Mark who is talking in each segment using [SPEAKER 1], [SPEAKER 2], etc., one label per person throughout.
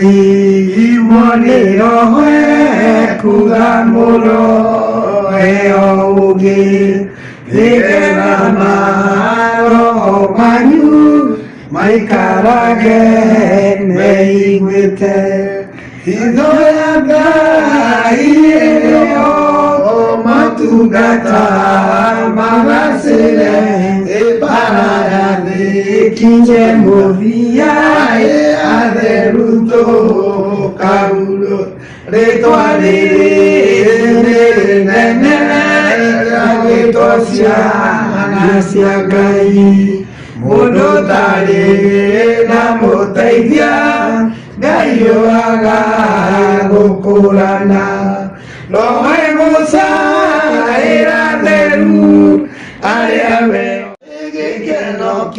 [SPEAKER 1] Ngai mone rohe kugamuro eoge Nikena maro manyu maikarage meigwete Hidoya Ngai matugata magasile eparade kinje movia aderuto kaulo retwale nene agetosia nasia gai modotare na motaivia gaio aga gokurana lo musa era deru ariave que no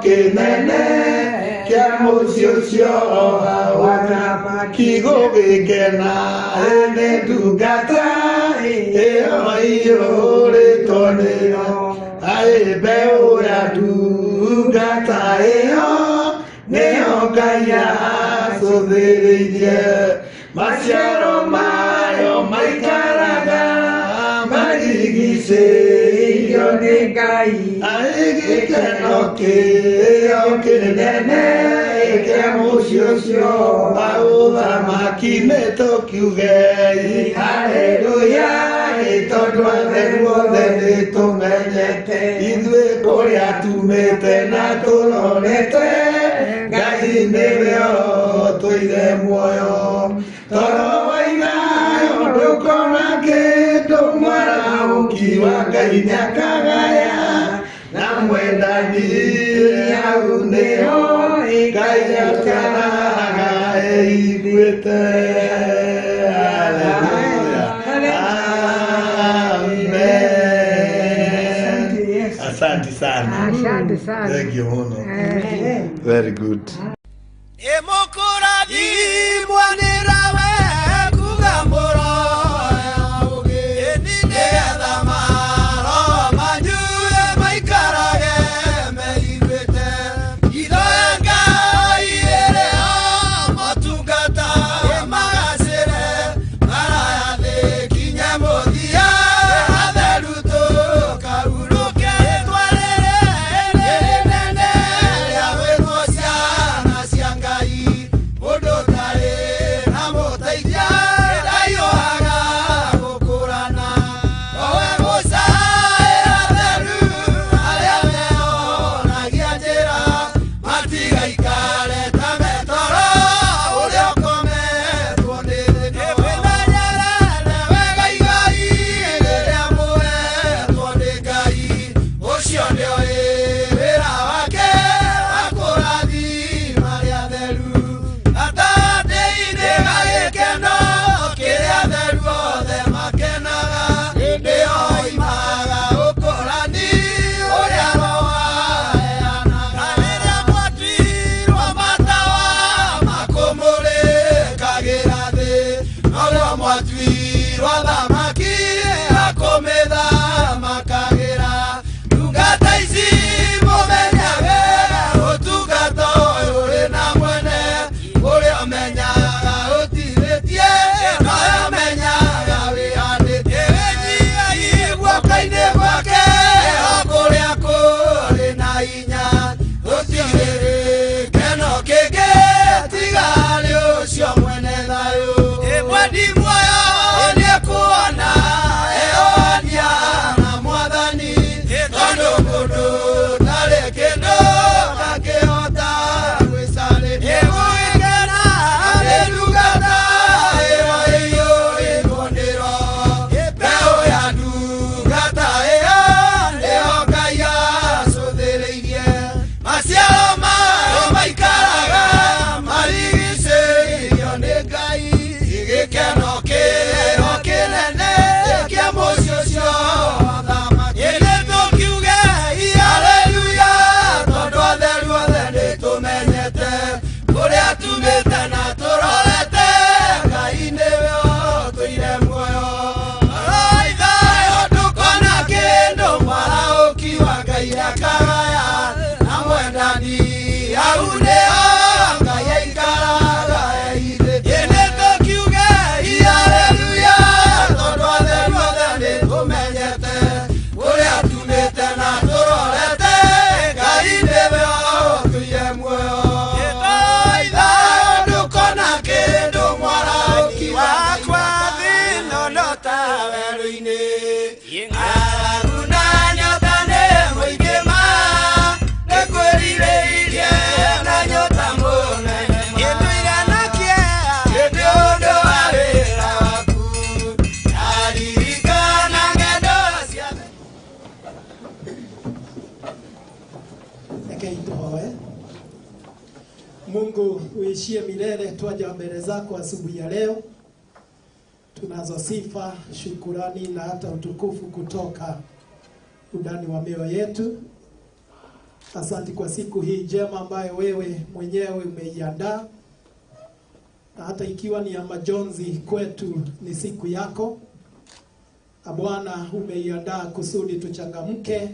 [SPEAKER 1] que nene que amocio ahora kigo que na de tu gata yo le tonero ai beura tu gata neo kaya so de Masiaro mayo maikaraga marigise yonegai aigi kenoke oke nene ke amocio pauda makine tokyugei aleluya itodwa de tonete idwe koria tumete na tolonete gai neveo toide moyo Toro waina ondokona ke tomara ukiwa kainya kagaya na mwenda ni yauneo kainya kanaga igwete Amen. Asante sana. Thank you, Mono. Very good.
[SPEAKER 2] Emokorabi mwanirawe kugambura oge enine adamaro manjue maikarage meigwete idoyanga iere matugata magasere marayade kinyamodia aderuto kauruke twarere nene yawe nosia nasianga
[SPEAKER 3] Reke ituhoe. Mungu uishie milele, twaja mbele zako asubuhi ya leo. Tunazo sifa, shukurani na hata utukufu kutoka undani wa mioyo yetu. Asante kwa siku hii njema ambayo wewe mwenyewe umeiandaa. Na hata ikiwa ni ya majonzi kwetu, ni siku yako. Na Bwana umeiandaa kusudi tuchangamke,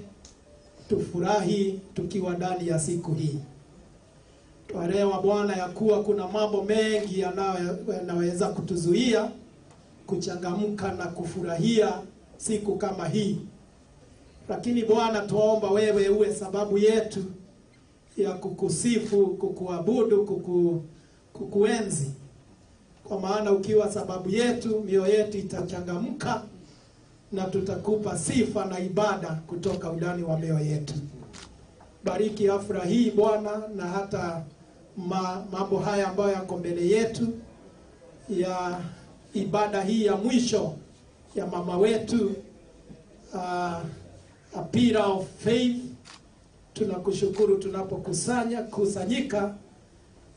[SPEAKER 3] tufurahi tukiwa ndani ya siku hii. Tuelewa Bwana ya kuwa kuna mambo mengi yanaweza kutuzuia kuchangamka na kufurahia siku kama hii. Lakini Bwana tuomba wewe uwe sababu yetu ya kukusifu, kukuabudu, kukuenzi. Kwa maana ukiwa sababu yetu, mioyo yetu itachangamka na tutakupa sifa na ibada kutoka undani wa mioyo yetu. Bariki hafla hii Bwana, na hata mambo haya ambayo yako mbele yetu ya ibada hii ya mwisho ya mama wetu, a pillar of faith. Tunakushukuru tunapokusanyika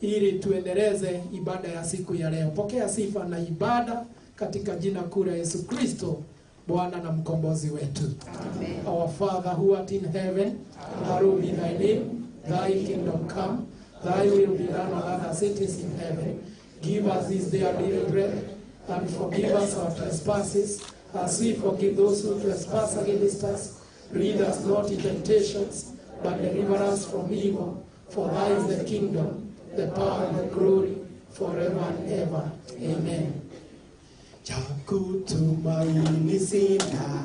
[SPEAKER 3] ili tuendeleze ibada ya siku ya leo. Pokea sifa na ibada katika jina kuu la Yesu Kristo, Bwana na mkombozi wetu. Amen. Our Father who art in heaven, hallowed be thy name. Thy kingdom come, thy will be done on earth as it is in heaven. Give us this day our daily bread, and forgive us our trespasses, as we forgive those who trespass against us. Lead us not in temptations, but deliver us from evil. For thine is the kingdom, the power and the glory, forever and ever. Amen. Chakutumaini sina,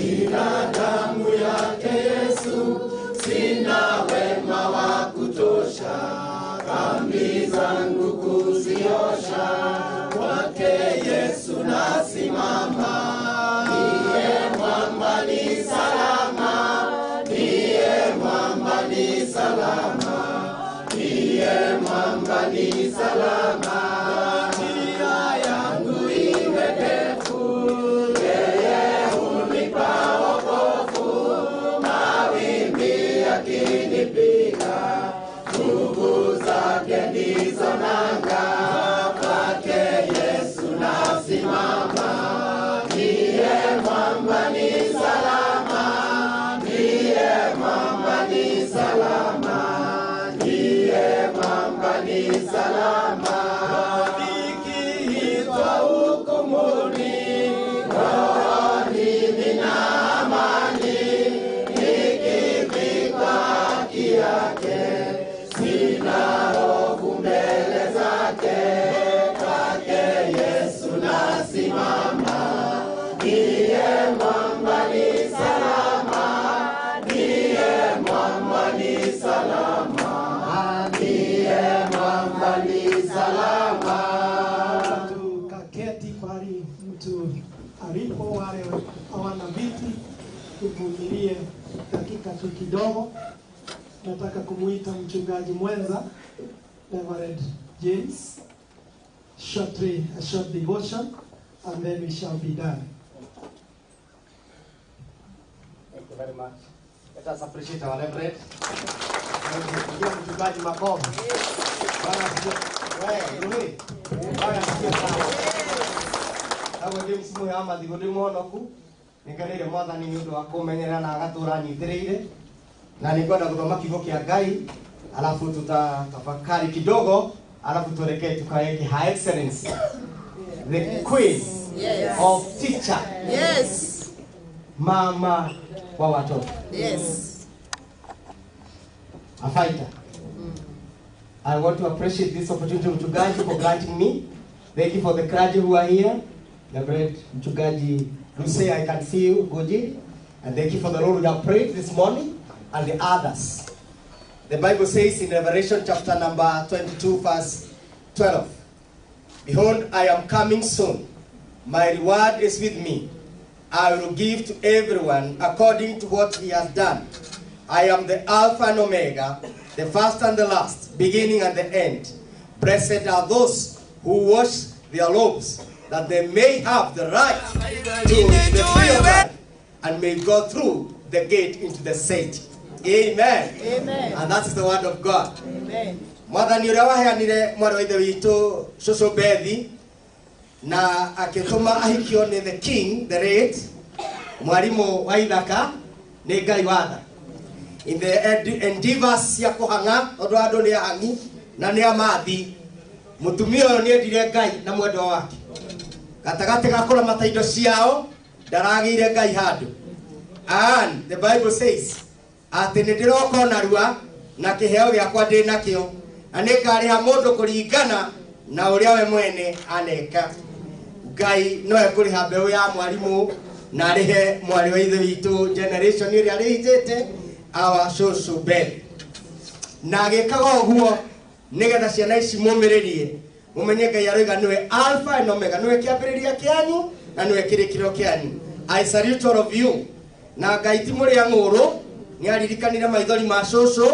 [SPEAKER 3] ila damu yake Yesu. Sina wema wa kutosha, dhambi zangu kuziosha. Kwake Yesu nasimama, ndiye mwamba ni salama, ndiye mwamba ni salama, ndiye mwamba ni salama. Njia yangu iwe ndefu, yeye hunipa wokovu. Mawimbi yakinipiga, nguvu zake ndizo nanga. Kwake Yesu nasimama, ndiye mwamba ni salama, ndiye mwamba ni salama, ndiye mwamba ni salama. Nikiitwa hukumuni, rohoni nina amani. Nikivikwa haki yake, sina hofu mbele zake. Kwake Yesu nasimama, ndiye mwamba ni salama, ndiye mwamba ni salama, ndiye mwamba ni salama. Tukaketi pale mtu alipo, wale hawana viti tuvumilie dakika tu kidogo. Nataka kumuita mchungaji mwenza Reverend James, a short devotion, and then we shall be done.
[SPEAKER 4] Thank you very much. Let us appreciate our Reverend. Mchungaji makofi. Bwana asifiwe. Wewe, Bwana asifiwe sana. Hapo ndio msimu ya mathigo ndi muhonoku. Ningereire mwathani ni undu wa kumenyera na agatura nyithireire. Na nikwenda kuthoma kiugo kia Ngai, alafu tutatafakari kidogo, alafu tuelekee tukaeke Her Excellency, the Queen of Teacher.
[SPEAKER 5] Yes.
[SPEAKER 4] Mama wa watoto.
[SPEAKER 5] Yes.
[SPEAKER 4] A fighter. I want to appreciate this opportunity, Mchungaji, for granting me. Thank you for the clergy who are here. The great Mchungaji Lucy, I can see you, Goji. And thank you for the Lord who have prayed this morning, and the others. The Bible says in Revelation chapter number 22 verse 12, behold, I am coming soon. My reward is with me. I will give to everyone according to what he has done. I am the Alpha and Omega, the first and the last, beginning and the end. Blessed are those who wash their robes, that they may have the right to the tree of life, and may go through the gate into the city. Amen.
[SPEAKER 2] Amen.
[SPEAKER 4] And that is the word of God.
[SPEAKER 2] Amen.
[SPEAKER 4] Mwathani uria waheanire mwana wa ithe witu Cucu Bethi na akituma ahikio ni the king, the late mwarimu Waithaka ni Ngai watha. In the endeavors ya kuhanga ondo andu ni ahangi na ni amathi, mutumia uyu ni endire Ngai na mwendo wake. Gatagati gakora mataindo ciao ndaragire Ngai handu. And the Bible says ati nindiroka narua na kiheo giakwa ndi nakio na ningariha mundu kuringana na uria we mwene aneka. Ngai no ekuriha mbeu ya mwarimu na arihe mwari wa ithe witu generation iria rihijite our Cucu Bethi. Na agikaga uguo nigetha ciana ici mumiririe mumenye Ngai aroiga niwe alpha and omega, niwe kiambiriria kianyu na niwe kirikiro kianyu. I salute all of you. Na Ngai ti muri anguru ni aririkanire maithori ma Cucu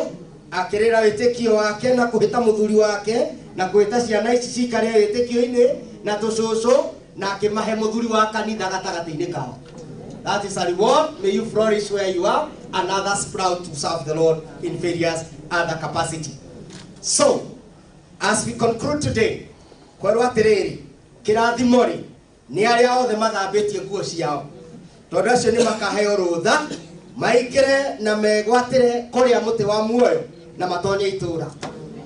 [SPEAKER 4] akirira witikio wake na kuhita muthuri wake na kuhita ciana ici cikare witikio-ini na tucucu na akimahe muthuri wa kanitha gatagati-ini kao. That is a reward. May you flourish where you are and others proud to serve the Lord in various other capacity. So, as we conclude today, kwerwo atiriri kirathimori ni aria othe mathambitie nguo ciao tondu acio ni makaheo rutha maikire na megwatire kuria muti wa muoyo na matonye itura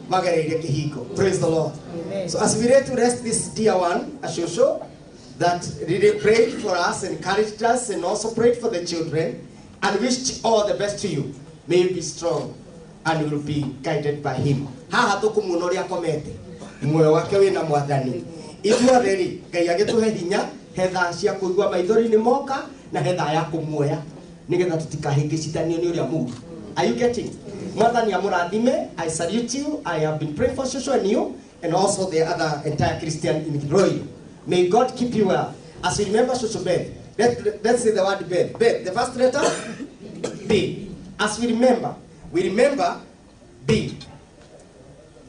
[SPEAKER 4] magereire kihingo. Praise the Lord. Amen. So as we ready to rest this dear one Cucu that really prayed for us, encouraged us, and also prayed for the children and wished all the best to you. May you be strong and you will be guided by him. Haha tukumuno ria komete muoyo wake wina mwathani ithuothe ri Ngai agituhe hinya hetha cia kuigua maithori ni moka na hetha ya kumuoya nigetha tutikahingicitanio ni uria mungu. Are you getting? Mwathani amurathime. I salute you. I have been praying for Cucu and you and also the other entire Christian in Royal. May God keep you well. As we remember Cucu Bethi, let's say the word Bethi. Bethi, the first letter B. As we remember B.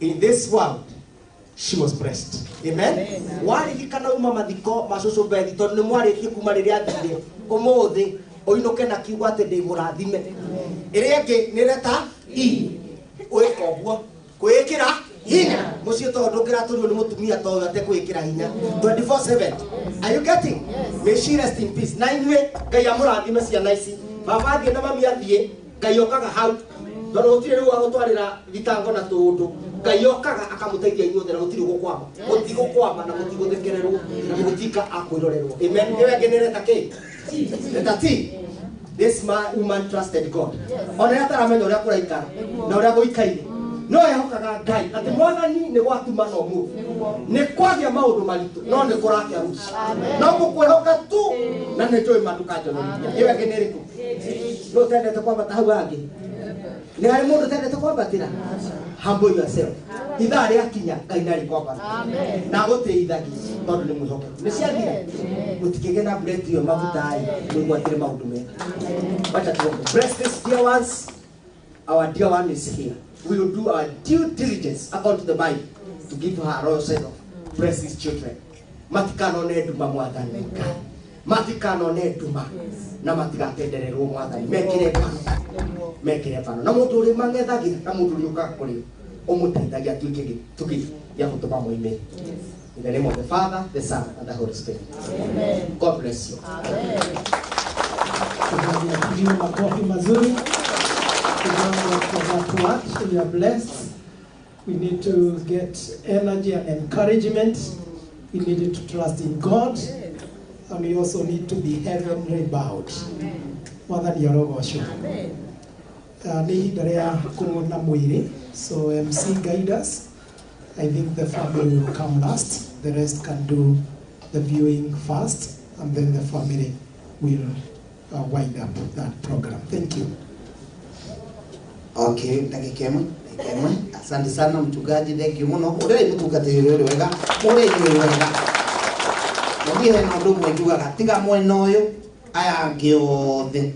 [SPEAKER 4] In this world, she was blessed. Amen. Wari gikana uma mathiko ma Cucu Bethi tondu ni mwarikie kuma riria athire umuthi oinoke na kiugo ati ndi murathime. Iria ngi ni leta E. Wika uguo kwikira hinya mucio tondu ngiraturio ni mutumia tondu ate kwikira hinya 24/7. Are you getting? Yes. May she rest in peace. Na inywe Ngai amurathime ciana ici baba athie na mami athie Ngai okaga hau tondu gutire riu agutwarira thitango na tundu Ngai okaga akamuteithia inyuothe na gutiri gukwama gutigukwama na gutiguthekererwo na gutika akwirorerwo. Amen. Iwe ngi ni leta K. Leta T. This woman trusted God. Ona yataramenya uria kuraikara na uria guikaire no ehokaga Ngai ati mwathani ni gwatuma no mu ni kwagia maundu maritu no ni kurakia ruci no mukwehoka tu na ni joy madukanjo no iwe ngi ni riku no tendete kwambata hau angi ni hari mundu tendete kwambatira. Humble yourself. Ithaa ria kinya Ngai nari kwambata na guteithagi tondu ni mwihoke ni ciathire mutikige na breath yo magutai ni mwatire maundu mega. Wacha tuombe. Bless this dear ones. Our dear one is here. We will do our due diligence according to the Bible to give her a royal set of bless these children. Matikano ne duma mwathani. Matikano ne duma. Na matigatendererwo mwathani. Mekire pano. Na mundu uri mangethagira na mundu uri uka kuri umuteithagia tuike tuki ya gutuma moime. In the name of the Father, the Son, and the Holy Spirit. Amen. God bless you. Amen.
[SPEAKER 3] Makofi mazuri. We are blessed. We need to get energy and encouragement. We need to trust in God. And we also need to be heavenly bound. Mother Diarogosho. So MC guide us. I think the family will come last. The rest can do the viewing first. And then the family will wind up that program. Thank you.
[SPEAKER 1] Okay, ndagikema. Asante sana mchungaji, thank you muno. Uri mutungatiri uri wega. Uri wega. Ndiye na ndu mwenjuga gatiga mwena uyu aya ngiothe.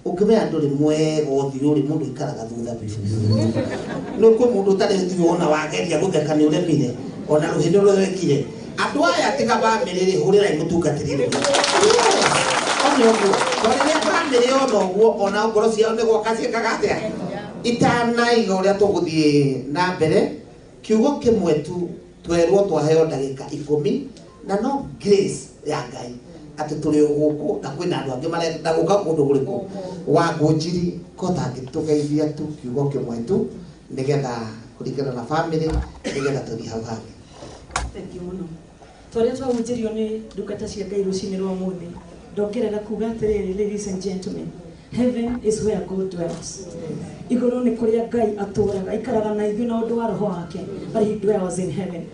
[SPEAKER 1] Ukibe andu rimwe gothi uri mundu ikaraga thutha biu. Nuko mundu tari thiona wageria guthekania uremire. Ona ruhindo rwekire. Andu aya tiga bamiriri hurira mutungatiri uri. Onyo go. Ore ne family ono guo ona ngoro cia ne gwa kaci kagatia itana iga uria tuguthie na mbere kiugo kimwe tu twerwo twaheo ndagika 10 na no grace ya Ngai ati tuli guku na kwina andu angi marenda guka kundu guriku Wanjogũ kota ngitugeithia tu kiugo kimwe tu nigetha kuringana na family nigetha tuthi hau hangi.
[SPEAKER 5] Thank you muno. Twaria twahunjirio ni ndungata cia Ngai rucini rwa muthi ndongerera kuga atiriri, ladies and gentlemen, heaven is where God dwells. Iguru ni kuria Ngai aturaga ikaraga na ithuĩ na ũndũ wa roho wake, but he dwells in heaven.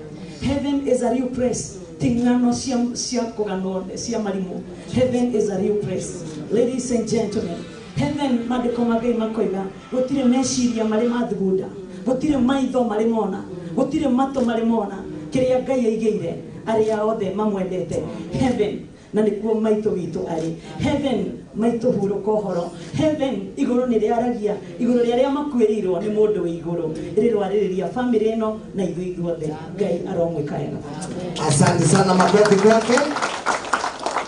[SPEAKER 5] Heaven is a real place. Tingano cia kugano cia marimu. Heaven is a real place. Ladies and gentlemen, heaven mandiko magai makoiga gutire meciria mari mathugunda, gutire maitho mari mona, gutire mato mari mona, kiria Ngai aigeire aria othe mamwendete. Heaven na nikuo maito witu ari. Heaven maito huruko horo. Heaven iguru ni riaragia, iguru ria makwirirwo ni mundu wi iguru rirwaririria family eno na ithu ithuothe. Ngai aromwika wega.
[SPEAKER 1] Asante sana makweti kwake.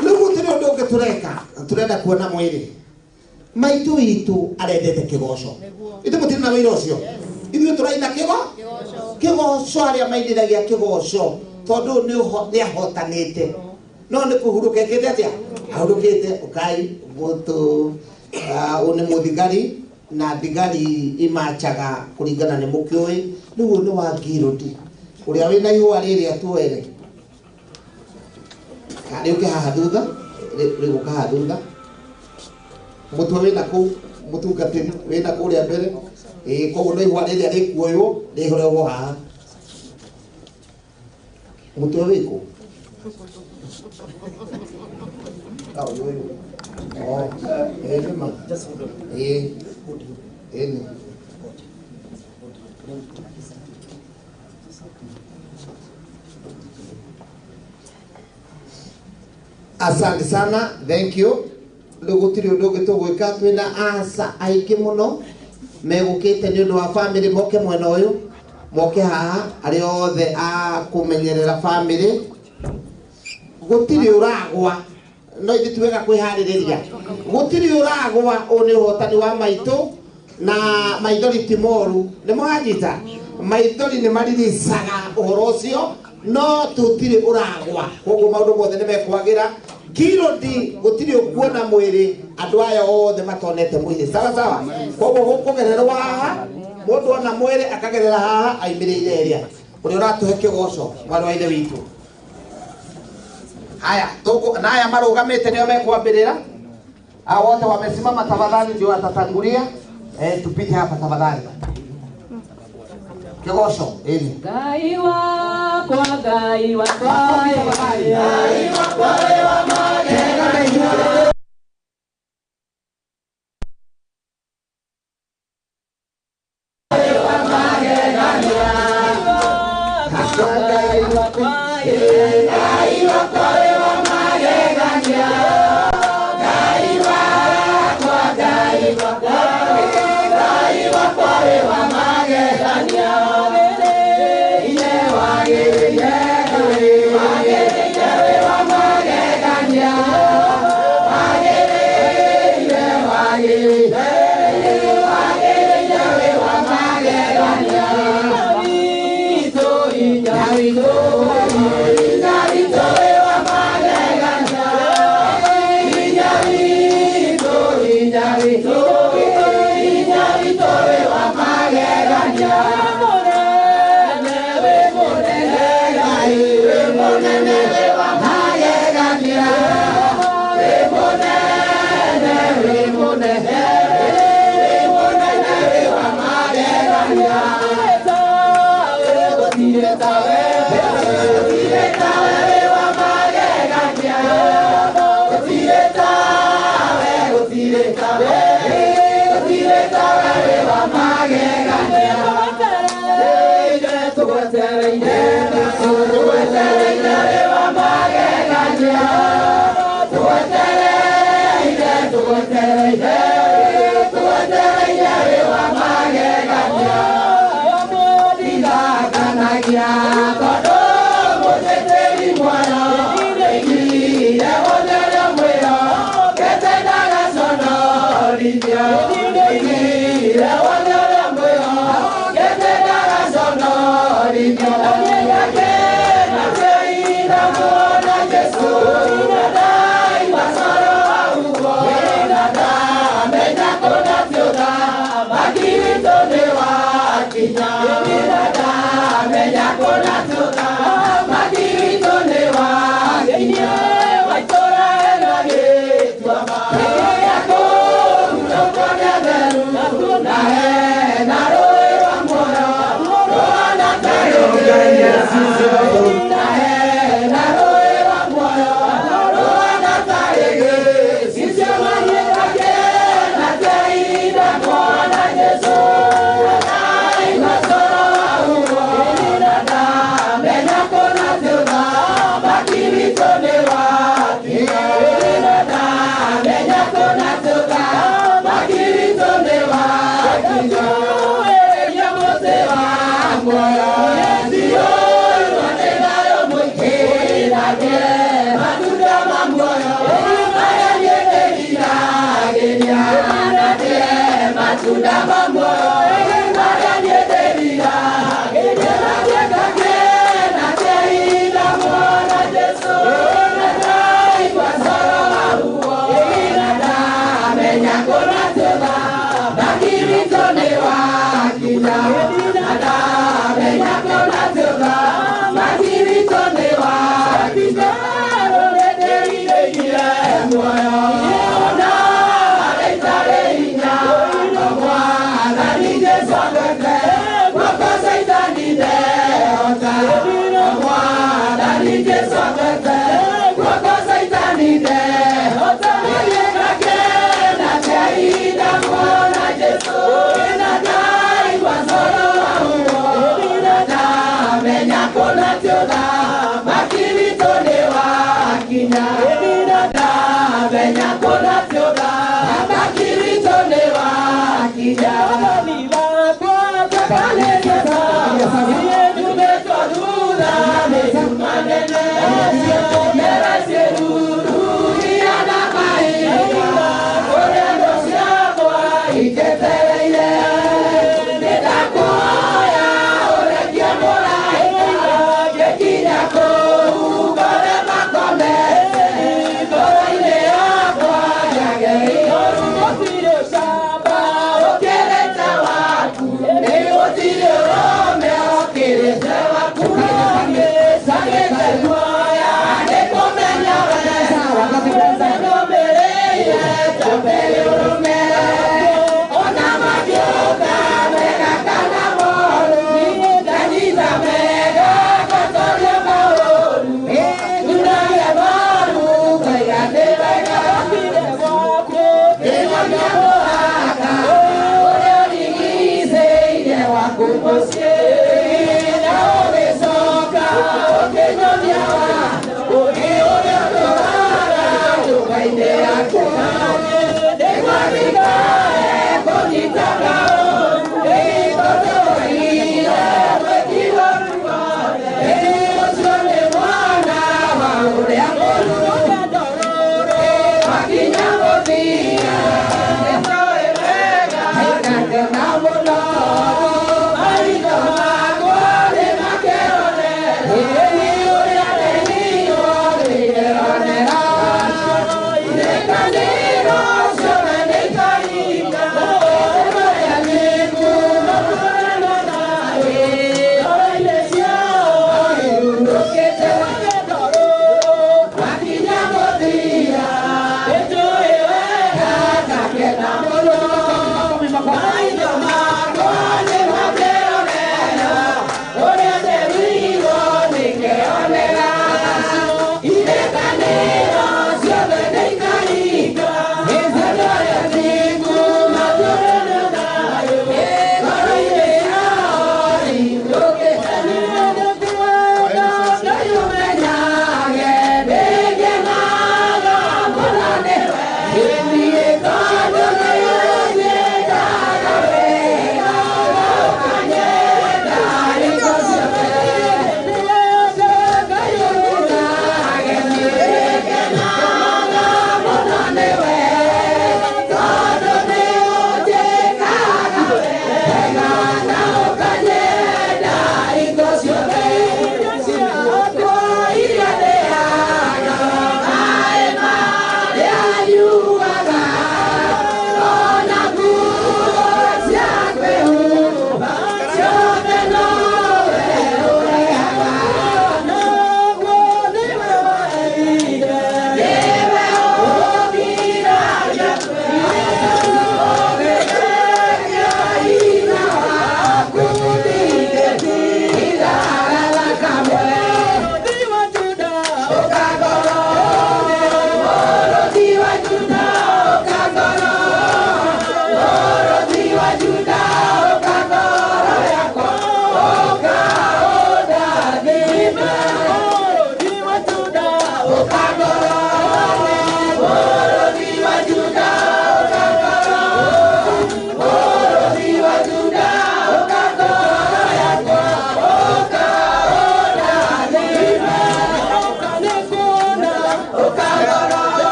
[SPEAKER 1] Riu tiri undu ungi turenda kuona mwiri maito witu arendete kigoco. Ithu mutiri na wira ucio. Ithu turaina kigoco aria maithiragia kigoco tondu ni ahotanite. No ni kuhuruka kete atia ahurukite ukai mutu une muthigari na thigari imachaga kuringana ni mukioi niu ni wa ngiroti uria wina ihua riri atuere kari uke haha thutha rigu kaha thutha mutu wina ku mutungatiri wina kuria mbere koguo no ihua riri rikuoyo rihorego haha mutu wiku oh ma asante sana, thank you. Lugutiri undu gitugwika twina asa aingi muno megukite ni undu wa family moke mwena uyu moke haha ari othe a kumenyerera family gutiri uragwa no ithituwega kwihaririria gutiri uragwa une hotani wa maito na maithori timoru ni mwanyita maithori ni mariricaga uhoro ucio no tutiri uragwa koguo maundu mothe ni mekwagira kirodi gutiri ukuona mwiri andu aya othe matonete mwiri sawa sawa koguo gukugererwa haha mundu ona mwiri akagerera haha aimirire iria uria uratuhe kigoco mwana wa ithe witu. Haya, tuko na haya marugamite ndio mekwambirira. Hao wote wamesimama tafadhali ndio atatangulia. Tupite hapa tafadhali. Kigoco ili.
[SPEAKER 5] Ngai wakwa, Ngai wakwa,
[SPEAKER 2] Ngai wakwa wa magegania. Yeah.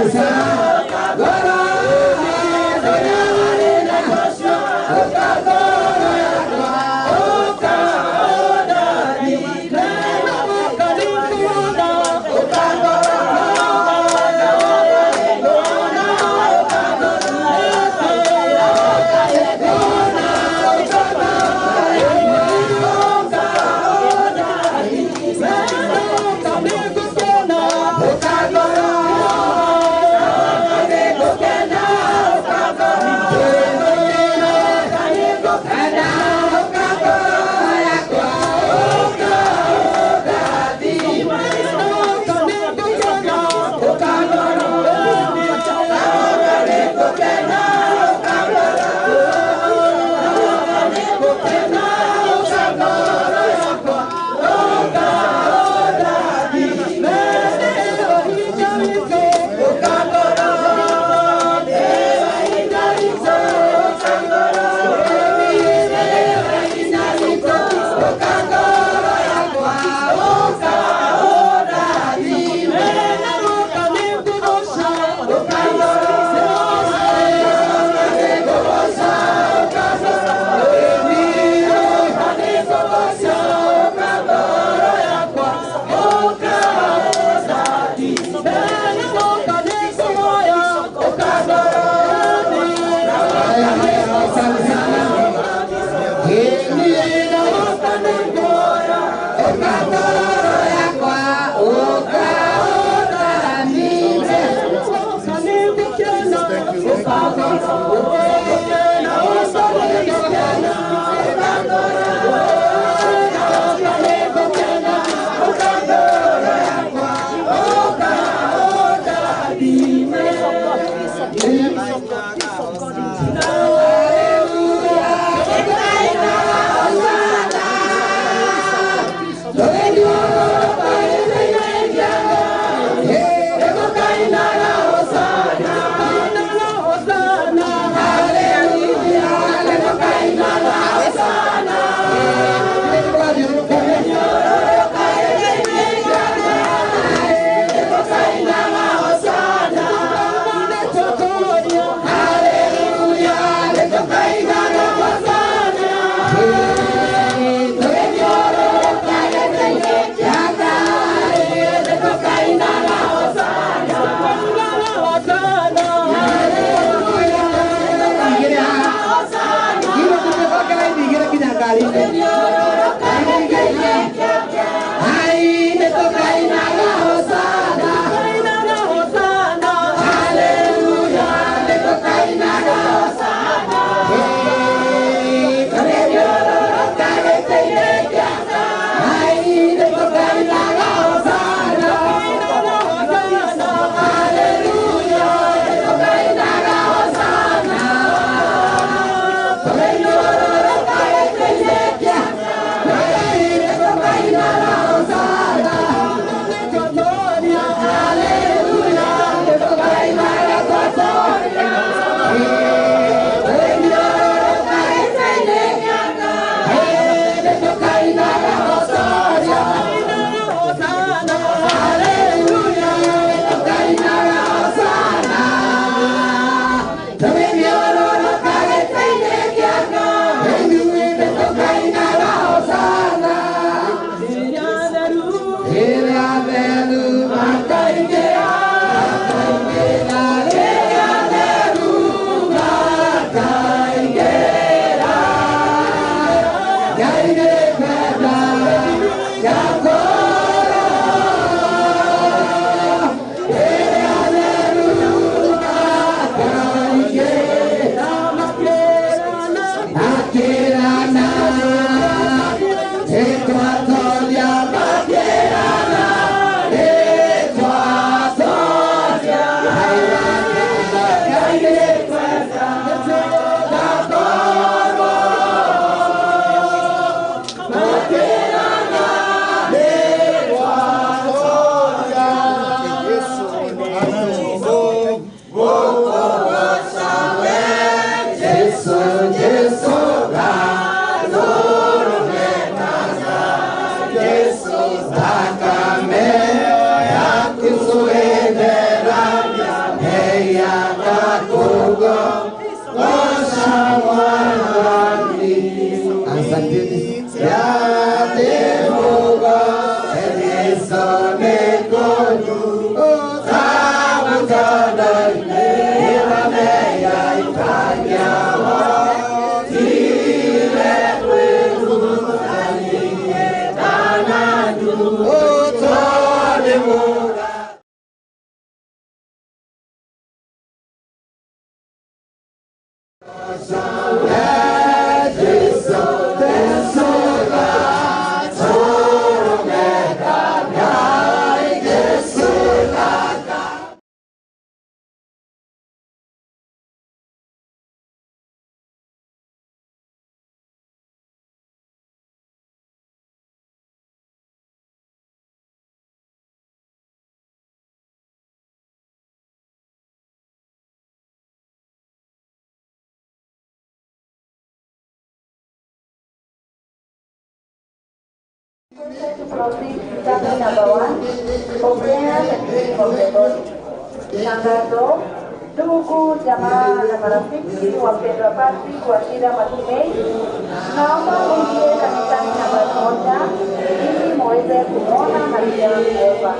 [SPEAKER 2] Oh,
[SPEAKER 6] To proceed to chapter number 1, for prayers and healing of the body. Tangazo, ndugu jamaa na marafiki wapendwa padri kwa shida Matumei, naomba mwingie kanisani namba 1 ili muweze kumwona na pia kuomba.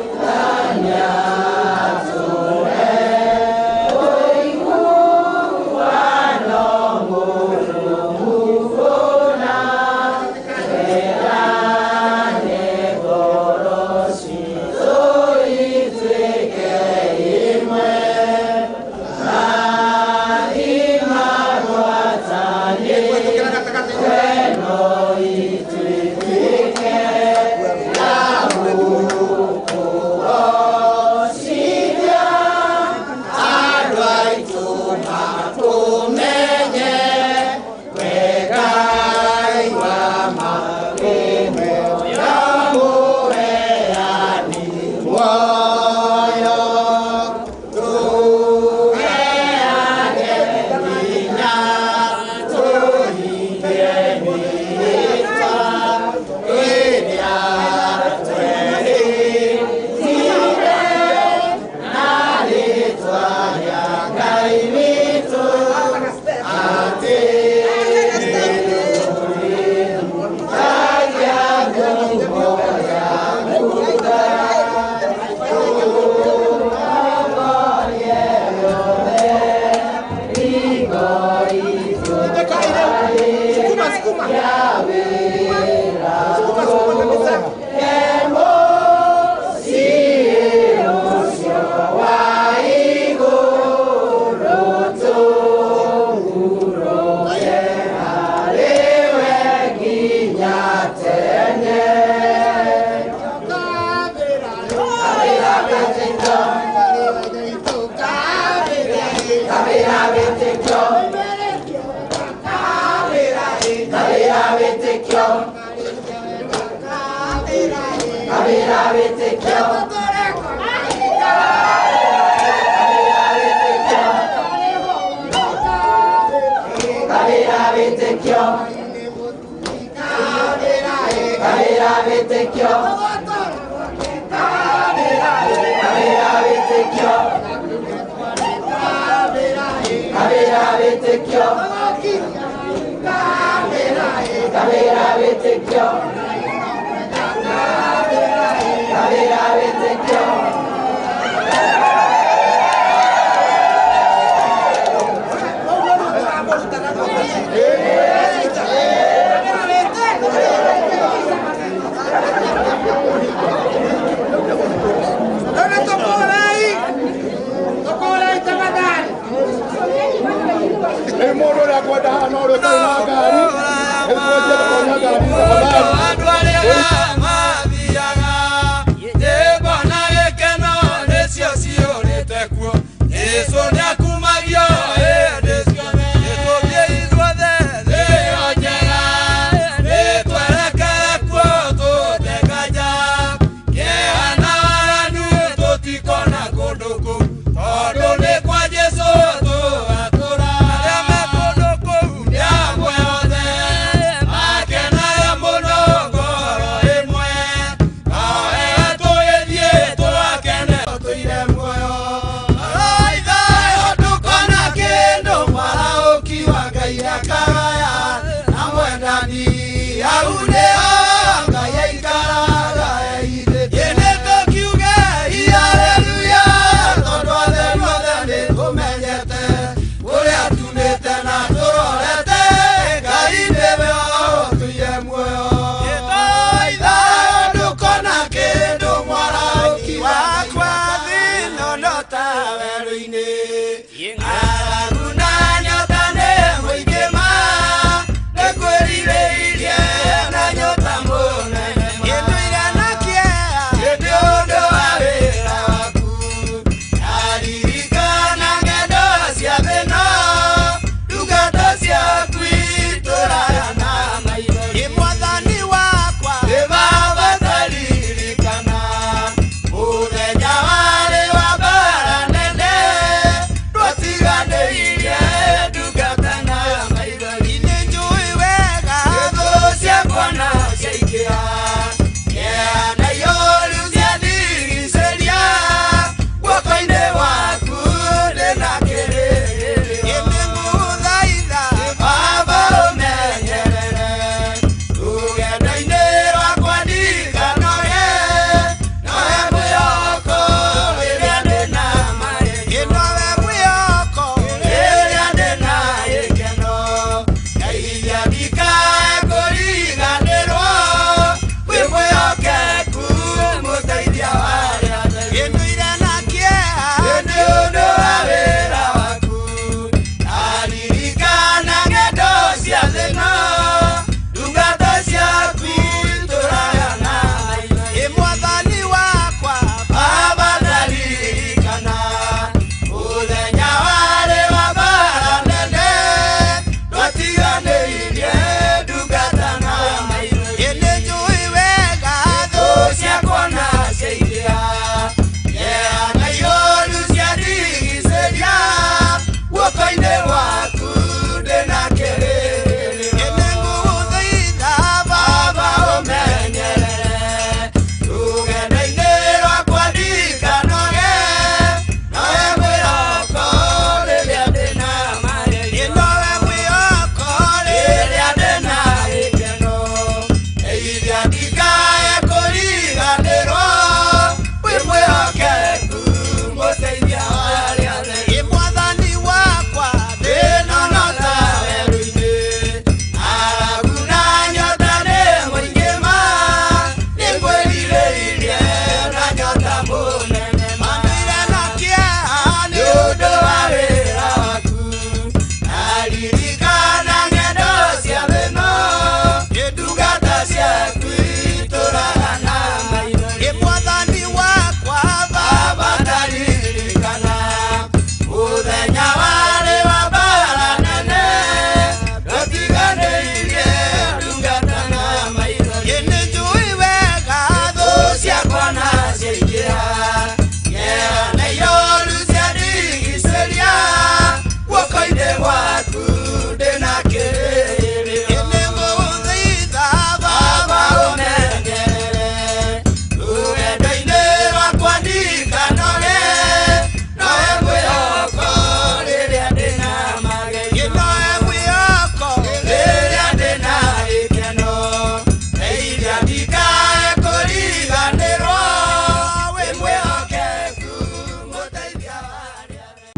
[SPEAKER 2] Well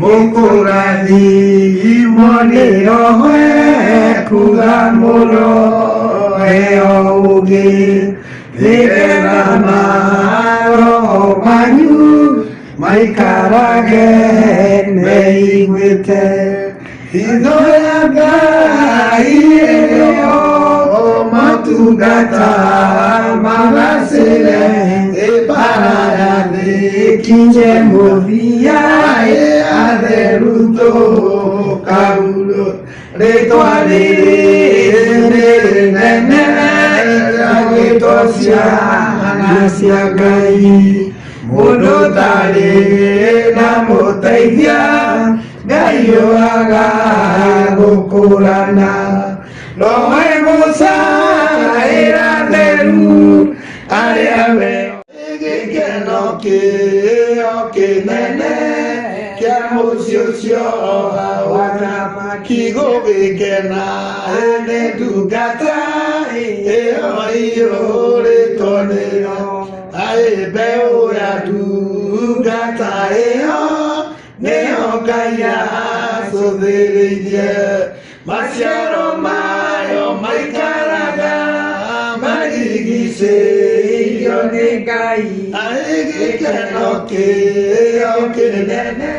[SPEAKER 2] Mukurathi imoni rohe kugamuro eogi Nikera maro manyu maikarage meigwete Hidoyaga ieo matugata magasile Eparade kinje movia aderuto kaulo Retuari nene Agitosia nasiagai Mudotare na motaithia Gaio aga gokurana Loe musa iraderu Ariabe Gikeno ke nene Kia musio Wakama kigo gikena Ene dugata Iyo retoneo Ae beo ya dugata Neo kaya sodereje Masiaro mayo maikaraga Maigise iyo negai Ae keno ke nene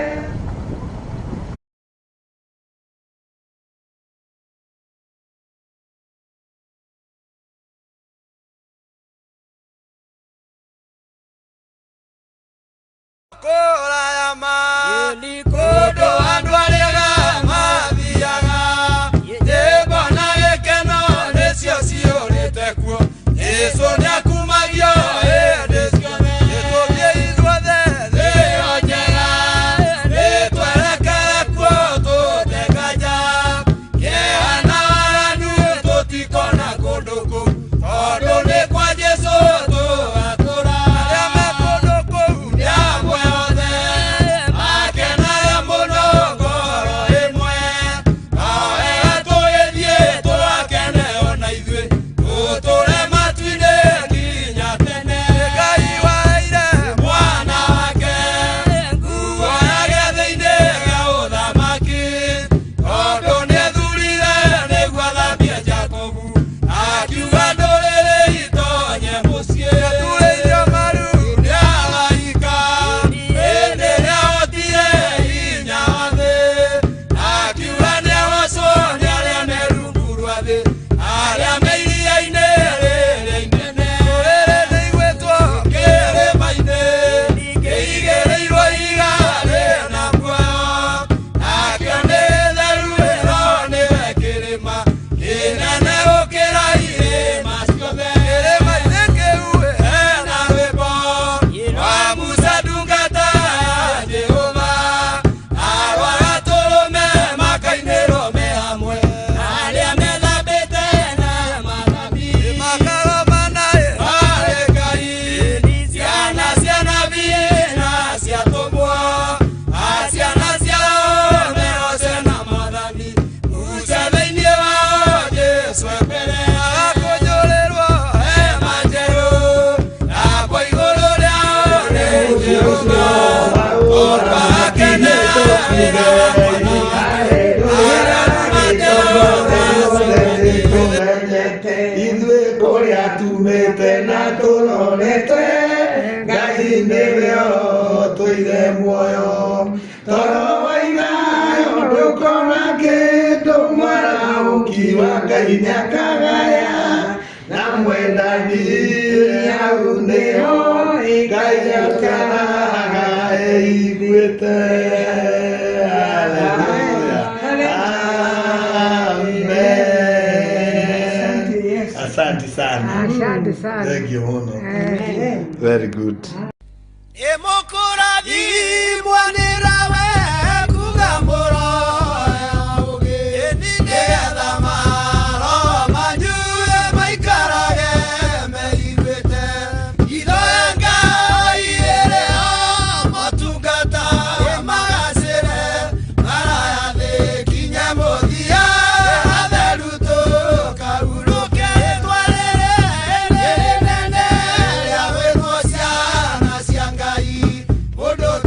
[SPEAKER 2] Asante sana. Thank you, Mono. Very good.
[SPEAKER 7] Odo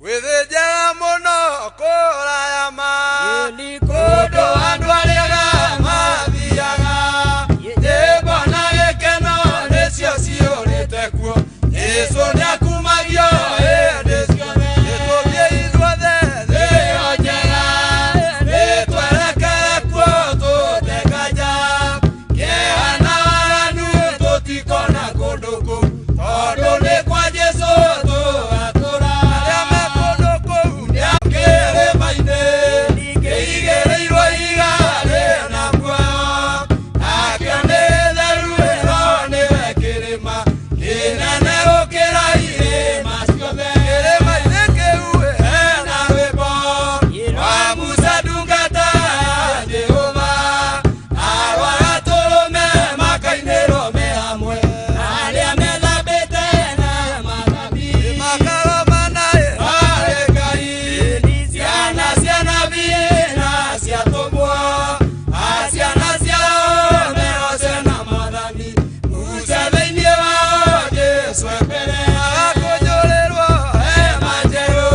[SPEAKER 7] Withĩnjaga mũno kũraya kondo andũ arĩa mathiaga nyĩmbo na gĩkeno nĩcio ciũrĩte kuo. Jesũ nĩakumagio hĩndĩ ciothe, nĩtũthiĩ ithuothe thĩyo njega, nĩtwerekere kuo tũtekanja, kĩeha na waganu tũtikona kũndũ kũu, tondũ nĩ kwa Jesũ tũgatũra. Arĩa me kũndũ kũu nĩakĩrĩma-inĩ kĩigĩrĩirwo ihiga rĩna muoyo, nakĩo nĩ theru ĩno nĩwe kĩrĩma kĩnene gũkĩra irĩma ciothe. Kĩrĩma-inĩ kĩu hena rwĩmbo rwa Musa ndungata ya Jehova, na rwa gatũrũme makainĩrwo me hamwe, arĩa methambĩte na mathabi makaromana harĩ Ngai. Ciana cia nabii na cia tũmwo, ciana ciao meoce na mathabi, Musa thĩinĩ wao Jesũ mbere agakũnjũrĩrwo hema njerũ,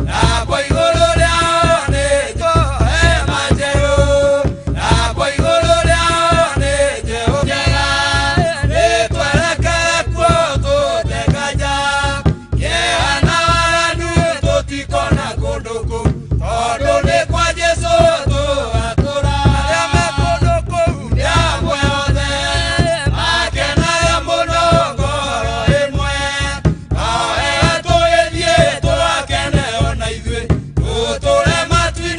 [SPEAKER 7] nako igũrũ rĩao nĩ hema njerũ, nako igũrũ rĩao nĩ njerũ njega, nĩtwerekere kuo tũtekanja, kĩeha na waganu tũtikona kũndũ kũu, tondũ nĩ kwa Jesũ tũgatũra. Arĩa me kũndũ kũu nĩ amwe othe makenaga mũno ngoro ĩmwe, o wega tũgĩthiĩ tũgakene ona ithuĩ, tũtũre matu-inĩ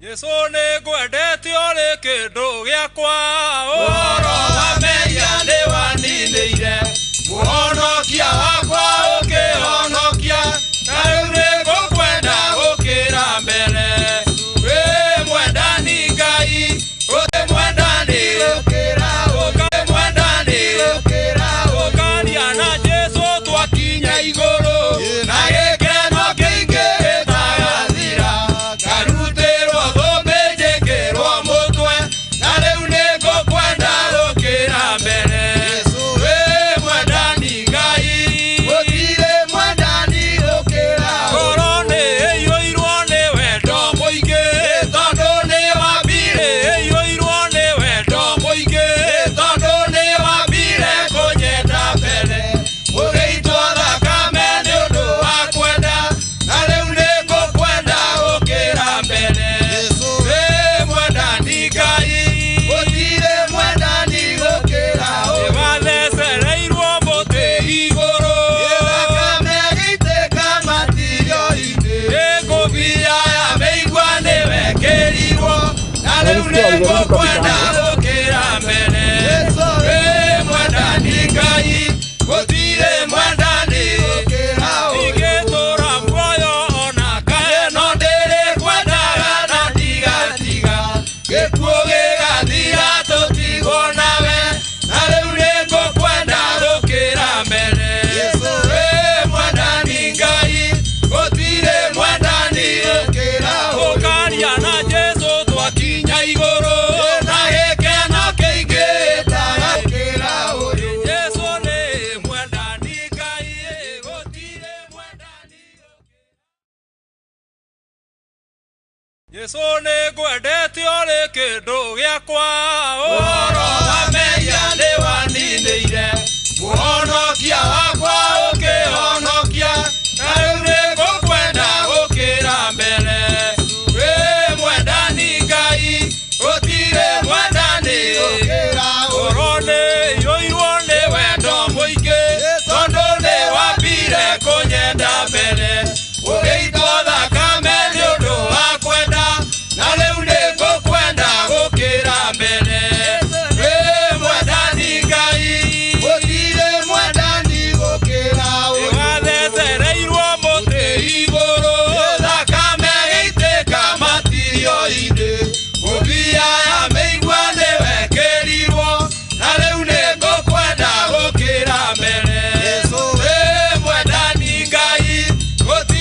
[SPEAKER 7] Yesu nĩ ngwendete ũrĩ kĩndũ gĩakwa ũhoro wa mehia nĩ waninĩire mũhonokia wakwa ũkĩhonokia na rĩu nĩ ngũkwenda gũkĩra mbere wĩ mwendani Ngai ũrĩ mwendani gũkĩra mwendani gũkĩra ũkaria na Jesũ twakinya igũrũ na gĩkeno kĩingĩ gĩtagathira karutĩrwo thũmbĩ njĩkĩrwo mũtwe na rĩu nĩ ngũkwenda gũkĩra mbere wĩ mwendani Ngai gũtirĩ mwendani gũkĩra ngoro nĩ ĩiyũirwo nĩ wendo mũingĩ tondũ nĩ wambire ĩiyũirwo nĩ wendo mũingĩ tondũ nĩ wambire kũnyenda mbere ũgĩitwo thakame nĩ ũndũ wa kwenda na rĩu nĩ ngũkwenda gũkĩra mbere wĩ mwendani Ngai gũtirĩ mwendani gũkĩra wathecereirwo mũtĩ igũrũ thakame ĩgĩitĩka matirio-inĩ ngũbia ya mĩigua nĩ wekĩrirwo na rĩu nĩ ngũkwenda gũkĩra mbere wĩ mwendani Ngai gũtirĩ mwendani gũkĩra ingĩtũũra muoyo ona kae no ndĩrĩkwendaga na ndigatiga gĩkuũ gĩgathira tũtigwo nawe na rĩu nĩ ngũkwenda gũkĩra mbere wĩ mwendani Ngai gũtirĩ mwendani gũkĩra ũkaria na Jesũ twakinya igũrũ na gĩkeno kĩingĩ gĩtagakĩra ũyũ Jesũ nĩ mwendani Ngai gũtirĩ mwendani Jesũ nĩ ngwendete ũrĩ kĩndũ gĩakwa ũhoro wa mehia nĩ waninĩire mũhonokia wakwa ũkĩhonokia na rĩu nĩ ngũkwenda gũkĩra mbere wĩ mwendani Ngai gũtirĩ mwendani gũkĩra ngoro nĩ ĩiyũirwo nĩ wendo mũingĩ tondũ nĩ wambire kũnyenda mbere ũgĩitwo thakame nĩ ũndũ wa kwenda na rĩu nĩ ngũkwenda gũkĩra mbere wĩ mwendani Ngai gũtirĩ mwendani gũkĩra wathecereirwo mũtĩ igũrũ thakame ĩgĩitĩka matirio-inĩ ngũbia ya mĩigua nĩ wekĩrirwo na rĩu nĩ ngũkwenda gũkĩra mbere wĩ mwendani Ngai gũtirĩ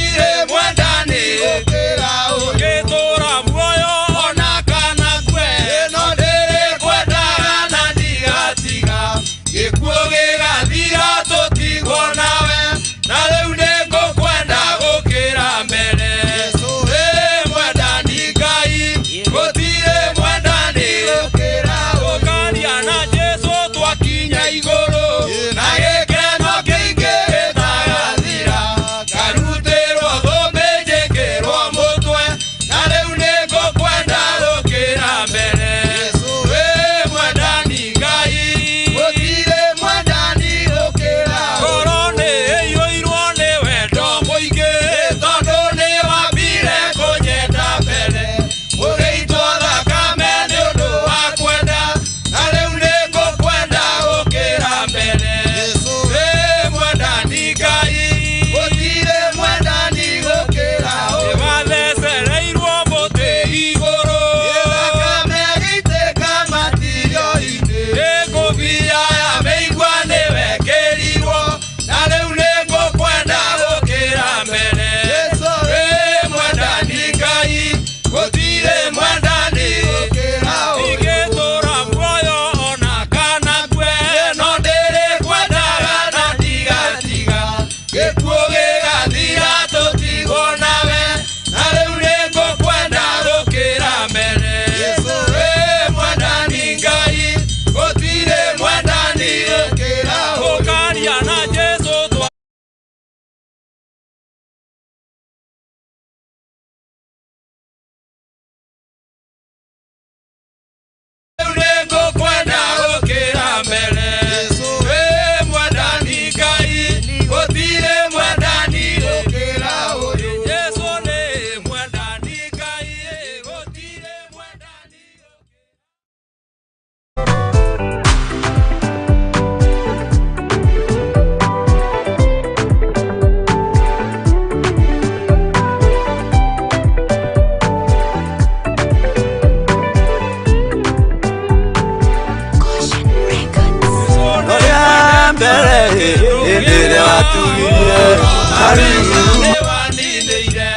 [SPEAKER 7] mbele ndire watumirie haleluya wandineire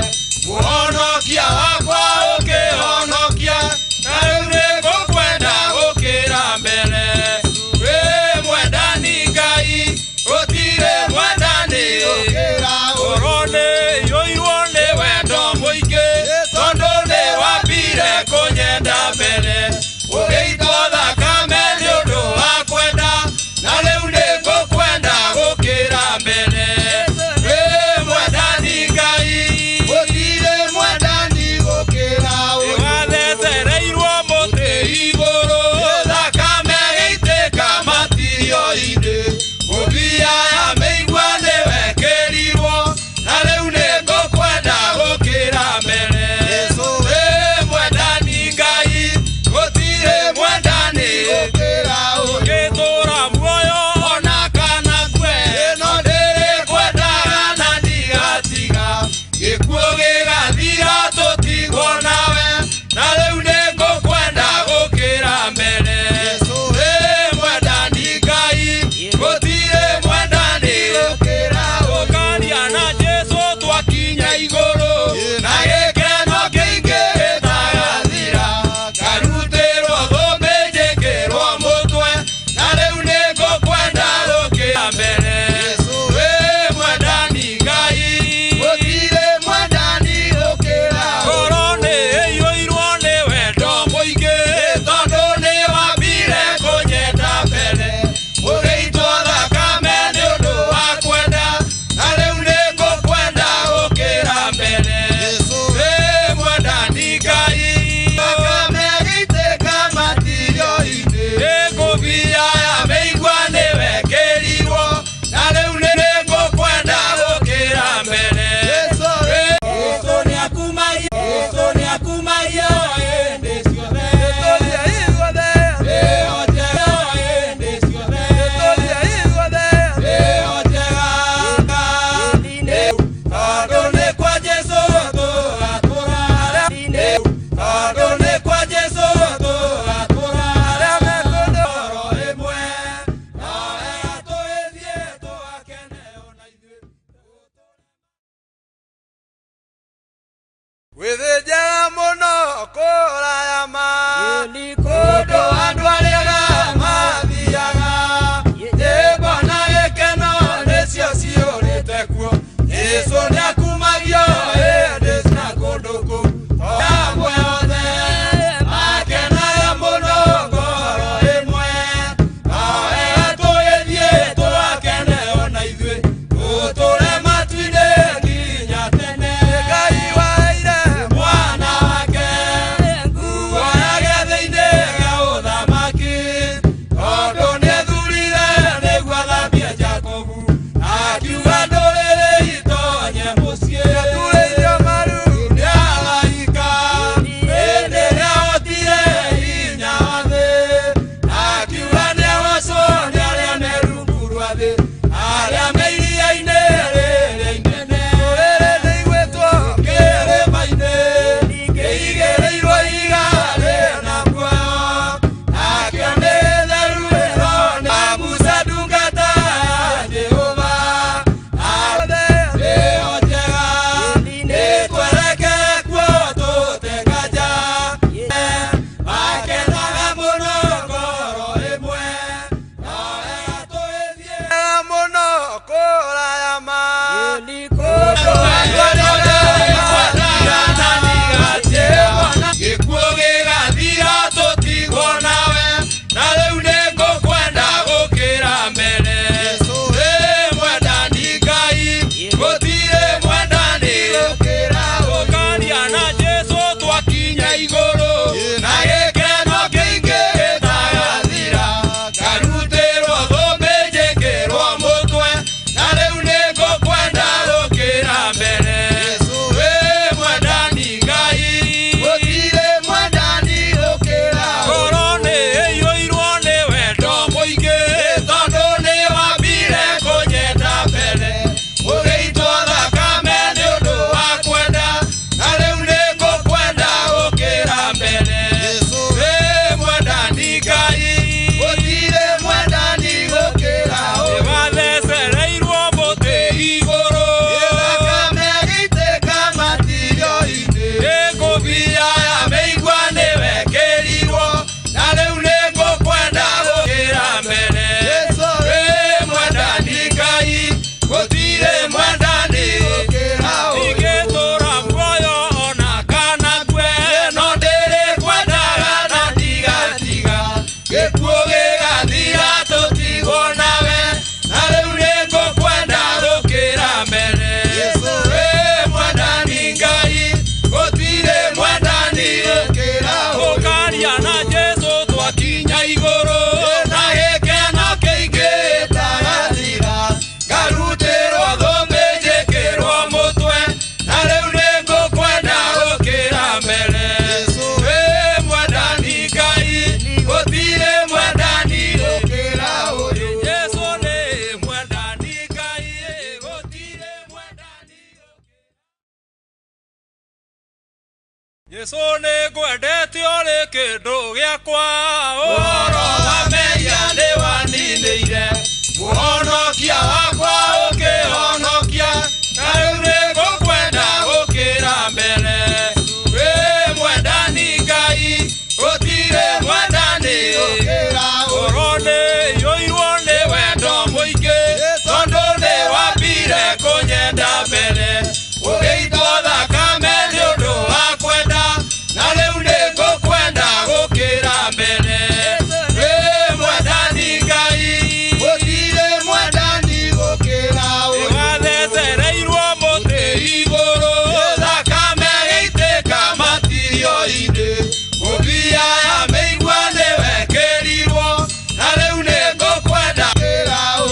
[SPEAKER 7] muhonokia wakwa ukihonokia naune gukwenda gukira mbere we mwendani ngai utire mwendani ukira urone yoiwone wendo muingi tondu ni wambire kunyenda mbere ugeitwo thakame ni undu wa kwenda na riu ni ngukwenda gukira mbere we mwendani Yesu ni gwendete uri kindu giakwa oro wamenya ni waninire muhonokia wakwa ukihonokia na uri gukwenda gukira mbere we mwendani Ngai utire mwendani gukira urone yoirwo ni wendo muingi tondu ni wambire kunyenda mbere ugeitwo thakame ni undu wa kwenda na riu ni ngukwenda gukira mbere we mwendani Ngai utire mwendani gukira wathecereirwo muti iguru thakame gaitika matirio-ini ngũbia ya mĩigua nĩ wekĩrirwo na rĩu nĩ ngũkwenda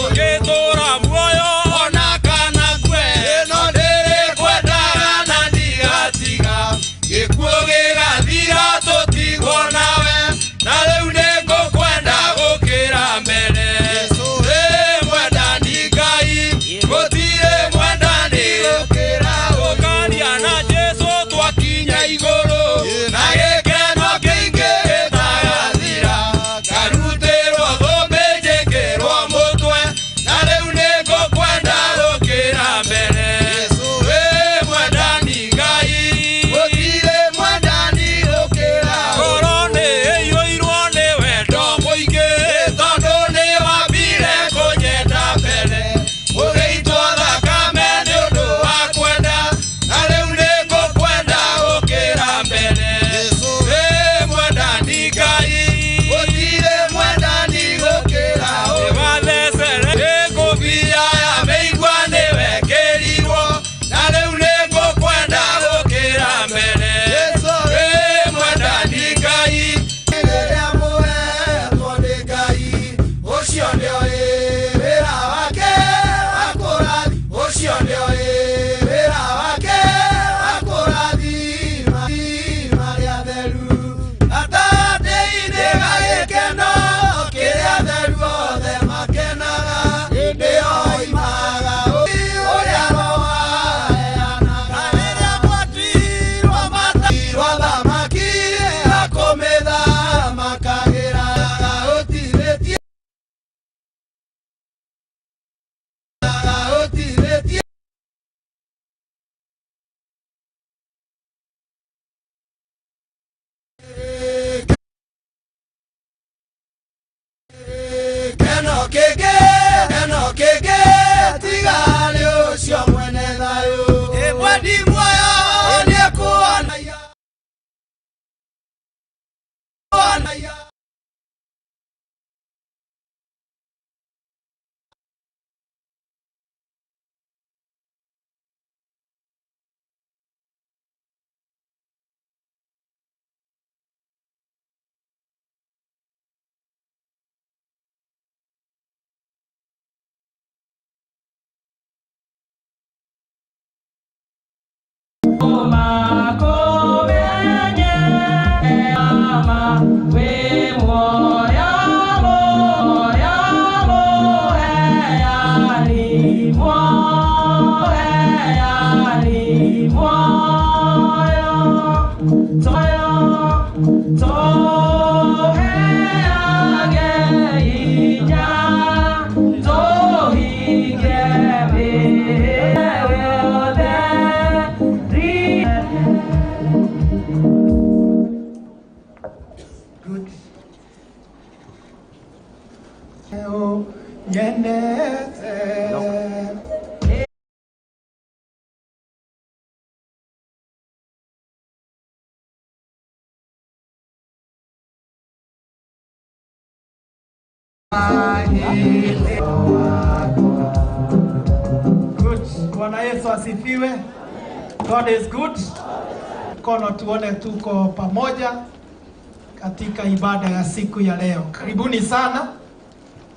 [SPEAKER 7] ũgĩtũũra muoyo ona kana kwe no ndĩrĩkwendaga na ndigatiga gĩkuũ gĩgathira tũtigwo nawe na rĩu nĩ ngũkwenda gũkĩra mbere wĩ mwendani Ngai gũtirĩ mwendani gũkĩra ũkaria na Jesũ twakinya igũrũ na gĩkeno kĩingĩ gĩtagathira ngarutĩrwo thũmbĩ njĩkĩrwo mũtwe na rĩu nĩ ngũkwenda gũkĩra mbere wĩ mwendani Ngai gũtirĩ mwendani gũkĩra ngoro nĩ ĩiyũirwo nĩ wendo mũingĩ tondũ nĩ wambire kũnyenda mbere ũgĩitwo thakame nĩ ũndũ wa kwenda na rĩu nĩ ngũkwenda gũkĩra mbere wĩ mwendani Ngai gũtirĩ mwendani gũkĩra wathecere nĩ ngũbia ya mĩigua nĩ wekĩrirwo na rĩu nĩ ngũkwenda gũkĩra mbere wĩ mwendani Ngai rĩrĩa mũhetwo nĩ Ngai ũcio nĩ ũrĩ wĩra wake wa kũrathima ũcio nĩ ũrĩ wĩra wake wa kũrathima marĩa theru gatagatĩ-inĩ ga gĩkeno kĩrĩa atheru othe makenaga hĩndĩ o imaga ũrĩa Roho aheanaga rĩrĩa mwatuirwo matairwo thamaki akũmĩthamakagĩra ũtirĩtie keno kĩngĩ tiga nĩ ũcio mwene thayũ mwendi muoyo nĩekuonaia Good. Bwana Yesu asifiwe. God is good. Kono tuone tuko pamoja katika ibada ya siku ya leo. Karibuni sana.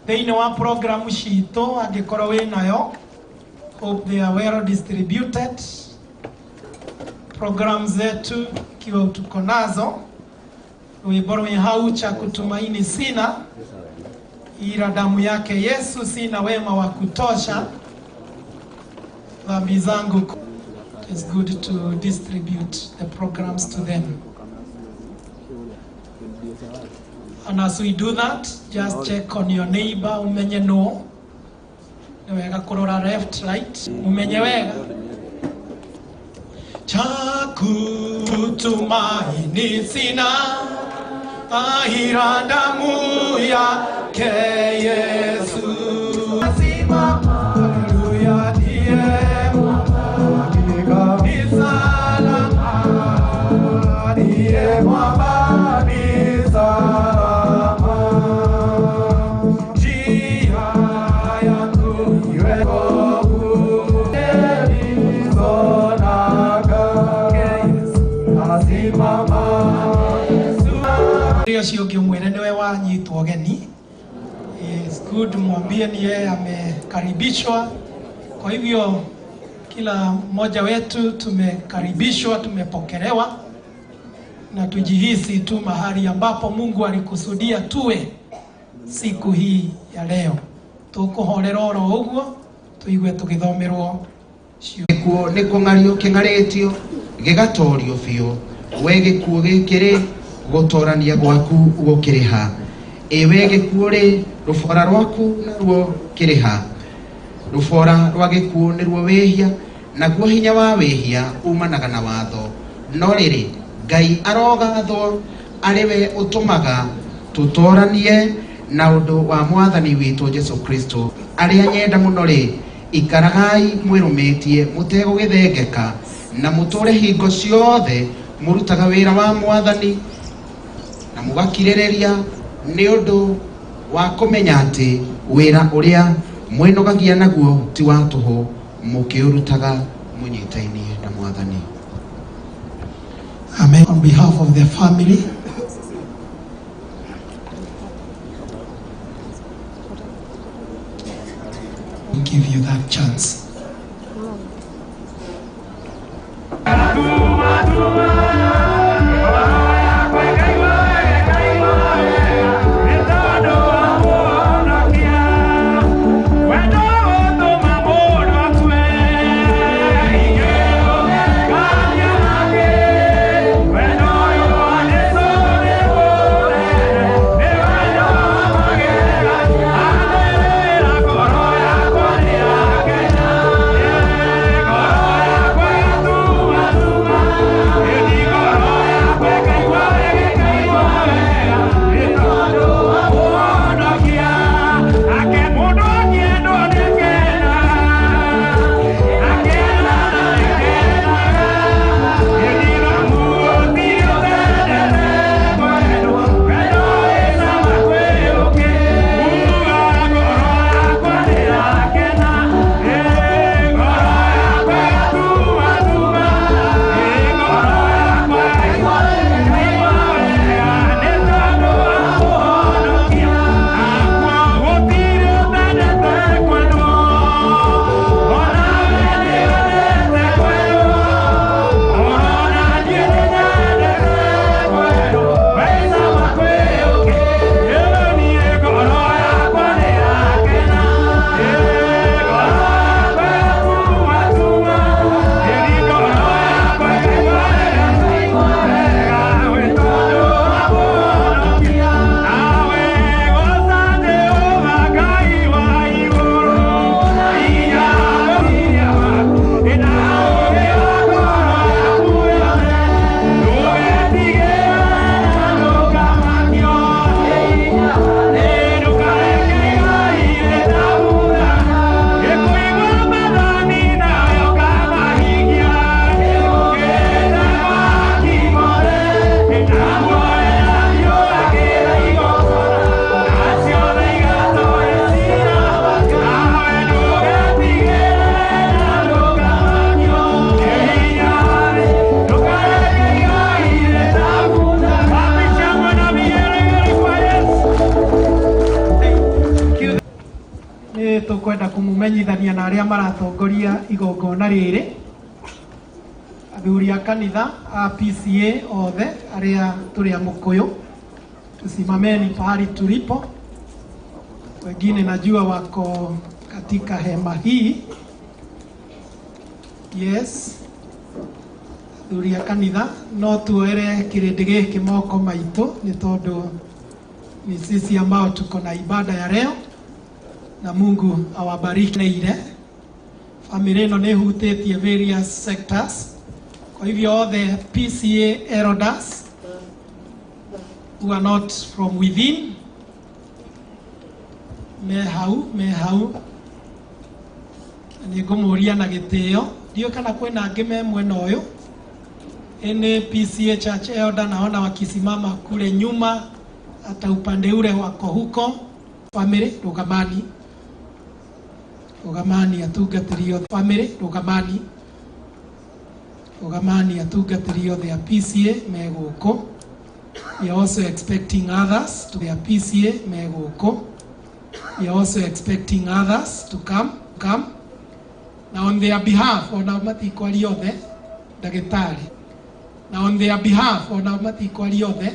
[SPEAKER 7] Thĩinĩ wa program citũ angĩkorwo wĩ nayo. Hope they are well distributed. Program zetu kiwa tuko nazo. Wimbo hau cha kutumaini sina, ila damu yake Yesu sina wema wa kutosha, dhambi zangu
[SPEAKER 3] it's good to distribute the programs to them. And as we do that, just check on your neighbor, umenye no. Wega kurora left, right, umenye wega. Chakutumaini sina, ahira damu yake Yesu. Hallelujah, diye mwamba, ni salama, diye mwamba, ni salama. Jia yangu iwe kogu, elizonaga, asimama. Rio sio kiumwene niwe wanyitwo geni. It's good mwambie ni yeye amekaribishwa. Kwa hivyo kila mmoja wetu tumekaribishwa, tumepokelewa na tujihisi tu mahali ambapo Mungu alikusudia tuwe siku hii ya leo. Tukuhorera oro uguo tuigwe tugithomerwo
[SPEAKER 1] kuo niko ngario kingaretio gigatorio biu wege kuo gikire gutorania gwaku gukiriha ewege kuore rufora rwaku naruo kiriha rufora rwage kuo nirwo wehia naguo hinya wa wehia umanaga na watho no riri Ngai arogathwo ariwe utumaga tutoranie na undu wa mwathani witu Jesu Kristo aria nyenda muno ri ikaragai mwirumitie mutego githengeka na muture hingo ciothe murutaga wira wa mwathani na mugakirireria ni undu wa kumenya ati wira uria mwinogagia naguo ti wa tuhu mukiurutaga munyitainie na mwathani.
[SPEAKER 3] Amen. On behalf of the family, we'll give you that chance. Tukwenda kumumenyithania na aria maratongoria igongona riri athuri a kanitha a PCA othe aria turi a Mukuyu tusimameni pahali tulipo. Wengine najua wako katika hema hii. Yes, athuri a kanitha no tuoere kirindi giki moko maitu ni tondu ni sisi ambao tuko na ibada ya leo na Mungu awabariki ile family ino ni hutitie various sectors. Kwa hivyo all the PCA elders who are not from within mehau ni ngumuria na gitio ndio kana kwena ngime mwena uyu ene PCA church elder naona wakisimama kule nyuma hata upande ule wako huko. Family rugamani atungatirio family rugamani atungatirio their PCA meguko. We are also expecting others to their PCA meguko. We are also expecting others to come. Now on their behalf, ona matikwari othe ndagitari. Now on their behalf, ona matikwari othe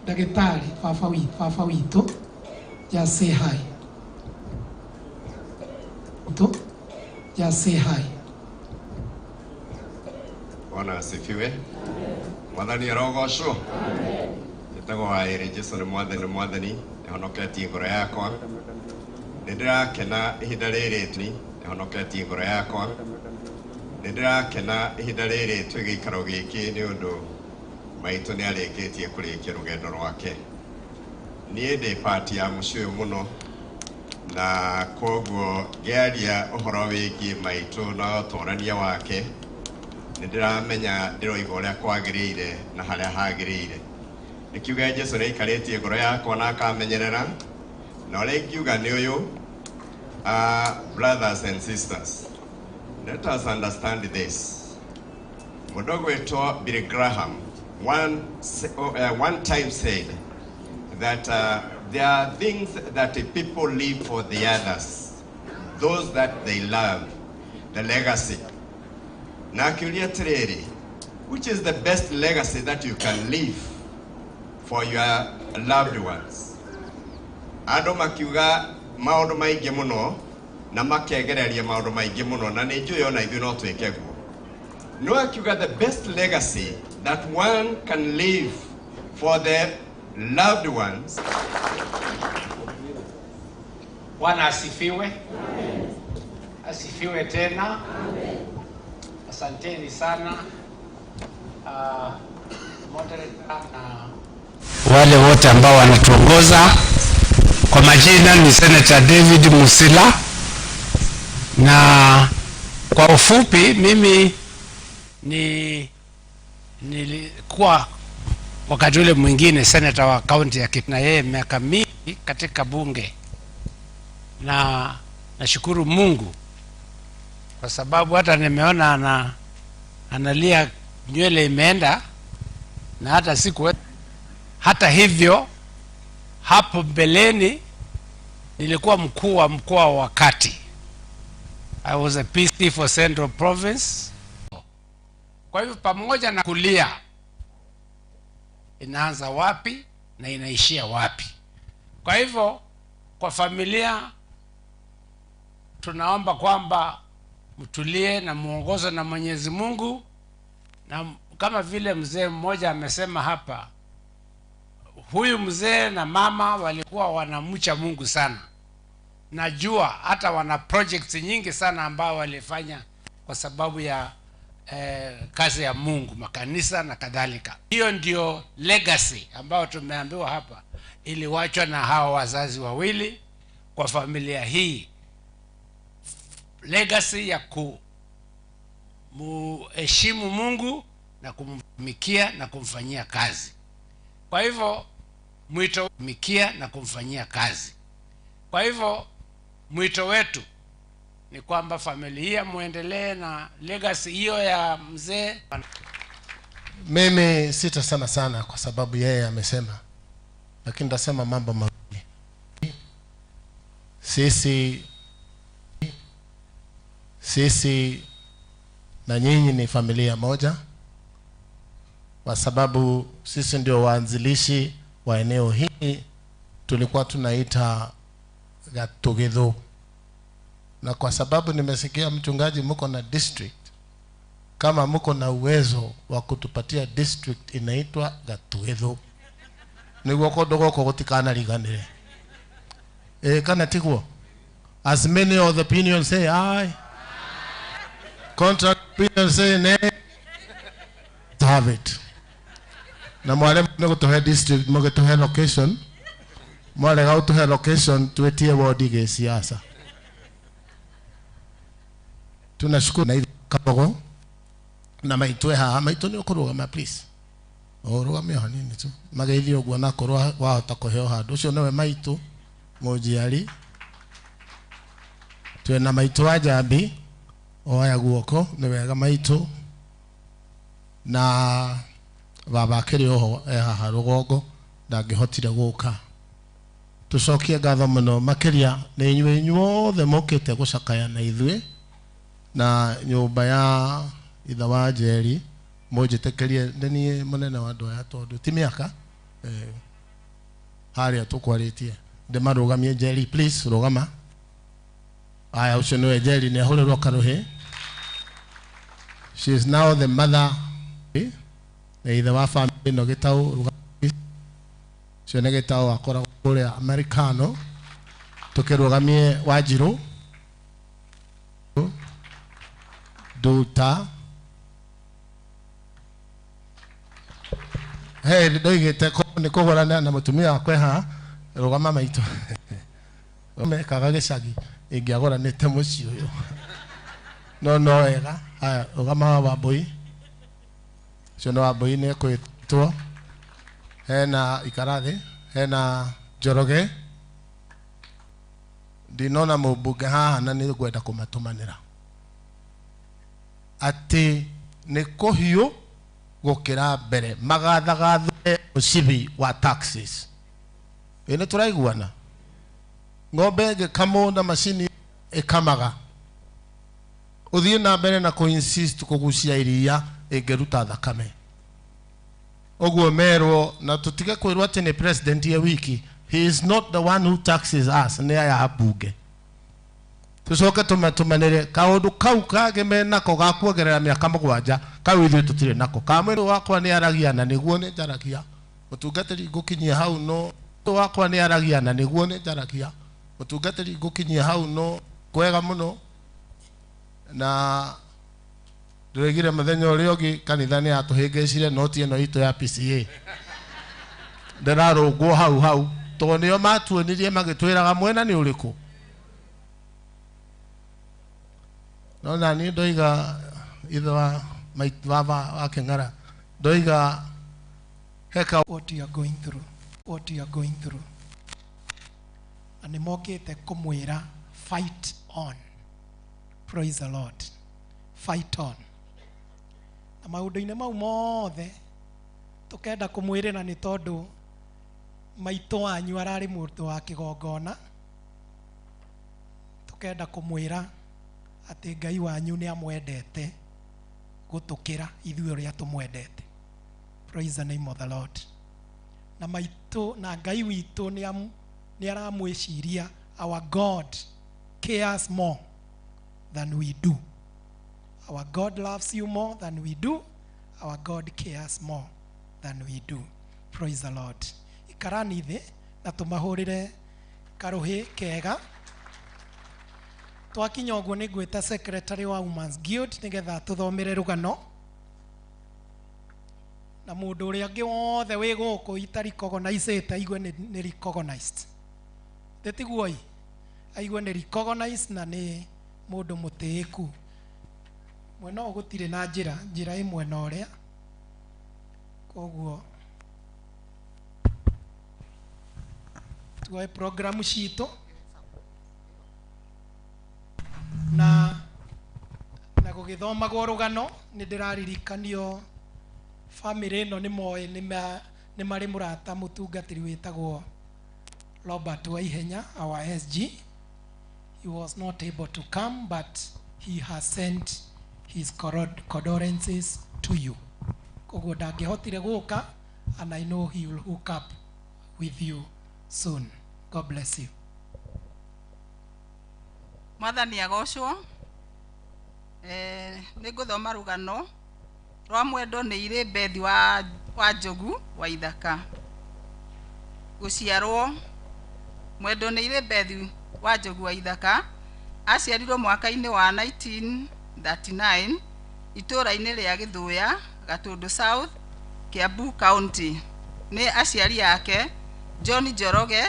[SPEAKER 3] ndagitari baba witu, just say hi. Just say hi.
[SPEAKER 8] Bwana asifiwe. Mwathani arogocwo. Nitagwo wairi Jesu ni mwathani honoketie ngoro yakwa. Ndirakena ihinda riri honoketie ngoro yakwa. Ndirakena ihinda riri twigikaro giki ni undu maitu ni arikitie kurikia rugendo rwake. Nie ndi part ya muciĩ muno na koguo ngiaria uhoro wigie maitu na utorania wake. Ndiramenya ndiroiga uria kwagiriire na haria hagiriire. Nikiuga Jesu niikaritie ngoro yakwa na akamenyerera na uria ngiuga ni uyu. Brothers and sisters, let us understand this. Mudogo wetu Billy Graham one time said that there are things that people leave for the others, those that they love, the legacy. Na kiulia tiriri, which is the best legacy that you can leave for your loved ones? Ando makiuga maundu maingi muno na makegereria maundu maingi muno na ni njui ona ithu no twike guo. No akiuga the best legacy that one can leave for their loved ones.
[SPEAKER 9] Bwana asifiwe. Asifiwe tena. Asanteni sana moderator na wale wote ambao wanatuongoza. Kwa majina ni Senator David Musila, na kwa ufupi mimi nilikuwa wakati ule mwingine senator wa kaunti ya Kitna, yeye miaka mingi katika bunge, na nashukuru Mungu kwa sababu hata nimeona analia nywele imeenda na hata siku. Hata hivyo hapo mbeleni nilikuwa mkuu wa mkoa wa Kati. I was a PC for Central Province. Kwa hivyo pamoja na kulia inaanza wapi na inaishia wapi. Kwa hivyo kwa familia tunaomba kwamba mtulie na muongozwe na Mwenyezi Mungu, na kama vile mzee mmoja amesema hapa, huyu mzee na mama walikuwa wanamcha Mungu sana. Najua hata wana projects nyingi sana ambao walifanya kwa sababu ya kazi ya Mungu, makanisa na kadhalika. Hiyo ndio legacy ambayo tumeambiwa hapa iliwachwa na hao wazazi wawili kwa familia hii. Legacy ya kumheshimu Mungu na kumtumikia na kumfanyia kazi. Kwa hivyo mwito wetu ni kwamba familia muendelee na legacy hiyo ya mzee.
[SPEAKER 10] Mimi sitasema sana kwa sababu yeye amesema, lakini nitasema mambo mawili. Sisi na nyinyi ni familia moja, kwa sababu sisi ndio waanzilishi wa eneo hili. Tulikuwa tunaita Gatugithu, na kwa sababu nimesikia mchungaji mko na district, kama mko na uwezo wa kutupatia district inaitwa Gatwetho niguo kondo goko gutikana riganire kana tiguo. As many of the opinions say aye, contract opinions say nay, have it. Na mwale mnego to district mnego to location mwale gau to location tuetie ward ge siasa. Tunashukuru na kabogo na maitwe ha maitwe ni kurugama please orugame hanini tu mageithi ogwa na korwa wahota kuheo handu ucio newe maitu mujiari twena maitu ajambi oya guoko ni wega maitu na baba kiri oho haha rugongo ndangihotire guka tucokie ngatho muno makiria ni inyuĩ inyuothe mokite gucakaya na ithuĩ na nyumba ya itha wa Njeri mujitekerie ndeni munene wa ndoya tondu ti miaka haria tukwaritie ndimarugamie Njeri please rugama. Aya ucio niwe Njeri ni ahurerwo karuhi. She is now the mother itha wa family no gitau rugami cio ne gitau akora kuria Americano tukirugamie Wanjiru Duta hey ndoigite ko ni kugorana na mutumia wakwe ha rugama maitu omekaga gicagi ingiagoranite muci uyu no wega haya rugama wa boy cio no wa boy ni kwitwo hena ikarathi hena Njoroge ndinona mubunge haha na ni gwenda kumatumanira ati ni kuhiu gukira mbere magathagathe ucibi wa taxes ene turaiguana ngombe ngekamo na machine ikamaga uthie na mbere na insist kugucia iria ingeruta thakame oguo merwo na tutige kwirwo ati ni president ya wiki. He is not the one who taxes us ni aya abunge tucoke tumatumanire kaundu kau kageme nako gakuogerera miaka 7 kau ithu tutire nako kamwiri wakwa ni aragia na niguo ni njaragia mutungatiri ngukinyia hau no wakwa ni aragia na niguo ni njaragia mutungatiri ngukinyia hau no kwega muno na ndiregire muthenya uri ungi kanitha ni atuhingicire noti ino itu ya PCA ndararungwo hau to nio matuonirie magitwiraga mwena ni uriku no na ni ndoiga itha baba wa Keng'ara ndoiga heka
[SPEAKER 3] what you are going through and mokite kumwira fight on. Praise the Lord. Fight on. Na maundu-ini mau mothe tukenda kumwirira ni tondu maitu wanyu arari mundu wa kigongona tukenda kumwira ati Ngai wanyu ni amwendete gutukira ithuĩ uria tumwendete. Praise the name of the Lord. Na maitu na Ngai witu ni aramwiciria. Our God cares more than we do. Our God loves you more than we do. Our God cares more than we do. Praise the Lord. Ikarani thi na tumahurire karuhi kega. Twakinya uguo ni gwita secretary wa Women's Guild nigetha tuthomere rugano. Na mundu uria angi wothe wi guku itari recognized aigwe ni recognized. Tetiguoi aigwe ni recognized na ni mundu mutiiku. Mwena gutire na njira imwe na uria koguo tuwe programu citu na gugithoma gwa rugano ni ndiraririkanio family no ni moe ni mari murata mutungatiri witagwo Robert Waihenya, our SG. He was not able to come, but he has sent his condolences to you. Koguo ndangihotire guka, and I know he will hook up with you soon. God bless you.
[SPEAKER 11] Mwathani agocwo. nĩngũthoma rũgano rwa mwendo nĩ irĩ BETH WANJOGU WAITHAKA. Gũciarwo mwendo nĩ irĩ BETH WANJOGU WAITHAKA aciarirwo mwaka-inĩ wa 1939 itũũra-inĩ rĩa Gĩthũya, Gatũndũ South, Kiambu County. Nĩ aciari yake John Njoroge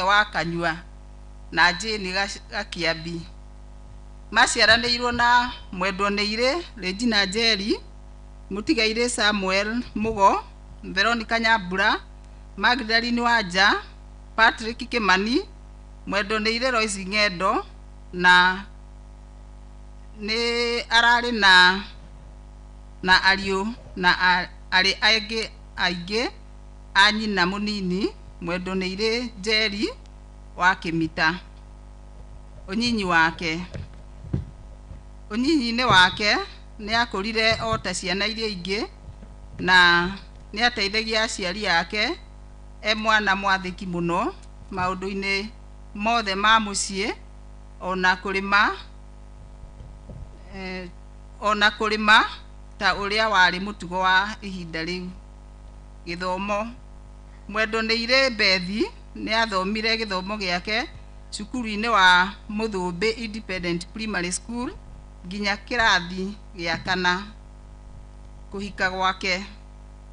[SPEAKER 11] wa Kanyua na Njeri Gakiambi. Maciaranĩirwo na mwendwo nĩ irĩ Regina Njeri, mũtigairĩ Samuel Mugo, Veronica Nyambura, Magdalene Wanja, Patrick Kimani, mwendwo nĩ irĩ Royce Ng'endo, na nĩ ararĩ na ariũ na arĩ aingĩ a nyina mũnini mwendwo nĩ irĩ Njeri wa Kĩmita. Ũnyinyi-inĩ wake nĩ akũrire o ta ciana iria ingĩ na nĩ ateithagia aciari yake mwana mwathĩki mũno maũndũ-inĩ mothe ma mũciĩ, ona kũrĩma ta ũrĩa warĩ mũtugo wa ihinda rĩu. Gĩthomo mwendwo nĩ irĩ BETH nĩ athomire gĩthomo gĩake cukuru-inĩ wa Mũthũmbĩ Independent Primary School nginya kĩrathi gĩa 4. Kũhika gwake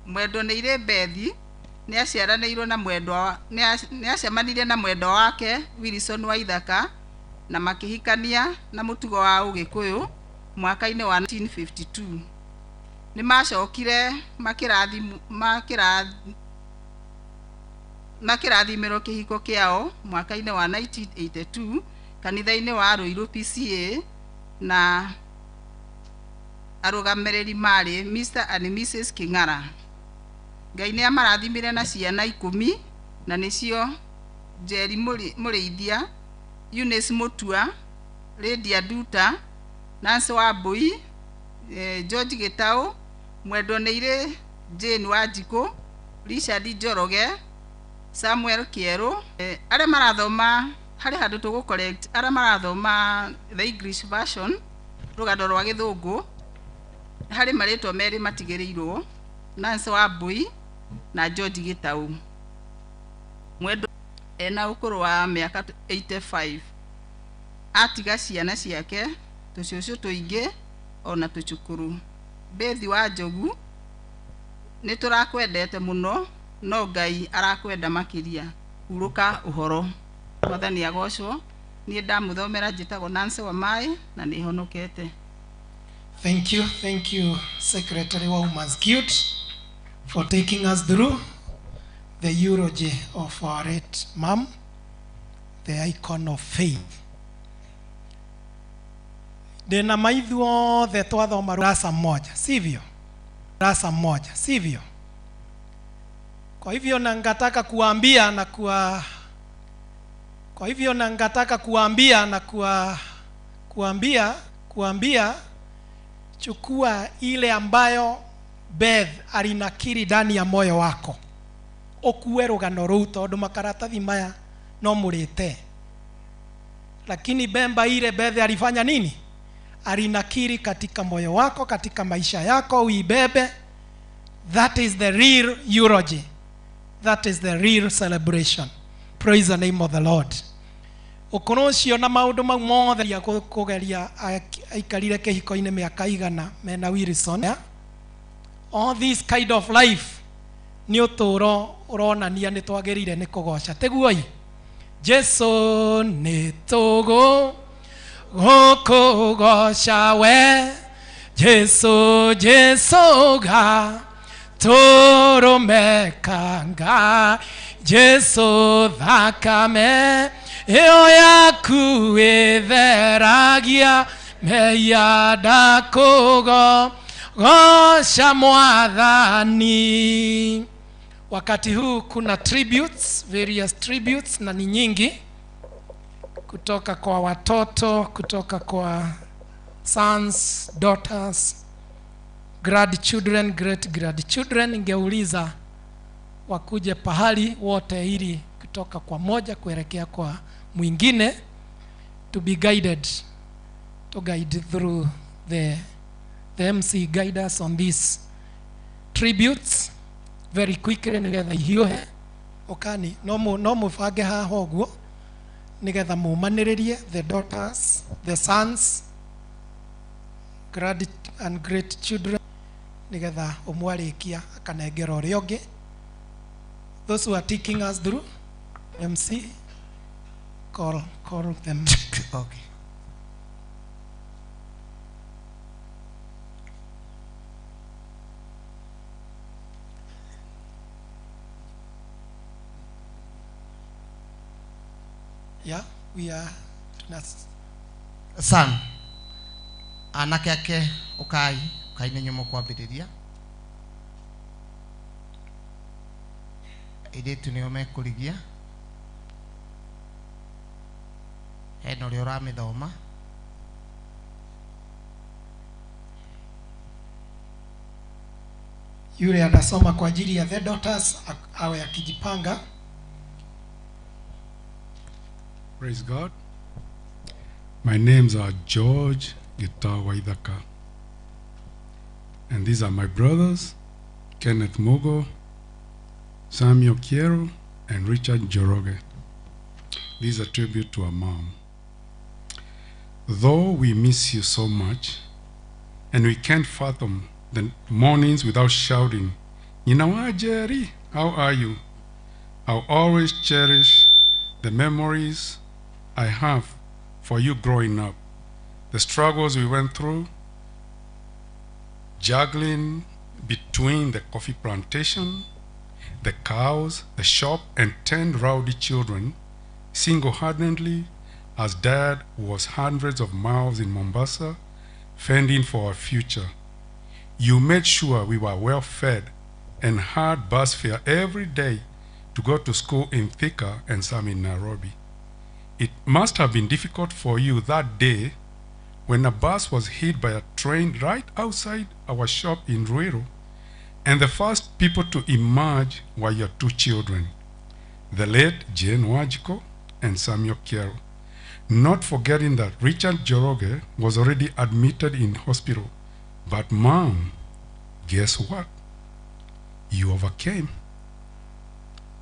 [SPEAKER 11] mwendwo nĩ irĩ BETH nĩ acemanirie na mwendwa wake Wilson Waithaka na makĩhikania na mũtugo wa Ũgĩkũyũ mwaka-inĩ wa 1952. Nĩ macokire makĩrathimĩrwo kĩhiko kĩao mwaka-inĩ wa 1982 kanitha-inĩ wa Rũirũ PCA, na arũgamĩrĩri marĩ Mr. and Mrs. King'ara. Ngai nĩ amarathimire na ciana 10 na nĩcio Njeri Mũrĩithia, Eunice Mũtua, Lydia Nduta, Nancy Wambui, George Gĩtaũ, mwendwo nĩ irĩ Jane Wanjikũ, Richard Njoroge, Samuel Kĩerũ. Arĩa marathoma harĩ handũ tũgũ-correct arĩa marathoma the English version rũgano rwa Gĩthũngũ harĩ marĩtwa merĩ matigĩrĩirwo, Nancy Wambui na George Gĩtaũ. Mwendwo ena ũkũrũ wa mĩaka 85, atiga ciana ciake tũcũcũ tũingĩ ona tũcukuru. BETH WANJOGU nĩ tũrakwendete mũno, no Ngai arakwenda makĩria. Hurũka ũhoro. Mwathani agocwo. Niĩ ndamũthomera njĩtagwo Nancy Wamaĩ na nĩ honokete.
[SPEAKER 3] Thank you Secretary wa Women's Guild for taking us through the eulogy of our late mom, the icon of faith. Ndĩna maithuothe twathoma rasa moja, sivyo? Rasa moja, sivyo? Kwa hivyo nangataka kuambia na kuambia chukua ile ambayo BETH alinakiri ndani ya moyo wako. Okuwe rũgano rũu tondũ makaratathi maya no mũrĩte. Lakini bemba ile BETH alifanya nini? Alinakiri katika moyo wako, katika maisha yako uibebe. That is the real eulogy. That is the real celebration. Praise the name of the Lord. Ukonocio na maundu mau mothe ya kugeria aikarire kihiko-inĩ mĩaka igana mena Wilson. All this kind of life ni ũtũũro ũronania nĩ twagĩrĩire nĩ kũgoca. Teguoi. Jesu nĩ tũgũkũgoca we. Jesu ga tũrũmekanga. Jesu thakame ĩyo yaku ĩtheragia meya ndakũgoca Mwathani. Wakati huu kuna tributes, various tributes na ni nyingi, kutoka kwa watoto, kutoka kwa sons, daughters, grandchildren, great grandchildren. Ningeuliza wakuje pahali wote ili kutoka kwa moja kuelekea kwa mwingine, to be guided to guide through the MC guide us on these tributes very quickly nigetha hiuhe okani no mubange haha ũguo nigetha mumanĩrĩrie the daughters, the sons, and great children nigetha ũmwarĩkia akanengera ũrĩa ũngĩ. Those who are taking us through MC, call them.
[SPEAKER 1] Okay.
[SPEAKER 3] Yeah, we are.
[SPEAKER 10] Son, anake ake ukai nĩ nyumo kwambĩrĩria. Airĩtu nĩo mekũrigia. Hena ũrĩa ũramĩthoma.
[SPEAKER 3] Yule anasoma kwa ajili ya the daughters awe akijipanga.
[SPEAKER 12] Praise God. My names are George WAITHAKA. And these are my brothers, Kenneth Mogo, Samuel Kiero, and Richard Njoroge. These are tribute to our mom. Though we miss you so much, and we can't fathom the mornings without shouting, Nyina, Njeri, how are you? I'll always cherish the memories I have for you growing up, the struggles we went through, juggling between the coffee plantation, the cows, the shop, and 10 rowdy children, single-handedly, as Dad was hundreds of miles in Mombasa, fending for our future. You made sure we were well fed and had bus fare every day to go to school in Thika and some in Nairobi. It must have been difficult for you that day when a bus was hit by a train right outside our shop in Ruiru, and the first people to emerge were your 2 children, the late Jane Wajiko and Samuel Kiero. Not forgetting that Richard Njoroge was already admitted in hospital. But Mom, guess what? You overcame.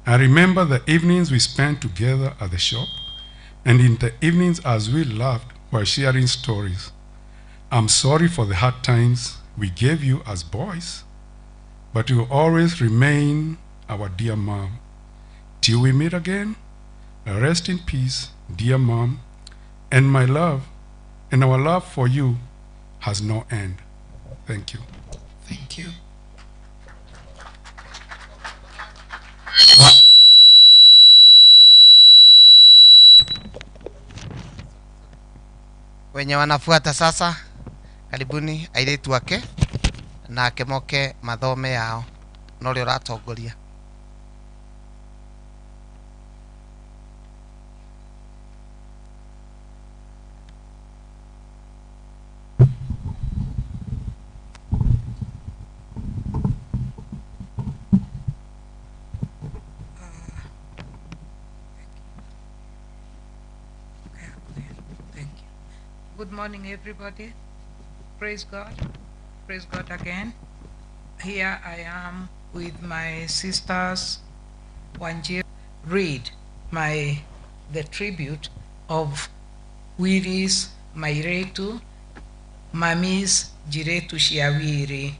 [SPEAKER 12] I remember the evenings we spent together at the shop, and in the evenings as we laughed while sharing stories. I'm sorry for the hard times we gave you as boys, but you will always remain our dear Mom. Till we meet again, rest in peace, dear Mom, and my love, and our love for you has no end. Thank you.
[SPEAKER 3] Thank you.
[SPEAKER 10] Wenye wanafuata sasa, karibuni airĩtu wake na moke mathome yao no rĩo ratongoria.
[SPEAKER 13] Good morning, everybody. Praise God. Praise God again. Here I am with my sisters. Wanjiri read the tribute of Wiris Mairetu, Mamis Jiretu Shiawiri.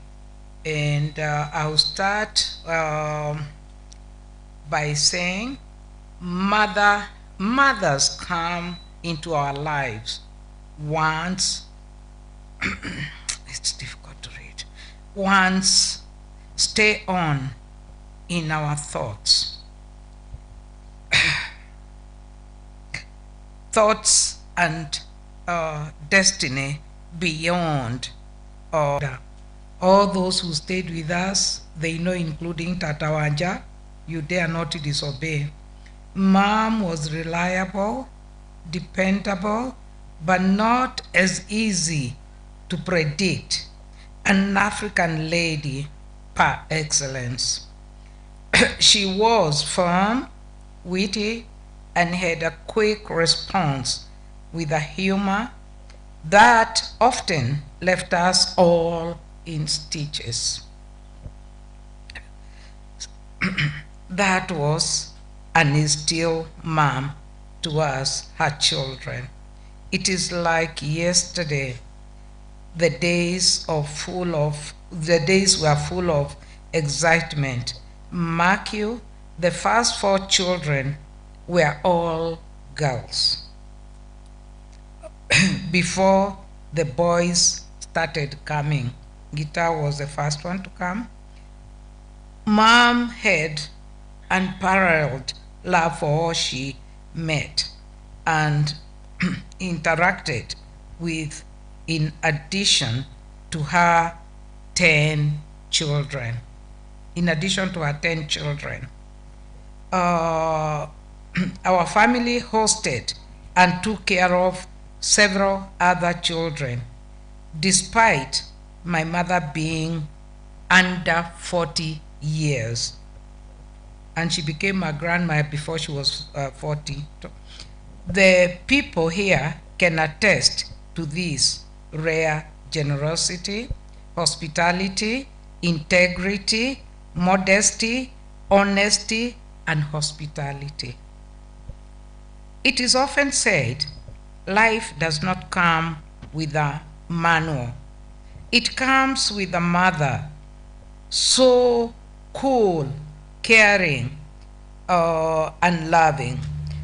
[SPEAKER 13] And I'll start by saying, mothers come into our lives once. It's difficult to read. Once stay on in our thoughts. Thoughts and destiny beyond order. All those who stayed with us, they know, including Tata Wanja, you dare not disobey. Mom was reliable, dependable, but not as easy to predict. An African lady par excellence. She was firm, witty, and had a quick response with a humor that often left us all in stitches. That was and is still mom to us, her children. It is like yesterday. The days were full of excitement. Mark you, the first 4 children were all girls. Before the boys started coming, Guitar was the first one to come. Mom had unparalleled love for all she met and interacted with, in addition to her 10 children. Our family hosted and took care of several other children, despite my mother being under 40 years. And she became a grandma before she was 40. The people here can attest to this rare generosity, hospitality, integrity, modesty, honesty, and hospitality. It is often said, life does not come with a manual. It comes with a mother, so cool, caring, and loving.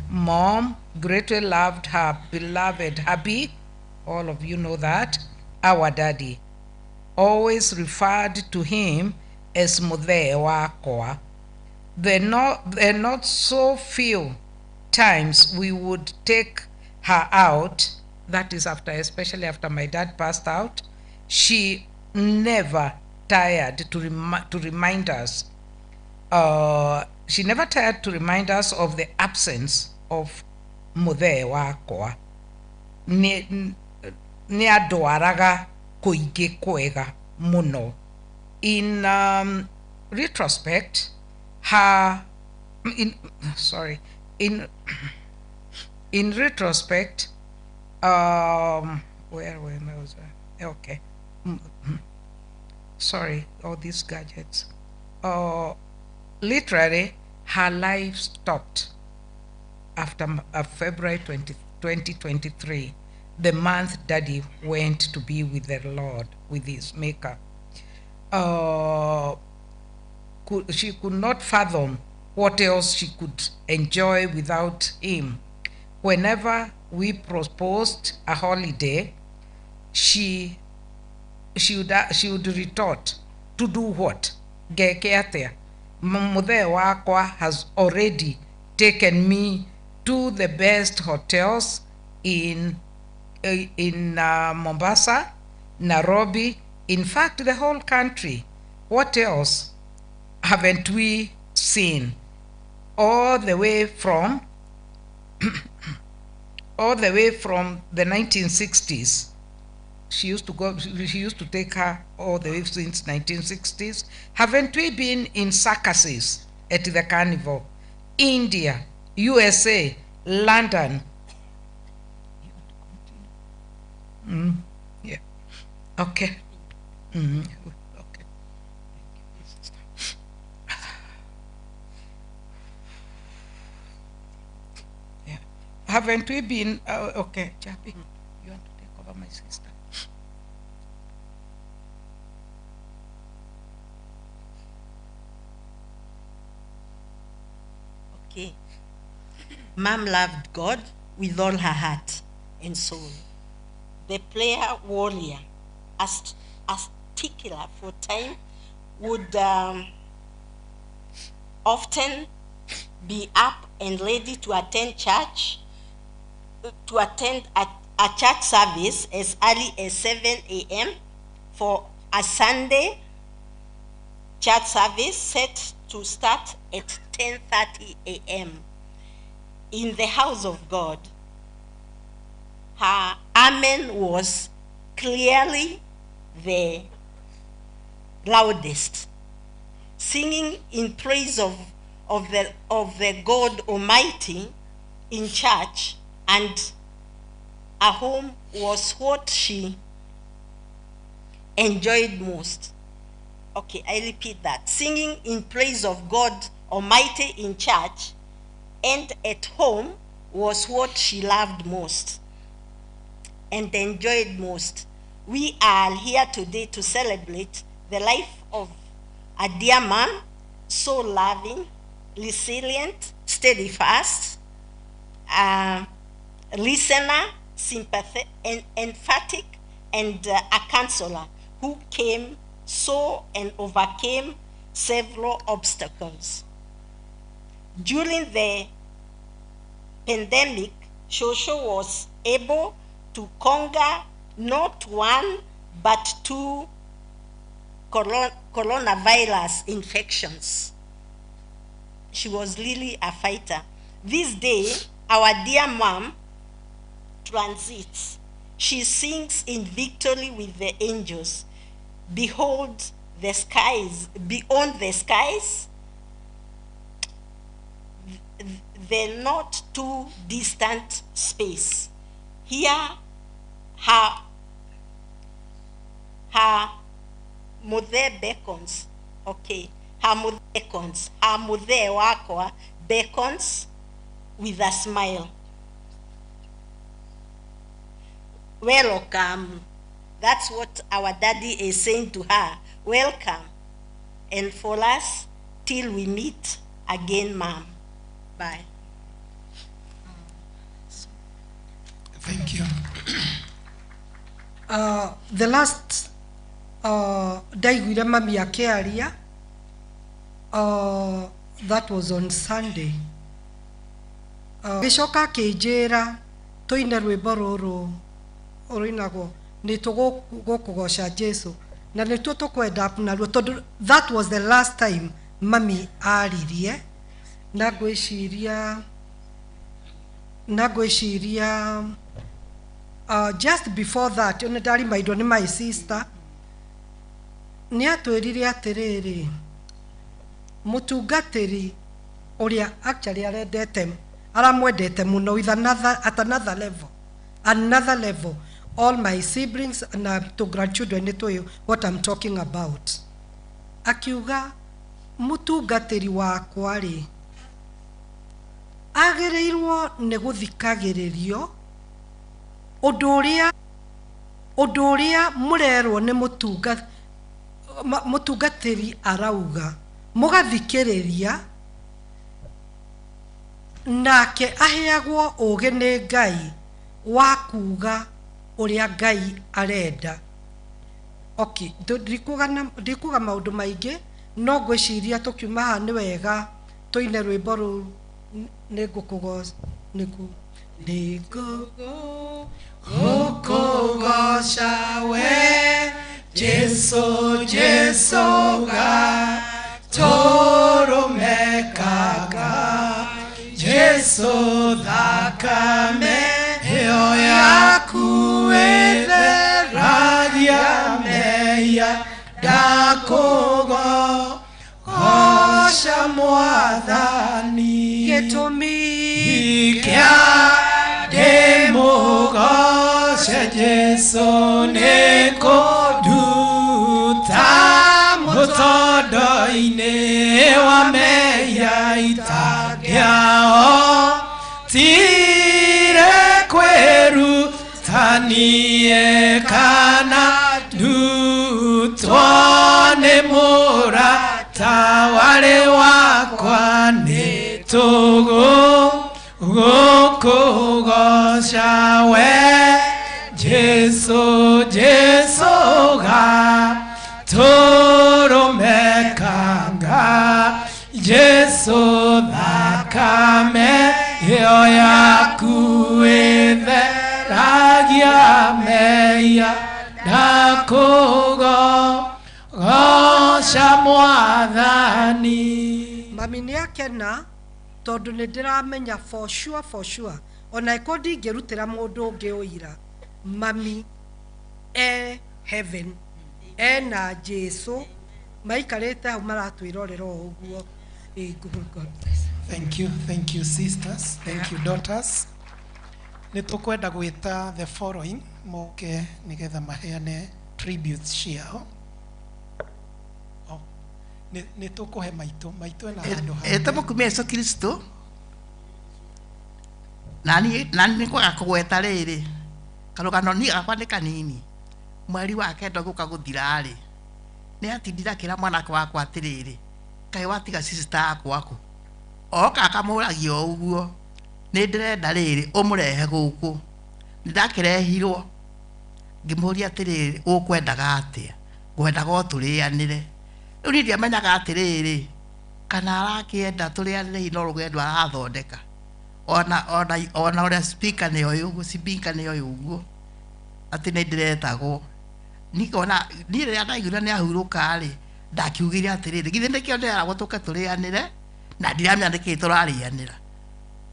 [SPEAKER 13] Mom greatly loved her beloved hubby. All of you know that, our daddy. Always referred to him as Muthe Wakwa. There are not so few times we would take her out, that is especially after my dad passed out. She never tired to remind us. She never tired to remind us of the absence of Muthe Wakwa. Ni adoaraga kuige kwega muno. In retrospect, in retrospect, where was I? Okay. Sorry, all these gadgets. Literally, her life stopped after February 2023, the month Daddy went to be with the Lord, with his Maker. She could not fathom what else she could enjoy without him. Whenever we proposed a holiday, she would retort, to do what? Gekeate. Muthe Wakwa has already taken me to the best hotels in Mombasa, Nairobi, in fact, the whole country. What else haven't we seen? All the way from the 1960s. She used to take her all the way since 1960s. Haven't we been in circuses at the carnival? India, USA, London. Yeah. Okay. Okay. Yeah. Haven't we been? Okay, Chappie, you want to take over my sister?
[SPEAKER 14] Okay. Mom loved God with all her heart and soul. The prayer warrior, a stickler for time, would often be up and ready to attend church, to attend a church service as early as 7 a.m. for a Sunday church service set to start at 10:30 a.m. in the house of God. Her amen was clearly the loudest, singing in praise of the God Almighty in church and a home was what she enjoyed most. Okay, I repeat that. Singing in praise of God Almighty in church and at home was what she loved most and enjoyed most. We are here today to celebrate the life of a dear man, so loving, resilient, steadfast, listener, sympathetic, and emphatic, and a counselor who came, saw, and overcame several obstacles. During the pandemic, Shosho was able to conquer not one, but two coronavirus infections. She was really a fighter. This day, our dear mom transits. She sings in victory with the angels. Behold the skies, beyond the skies, the not too distant space. Here, her mother beckons. Okay, her mother beckons. Her mother wakwa beckons with a smile. Welcome. That's what our daddy is saying to her. Welcome. And for us, till we meet again, Mom. Bye.
[SPEAKER 3] Thank you.
[SPEAKER 15] The last daiguire mami akiaria, that was on Sunday. Gicoka kinjira tuine rwimbo ruru ruinagwo ni tugukugoca Jesu na ni tu tukwenda naruo tondu that was the last time mami aririe na gwiciria just before that one ndari maidwo ni my sister ni atwirire atiriri mutungatiri uria actually arendete aramwendete muno with at another level. All my siblings and to grandchildren nitoyo what I'm talking about. Akiuga mutungatiri wakwa ri agereirwo ni guthikagiririo undu uria murerwo ni mutungatiri arauga mugathikiriria nake aheagwo ugi ni Ngai wa kuga uria Ngai arenda. Okay, ndikuga maundu maingi no ngwiciria tukiuma ha ni wega tuine rwimbo ru nigukugoca we Jesu ga toromekaga Jesu thakame ĩyo yaku ĩtheragia meya ndakũgoca Mwathani gĩtũmi kĩa ndĩmũgoce Jesu nĩ kũnduta mũtondo-inĩ wa meya itangĩao tanie kana ndutwo nĩ mũrata warĩ wakwa nĩ tũgũkũgoca we Jesu ga tũrũmekanga Jesu thakame ĩyo yaku ĩtheragia meya ndakũgoca Mwathani. Mami nĩ akena tondu nĩ ndĩramenya for sure ona ĩko ndingĩrutĩra mũndũ ũngĩ ũira mami heaven na Jesu maikarĩte hau maratwĩrorera ũguo. God bless.
[SPEAKER 3] Thank you sisters, thank you daughters. nitukwenda gwita the following moke nigetha maheane tributes ciao. Nitukuhe maitu ena handu ha
[SPEAKER 16] eta mukumia Yesu Kristo nani kwa kugweta riri karugano ni gakwa ni kanini mweri wa kenda guka guthira ri ni atindira kira mwana wakwa atiriri kai watiga sister akwaku oka akamuragio uguo ni ndirenda riri umurehe guku ndakirehirwo ngimuria atiriri ukwendaga atia ngwendaga uturianire riu ni ndiamenyaga atiriri kana arakienda turianire ino rugendo arathondeka ona uria speaker ni oyu speaker ni oyu uguo ati ni ndiretagwo nikona ni ria ndaigura ni ahuruka ri ndakiugire atiriri githe ndikio ndera gutuke turianire na ndiramya ndiki turarianira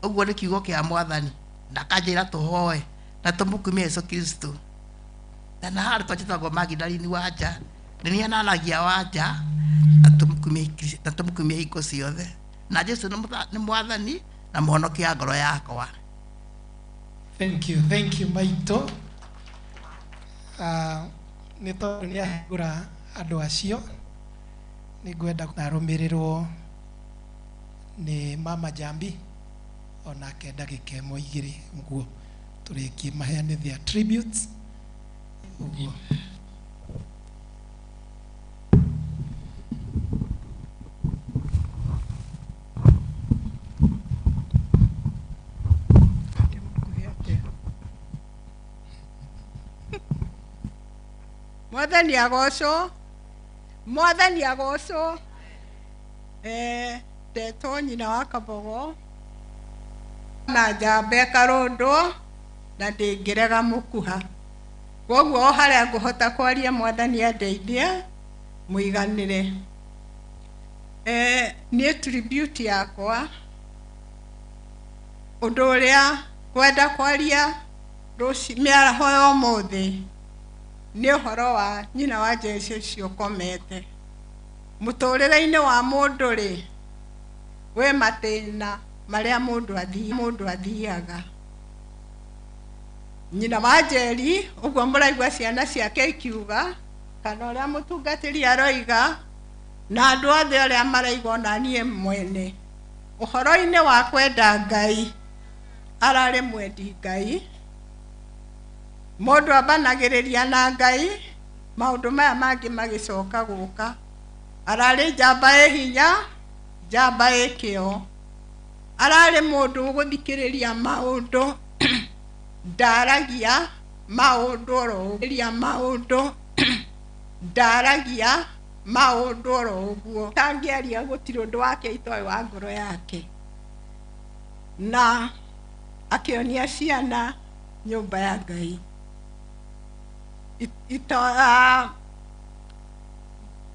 [SPEAKER 16] uguo ni kiugo kia mwathani ndakanjira tuhoe na tumukumie Yesu Kristo na hari twachitagwo Magdalene wanja ni ananagia wanja na tumukumie iko ciothe na Jesu ni mwathani na muhonokia ngoro yakwa.
[SPEAKER 3] Thank you maito. Nĩ tondũ nĩ ahingũra andũ acio nĩ ngwenda narũmĩrĩrwo nĩ mama Jambi onake ndagĩka ĩmwe igĩrĩ ũguo tũrĩkie maheane their tributes ũguo.
[SPEAKER 11] Mwathani agocwo ndeto nyina wa Kabogo na njambe karundwo na ndingirega mukuha koguo haria nguhota kwaria mwathani andeithie muiganire ni tribute yakwa undu uria kwenda kwaria miaraho ya umuthi ni uhoro wa nyina wa Jesu cio komete muturire-ini wa mundu ri we matina maria mundu athiaga nyina wa Njeri uguo muraigua ciana ciake ikiuga kana uria mutungatiri aroiga na andu othe uria maraigua na nie mwene uhoro-ini wa kwenda Ngai arari mwendi Ngai mundu abanagiriria na Ngai maundu maya mangi magicoka guka arari njamba hinya njamba ikio arari mundu guthikiriria maundu ndaragia maundu rogiria maundu ndaragia maundu roguo tangiaria gutiri undu wake itoi wa ngoro yake na akionia ciana nyumba ya Ngai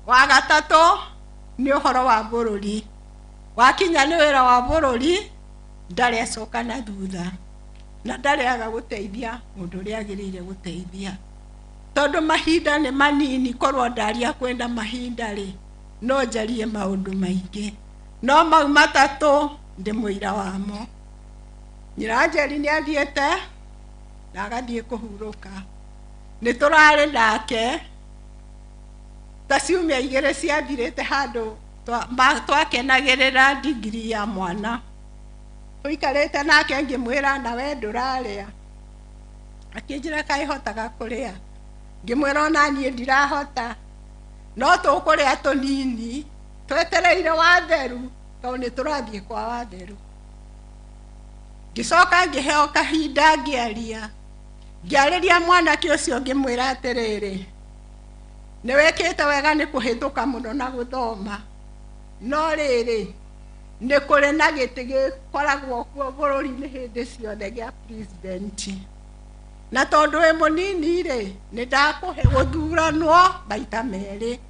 [SPEAKER 11] wa gatatu ni uhoro wa bururi wakinya ni wira wa bururi ndari acoka na thutha na ndari aga guteithia mundu uria agirire guteithia tondu mahinda ni manini korwo ndaria kwenda mahinda ri no njarie maundu maingi no mau matatu ndi muira wamo nyina Njeri ni athiete na agathie kuhuruka ni turari nake ta ciumia igiri ciathirite handu twakenagirira degree ya mwana tuikarite nake ngimwira na we nduraria akinjira kaihotaga kuria ngimwira ona nie ndirahota no tukuria tunini twetereire watheru tondu ni turathie kwa watheru gicoka ngiheo kahinda ngiariria mwanake ucio ngimwira atiriri ni wikite wega ni kuhituka muno na guthoma no riri ni kuri na giti gikoragwo kuo bururi-ini hindi ciothe gia president na tondu wi munini ri ni ndakuhe guthuranwo maita meri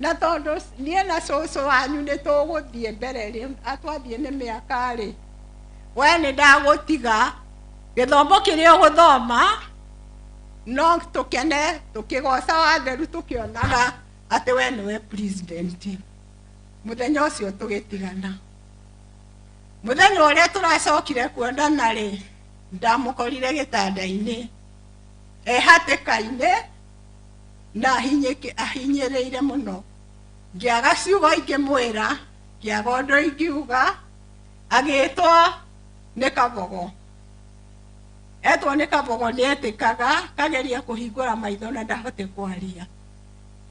[SPEAKER 11] na tondu nie na cucu wanyu ni tuguthie mbere ri atwathie ni miaka ri we ni ndagutiga githomo kiria uguthoma no tukene tukigoca watheru tukionaga ati we niwe president muthenya ucio tugitigana muthenya uria turacokire kuonana ri
[SPEAKER 17] ndamukorire gitanda-ini ehatĩka-inĩ na ahinyĩrĩire mũno, ngĩaga ciugo ingĩmwĩra, ngĩaga ũndũ ingiuga, agĩtwo nĩ kabogo. Etwo nĩ kabogo nĩetĩkaga, kageria kũhingũra maitho na ndahote kwaria.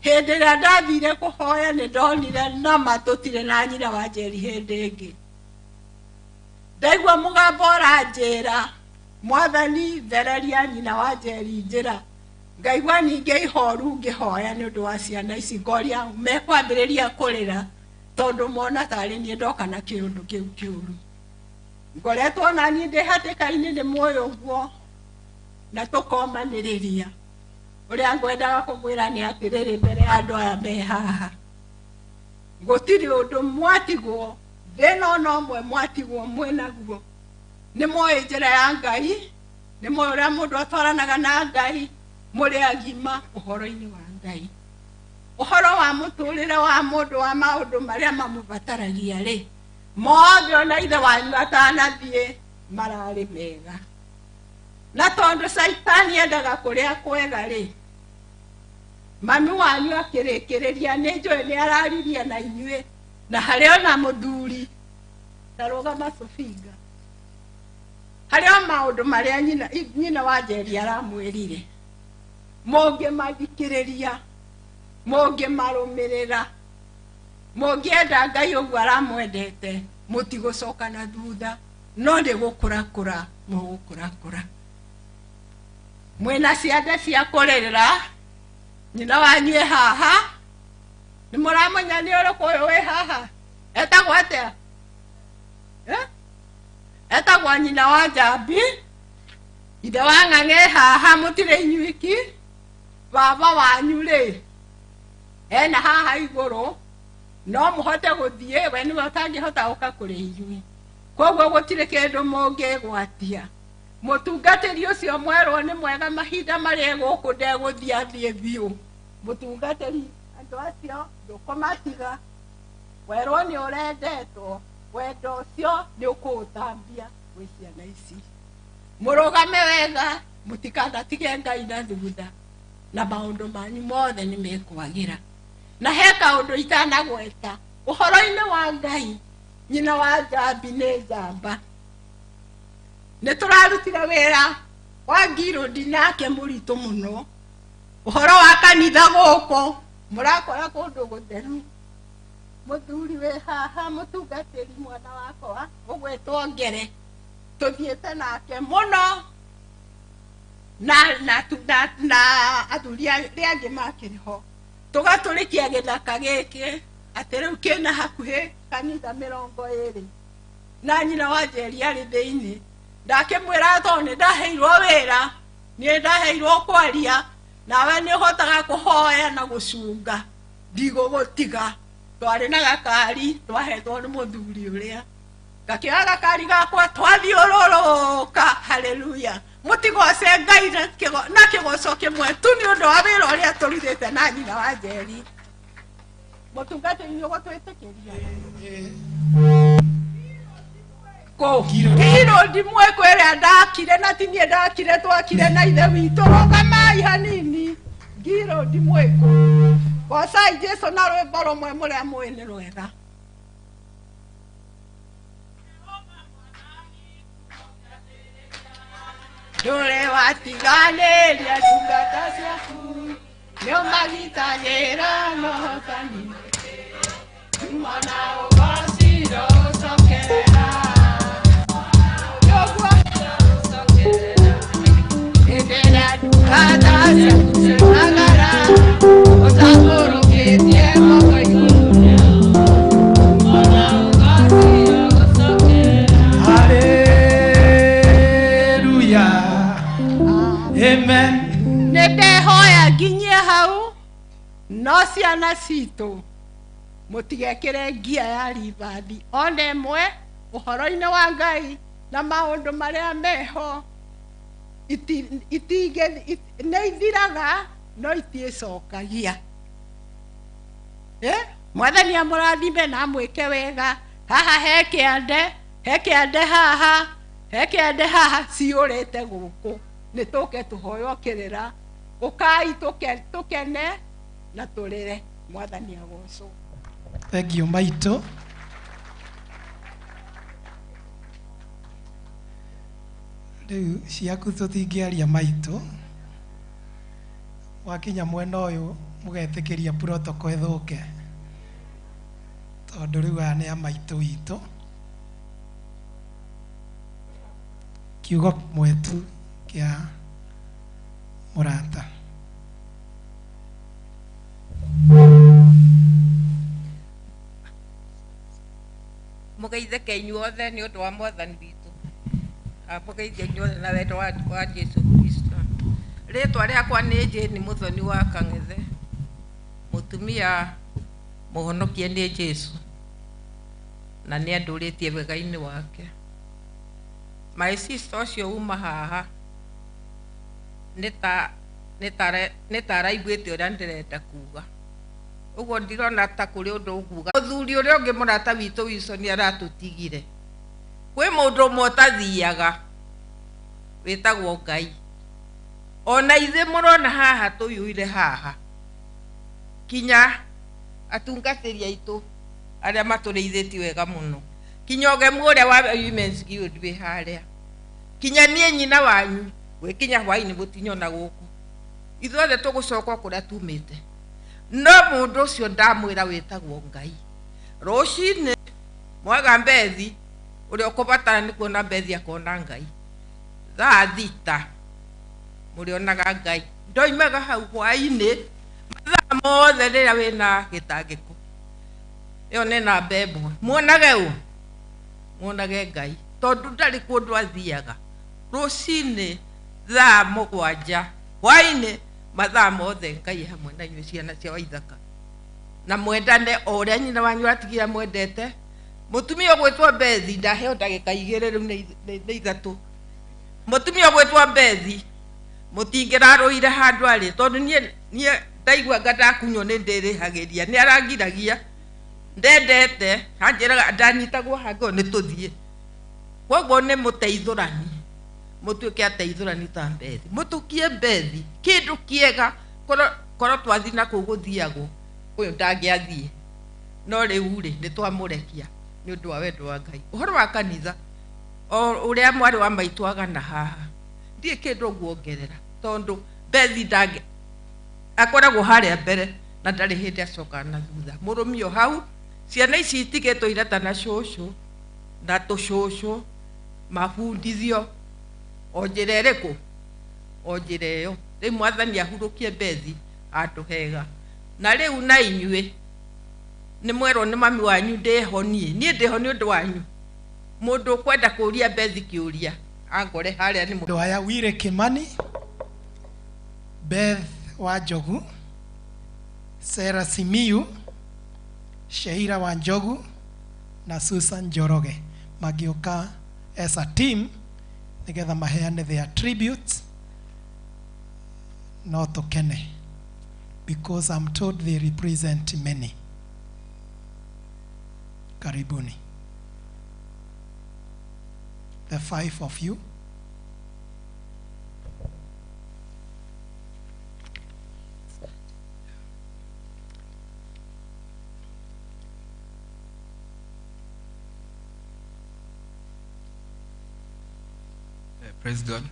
[SPEAKER 17] Hĩndĩ ĩrĩa ndathire kũhoya nĩndonire nama tũtirĩ na nyina wa Njeri hĩndĩ ĩngĩ. Ndaigua mũgambo ũranjĩra, Mwathani thereria nyina wa Njeri njĩra. Ngaigua ningĩ ihoru ngĩhoya nĩ ũndũ wa ciana ici, ngoria mekwambĩrĩria kũrĩra tondũ mona tarĩ niĩ ndoka na kĩũndũ kĩu kĩũru. Ngoretwo na niĩ ndĩ hatĩka-inĩ nĩ muoyo ũguo na tũkomanĩrĩria. Ũrĩa ngwendaga kũmwĩra nĩ atĩrĩrĩ, mbere ya andũ aya me haha, gũtirĩ ũndũ mwatigwo, thĩna ona ũmwe mwatigwo mwĩnaguo. Nĩ mũĩ njĩra ya Ngai, nĩ mũĩ ũrĩa mũndũ atwaranaga na Ngai, mũrĩ agima ũhoro-inĩ wa Ngai. Ũhoro wa mũtũrĩre wa mũndũ wa maũndũ marĩa mamũbataragia rĩ, mothe ona ithe wanyu atanathiĩ mararĩ mega. Na tondũ Saitani endaga kũrĩa kwega rĩ, mami wanyu akĩrĩkĩrĩria, nĩ njũĩ nĩ araririe na inyuĩ, na harĩ ona mũthuri tarũgama Sofinga, harĩ o maũndũ marĩa nyina wa Njeri aramwĩrire, mũngĩmathikĩrĩria, mũngĩmarũmĩrĩra, mũngĩenda Ngai ũguo aramwendete, mũtigũcoka na thutha, no nĩ gũkũrakũra mũgũkũrakũra. Mwĩna ciande cia kũrĩrĩra, nyina wanyu haha, nĩ mũramenya nĩ ũrĩkũ ũyũ wĩ haha, etagwo atĩa? Etagwo nyina wa Njambi, ithe wa Ng'ang'e haha, mũtirĩ inyuiki, baba wanyu rĩ, ena haha igũrũ, no mũhote gũthiĩ, we nĩwe ũtangĩhota gũka kũrĩ inyuĩ. Koguo gũtirĩ kĩndũ mũngĩgwatia. Mũtungatĩri ũcio mwerwo nĩ mwega, mahinda marĩa gũkũ ndegũthiĩ athiĩ biũ. Mũtungatĩri andũ acio ndũkũmatiga, werwo nĩ ũrendetwo, wendo ũcio nĩ ũkũũtambia gwĩ ciana ici. Mũrũgame wega, mũtikanatige Ngai na thutha, na maũndũ manyu mothe nĩ mekwagĩra. Na he kaũndũ itanagweta, ũhoro-inĩ wa Ngai, nyina wa Njambi nĩ njamba. Nĩ tũrarutire wĩra wa ngirũndi nake mũritũ mũno, ũhoro wa kanitha gũkũ, mũrakora kũndũ gũtheru. Mũthuri wĩ haha, mũtungatĩri mwana wakwa, ũgwĩtwo Ngere, tũthiĩte nake mũno, na athuri arĩa angĩ makĩrĩ ho. Tũgatũrĩkia gĩthaka gĩkĩ, atĩ rĩu kĩna hakuhĩ kanitha 20, na nyina wa Njeri arĩ thĩinĩ. Ndakĩmwĩra tondũ nĩ ndaheirwo wĩra, nĩ ndaheirwo kwaria, nawe nĩ ũhotaga kũhoya na gũcunga, ndigũgũtiga. Twarĩ na gakari twahetwo nĩ mũthuri ũrĩa, ngakĩoya gakari gakwa twathiũrũrũka, haleluya. Mũtigoce Ngai na kĩgoco kĩmwe tu nĩ ũndũ wa wĩra ũrĩa tũrutĩte na nyina wa Njeri. Mũtungatĩri nĩ ũgũtwĩtĩkĩria ngirũndi mwe kwĩrĩa ndakire, na ti niĩ ndakire, twakire na ithe witũ. Rũgamai hanini, ngirũndi mwĩkũ, gocai Jesũ na rwĩmbo rũmwe mũrĩa mũĩ nĩ rwega. Ndũrĩ watiganĩria ndungata ciaku, nĩũmagitagĩra na ũhotani, mwana ũgacira ũcokerera. Ndĩrĩa ndungata ciaku ciumagara, ũtambũrũkĩtie moko igũrũ, mwana ũgacira ũcokerera. Haleluya, amen. Nĩndehoya nginyie hau, no ciana citũ mũtigekĩre ngia ya ribathi ona ĩmwe ũhoro-inĩ wa Ngai na maũndũ marĩa meho. Nĩ ithiraga no itiĩcokagia. Mwathani amũrathime na mwĩke wega. Haha he kĩande haha, Heke de haha ciurite guku. Ni tuke tuhoyo kirira. Ukai tukene na turire. Mwathani agocwo.
[SPEAKER 3] Thank you, Maito. Riu ciaku tutingiaria Maito. Wakinya mwena uyu mugetikiria protocol ithuke. Tondu riu aya ni a Maito witũ. Kiugo mwetu kia Murata.
[SPEAKER 13] Mugeithike inyuothe ni undu wa Mwathani witũ. Mugeithie inyuothe na wendo wa Jesu Kristo. Ritwa riakwa ni Njeri Muthoni wa Kang'ethe. Mutumia muhonokie ni Jesu. Na ni anduritie wega-ini wake. My sister ucio uma haha nita araiguite uria ndirenda kuga. Uguo ndirona ta kuri undu ukuga. Muthuri uria ungi Murata witũ Wilson aratutigire. Kwi mundu umwe utathiaga witagwo Ngai. Ona ithe murona haha tuyuire haha. Kinya atungatĩri aitũ aria matũrĩithĩtie wega muno. Kinya ũgemu ũrĩa wa Women's Guild wĩ harĩa. Kinya niĩ nyina wanyu gwikinya hwaĩ-inĩ mũtinyona gũkũ. Ithuothe tũgũcoka kũrĩa tumĩte. No mũndũ ũcio ndamwĩra wĩtagwo Ngai. Rũcinĩ mwaga BETH ũrĩa ũkũbatara nĩ kuona BETH akona Ngai. Thaa thita mũrĩonaga Ngai. Ndoimaga hau hwaĩ-inĩ mathaa mothe rĩrĩa wĩna gĩtangĩko. Ĩyo nĩ namba ĩmwe. Muonage ũũ? Muonage Ngai. Tondu ndarĩ kũndũ athiaga. Rũcinĩ thaa 7 hwaĩ-inĩ mathaa mothe Ngai hamwe na inyuĩ ciana cia Waithaka. Na mwendane o ũrĩa nyina wanyu atigira mwendete. Mutumia ũgwĩtwo BETH ndaheo ndagĩka 2 rĩu nĩ 3. Mutumia ũgwĩtwo BETH mũtingĩrarũire handũ arĩ tondu niĩ ndaigua ngadakunywo nĩ ndĩrĩhagĩria nĩ arangiragia ndendete anjĩraga ndanyitagwo hango nĩ tũthiĩ. Koguo nĩ mũteithũrani. Mũtuĩke ateithũrani ta BETH. Mũtukie BETH kĩndũ kĩega korwo twathi na kũu gũthiagwo ũyũ ndangĩathiĩ. No rĩu rĩ nĩ twamũrekia nĩ ũndũ wa wendo wa Ngai. Ũhoro wa kanitha o ũrĩa mwarĩ wa maitũ agana haha ndiĩ kĩndũ nguongerera tondu BETH ndange akoragwo harĩa mbere na ndarĩ hĩndĩ acoka na thutha. Mũrũmio hau ciana ici itigĩtwo irata na cũcũ na tũcũcũ mabundithio o njĩra ĩrĩkũ? O njĩra ĩyo. Rĩu Mwathani ahurũkie BETH handũ hega. Na rĩu na inyuĩ nĩ mwerwo nĩ mami wanyu ndĩhonie. Niĩ ndĩhonie ũndũ wanyu. Mũndũ ũkwenda kũũria BETH kĩũria angore harĩa nĩ
[SPEAKER 3] mũndũ aya Wire Kimani, BETH WANJOGU, Sarah Simiyu, Sheila WANJOGU na Susan Njoroge magĩũka as a team nigetha maheane their tributes. No tũkene because I'm told they represent many. Karibuni. The 5 of you.
[SPEAKER 18] Praise God.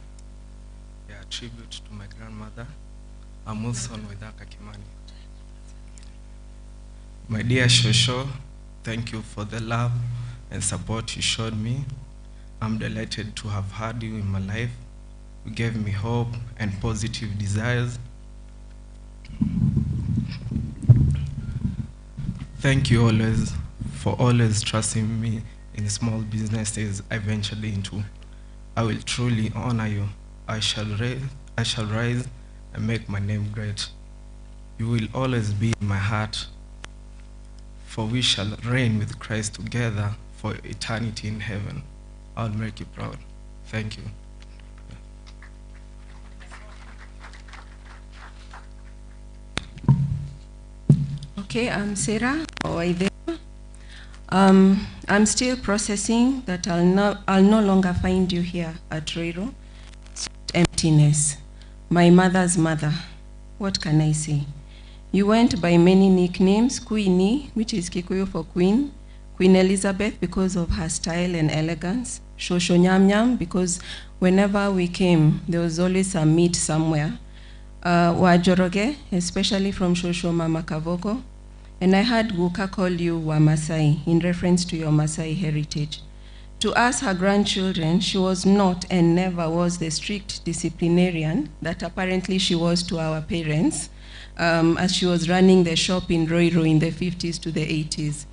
[SPEAKER 18] Yeah, tribute to my grandmother, Wilson WAITHAKA Kimani. My dear Shosho, thank you for the love and support you showed me. I'm delighted to have had you in my life. You gave me hope and positive desires. Thank you always for always trusting me in small businesses I ventured into. I will truly honor you. I shall rise and make my name great. You will always be in my heart, for we shall reign with Christ together for eternity in heaven. I'll make you proud. Thank you.
[SPEAKER 19] Okay, I'm Sarah Waithaka. I'm still processing that I'll no longer find you here at Roiro. Emptiness. My mother's mother. What can I say? You went by many nicknames, Queenie, which is Kikuyu for Queen, Queen Elizabeth because of her style and elegance, Shosho Nyam Nyam because whenever we came, there was always a meet somewhere. Wajoroge, especially from Shosho Mama Kavoko. And I heard Guka call you Wamasai in reference to your Masai heritage. To us, her grandchildren, she was not and never was the strict disciplinarian that apparently she was to our parents as she was running the shop in Roiro in the 50s to the 80s.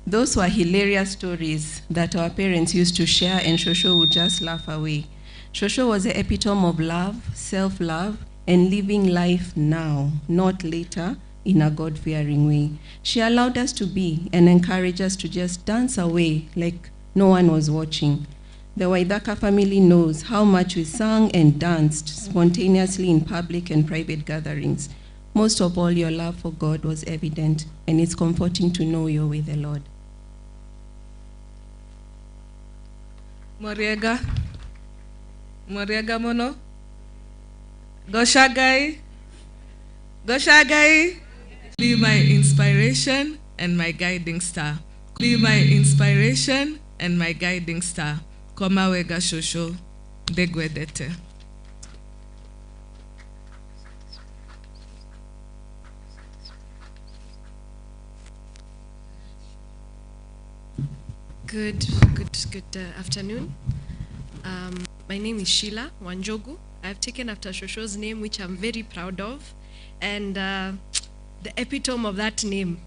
[SPEAKER 19] Those were hilarious stories that our parents used to share and Shosho would just laugh away. Shosho was the epitome of love, self-love, and living life now, not later, in a God-fearing way. She allowed us to be and encouraged us to just dance away like no one was watching. The WAITHAKA family knows how much we sang and danced spontaneously in public and private gatherings. Most of all, your love for God was evident, and it's comforting to know you're with the Lord.
[SPEAKER 20] Moriega mono. Goshagai. Be my inspiration and my guiding star. Be my inspiration and my guiding star. Komawega Shosho Degwedete.
[SPEAKER 21] Good afternoon. My name is Sheila Wanjogu. I've taken after Shosho's name, which I'm very proud of. And the epitome of that name,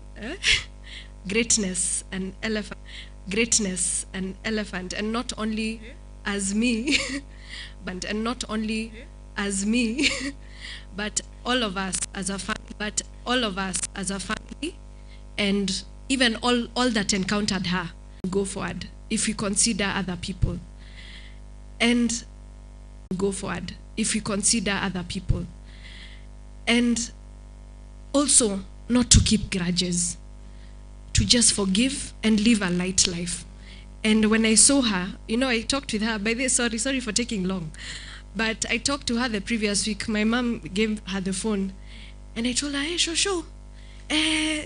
[SPEAKER 21] greatness and elephant. Greatness and elephant. And not only as me, but all of us as a family, and even all that encountered her. Go forward if we consider other people. And go forward if we consider other people. And also not to keep grudges, to just forgive and live a light life. And when I saw her, I talked with her. By the way, sorry for taking long, but I talked to her the previous week. My mom gave her the phone and I told her, hey, Shosho,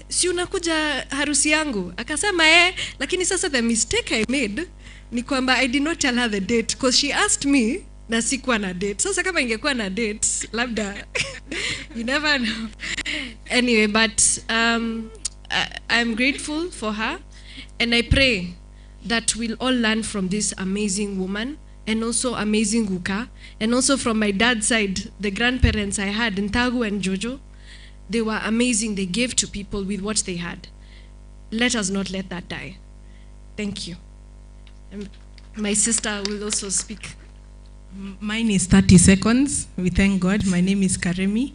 [SPEAKER 21] si unakuja harusi yangu? Akasema lakini sasa the mistake I made ni kwamba I did not tell her the date because she asked me na sikuwa na date. Sasa kama ingekuwa na date, labda you never know. Anyway, but I'm grateful for her, and I pray that we'll all learn from this amazing woman, and also amazing Guka, and also from my dad's side, the grandparents I had, Ntagu and Jojo, they were amazing. They gave to people with what they had. Let us not let that die. Thank you. And my sister will also speak.
[SPEAKER 20] Mine is 30 seconds. We thank God. My name is Karemi.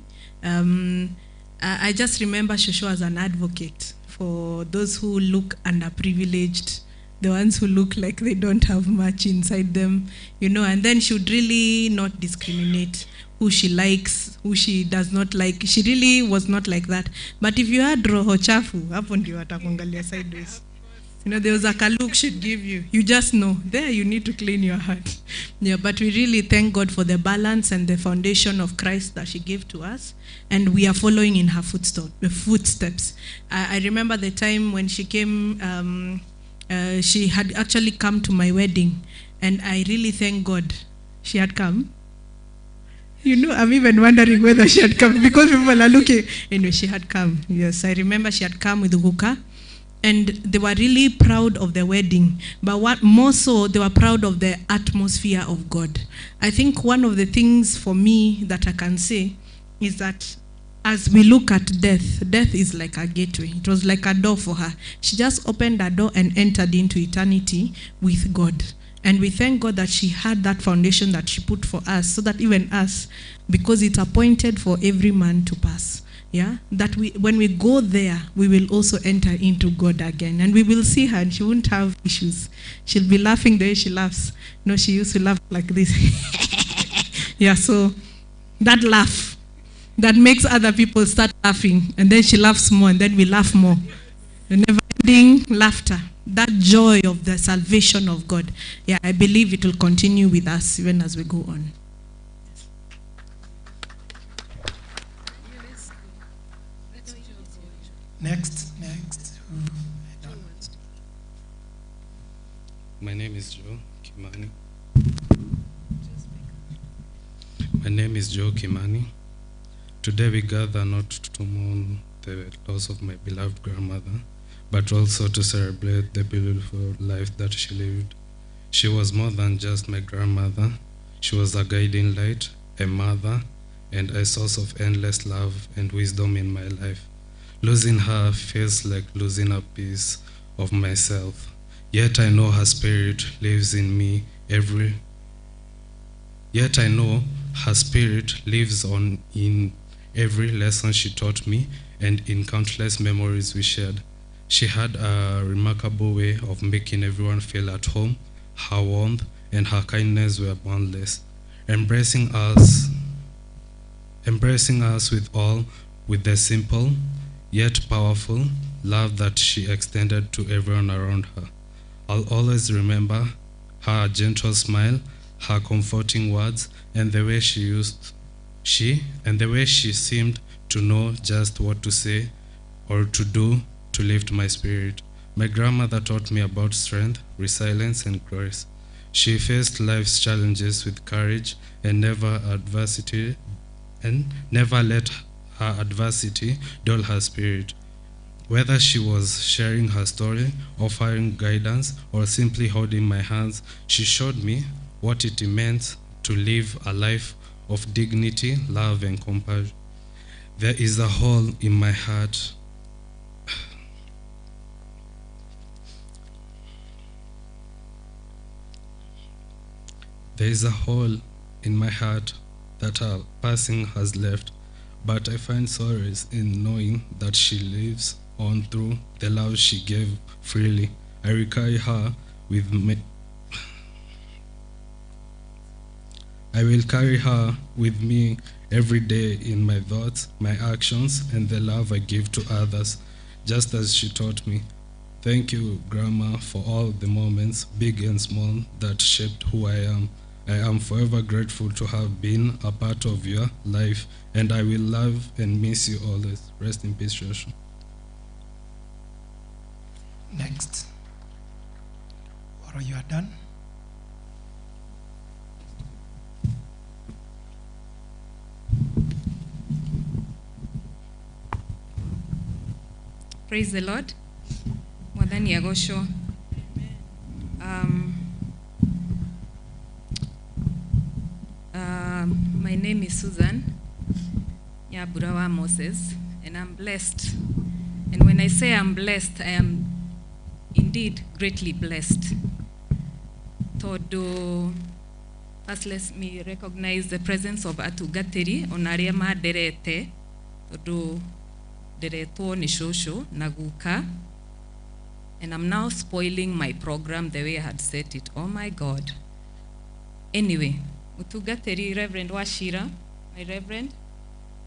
[SPEAKER 20] I just remember Shosho as an advocate for those who look underprivileged, the ones who look like they don't have much inside them, and then she would really not discriminate who she likes, who she does not like. She really was not like that. But if you had roho chafu, hapo ndio watakuangalia sideways. There was a look she'd give you. You just know, there you need to clean your heart. Yeah, but we really thank God for the balance and the foundation of Christ that she gave to us. And we are following in her footsteps. I remember the time when she came, she had actually come to my wedding. And I really thank God she had come. I'm even wondering whether she had come because people are looking. Anyway, she had come. Yes, I remember she had come with Guka. And they were really proud of the wedding. But what more so, they were proud of the atmosphere of God. I think one of the things for me that I can say is that as we look at death, death is like a gateway. It was like a door for her. She just opened a door and entered into eternity with God. And we thank God that she had that foundation that she put for us, so that even us, because it's appointed for every man to pass. Yeah, that when we go there, we will also enter into God again. And we will see her and she won't have issues. She'll be laughing the way she laughs. She used to laugh like this. Yeah, so that laugh, that makes other people start laughing. And then she laughs more and then we laugh more. The never-ending laughter that joy of the salvation of God. Yeah, I believe it will continue with us even as we go on.
[SPEAKER 3] Next.
[SPEAKER 4] My name is Joe Kimani. My name is Joe Kimani. Today we gather not to mourn the loss of my beloved grandmother, but also to celebrate the beautiful life that she lived. She was more than just my grandmother. She was a guiding light, a mother, and a source of endless love and wisdom in my life. Losing her feels like losing a piece of myself. Yet I know her spirit lives in me Yet I know her spirit lives on in every lesson she taught me and in countless memories we shared. She had a remarkable way of making everyone feel at home. Her warmth and her kindness were boundless, embracing us with the simple yet powerful love that she extended to everyone around her. I'll always remember her gentle smile, her comforting words, and the way she seemed to know just what to say or to do to lift my spirit. My grandmother taught me about strength, resilience, and grace. She faced life's challenges with courage and never let her adversity dull her spirit. Whether she was sharing her story, offering guidance, or simply holding my hands, she showed me what it meant to live a life of dignity, love, and compassion. There is a hole in my heart. There is a hole in my heart that her passing has left, but I find solace in knowing that she lives on through the love she gave freely. I will carry her with me. I will carry her with me every day in my thoughts, my actions, and the love I give to others, just as she taught me. Thank you, Grandma, for all the moments, big and small, that shaped who I am. I am forever grateful to have been a part of your life, and I will love and miss you always. Rest in peace, Shoshu.
[SPEAKER 3] Next. Or you are done?
[SPEAKER 22] Praise the Lord. Mwadhani Agosho. My name is Susan Nyaburawa Moses, and I'm blessed. And when I say I'm blessed, I am indeed greatly blessed. Todo, first let me recognize the presence of Atugateri onaria maderete, todo dereto ni shosho naguka, and I'm now spoiling my program the way I had set it. Oh my God. Anyway, Mutugateri, Reverend Washira, my Reverend,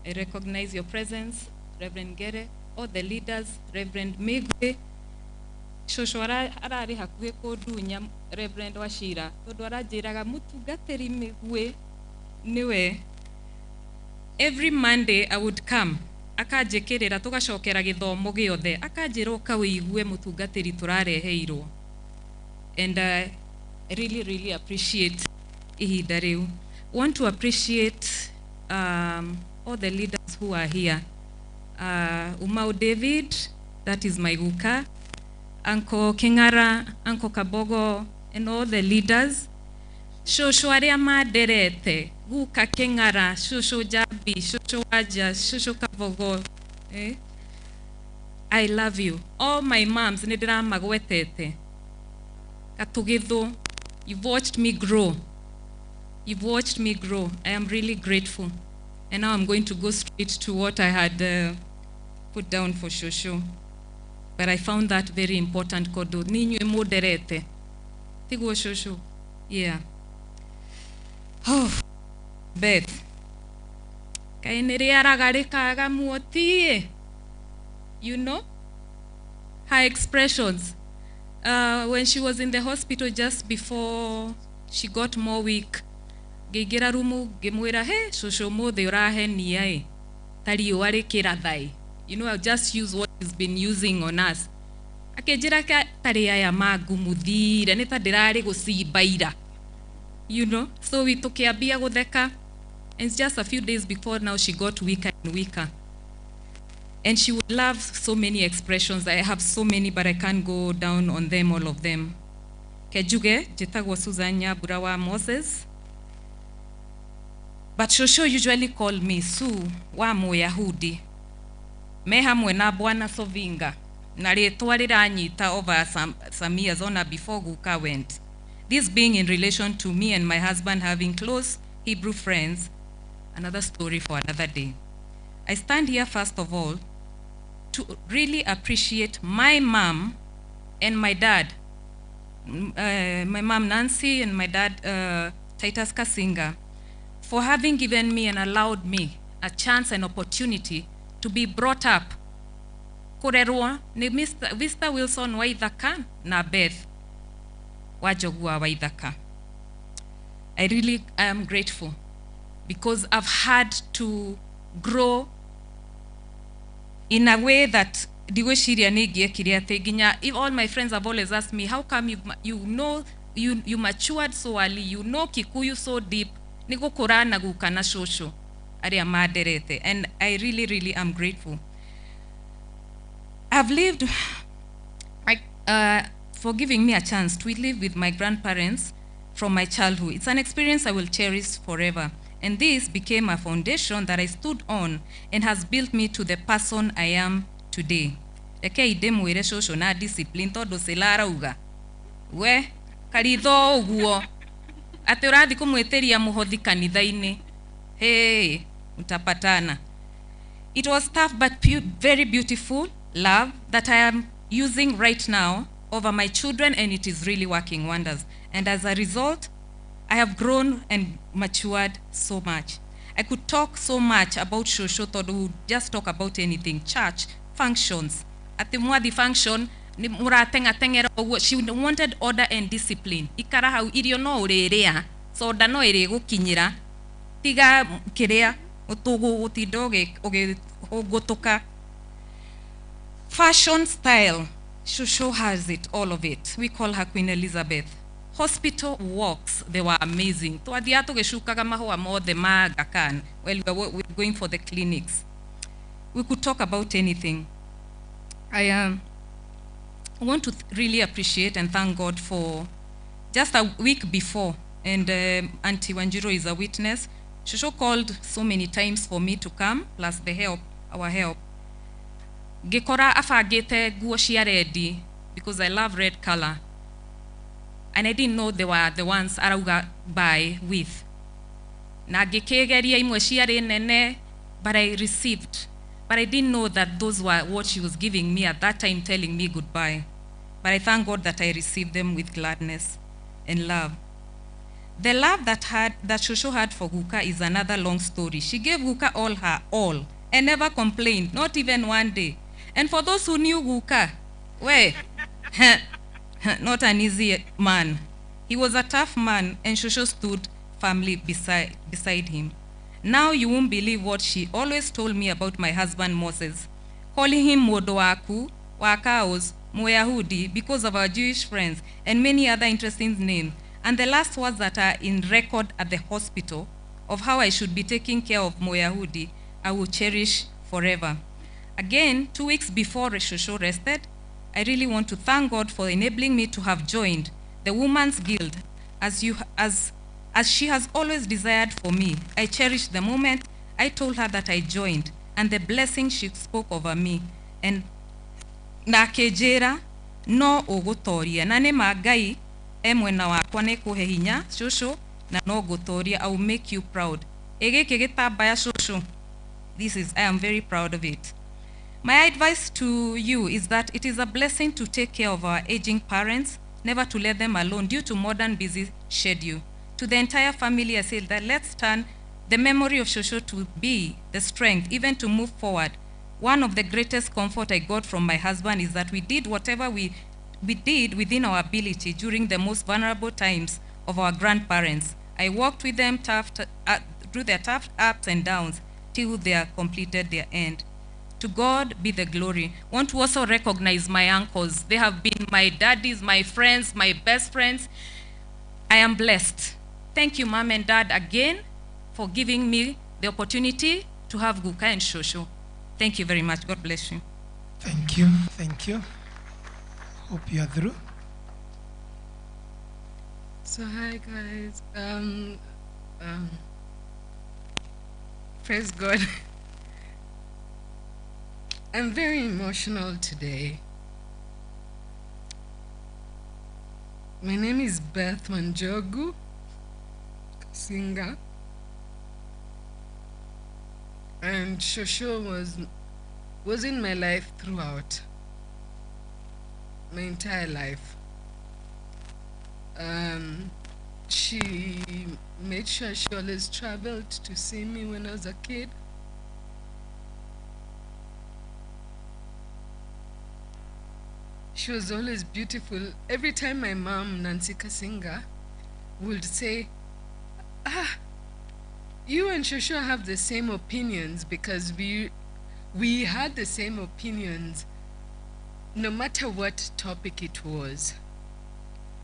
[SPEAKER 22] I recognize your presence, Reverend Gere, all the leaders, Reverend Migwe, Shosho arari hakuhe kodunya, Reverend Washira, todo arajiraga Mutugateri Migwe, niwe. Every Monday I would come, akajekerera tugacokera githomo giothe, akajira ukawigue Mutugateri turareheirwo. And I really appreciate ihinda riu. Want to appreciate all the leaders who are here. Umau David, that is my Guka, Uncle Kingara, Uncle Kabogo, and all the leaders. Shosho aria maderete, Guka Kingara, Shosho Jabi, Shosho Waja, Shosho Kabogo. I love you. All my moms, nidira magwetete. Katugitho, you've watched me grow. You've watched me grow. I am really grateful. And now I'm going to go straight to what I had put down for Shosho. But I found that very important. Kodo ninyo moderete. Tigo Shosho. Yeah. Oh, BETH. You know? Her expressions. When she was in the hospital just before she got more weak, ngĩingĩra rumu ngĩmwĩra he cũcũ mũthĩ ũrahenia ĩ tari ũarĩ kĩrathai. You know, I'll just use what he's been using on us. Akĩnjĩra tarĩ aya mangumuthire nĩ ta ndĩrarĩ gũcimbaira. You know, so we tũkĩambia gũtheka. And it's just a few days before now she got weaker and weaker. And she would love so many expressions. I have so many, but I can't go down on them, all of them. Kejuge, jitagwa Suzanya Burawa Moses. But Shosho usually called me Su wa Moyahudi. Meha mwena Bwana Sovinga. Na rĩtwa rĩranyita over some years on before Guka went. This being in relation to me and my husband having close Hebrew friends, another story for another day. I stand here first of all to really appreciate my mom and my dad. My mom Nancy and my dad Titus Kasinga, for having given me and allowed me a chance and opportunity to be brought up. Kurerwa ni Mr. Wilson WAITHAKA na BETH WANJOGU WAITHAKA. I really am grateful because I've had to grow in a way that if all my friends have always asked me, how come you matured so early, you know Kikuyu so deep, and I really am grateful. I've lived for giving me a chance to live with my grandparents from my childhood. It's an experience I will cherish forever. And this became a foundation that I stood on and has built me to the person I am today. Eke idemwire shosho na discipline todo selara uga. We, karitho uguo. Ate urathi kumweteria muhothi kanitha-ini. Hey, utapatana. It was tough but very beautiful love that I am using right now over my children, and it is really working wonders. And as a result, I have grown and matured so much. I could talk so much about Shosho, thought we would just talk about anything. Church, functions. At the Mwadi function, she wanted order and discipline. Ikara hau irio no urerea, so da no ere gukinyira. Tiga kirea, otogo otidoge ogotoka. Fashion style, Shosho has it, all of it. We call her Queen Elizabeth. Hospital walks, they were amazing. While we were going for the clinics. We could talk about anything. I want to really appreciate and thank God for just a week before, and Auntie Wanjiro is a witness. Shosho called so many times for me to come, plus the help, our help. Gekora afagete guo cia ready, because I love red color. And I didn't know they were the ones arauga by with. Na gekegeria imwe ciarĩ nene, but I received. But I didn't know that those were what she was giving me at that time, telling me goodbye. But I thank God that I received them with gladness and love. The love that Shosho had for Guka is another long story. She gave Guka all her all and never complained, not even one day. And for those who knew Guka, not an easy man. He was a tough man, and Shosho stood firmly beside him. Now you won't believe what she always told me about my husband Moses, calling him Modoaku, Wakaos, Moyahudi, because of our Jewish friends, and many other interesting names. And the last words that are in record at the hospital of how I should be taking care of Moyahudi, I will cherish forever. Again, 2 weeks before Shosho rested, I really want to thank God for enabling me to have joined the Women's Guild as she has always desired for me. I cherish the moment I told her that I joined and the blessing she spoke over me. And na kejera no ogotoria na ne magai emwena wakwa ne kuhe hinya Shosho na no gotoria. I will make you proud. Ege kegetaba Shosho. I am very proud of it. My advice to you is that it is a blessing to take care of our aging parents, never to let them alone due to modern busy schedule. To the entire family, I say that let's turn the memory of Shosho to be the strength, even to move forward. One of the greatest comfort I got from my husband is that we did whatever we we did within our ability during the most vulnerable times of our grandparents. I walked with them through their tough ups and downs till they completed their end. To God be the glory. I want to also recognize my uncles. They have been my daddies, my friends, my best friends. I am blessed. Thank you, Mom and Dad, again for giving me the opportunity to have Guka and Shosho. Thank you very much. God bless you.
[SPEAKER 3] Thank you. Thank you. Hope you are through.
[SPEAKER 5] So hi guys. Praise God. I'm very emotional today. My name is BETH WANJOGU, singer. And Shosho was in my life throughout, my entire life. She made sure she always traveled to see me when I was a kid. She was always beautiful. Every time my mom, Nancy Kasinga, would say, you and Shosho have the same opinions, because we had the same opinions no matter what topic it was.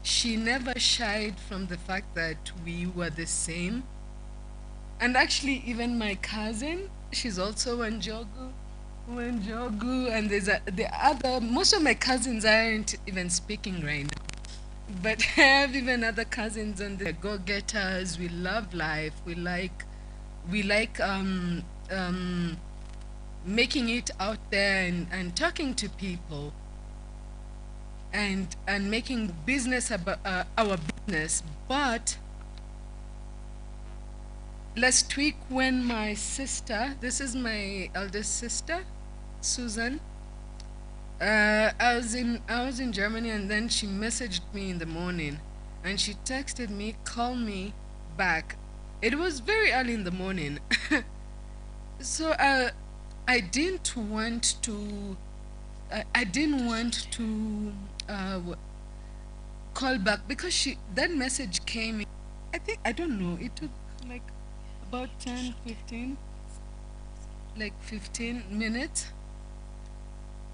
[SPEAKER 5] She never shied from the fact that we were the same. And actually, even my cousin, she's also WANJOGU, and most of my cousins aren't even speaking right now. But I have even other cousins, and they're go-getters. We love life. We like making it out there and talking to people and making business about our business. But last week, when my sister, this is my eldest sister, Susan, I was in Germany, and then she messaged me in the morning, and she texted me, call me back. It was very early in the morning. So I didn't want to call back, because that message came, I don't know, it took like about 15 minutes,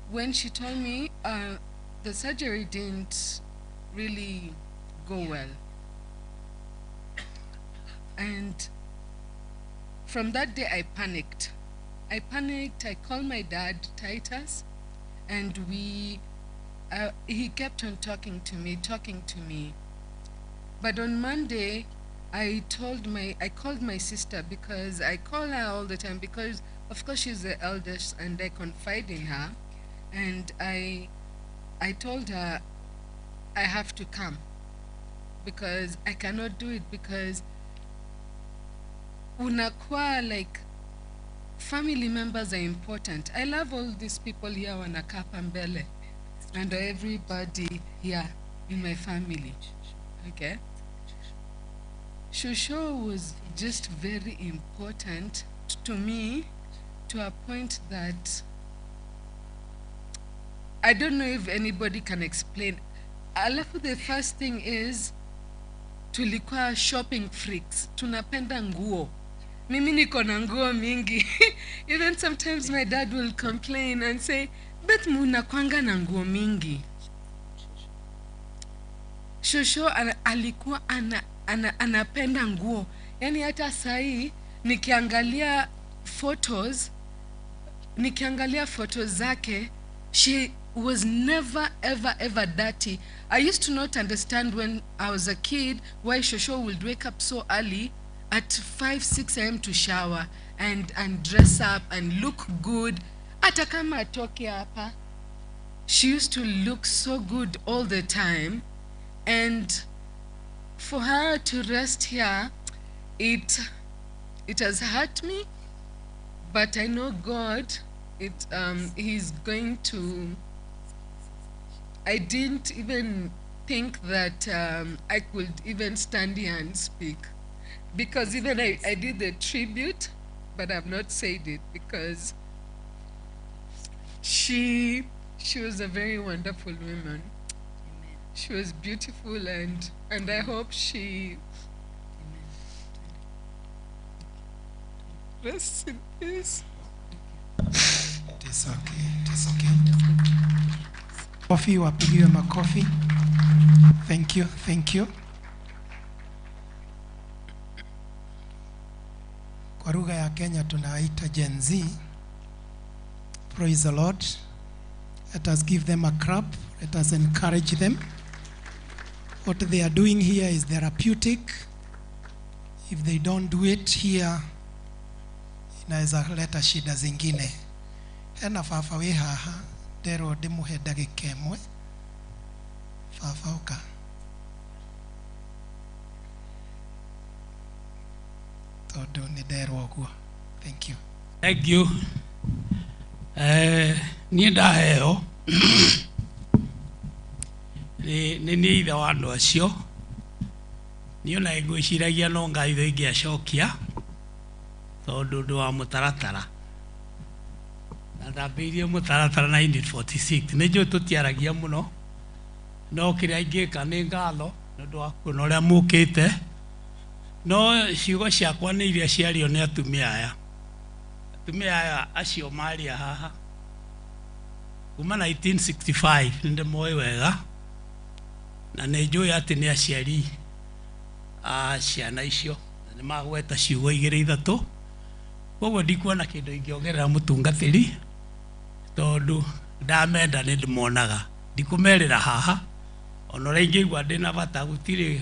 [SPEAKER 5] when she told me the surgery didn't really go well. And from that day, I panicked. I called my dad, Titus, and he kept on talking to me. But on Monday, I called my sister, because I call her all the time, because of course she's the eldest and I confide in her. And I told her I have to come, because I cannot do it, because unakuwa like family members are important. I love all these people here, wanakaa mbele, and everybody here in my family. Okay. Shosho was just very important to me, to a point that I don't know if anybody can explain. Alafu, the first thing is, tulikuwa shopping freaks. Tunapenda nguo. Mimi niko na nguo mingi. Even sometimes my dad will complain and say, "Bet munakwanga na nguo mingi." Shosho alikuwa anapenda nguo. Yani hata sahi nikiangalia photos zake, she was never ever dirty. I used to not understand when I was a kid why Shosho would wake up so early at 5-6 a.m. to shower and dress up and look good. Hata kama atoke hapa, she used to look so good all the time. And for her to rest here, it has hurt me, but I know God, he's going to. I didn't even think that I could even stand here and speak, because even I did the tribute, but I've not said it, because she was a very wonderful woman. She was beautiful, and I hope she rests in peace.
[SPEAKER 3] It is okay. It is okay. Coffee, wapigiwe makofi. Thank you. Thank you. Kwa lugha ya Kenya tunaita Gen Z. Praise the Lord. Let us give them a clap. Let us encourage them. What they are doing here is therapeutic. If they don't do it here, inaweza leta shida zingine. Hena fafa we haha, dero ndimuhe ndagĩka ĩmwe. Fafa uka. Todo ni dero ogua. Thank you.
[SPEAKER 9] Thank you. Niĩ ndaheo nĩ ithe wa andũ acio, niĩ ona ngwĩciragia no Ngai ingĩacokia tondũ ũndũ wa mũtaratara na ndambĩirie mũtaratara 1946. Nĩ njũĩ tũtiaragia mũno, no kĩrĩa ingĩka nĩ ngatho nĩ ũndũ wa kuona ũrĩa mũkĩte, no ciugo ciakwa nĩ iria ciario nĩ atumia aya. Atumia aya acio maria haha kuma 1965 nĩ ndĩmoĩ wega, na nĩ njũĩ atĩ nĩ aciari a ciana icio, na nĩ magweta ciugo 2-3. Koguo ndikuona kĩndũ ingĩongerera mũtungatĩri tondũ ndamenda nĩ ndĩmonaga, ndikũmerĩra haha ona ũrĩa ingĩigua ndĩna bata gũtirĩ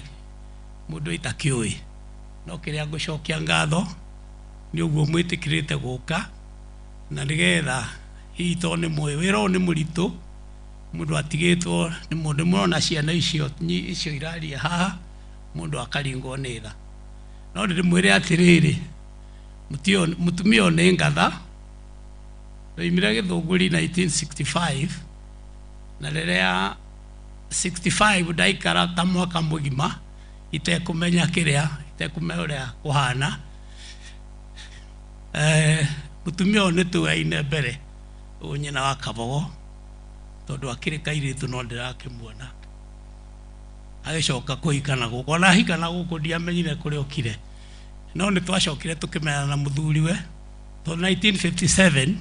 [SPEAKER 9] mũndũ itakĩũĩ, no kĩrĩa ngũcokia ngatho nĩ ũguo mwĩtĩkĩrĩte gũka, na nĩgetha hihi tondũ nĩ mũĩ wĩra ũyũ nĩ mũritũ, mũndũ atigĩtwo nĩ mũndũ mũrona ciana icio iraria haha, mũndũ akaringwo nĩ tha. No ndĩmwĩre atĩrĩrĩ, mũtumia ũyũ nĩ ngatha, ndoimire Gĩthũngũri 1965, na rĩrĩa 65 ndaikara ta mwaka mũgima itekũmenya kĩrĩa, itekũmenya ũrĩa kũhana. Mũtumia ũyũ nĩ tũgaine mbere nyina wa Kabogo tondũ akĩrĩ kairĩtu no ndĩrakĩmuona agĩcoka kũhikana gũkũ, ona ahikana gũkũ ndiamenyire kũrĩa okire, no nĩ twacokire tũkĩmenyana na mũthuriwe tondũ 1957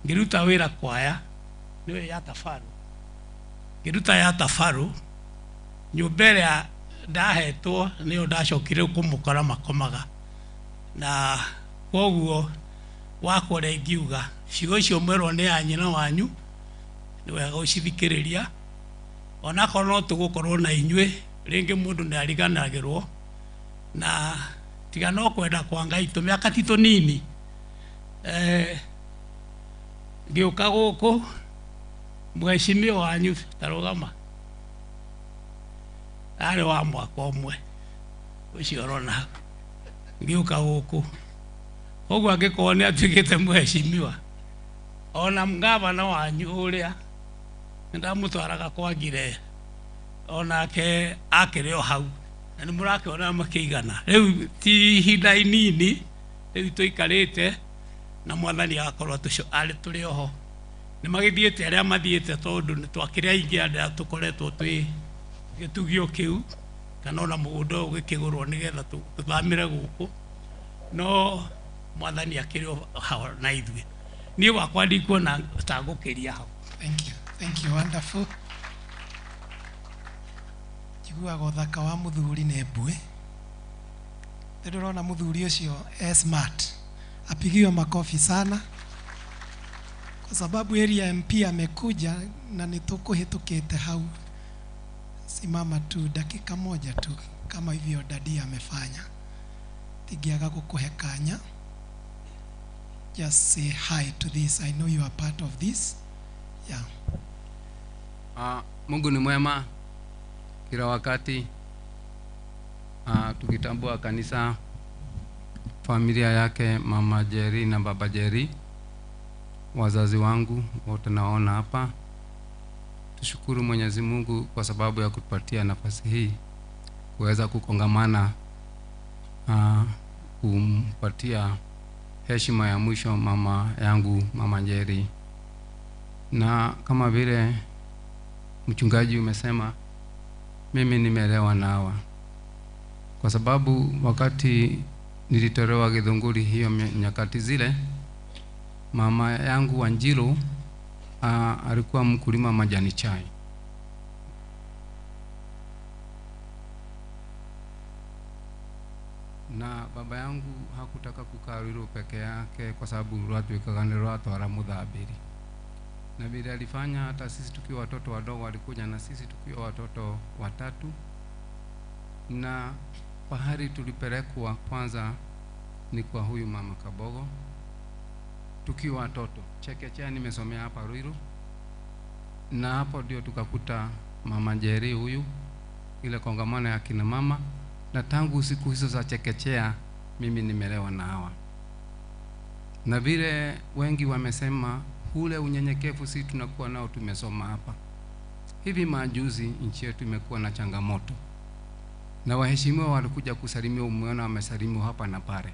[SPEAKER 9] ngĩruta wĩra kwaya nĩwe ya Tafaru, ngĩruta ya Tafaru nyũmba ĩrĩa ndahetwo nĩyo ndacokire kũmũkora makomaga, na koguo wakwa ũrĩa ingiuga ciugo icio mwerwo nĩ ya nyina wanyu nĩ wega gũcithikĩrĩria, onakorwo no tũgũkorwo na inyuĩ rĩngĩ mũndũ nĩ ariganagĩrwo, na tiga no kwenda kwa Ngai tũmĩaka ti tũnini. Ngĩũka gũkũ mheshimiwa wanyu tarũgama arĩ wa mwaka ũmwe ũcio ũrona ngĩũka gũkũ, ũguo angĩkorwo nĩ atuĩkĩte mheshimiwa, ona ngavana wanyu ũrĩa ndamũtwaraga kwa Ngire onake akĩrĩ o hau, na nĩ mũrakĩona makĩigana. Rĩu ti ihinda inini rĩu tũikarĩte na Mwathani agakorwo arĩ tũrĩ oho, nĩ magĩthiĩte arĩa mathiĩte tondũ nĩ twakĩrĩ aingĩ arĩa tũkoretwo twĩ gĩtugio kĩu, kana ona mũgũnda ũyũ gĩkĩgũrwo nĩgetha tũthamĩre gũkũ, no Mwathani akĩrĩ o na ithuĩ. Niĩ wakwa ndikuona ta ngũkĩria hau.
[SPEAKER 3] Thank you, wonderful. Njiguaga ũthaka wa mũthuri nĩ mbue. Ndĩrona mũthuri ũcio smart. Apigiwe makofi sana kwa sababu area MP amekuja na nitukuhitukite hau. Simama tu dakika moja tu kama hivyo dadi amefanya. Tigiaga kukuhe kanya. Just say hi to this. I know you are part of this. Yeah.
[SPEAKER 2] Mungu ni mwema kila wakati. Tukitambua kanisa, familia yake mama Njeri na baba Njeri, wazazi wangu wote naona hapa. Tushukuru Mwenyezi Mungu kwa sababu ya kutupatia nafasi hii kuweza kukongamana, kumpatia heshima ya mwisho mama yangu mama Njeri. Na kama vile mchungaji umesema, mimi nimeelewa na hawa, kwa sababu wakati nilitolewa Githunguri hiyo nyakati zile, mama yangu Wanjiru alikuwa mkulima majani chai. Na baba yangu hakutaka kukaa Ruiru peke yake kwa sababu watu ikaganirwa atwara muthabiri. Na vile alifanya, hata sisi tukiwa watoto wadogo alikuja na sisi tukiwa watoto watatu. Na pahali tulipelekwa kwanza ni kwa huyu mama Kabogo tukiwa watoto. Chekechea nimesomea hapa Ruiru, na hapo ndio tukakuta mama Njeri huyu, ile kongamano ya kina mama, na tangu siku hizo za chekechea mimi nimelewa na hawa. Na vile wengi wamesema ule unyenyekevu si tunakuwa nao tumesoma hapa. Hivi majuzi nchi yetu imekuwa na changamoto, na waheshimiwa walikuja kusalimia, umeona wamesalimiwa hapa na pale,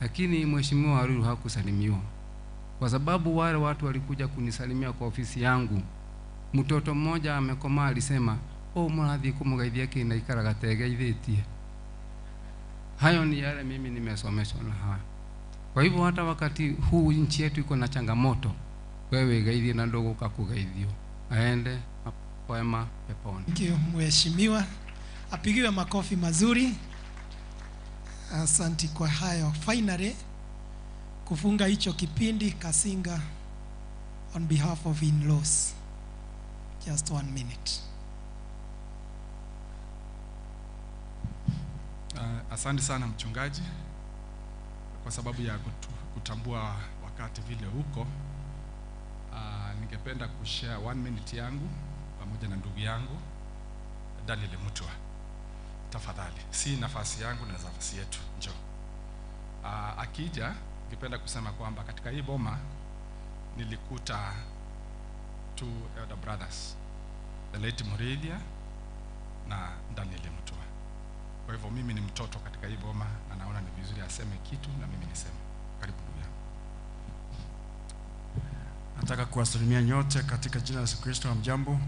[SPEAKER 2] lakini mheshimiwa wa Ruiru hakusalimiwa, kwa sababu wale watu walikuja kunisalimia kwa ofisi yangu. Mtoto mmoja amekomaa alisema, murathi kumugeithia kina ikara gategeithĩtie. Hayo ni yale mimi nimesomeshwa na hawa. Kwa hivyo hata wakati huu nchi yetu iko na changamoto, wewe geithie na ndogo kakugeithio, aende poema peponi.
[SPEAKER 3] Thank you mheshimiwa, apigiwe makofi mazuri. Asante kwa hayo. Finally, kufunga hicho kipindi Kasinga on behalf of in-laws. Just 1 minute.
[SPEAKER 6] Asante sana mchungaji kwa sababu ya kutambua wakati vile huko. Ningependa kushare 1 minute yangu pamoja na ndugu yangu Daniel Mutua. Tafadhali, si nafasi yangu na nafasi yetu, njoo. Akija, ningependa kusema kwamba katika hii boma nilikuta 2 elder brothers, the late Muridia na Daniel Mutua. Kwa hivyo mimi ni mtoto katika hii boma, na naona ni vizuri aseme kitu na mimi niseme. Karibu ndugu yangu.
[SPEAKER 7] Nataka kuwasalimia nyote katika jina la Yesu Kristo. Hamjambo?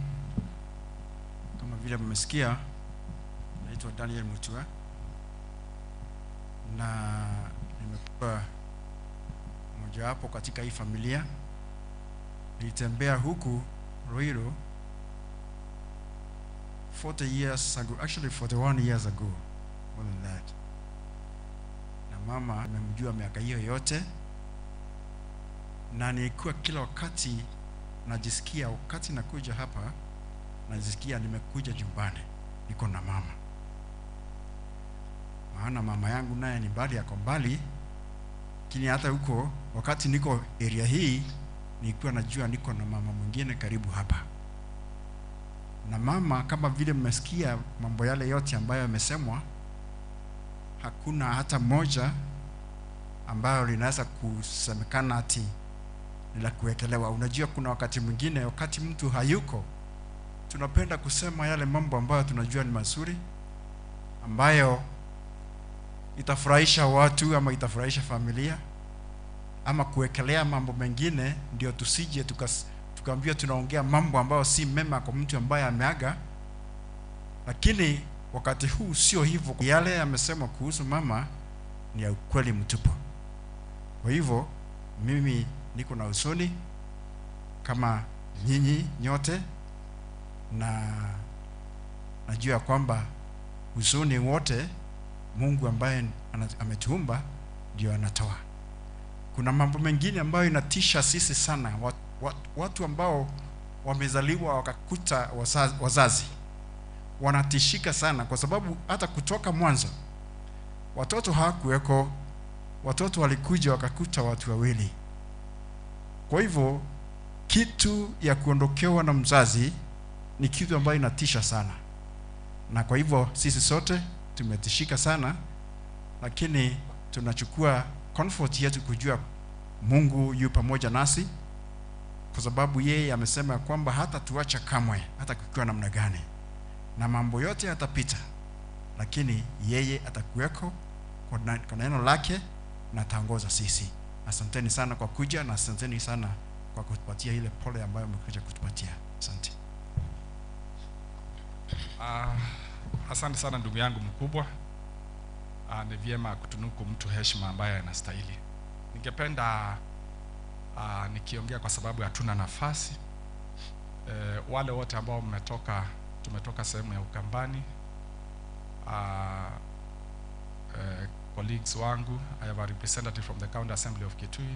[SPEAKER 7] Kama vile mmesikia, naitwa Daniel Mutua na nimekuwa mmoja wapo katika hii familia. Nilitembea huku Ruiru 40 years ago, actually 41 years ago, more than that. Na mama nimemjua miaka hiyo yote, na nilikuwa kila wakati najisikia wakati nakuja hapa, najisikia nimekuja nyumbani, niko na mama. Maana mama yangu naye ni mbali, yako mbali, lakini hata huko wakati niko area hii nilikuwa najua niko na mama mwingine karibu hapa. Na mama, kama vile mmesikia mambo yale yote ambayo yamesemwa, hakuna hata moja ambayo linaweza kusemekana ati ni la kuwekelewa. Unajua kuna wakati mwingine, wakati mtu hayuko, tunapenda kusema yale mambo ambayo tunajua ni mazuri, ambayo itafurahisha watu ama itafurahisha familia, ama kuwekelea mambo mengine ndio tusije tukaambia tunaongea mambo ambayo si mema kwa mtu ambaye ameaga. Lakini wakati huu sio hivyo. Yale yamesema kuhusu mama ni ya ukweli mtupu. Kwa hivyo mimi niko na huzuni kama nyinyi nyote, na najua kwamba huzuni wote Mungu ambaye ametuumba ndio anatoa. Kuna mambo mengine ambayo inatisha sisi sana, watu ambao wamezaliwa wakakuta wazazi wanatishika sana, kwa sababu hata kutoka mwanzo watoto hawakuweko, watoto walikuja wakakuta watu wawili. Kwa hivyo kitu ya kuondokewa na mzazi ni kitu ambayo inatisha sana, na kwa hivyo sisi sote tumetishika sana, lakini tunachukua comfort yetu kujua Mungu yu pamoja nasi, kwa sababu yeye amesema kwamba hata tuacha kamwe, hata kukiwa namna gani, na mambo yote yatapita, lakini yeye atakuweko kwa neno lake na ataongoza sisi. Asanteni sana kwa kuja, na asanteni sana kwa kutupatia ile pole ambayo mmekuja kutupatia. Asante.
[SPEAKER 6] Asante sana ndugu yangu mkubwa. Ni vyema kutunuku mtu heshima ambaye anastahili. Ningependa nikiongea kwa sababu hatuna nafasi. Wale wote ambao tumetoka sehemu ya Ukambani, colleagues wangu, I have a representative from the County Assembly of Kitui,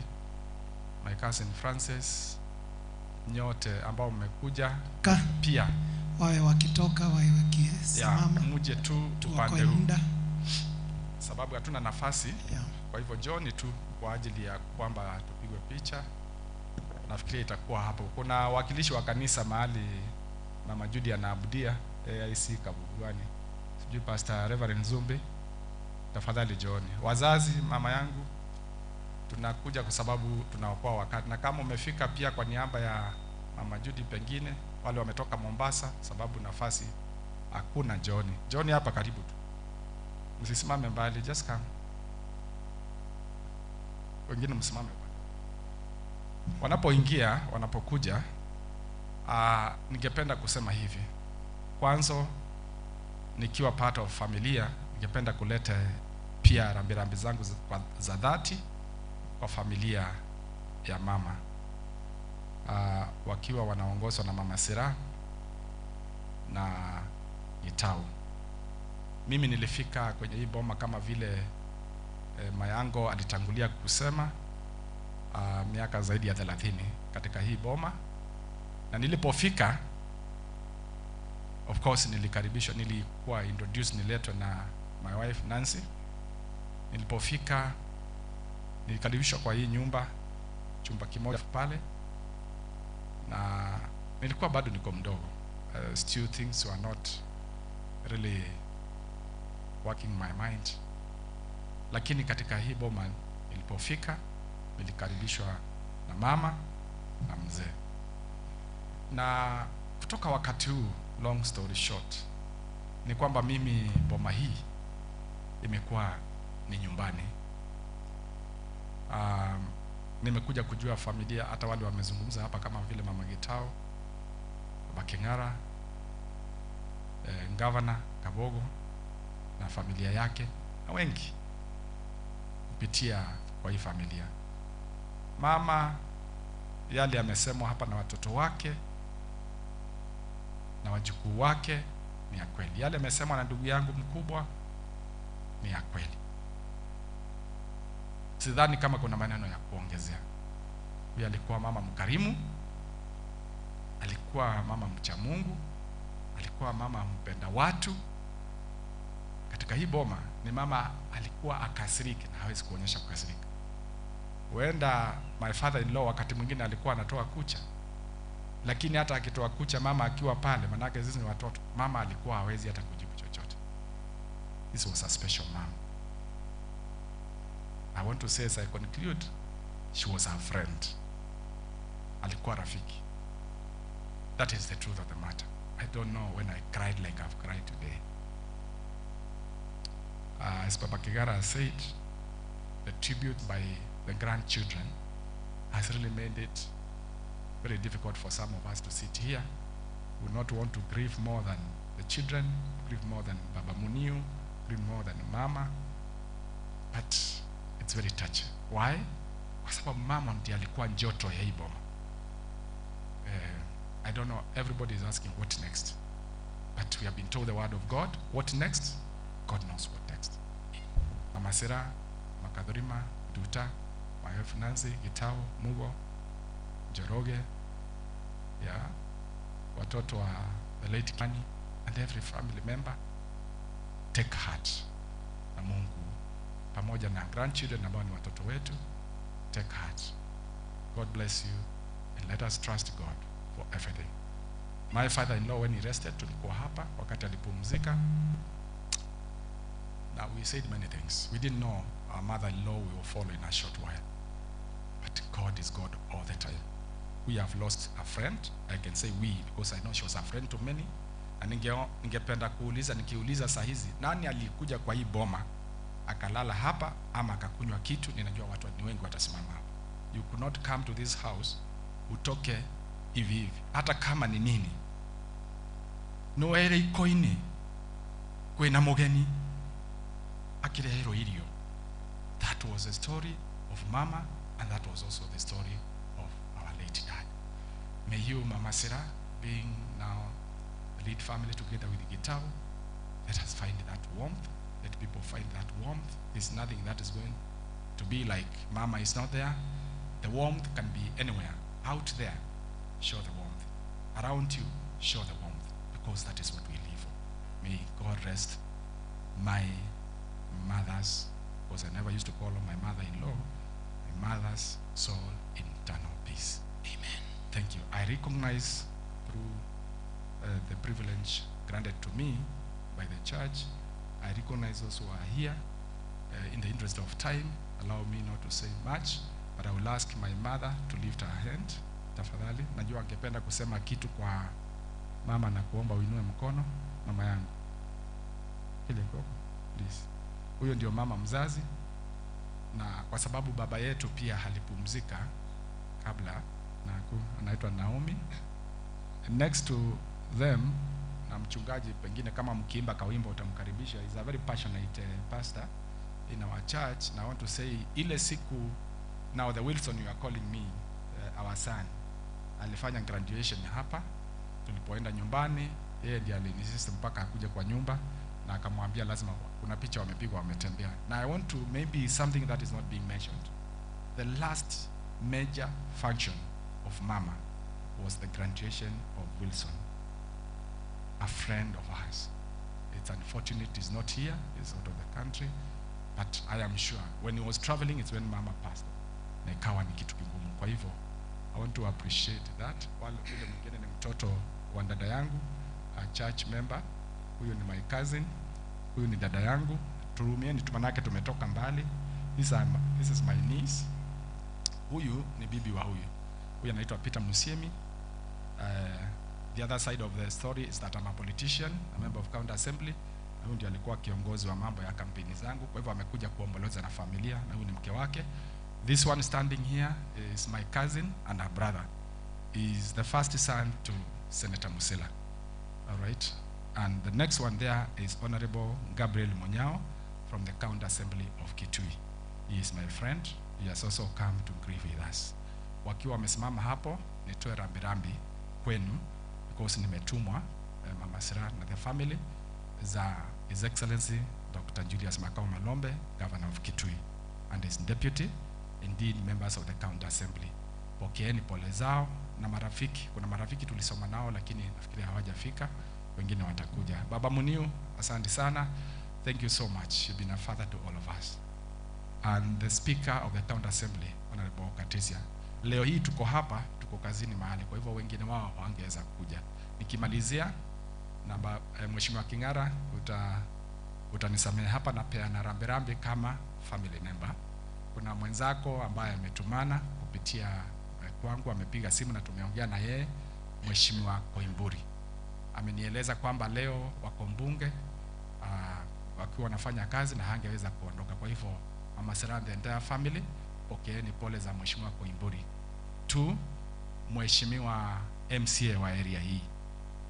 [SPEAKER 6] my cousin Francis, nyote ambao mmekuja pia
[SPEAKER 3] wawe wakitoka wawe wakisimama,
[SPEAKER 6] muje tu upande huu sababu hatuna nafasi. Kwa hivyo John tu kwa ajili ya kwamba tupigwe picha. Nafikiria itakuwa hapo. Kuna wakilishi wa kanisa mahali Mama Judy anaabudia AIC Kabugwani, sijui Pastor Reverend Zumbi, tafadhali John. Wazazi, mama yangu, tunakuja kwa sababu tunaokoa wakati, na kama umefika pia kwa niaba ya Mama Judy, pengine wale wametoka Mombasa sababu nafasi hakuna. John hapa karibu tu, msisimame mbali, just come. Wengine msimame wanapoingia, wanapokuja. Ningependa kusema hivi, kwanza nikiwa part of familia, ningependa kuleta pia rambirambi zangu za dhati kwa familia ya mama, wakiwa wanaongozwa na Mama Sira na Gitau. Mimi nilifika kwenye hii boma kama vile Mayango alitangulia kusema, miaka zaidi ya 30 katika hii boma, na nilipofika, of course nilikaribishwa, nilikuwa introduced, niletwa na my wife Nancy. Nilipofika nilikaribishwa kwa hii chumba kimoja pale, na nilikuwa bado niko mdogo, still things were not really working my mind, lakini katika hii boma nilipofika nilikaribishwa na mama na mzee. Na kutoka wakati huu, long story short, ni kwamba mimi boma hii imekuwa ni nyumbani. Nimekuja kujua familia, hata wale wamezungumza hapa kama vile Mama Gitau, Baba King'ara, Governor Kabogo na familia yake, na wengi kupitia kwa hii familia. Mama, yale amesemwa hapa na watoto wake na wajukuu wake ni ya kweli. Yale amesemwa na ndugu yangu mkubwa ni ya kweli. Sidhani kama kuna maneno ya kuongezea. Huyu alikuwa mama mkarimu, alikuwa mama mcha Mungu, alikuwa mama mpenda watu. Katika hii boma ni mama alikuwa akasiriki na hawezi kuonyesha kukasirika. Huenda my father-in-law wakati mwingine alikuwa anatoa kucha, lakini hata akitoa kucha mama akiwa pale, manake sisi ni watoto, mama alikuwa hawezi hata kujibu chochote. This was a special mom. I want to say, as I conclude, she was her friend. Alikuwa rafiki. That is the truth of the matter. I don't know when I cried like I've cried today. As Papa Kigara has said, the tribute by the grandchildren has really made it very difficult for some of us to sit here. We would not want to grieve more than the children, grieve more than Baba Muniu, grieve more than Mama. But it's very touching. Why? Kwa sababu mama ndiye alikuwa njoto ya hii boma. I don't know, everybody is asking what next. But we have been told the word of God. What next? God knows what next. Mama Sira, Makadurima, Duta, my wife Nancy, Gitau, Mugo, Njoroge, watoto wa the late Kani, and every family member, take heart na Mungu pamoja na grandchildren ambao ni watoto wetu. Take heart. God bless you, and let us trust God for everything. My father-in-law, when he rested, tulikuwa hapa wakati alipumzika. Now we said many things. We didn't know our mother-in-law will follow in a short while. But God is God all the time. We have lost a friend. I can say we because I know she was a friend to many. And ningependa kuuliza, nikiuliza saa hizi, nani alikuja kwa hii boma akalala hapa ama akakunywa kitu, ninajua watu ni wengi watasimama hapa. You could not come to this house utoke hivi hivi, hata kama ni nini. no ere ikoini kwina mugeni akirehero irio. That was the story of Mama, and that was also the story of our late dad. May you, Mama Sarah, being now a lead family together with Gitao, let us find that warmth. Let people find that warmth. There's nothing that is going to be like Mama is not there. The warmth can be anywhere. Out there, show the warmth. Around you, show the warmth, because that is what we live for. May God rest my mother's, because I never used to call her my mother-in-law, my mother's soul in eternal peace. Amen. Thank you. I recognize through the privilege granted to me by the church, I recognize those who are here. In the interest of time, allow me not to say much, but I will ask my mother to lift her hand. Tafadhali, najua angependa kusema kitu kwa mama na kuomba uinue mkono. Mama yangu, ile koko, please. Huyo ndio mama mzazi, na kwa sababu baba yetu pia halipumzika kabla, na anaitwa Naomi. Next to them, na mchungaji pengine kama mkiimba kawimbo utamkaribisha. He's a very passionate pastor in our church. And I want to say, ile siku, now the Wilson you are calling me, our son, alifanya graduation hapa. Tulipoenda nyumbani, yeye ndiye alinisist mpaka akuja kwa nyumba, na akamwambia lazima kuna picha wamepigwa wametembea. Now I want to, maybe something that is not being mentioned. The last major function of Mama was the graduation of Wilson, a friend of ours. It's unfortunate he's not here, he's out of the country, but I am sure when he was traveling, it's when Mama passed. Na ikawa ni kitu kigumu. Kwa hivyo, I want to appreciate that. Wale ule mwingine ni mtoto wa dada yangu, a church member. Huyu ni my cousin, huyu ni dada yangu. Turumieni tumanake tumetoka mbali. This is my niece. Huyu ni bibi wa huyu. Huyu anaitwa Peter Musiemi. The other side of the story is that I'm a politician, a member of county assembly. Na huyu ndiye alikuwa kiongozi wa mambo ya kampeni zangu. Kwa hivyo amekuja kuomboleza na familia, na huyu ni mke wake. This one standing here is my cousin and her brother. He is the first son to Senator Musila. All right. And the next one there is Honorable Gabriel Monyao from the County Assembly of Kitui. He is my friend. He has also come to grieve with us. Wakiwa wamesimama hapo, nitoe rambirambi kwenu, because nimetumwa Mama Sarah na the family za His Excellency Dr. Julius Makau Malombe, Governor of Kitui, and his deputy, indeed members of the County Assembly. Pokeeni pole zao na marafiki. Kuna marafiki tulisoma nao lakini nafikiri hawajafika, wengine watakuja. Baba Muniu, asante sana. Thank you so much. You've been a father to all of us. And the Speaker of the County Assembly, Honorable Katisia. Leo hii tuko hapa, tuko kazini mahali, kwa hivyo wengine wao hawangeweza kuja. Nikimalizia na Mheshimiwa King'ara, utanisamehe hapa na pia na rambirambi kama family member. Kuna mwenzako ambaye ametumana kupitia kwangu, amepiga simu na tumeongea na yeye, Mheshimiwa Koimburi. Amenieleza kwamba leo wako mbunge wakiwa wanafanya kazi na hangeweza kuondoka. Kwa hivyo Mama Sarah and the entire family, pokeeni pole za Mheshimiwa Koimburi. Tu Mheshimiwa MCA wa area hii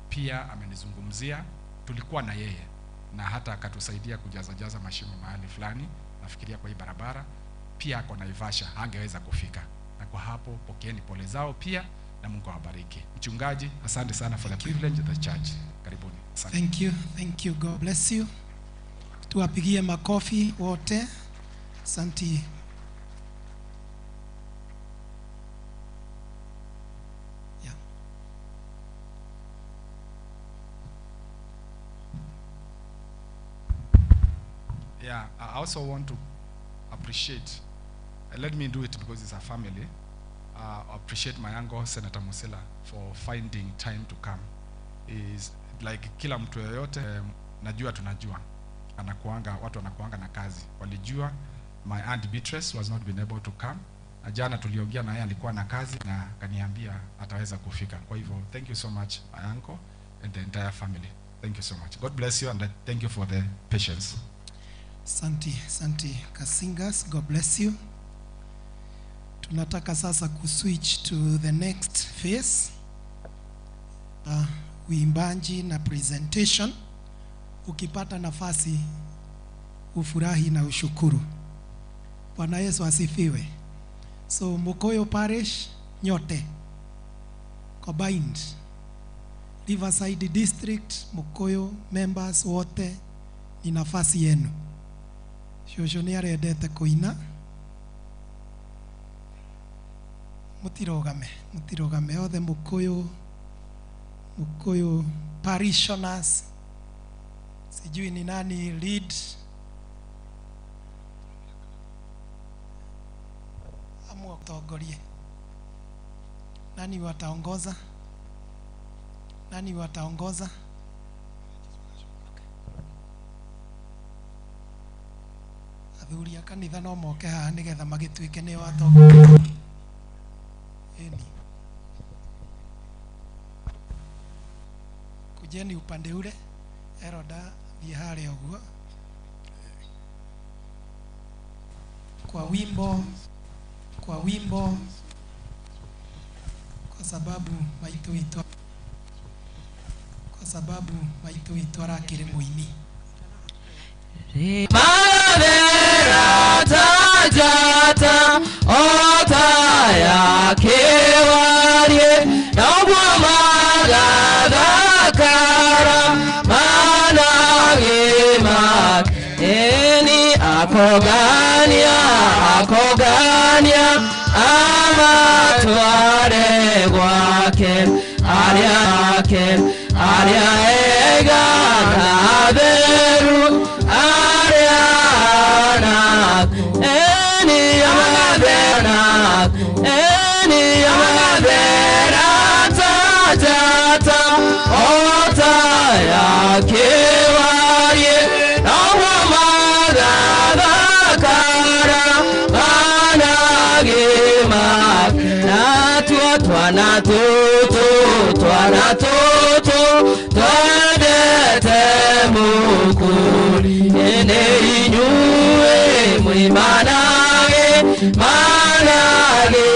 [SPEAKER 6] pia amenizungumzia, tulikuwa na yeye na hata akatusaidia kujaza mashimo mahali fulani, nafikiria kwa hii barabara. Pia ako Naivasha, hangeweza kufika. Na kwa hapo pokeeni pole zao pia, na Mungu awabariki. Mchungaji, asante sana for the privilege of the church. Karibuni. Asante.
[SPEAKER 3] Thank you, God bless you. Tuwapigie makofi wote. Asante.
[SPEAKER 6] Yeah, I also want to appreciate, let me do it because it's a family, appreciate my uncle Senator Musila for finding time to come. Is like kila mtu yoyote, najua tunajua anakuanga, watu wanakuanga na kazi. Walijua my aunt Beatrice was not been able to come, na jana tuliongea na yeye, alikuwa na kazi na kaniambia ataweza kufika. Kwa hivyo thank you so much my uncle and the entire family. Thank you so much. God bless you, and thank you for the patience.
[SPEAKER 3] Santi Kasingas, God bless you. Tunataka sasa kuswitch to the next phase. uimbaji na presentation. Ukipata nafasi ufurahi na ushukuru. Bwana Yesu asifiwe. So Mukoyo Parish nyote combined, Riverside District, Mukoyo members wote, ni nafasi yenu. Shosho ni arendete kuina. Mutirogame othe Mukoyo parishioners. Sijui ni nani lead. Amuotogorie. Nani wataongoza? Nani wataongoza? Athuri a kanitha no moke haha nigetha magituike ni watongoria. Eni. Kujeni upande ule. Eroda vihare oguo. Kwa wimbo kwa sababu maitu itwara kire muini.
[SPEAKER 1] Maravera tajata otaya kewarie nabwa magadakara managima eni akogania amatware gwake aria ega naberu ariana eni amavera tajata otaya kewarie nawa magadakara managima twana tutu twadete mukuri ene inyue mwimanage manage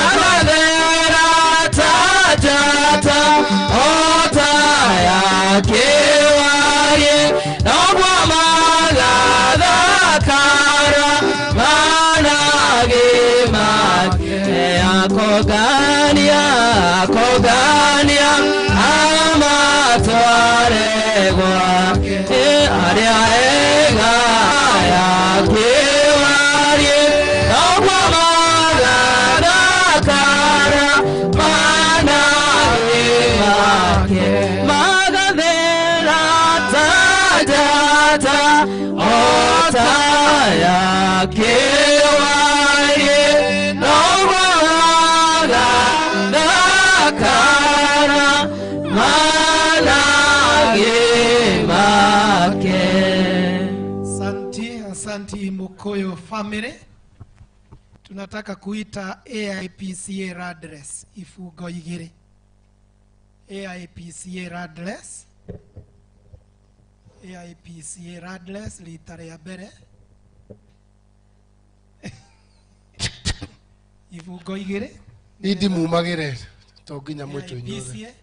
[SPEAKER 1] amavera tajata otaya kewarie nabwa magadakara manage akogania amatwaregwa aria ega ya kewarie nabwa magadakara manage magadera tajata otaya kewarie nabwa magadakara manage make.
[SPEAKER 3] Asante Mukoyo family. Tunataka kuita AIPCA Radress ifugo igire. AIPCA Radress litare ya bere. Ifugo igire.
[SPEAKER 10] Idi mumagire toginya mwetu inyore.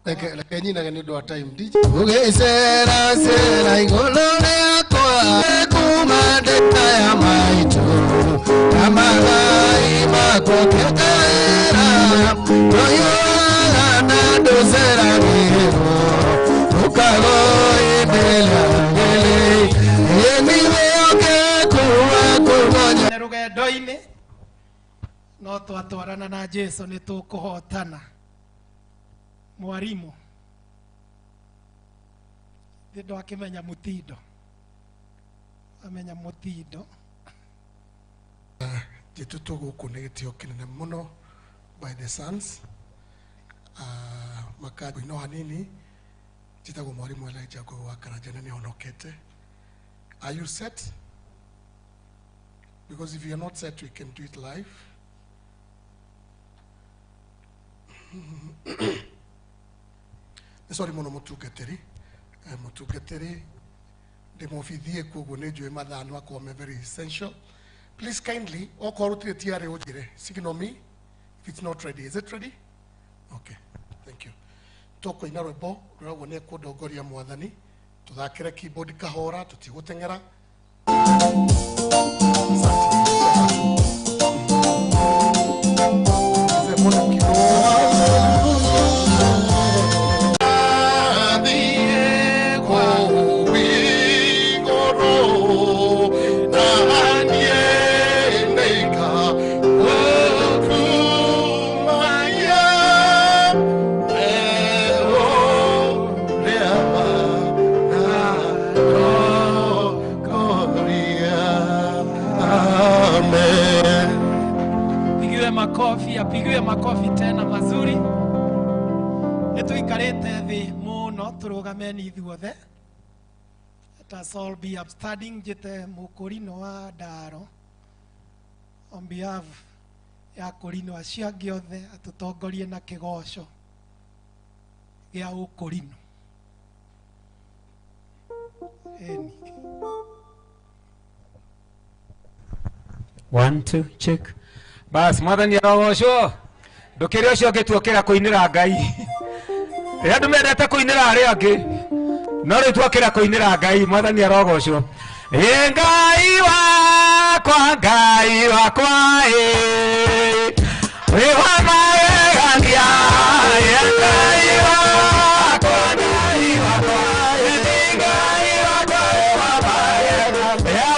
[SPEAKER 10] Like Nyina ni do time DJ. Uge sera igolone kwa kumande ya maitu. Kamala imakokera. Toyo na dozera miro. Ukago ibela gele. Yemiwe oke kuwa kugonya.
[SPEAKER 3] Neruge doine. No twatwarana na Jesu ni tukuhotana. Mwarimu ndindo akimenya mutindo amenya mutindo
[SPEAKER 10] gitutu guku ni gitio kinene muno by the sons makadi no hanini jitago mwarimu Elijah go wakarajana ni honokete. Are you set? Because if you are not set, we can do it live. Sorry mono mutugateri demofithie kogo nejo mathano akome very essential. Please kindly okorutire tiare ojire signal me if it's not ready. Is it ready? Okay, thank you. Toko ina rwimbo ruragwo ni kundongoria mwathani tuthakire keyboard kahora tutigutengera.
[SPEAKER 3] Apigiwe makofi tena mazuri. Tuikarete thi muno turugameni ithuothe. Let us all be upstanding jite mukurino wa Daro on behalf ya kurino acio angĩ othe atutongorie na kigoco gia ukurino. Eni.
[SPEAKER 8] 1 2 check. Bas mwathani arogocwo ndukire ucio ngituokira kuinira Ngai ria ndu mendete kuinira ari angi no ri tuokira kuinira Ngai. Mwathani arogocwo. Ngai wakwa Ngai wakwa wi wa magegania Ngai wakwa Ngai wakwa Ngai wakwa wi wa magegania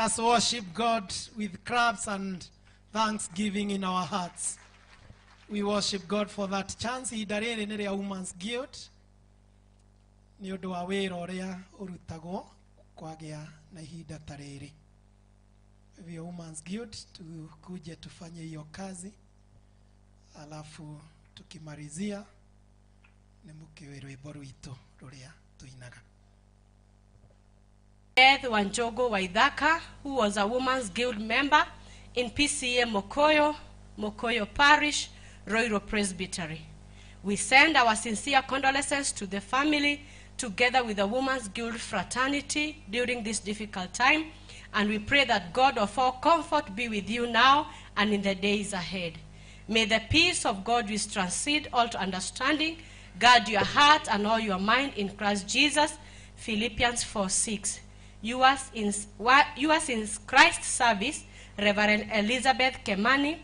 [SPEAKER 3] Let's worship God with claps and thanksgiving in our hearts. We worship God for that chance. Idarere nere Women's Guild. Ni undu wa wira uria urutagwo kwagia na ihinda tariri. We Women's Guild tukuje tufanye hiyo kazi. Alafu tukimalizia ni mukiwe rwimbo rwito ruria tuinaga.
[SPEAKER 12] BETH WANJOGU WAITHAKA, who was a Women's Guild member in PCA Mokoyo Parish, Royal Presbytery. We send our sincere condolences to the family together with the Women's Guild fraternity during this difficult time, and we pray that God of all comfort be with you now and in the days ahead. May the peace of God which transcends all to understanding guard your heart and all your mind in Christ Jesus. Philippians 4:6. Yours in Christ's service, Reverend Elizabeth Kemani,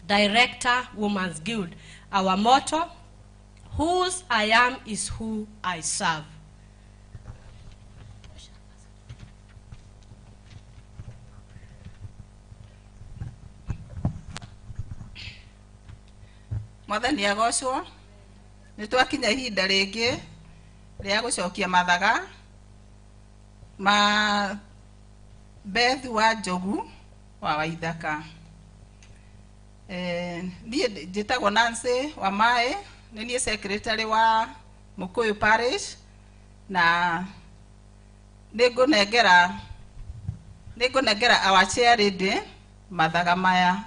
[SPEAKER 12] Director, Women's Guild. Our motto, whose I am is who I serve.
[SPEAKER 11] Mwathani agocwo. Nĩ twakinya ihinda rĩngĩ rĩa gũcokia mathaga ma BETH WANJOGU wa WAITHAKA. Niĩ njĩtagwo Nancy wa Mae, nĩ niĩ secretary wa Mukoyo Parish, na nĩ ngũnengera our chair lady mathaga maya.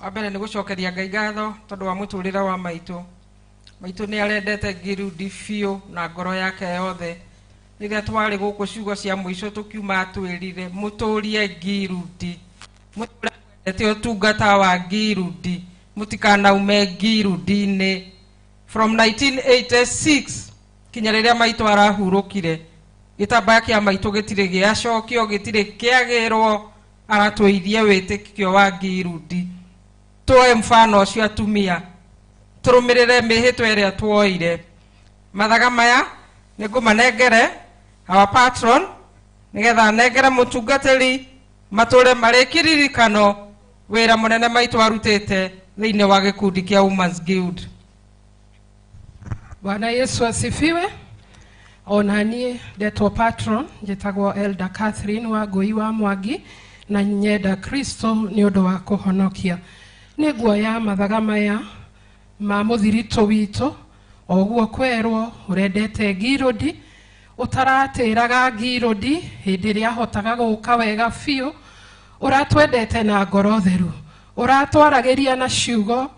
[SPEAKER 14] Wambere nĩ gũcokeria Ngai ngatho tondũ wa mũtũrĩre wa maitũ. Maitũ nĩ arendete Ngirudi biũ na ngoro yake yothe. Rĩrĩa twarĩ gũkũ ciugo cia mũico tũkiuma atwĩrire mũtũrie Ngirudi. Mũtũrete ũtungata wa Ngirudi. Mũtikanaume Ngirudi-inĩ. From 1986 kinya rĩrĩa maitũ arahurũkire. Gĩtambaya kĩa maitũ gĩtirĩ gĩacokio, gĩtirĩ kĩagĩrwo, aratũithie wĩtĩkio wa Ngirudi. Tuoe mfano ũcio atumia, tũrũmĩrĩre mĩhĩtwa ĩrĩa tuoire. Mathaga maya nĩ ngũmanengere our patron, nĩgetha nengere mũtungatĩri matũre marĩ kĩririkano wĩra mũnene maitũ arutĩte thĩinĩ wa gĩkundi kĩa Women's Guild.
[SPEAKER 15] Bwana Yesu asifiwe. Ona niĩ ndetwo patron njĩtagwo Elder Catherine wa Ngui wa Mwangi, na nyenda Kristo nĩ ũndũ wa kũhonokia. Nĩ nguoya mathaga maya ma mũthirito witũ, oguo kwerwo ũrendete Ngirudi, ũtaratĩraga Ngirudi hĩndĩ ĩrĩa ahotaga gũka wega biũ, ũratwendete na ngoro theru, ũratwaragĩria na ciugo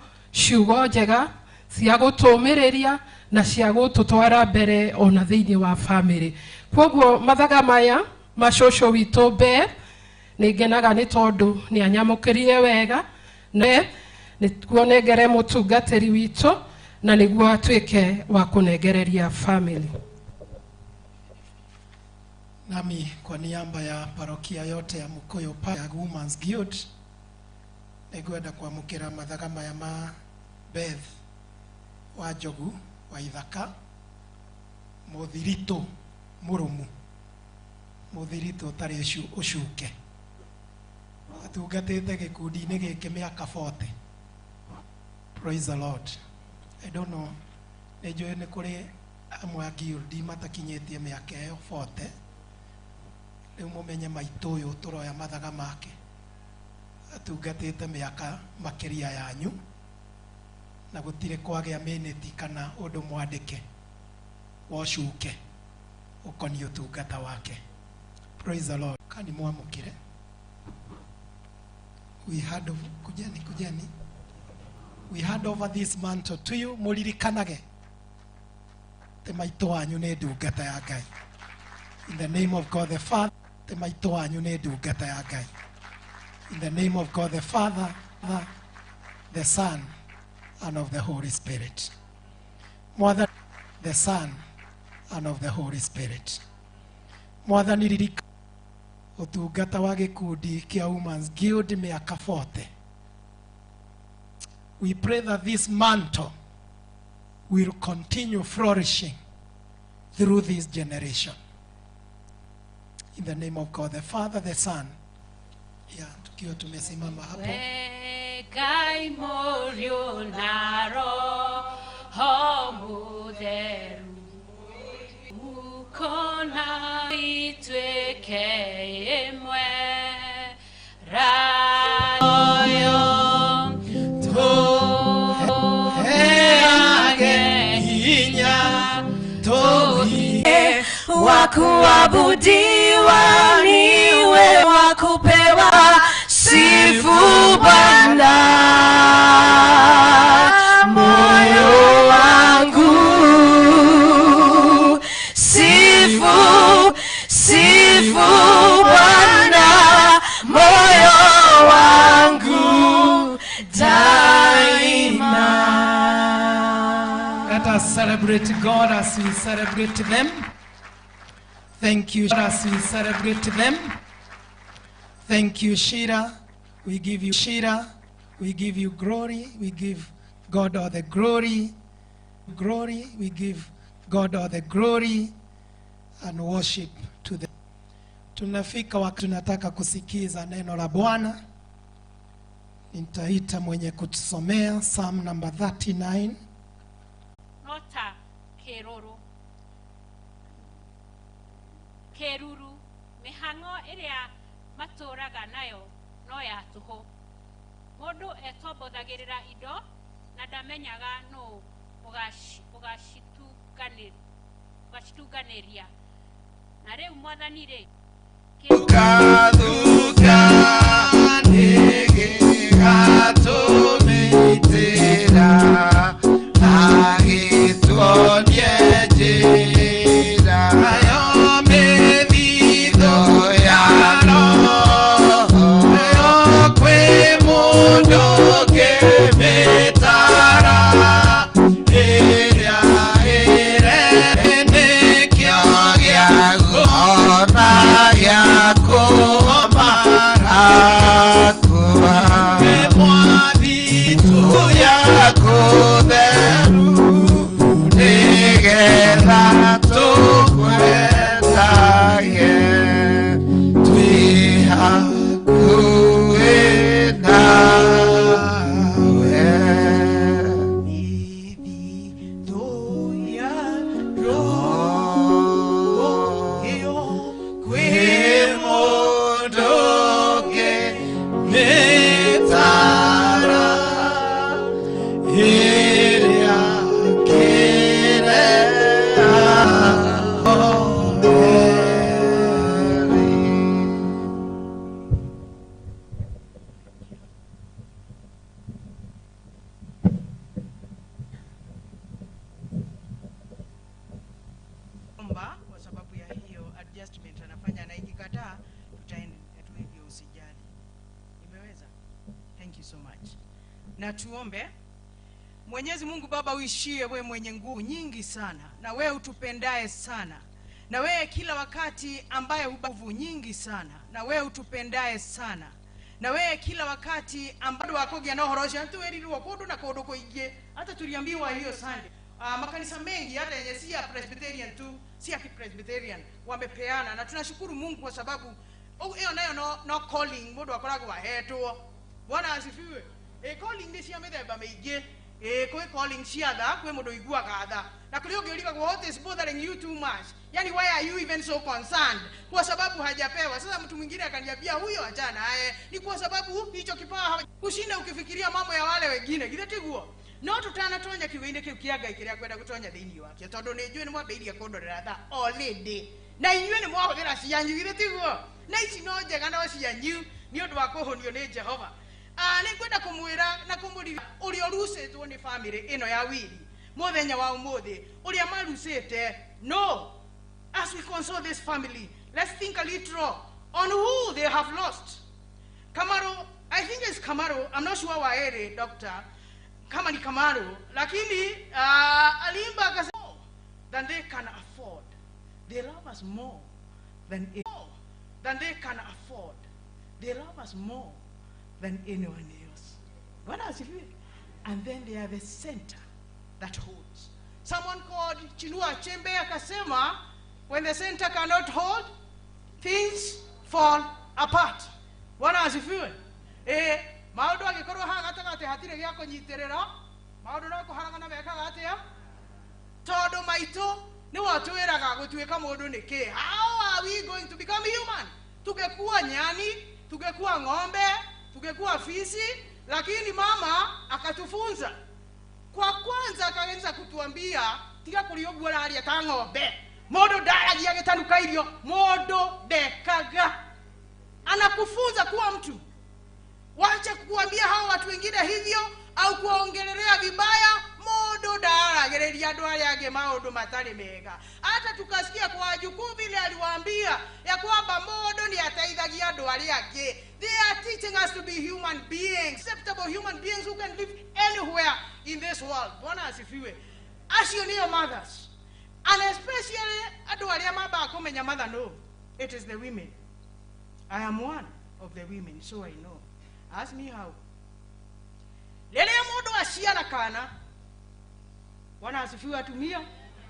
[SPEAKER 15] njega cia gũtũmĩrĩria na cia gũtũtwara mbere ona thĩinĩ wa family. Kwoguo mathaga maya macũcũ witũ BETH nĩ ngenaga nĩ tondũ nĩ anyamũkĩrire wega, nĩguo nengere mũtungatĩri witũ na nĩguo atuĩke wa kũnengereria family.
[SPEAKER 3] Nami kwa niaba ya parokia yote ya Mukoyo ya Women's Guild nĩngwenda kwamũkĩra mathaga maya ma BETH WANJOGU WAITHAKA, mũthirito mũrũmu, mũthirito ũtarĩ ũcuke. Atungatĩte gĩkundi-inĩ gĩkĩ mĩaka 40. Praise the Lord. I don't know, nĩ njũĩ nĩ kũrĩ amwe a Guild matakinyĩtie mĩaka ĩyo 40. Rĩu mũmenye maitũ ũyũ tũroya mathaga make atungatĩte mĩaka makĩria yanyu, na gũtirĩ kwagĩa mĩnĩti kana ũndũ mwandĩke wocuke ũkoniĩ ũtungata wake. Praise the Lord. Kani mwamũkĩre. We hand over, kujeni. We hand over this mantle to you. Mũririkanage te maitũ wanyu nĩ ndungata ya Ngai. In the name of God the Father, te maitũ wanyu nĩ ndungata ya Ngai. In the name of God the Father, the Son, and of the Holy Spirit. Mother, the Son, and of the Holy Spirit. Mwathani ririka utungata wa gikundi kia Women's Guild miaka 40. We pray that this mantle will continue flourishing through this generation. In the name of God the Father, the Son. Yeah, tukiwa tumesimama hapo.
[SPEAKER 23] Kai morio naro homuderu mukona itweke emwe rayo to heage hinya tohi wakuabudiwa niwe wakupewa sifu Bwana moyo wangu sifu Bwana moyo wangu daima.
[SPEAKER 3] Let us celebrate God as we celebrate them. Thank you as we celebrate them. Thank you, Shira. We give you Shira. We give you glory. We give God all the glory. Glory. We give God all the glory and worship to the Tunafika wakati tunataka kusikiza neno la Bwana. Nitaita mwenye kutusomea Psalm number 39.
[SPEAKER 13] Nota keruru mihango iria maturaga nayo no ya tuho. Mundu etobothagirira indo na ndamenyaga no ugashituganiria. Na riu mwathani ri
[SPEAKER 16] kwa sababu ya hiyo adjustment anafanya, na ikikataa tutaenda tu hivyo, usijali. Imeweza? Thank you so much. Na tuombe. Mwenyezi Mungu Baba uishie, wewe mwenye nguvu nyingi sana, na wewe utupendaye sana, na wewe kila wakati ambaye nguvu nyingi sana, na wewe utupendaye sana, na wewe kila wakati ambaye wakogia na horosha tu eliru wakodo na kodo koige. Hata tuliambiwa hiyo Sunday makanisa mengi hata yenye si ya Presbyterian tu, si ya Presbyterian wamepeana, na tunashukuru Mungu kwa sababu hiyo nayo no calling modo wakorago waheto. Bwana asifiwe. Calling ni si amethemba meige. Kwe calling siada kwe modo igua kada. Na kulio geulika kwa what is bothering you too much. Yani why are you even so concerned? Kwa sababu hajapewa. Sasa mtu mwingine akaniambia huyo achana ni kwa sababu hicho kipawa ushinda ukifikiria mambo ya wale wengine. Githetigo. No tutana tonya kiwinde kiukiaga ikiria kwenda gutonya thini wake. Tondu ni njue ni mwambeirie kondorera tha already. Na inyue ni mwahuthira cianyu githetigo. Na ici no njega no cianyu ni undu wa kuhonio ni Jehova. Ni kwenda kumwira na kumurira uria rusitwo ni family ino ya wili muthenya wa umuthi uria marusite. No, as we console this family, let's think a little on who they have lost. Kamaro, I think it's Kamaro, I'm not sure waere doctor kama ni Kamaro, lakini alimba akasema more than they can afford. They love us more than they can afford. They love us more than anyone else. Bwana asifiwe. And then they are the center that holds. Someone called Chinua Achebe akasema, when the center cannot hold, things fall apart. Bwana asifiwe. Maundu agikorwo hagatagate hatire gya kunyiterera, maundu no kuharagana wekaga atia tondu maito ni watwiraga gutuika mundu niki. How are we going to become human? Tungekuwa nyani, tungekuwa ng'ombe, tungekuwa fisi, lakini mama akatufunza. Kwa kwanza akaanza kutuambia tiga kuliogwa hali ta ng'ombe. Mundu ndaragia gitanuka irio, mundu ndekaga. Anakufunza kuwa mtu. Wacha kukuambia hao watu wengine hivyo au kuongelelea vibaya. Mundu ndaragereria andu aria ange maundu matari mega. Hata tukasikia kwa wajukuu vile aliwaambia ya kwamba mundu ni ataithagia andu aria ange. They are teaching us to be human beings, acceptable human beings who can live anywhere in this world. Bwana asifiwe. Acio niyo mothers, and especially andu aria maba kumenya mother. No, it is the women. I am one of the women, so I know. Ask me how. Lele mundu aciara kana, Bwana asifiwe atumia,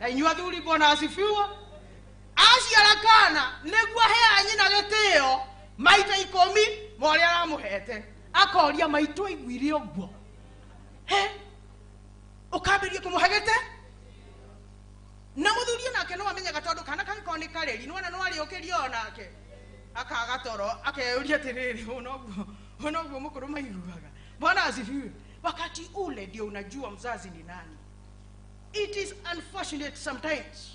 [SPEAKER 16] na inyua thuri Bwana asifiwe. Aciara kana niguo he anyina maita ikomi mori aramuhete akoria maito igwire ogwo he ukaberie kumuhagete na muthurie nake no amenya gatondu kana kangikoni kareri nwana no ari okerio nake akaga toro akeuria tiriri unogwo mukuru maiguaga. Bwana asifiwe. Wakati ule ndio unajua mzazi ni nani. It is unfortunate sometimes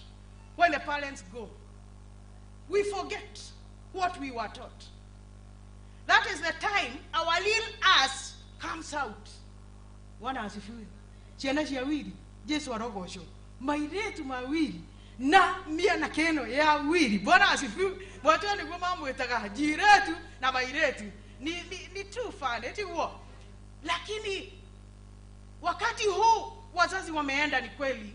[SPEAKER 16] when the parents go, we forget what we were taught. That is the time our little us comes out. Bwana asifiwe. Ciana cia wili Jesu arogocwo mairetu mawili na mia na keno ya wili. Bwana asifiwe. Watu niguo mamwitaga jiretu na mairetu ni too fun eti huo. Lakini wakati huu wazazi wameenda ni kweli.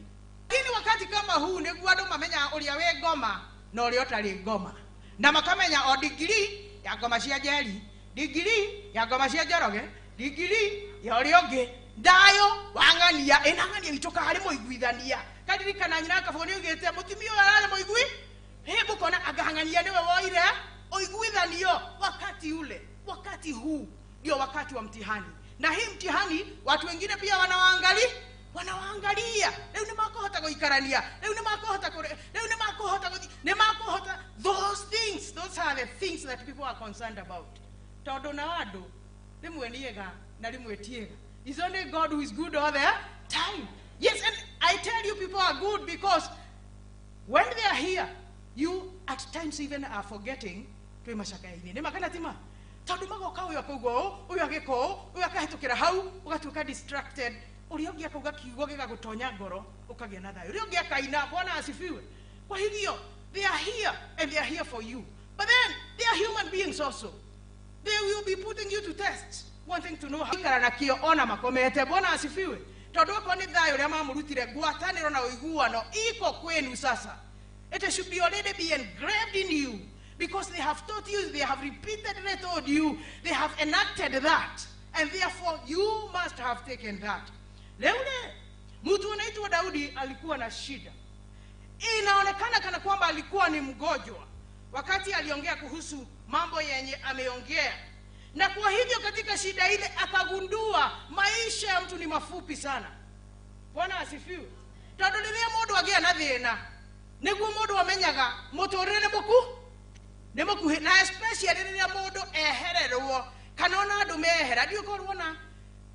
[SPEAKER 16] Lakini wakati kama huu niguo andu mamenya uria we ngoma na uria utari ngoma. Na makamenya o degree ya ngoma cia Njeri, degree ya ngoma cia Njoroge, degree ya uria ungi ndayo wangania enangania itoka hari muiguithania. Kadirikana nyina akaboni ugite mutimio arare muigui hebu kona agahangania niwe woire oiguithanio. Wakati ule, wakati huu ndio wakati wa mtihani. Na hii mtihani watu wengine pia wanawaangalia. Leo ni makohota goikarania, leo ni makohota kore, leo ni makohota those things. Those are the things that people are concerned about. Todo na wado limweniega na limwetiega. It's only God who is good all the time. Yes, and I tell you, people are good because when they are here, you at times even are forgetting to mashakaini. Ne makana tima. Todo magoka uyo kogo, uyo ageko, uyo akahitukira hau, ugatuka distracted. Uliogia kauga kiugo gikagutonya ngoro, ukagia na thayo. Uliogia kaina, Bwana asifiwe. Kwa hivyo, they are here and they are here for you. But then they are human beings also. They will be putting you to test, wanting to know how karana kio ona makomete. Bwana asifiwe. Todo ko ni thayo ria mamurutire gwataniro na uiguano iko kwenu sasa. It should be already be engraved in you because they have taught you, they have repeatedly told you, they have enacted that, and therefore you must have taken that. Leule mtu anaitwa Daudi alikuwa na shida. Inaonekana kana kwamba alikuwa ni mgonjwa wakati aliongea kuhusu mambo yenye ameongea. Na kwa hivyo katika shida ile akagundua maisha ya mtu ni mafupi sana. Bwana asifiwe. Tondu riria mundu agia na thina niguo mundu amenyaga muturire ni muku na especially riria mundu ehererwo kana ona andu mehera ndio korwona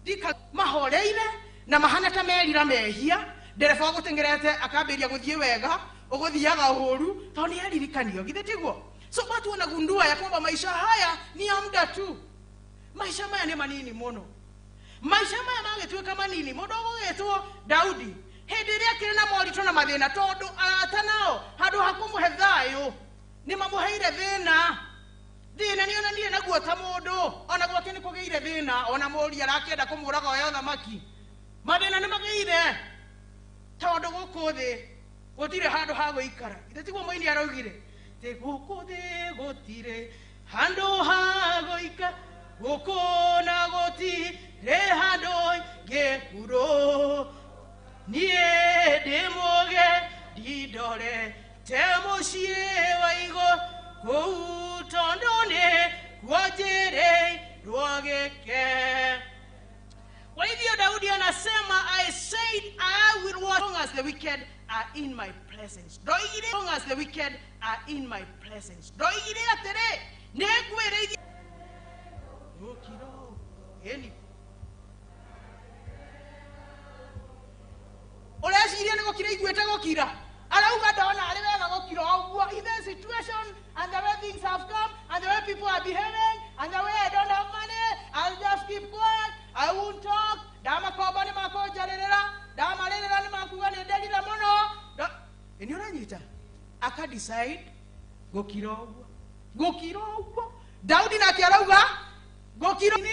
[SPEAKER 16] dika mahoreire na mahana ta merira mehia ndereba gutengerete akabiria guthie wega uguthiaga uhuru to ni aririkanio githitiguo. So watu wanagundua ya kwamba maisha haya ni ya muda tu. Maisha haya ni manini muno. Maisha haya magetweka manini mudogo getwo Daudi hendiria kirina morito na mathina tondu atanao handu hakumuhe thayo ni mamuheire thina ni ona nie naguo ta mundu ona gwake ni kugeire thina ona muri arakenda kumuraga oyo thamaki mathina ni mageire tondu guku thi gutire handu ha guikara. Itiguo moini araugire te guku thi gutire handu ha guikara guku na gutire handu ngekuro nie demoge didore temucie waigo kutondone kwajere rwageke. Kwa hivyo Daudi anasema I said I will watch long as the wicked are in my presence. Doigire long as the wicked are in my presence. Doigire atere negwere okiro eni Olesiria nego kire igwete gokira. Arauga ndona ari wega gokira ogwo. In the situation and the way things have come and the way people are behaving and the way I don't have money, I'll just keep quiet. I won't talk. Dama koba ni mako jarerera. Dama lerera ni makuga ni delira mono. Eniona nyita. Aka decide gokira ogwo. Gokira ogwo. Daudi na kiarauga gokira ni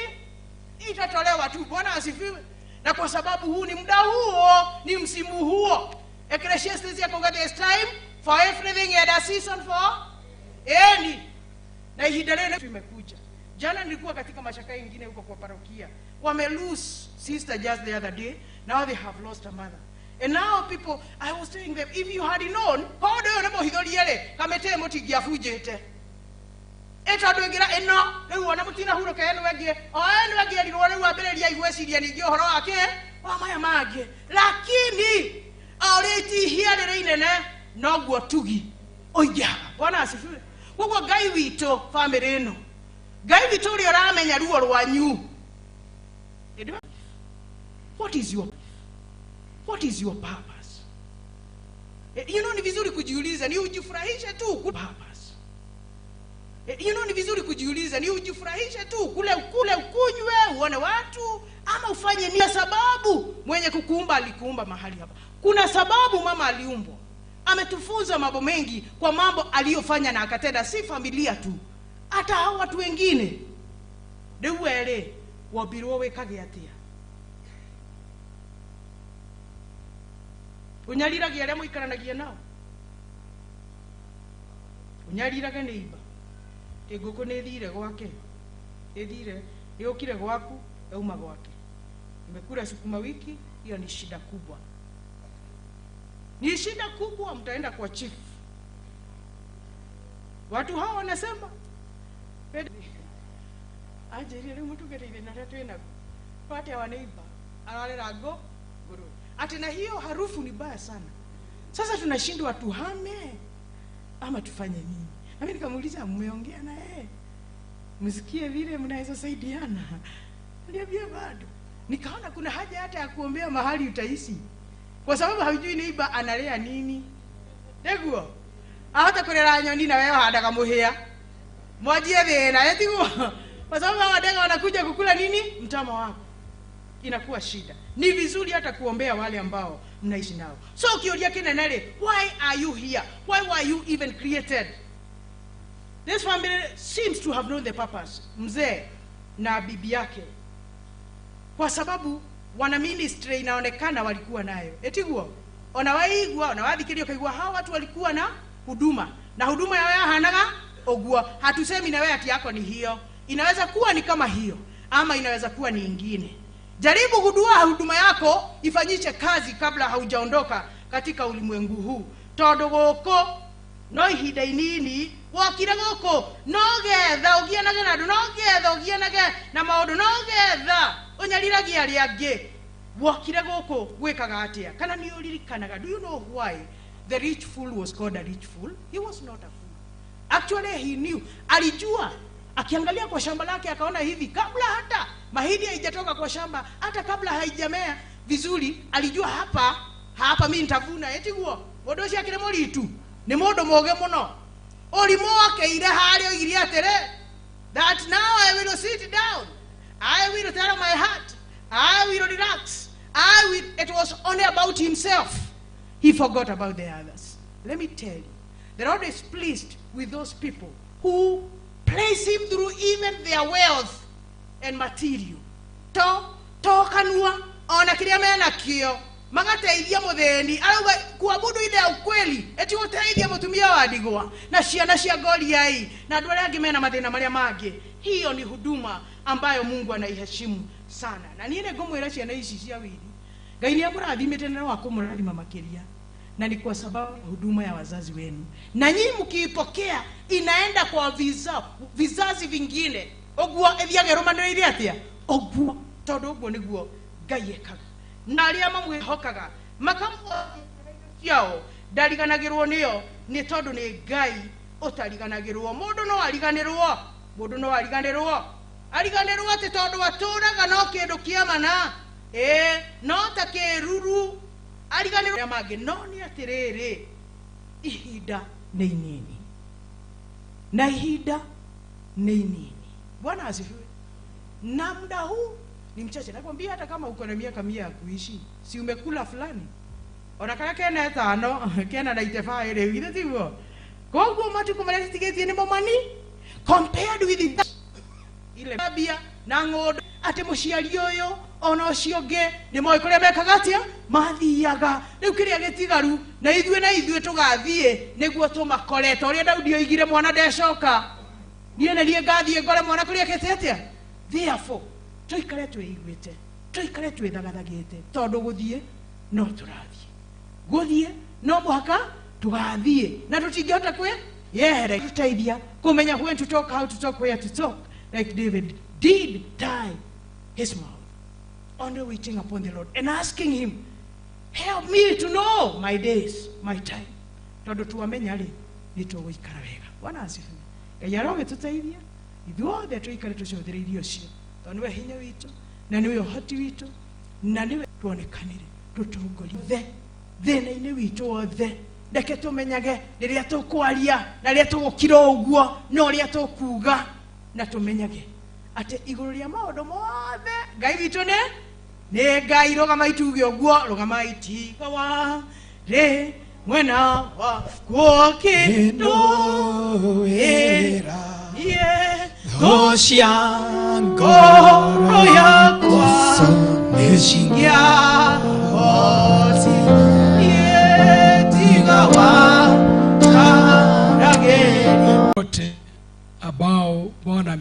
[SPEAKER 16] itatolewa tu. Bwana asifiwe. Na kwa sababu huu ni muda huo, ni msimu huo. Ecclesiastes ya konga this time for everything and a season for any. Na hidalene tumekuja. Jana nilikuwa katika mashaka ingine huko kwa parokia. Wame lose sister just the other day. Now they have lost a mother. And now people, I was telling them, if you had known, how do you know hidoliele kamete moti giafujete. tondu ngira ino riu ona mutina huruka eno wengie eno wengie rirwo riu ambiriria igweciria ningi uhoro wake wa maya mangi lakini already here riri inene noguo tugi oiga Bwana asifiwe. Koguo Ngai wito family ino Ngai wito ri uramenya ruo rwanyu. What is your purpose? You know, ni vizuri kujiuliza, ni ujifurahishe tu purpose. You know, ni vizuri kujiuliza, ni ujifurahishe tu kule ukunywe uone watu ama ufanye ni sababu mwenye kukuumba alikuumba mahali hapa. Kuna sababu mama aliumbwa. Ametufunza mambo mengi kwa mambo aliyofanya na akatenda, si familia tu. Hata hao watu wengine. Dewele wabirwo wekage atia. Unyaliragia aria muikaranagia nao. Unyaliraga neiba. Eguko nethire gwake. Ethire, yokire gwaku, euma gwake. Nimekula sukuma wiki, hiyo ni shida kubwa. Ni shida kubwa, mtaenda kwa chief. Watu hao wanasema aje ile mtu gere na tatu ina pate waneiba analera go guru ati na hiyo harufu ni baya sana. Sasa tunashindwa tuhame ama tufanye nini? Na mimi nikamuuliza mmeongea na yeye msikie vile mnaweza saidiana. Niambia bado nikaona kuna haja hata ya kuombea mahali utaishi, kwa sababu haujui neiba analea nini. Neguo hata kulera nyoni na wewe hadaga muhia mwajie thina etiguo, kwa sababu wadega wanakuja kukula nini mtama wako, inakuwa shida. Ni vizuri hata kuombea wale ambao mnaishi nao. So ukioria kinenele, why are you here? Why were you even created? This family seems to have known the purpose, mzee na bibi yake, kwa sababu wana ministry inaonekana walikuwa nayo. Etiguo onawaigwa onawadhikirio kaigwa hawa watu walikuwa na huduma, na huduma yao hanaga ogua. Hatusemi na wewe ati yako ni hiyo, inaweza kuwa ni kama hiyo ama inaweza kuwa ni nyingine. Jaribu kudua huduma yako ifanyishe kazi kabla haujaondoka katika ulimwengu huu. Tondu goko no ihinda inini wakire goko no getha ugianage na ndu, no getha ugianage na maundu, no getha unyaliragia ari angi wakire goko gwikaga atia. Kana ni uririkanaga, do you know why the rich fool was called a rich fool? He was not a fool. Actually he knew, alijua. Akiangalia kwa shamba lake akaona hivi, kabla hata mahindi haijatoka kwa shamba, hata kabla haijamea vizuri, alijua hapa mimi nitavuna. Etiguo modoshi akire moritu ni modo moge muno orimo wake ile hali ogiria atere that now I will sit down, I will tell my heart, I will relax, it was only about himself. He forgot about the others. Let me tell you, the Lord is pleased with those people who place him through even their wealth and material. To kanua ona kiria mena kio magateithia mutheni arauga kuabudu ile ya ukweli eti uteithia mutumia wa ndigwa na ciana cia Goliai na andu aria angi mena mathina maria mangi. Hiyo ni huduma ambayo Mungu anaiheshimu sana, na niene ngomwira ciana ici cia wili Ngai ni amurathimite na wa kumurathima makiria, na ni kwa sababu huduma ya wazazi wenu, na nyinyi mkiipokea inaenda kwa vizazi vingine. Oguo ethiage romanire atia oguo tondu oguo niguo Ngai ekaga, na aria mamwihokaga makamuyao ndariganagirwo niyo ni tondu ni Ngai utariganagirwo. Mundu no ariganirwo ariganirwo ati tondu aturaga no kindu kiamana no ta kiruru ariganirwo ya mage no ni atiriri ihinda ni inini na ihinda ni inini. Bwana asifiwe. Na muda huu ni mchache. Nakwambia hata kama uko na miaka 100 ya kuishi, si umekula fulani onakana kena tano kena na itefa ile ile ndivyo kogo matu kumalezi tiketi ni momani compared with that ile babia na ngodo ate muciari oyo ona ocionge ni moyo kuria mekagatia mathiaga riu kiria getigaru na ithuĩ tugathie niguo tumakoreta uria Daudi oigire mwana ndecoka niene rie ngathie ngore mwana kuria ketetia. Therefore tuikare tweiguite, tuikare twithagathagite tondu guthie no turathie, guthie no muhaka tugathie na tutingihota yehere tutaithia kumenya when to talk, how to talk, where to talk, like David did tie his mouth, only waiting upon the Lord and asking him, help me to know my days, my time. Tondu tuamenya ri nitugũikara wega. Bwana asifiwe. Ngai arogĩtũteithia ithuothe tũikare tũcũthĩrĩirie ũcio, tondũ nĩwe hinya witũ na nĩwe ũhoti witũ na nĩwe tuonekanire tũtongorie thĩna-inĩ witũ wothe. Reke tũmenyage rĩrĩa tũkwaria na rĩrĩa tũgũkira ũguo na ũrĩa tũkuga, na tũmenyage atĩ igũrũ rĩa maũndũ mothe Ngai witũ nĩ Ngai. Rũgama ituge ũguo, rũgama itiga wa rĩ mwena wa kuokĩndũĩra thũcia ngoro yakwa nĩcingia hoti tiga wa karageni.
[SPEAKER 17] Wote ambao Bwana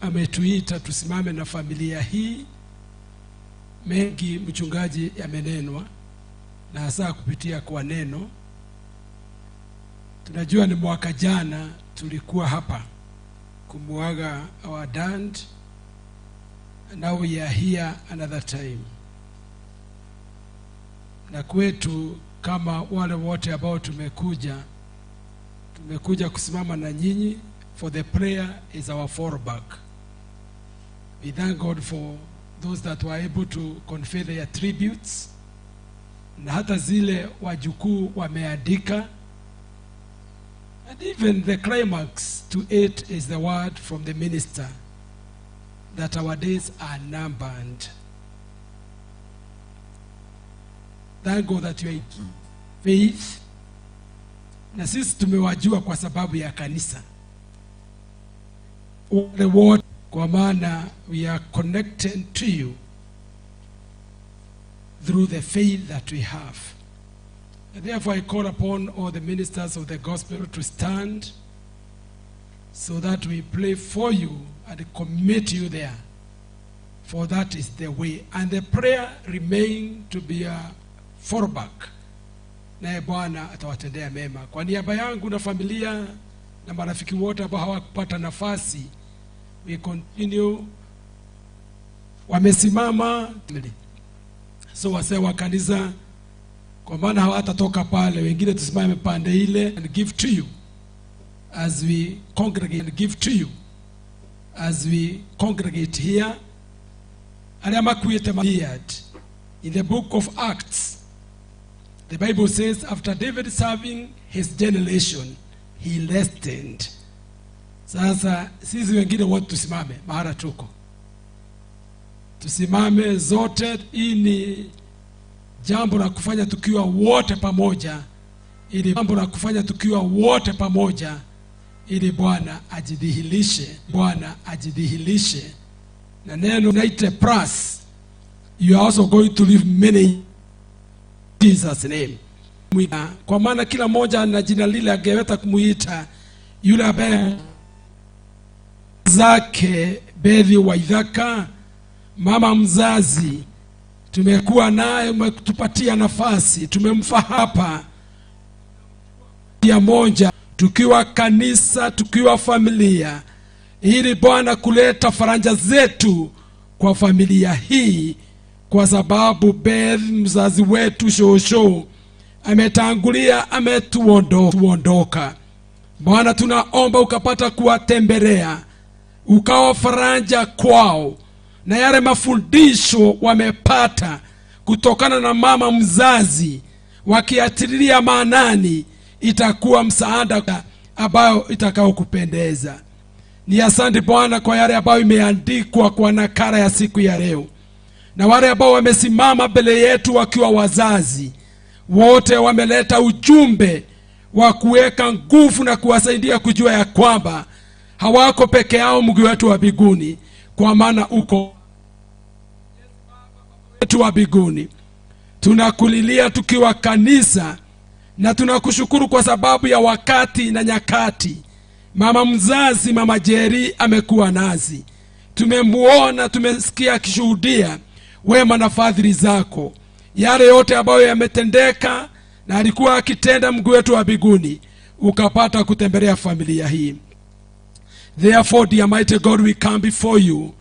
[SPEAKER 17] ametuita tusimame na familia hii, mengi mchungaji yamenenwa na hasa kupitia kwa neno. Tunajua ni mwaka jana tulikuwa hapa kumuaga our dad, and now we are here another time. Na kwetu kama wale wote ambao tumekuja kusimama na nyinyi, for the prayer is our fallback. We thank God for those that were able to convey their tributes, na hata zile wajukuu wameandika, and even the climax to it is the word from the minister that our days are numbered. Thank God that you are in faith. Na sisi tumewajua kwa sababu ya kanisa. The word, kwa maana we are connected to you through the faith that we have. And therefore I call upon all the ministers of the gospel to stand so that we pray for you and commit you there. For that is the way. And the prayer remain to be a fallback. Naye Bwana atawatendea mema. Kwa niaba yangu na familia na marafiki wote ambao hawakupata nafasi, we continue, wamesimama. So wase wa kanisa, kwa maana hawatatoka pale, wengine tusimame pande ile and give to you as we congregate, and give to you as we congregate here. In the book of Acts, the Bible says, after David serving his generation, he rested. Sasa sisi wengine wote tusimame mahali tuko. Tusimame zote. Hii ni jambo la kufanya tukiwa wote pamoja, ili jambo la kufanya tukiwa wote pamoja, ili Bwana ajidhihirishe. Na neno naite plus, you are also going to live many Jesus name. Kwa maana kila moja na jina lile angeweza kumuita yule ambaye zake Bethi WAITHAKA, mama mzazi, tumekuwa naye, umetupatia nafasi, tumemfa hapa ya moja, tukiwa kanisa, tukiwa familia, ili Bwana kuleta faraja zetu kwa familia hii, kwa sababu Bethi mzazi wetu shosho ametangulia, ametuondoka. Bwana tunaomba ukapata kuwatembelea, ukawa faraja kwao, na yale mafundisho wamepata kutokana na mama mzazi, wakiatilia maanani, itakuwa msaada ambayo itakao kupendeza. Ni asante Bwana kwa yale ambayo imeandikwa kwa nakala ya siku ya leo, na wale ambao wamesimama mbele yetu wakiwa wazazi, wote wameleta ujumbe wa kuweka nguvu na kuwasaidia kujua ya kwamba hawako peke yao, Mungu wetu wa mbinguni, kwa maana uko wetu wa mbinguni. Tunakulilia tukiwa kanisa, na tunakushukuru kwa sababu ya wakati na nyakati. Mama mzazi, mama Njeri amekuwa nazi, tumemuona, tumesikia akishuhudia wema na fadhili zako, yale yote ambayo yametendeka na alikuwa akitenda, Mungu wetu wa mbinguni. ukapata kutembelea familia hii. Therefore, dear mighty God, we come before you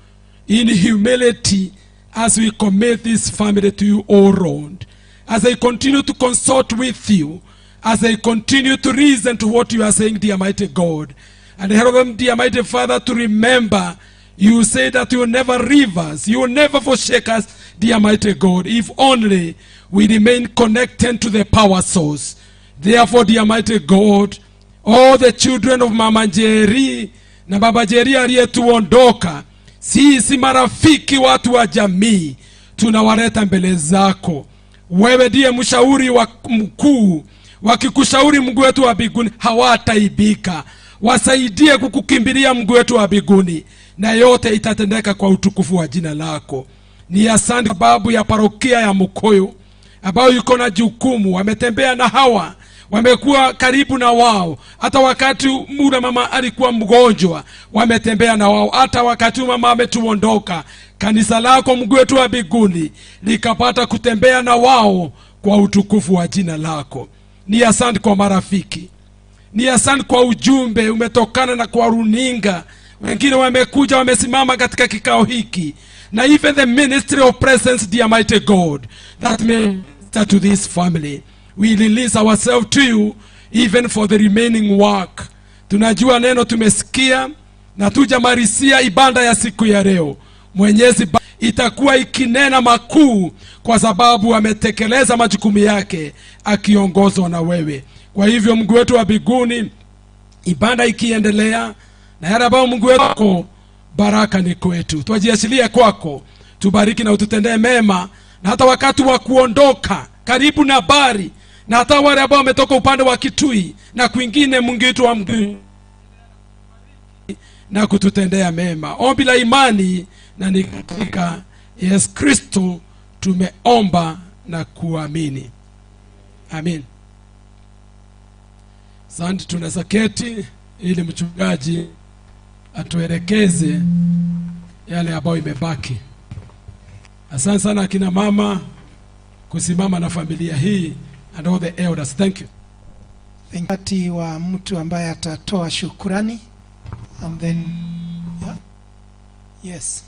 [SPEAKER 17] in humility as we commit this family to you, O Lord. As I continue to consult with you, as I continue to listen to what you are saying, dear mighty God, and help them, dear mighty Father, to remember you say that you will never leave us, you will never forsake us, dear mighty God, if only we remain connected to the power source. Therefore, dear mighty God, all the children of Mama Njeri na Baba Njeri aliyetuondoka, sisi marafiki, watu wa jamii, tunawaleta mbele zako. Wewe ndiye mshauri wa mkuu, wakikushauri Mungu wetu wa mbinguni hawataibika. Wasaidie kukukimbilia Mungu wetu wa mbinguni, na yote itatendeka kwa utukufu wa jina lako. Ni asante sababu ya parokia ya Mukoyo ambao yuko na jukumu, wametembea na hawa, wamekuwa karibu na wao, hata wakati muda mama alikuwa mgonjwa wametembea na wao, hata wakati mama ametuondoka kanisa lako Mungu wetu wa mbinguni likapata kutembea na wao kwa utukufu wa jina lako. Ni asante kwa marafiki, ni asante kwa ujumbe umetokana na kwa runinga, wengine wamekuja wamesimama katika kikao hiki, na even the ministry of presence, dear mighty God, that minister to this family. We release ourselves to you even for the remaining work. Tunajua neno tumesikia na tujamarisia ibada ya siku ya leo. Mwenyezi itakuwa ikinena makuu kwa sababu ametekeleza majukumu yake akiongozwa na wewe. Kwa hivyo Mungu wetu wa mbinguni, ibada ikiendelea na yale ambayo Mungu wetu, baraka ni kwetu. Tuajiachilie kwako, tubariki na ututendee mema, na hata wakati wa kuondoka karibu na bari, na hata wale ambao wametoka upande wa Kitui na kwingine, Mungu wetu wa mbinguni, na kututendea mema. Ombi la imani na ni katika Yesu Kristo tumeomba na kuamini. Amen. Asante, tunaweza keti ili mchungaji atuelekeze yale ambayo imebaki. Asante sana akina mama kusimama na familia hii and all the elders. Thank you.
[SPEAKER 3] Wakati wa mtu ambaye atatoa shukrani, and then yeah. Yes,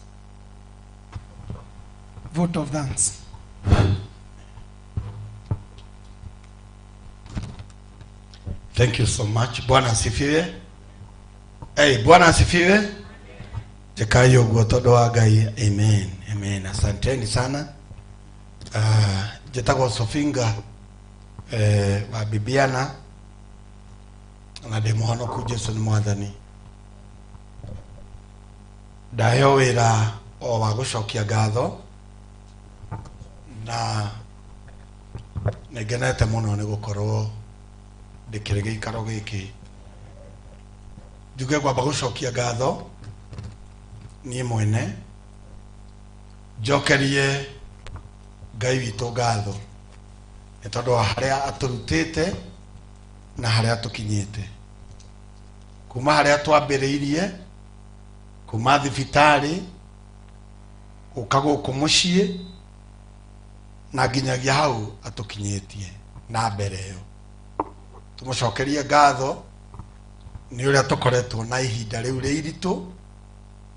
[SPEAKER 3] vote of thanks.
[SPEAKER 10] Thank you so much. Bwana asifiwe. Hey, Bwana asifiwe. Jekayo gotodo wa Ngai. Amen. Amen. Asanteni sana. Jetako Sofinga wa Bibiana na demohano ku Jesu ni mwathani. Dayo wira o wa gucokia ngatho na negenete muno ni gukorwo ndikirege ikaro giki. Njuge kwamba gucokia ngatho ni mwene njokerie Ngai witũ ngatho nĩ tondũ wa harĩa atũrutĩte na harĩa tũkinyĩte, kuma harĩa twambĩrĩirie, kuma thibitarĩ gũka gũkũ mũciĩ na nginyagia hau atũkinyĩtie na mbere ĩyo. Tũmũcokerie ngatho nĩ ũrĩa tũkoretwo na ihinda rĩu rĩiritũ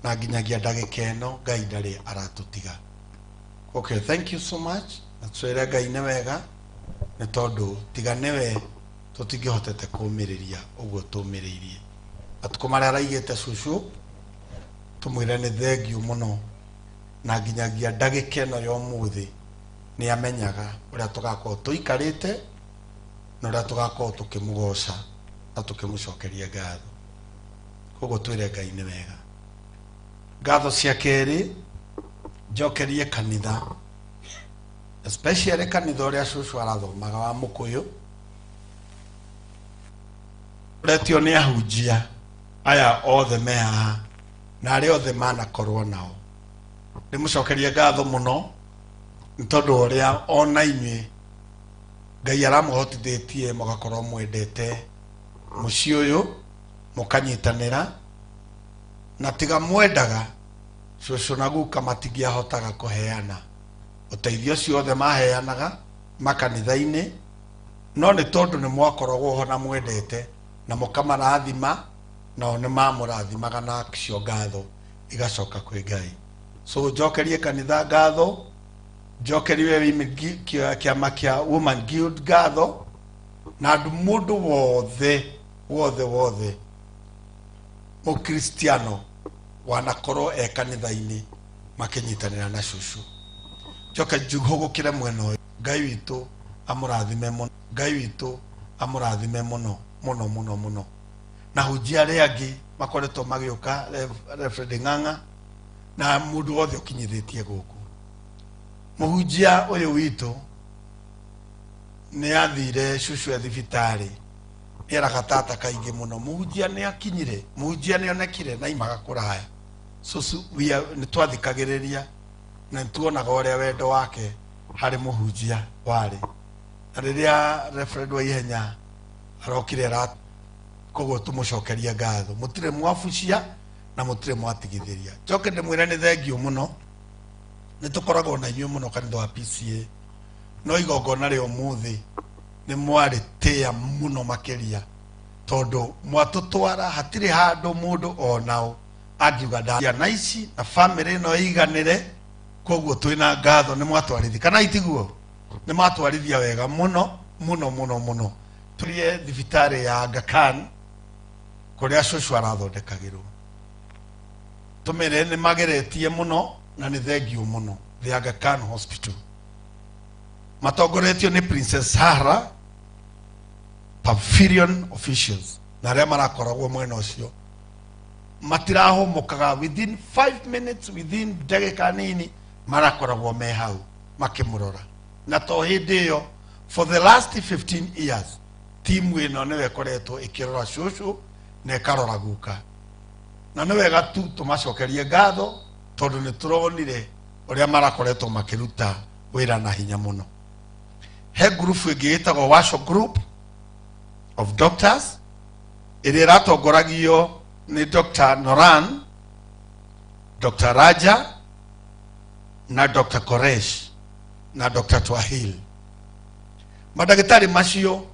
[SPEAKER 10] na nginyagia ndagĩka ĩno Ngai ndarĩ aratũtiga. Okay, thank you so much. Natwĩre Ngai nĩ wega nĩ tondũ tiga nĩwe tũtingĩhotete kũũmĩrĩria ũguo tũũmĩrĩirie. Matukũ marĩa araigĩte cucu tũmwĩre nĩ thengiũ mũno, na nginyagia ndagĩka ĩno ya ũmũthĩ nĩ amenyaga ũrĩa tũgakorwo tũikarĩte na ũrĩa tũgakorwo tũkĩmũgoca na tũkĩmũcokeria ngatho. Koguo twĩre Ngai nĩ wega. Ngatho cia kerĩ njokerie kanitha, especially kanitha ũrĩa cucu arathomaga wa Mũkũyũ, ũretio nĩ ahunjia aya othe me haha na arĩa othe manakorwo nao. Ndĩmũcokerie ngatho mũno nĩ tondũ ũrĩa ona inyuĩ Ngai aramũhotithĩtie mũgakorwo mwendete mũciĩ ũyũ, mũkanyitanĩra, na tiga mwendaga cucu na guka matingĩahotaga kũheana ũteithio ũcio othe maheanaga makanitha-inĩ, no nĩ tondũ nĩ mwakoragwo ho na mwendete na mukamarathima nao nĩ mamũrathimaga na cio ngatho igacoka kwĩ Ngai. So njokerie kanitha ngatho, njokerie Women kĩama kĩa Women Guild ngatho, na andũ mũndũ wothe mũkristiano wanakorwo kanitha-inĩ makĩnyitanĩra na cucu. Njoke njũhũgũkĩre mwena ũyũ. Ngai witũ amũrathime mũno, Ngai witũ amũrathime mũno mũno mũno mũno. Na hujia arĩa angĩ makoretwo magĩũka, Reverend Ng'ang'a na mũndũ wothe ũkinyithĩtie gũkũ. Mũhunjia ũyũ witũ nĩ athire cucu thibitarĩ, eragatata kaingĩ mũno. Mũhunjia nĩ akinyire, mũhunjia nĩ onekire na imaga kũraya. Cucu nĩ twathikagĩrĩria na tuonaga ũrĩa wendo wake harĩ mũhunjia warĩ. Na rĩrĩa Reverend Waihenya arokire koguo tumucokeria ngatho. Mutire mwabucia na mutire mwatigithĩria. Njoke ndĩmwĩre nĩ thengiũ mũno, nĩ tũkoragwo na inyuĩ mũno kanitha wa PCA, no igongona rĩa ũmũthĩ nĩ mwarĩtĩa mũno makĩria, tondũ mwatũtwara hatirĩ handũ mũndũ onao angiuga ndaria na ici na family ĩno ĩiganĩre. Koguo twĩna ngatho, nĩ mwatwarithia kana itiguo, nĩ mwatwarithia wega mũno mũno mũno mũno. Turie thibitarĩ ya Aga Khan kũrĩa cucu arathondekagĩrwo, tumere nĩ mageretie mũno na nĩ thengiũ mũno. The Aga Khan Hospital matongoretio nĩ Princess Sarah, pavilion officials, na arĩa marakoragwo mwena ũcio matirahũmũkaga. Within 5 minutes, within ndagĩka nini marakoragwo me hau makĩmũrora. Na to hĩndĩ ĩyo, for the last 15 years timu ĩno nĩwe ĩkoretwo ĩkĩrora cucu na ĩkarora guka, na nĩ wega tu tũmacokerie ngatho, tondũ nĩ tũronire ũrĩa marakoretwo makĩruta wĩra na hinya mũno. He group ĩngĩ ĩtagwo Worship Group of Doctors, ĩrĩa ĩratongoragio nĩ Dr. Noran, Dr. Raja na Dr. Koresh na Dr. Twahil. Madagĩtarĩ macio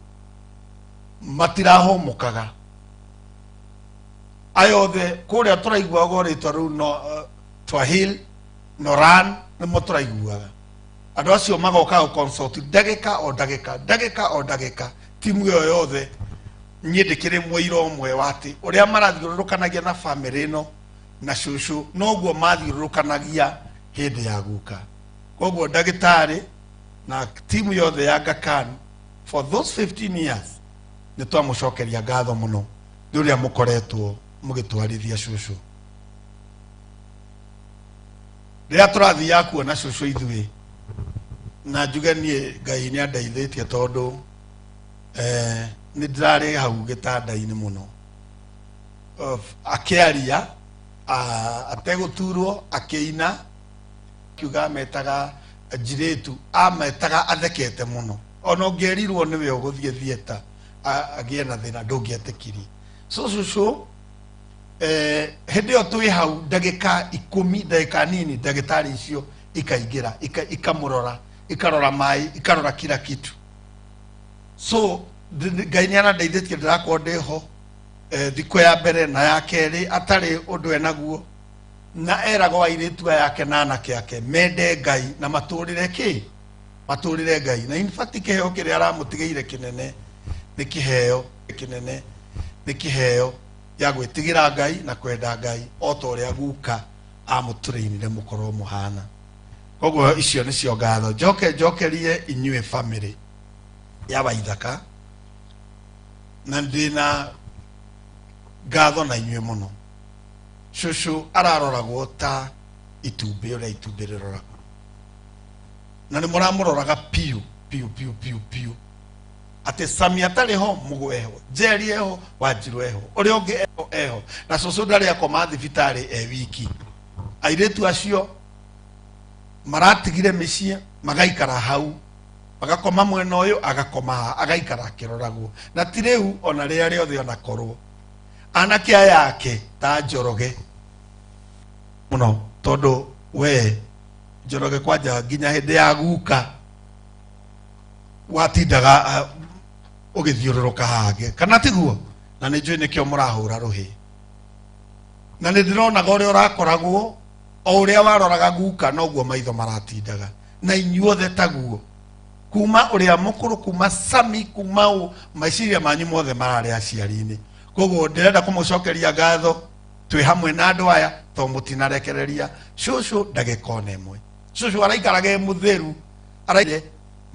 [SPEAKER 10] matirahũmũkaga. Ayothe kũrĩa tũraiguaga rĩtwa rĩu Twahil, Noran nĩmo tũraiguaga. Andũ acio magoka gũconsult ndagĩka o ndagĩka. Timu ĩyo yothe niĩ ndĩkĩrĩ mũira ũmwe wa atĩ ũrĩa marathiũrũrũkanagia na family ĩno na cucu noguo mathiũrũrũkanagia hĩndĩ ya guka. Koguo ndagĩtarĩ na timu yothe ya Aga Khan for those 15 years nĩ twamũcokeria ngatho mũno nĩ ũrĩa mũkoretwo mũgĩtwarithia cucu. Rĩrĩa tũrathiaga kuona cucu ithuĩ, na njuge niĩ Ngai nĩ andeithĩtie, tondũ nĩ ndĩrarĩ hau gĩtanda-inĩ mũno akĩaria ategũturwo, akĩina, akiuga metaga njirĩtu, ametaga athekete mũno. Ona ũngĩerirwo nĩwe ũgũthiĩ thieta agĩe na thĩna ndũngĩetĩkiri. So cucu hĩndĩ ĩyo twĩ hau ndagĩka 10, ndagĩka nini, ndagĩtarĩ icio ikaingĩra ikamũrora, ikarora maĩ, ikarora kila kitu. So Ngai nĩ anandeithĩtie ndĩrakorwo ndĩho thikũ ya mbere na ya kerĩ atarĩ ũndũ enaguo, na eragwo airĩtu yake na anake ake mende Ngai na matũrĩre matũrĩre Ngai. Na in fact kĩheo kĩrĩa aramũtigĩire kĩnene nĩ kĩheo kĩnene, nĩ kĩheo ya gwĩtigĩra Ngai na kwenda Ngai o ta ũrĩa guka amũtũrĩinire mũkorwo mũhana. Koguo icio nĩcio ngatho. Njokerie inyuĩ family ya Waithaka, na ndĩna ngatho na inyuĩ mũno. Cucu araroragwo ta itumbĩ ũrĩa itumbĩ rĩroragwo, na nĩ mũramũroraga piu atĩ Sami atarĩ ho mũgũ eho, Njeri eho, Wanjiru eho, ũrĩa ũngĩ eho, na cucu ndarĩ akoma thibitarĩ wiki. Airĩtu acio maratigire mĩciĩ magaikara hau, agakoma mwena ũyũ agakoma agaikara akĩroragwo. Na ti rĩu ona rĩrĩa rĩothe onakorwo anake aya yake ta Njoroge mũno, tondũ we Njoroge kwanja nginya hĩndĩ ya guka watindaga ũgĩthiũrũrũka hangĩ, kana tiguo na nä njå nä kä o må rahå ra rå hä na nä ndä ronaga å rä a å rakoragwo o å rä a waroraga guka noguo maitho maratindaga na inyuothe taguo kuma å rä a må kå rå kuma sami kuma maiciria manyu mothe mararä aciari-inä koguo ndä renda kå må cokeria ngatho twä hamwe na andå aya to må tinarekereria cåcå ndagä ka ona ä mwe cåcå araikaraga e må theru araire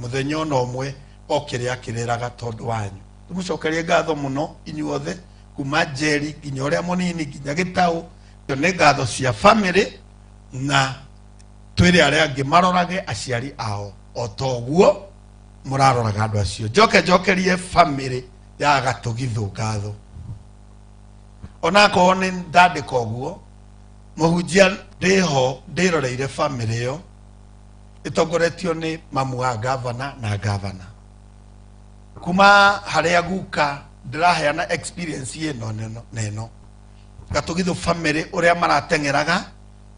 [SPEAKER 10] må thenya ona å mwe okä rä akä rä raga tondå wanyu tå må cokerie ngatho må no inyuothe kuma Njeri nginya å rä a må nini nginya gä taå cio nä ngatho cia bamĩrĩ na twä rä arä angä marorage aciari ao o toguo må raroraga andå acio njokerie bamĩrĩ ya Gatå Githũ ngatho onakorwo nä ndandä ka å guo må hunjia ndä ho ndä roreire bamĩrĩ ä yo ä tongoretio nä mamu wa gavana na gavana kuma harä a guka ndä raheana experience ä no neno Gatå Githũ bamĩrĩ å rä a marateng'eraga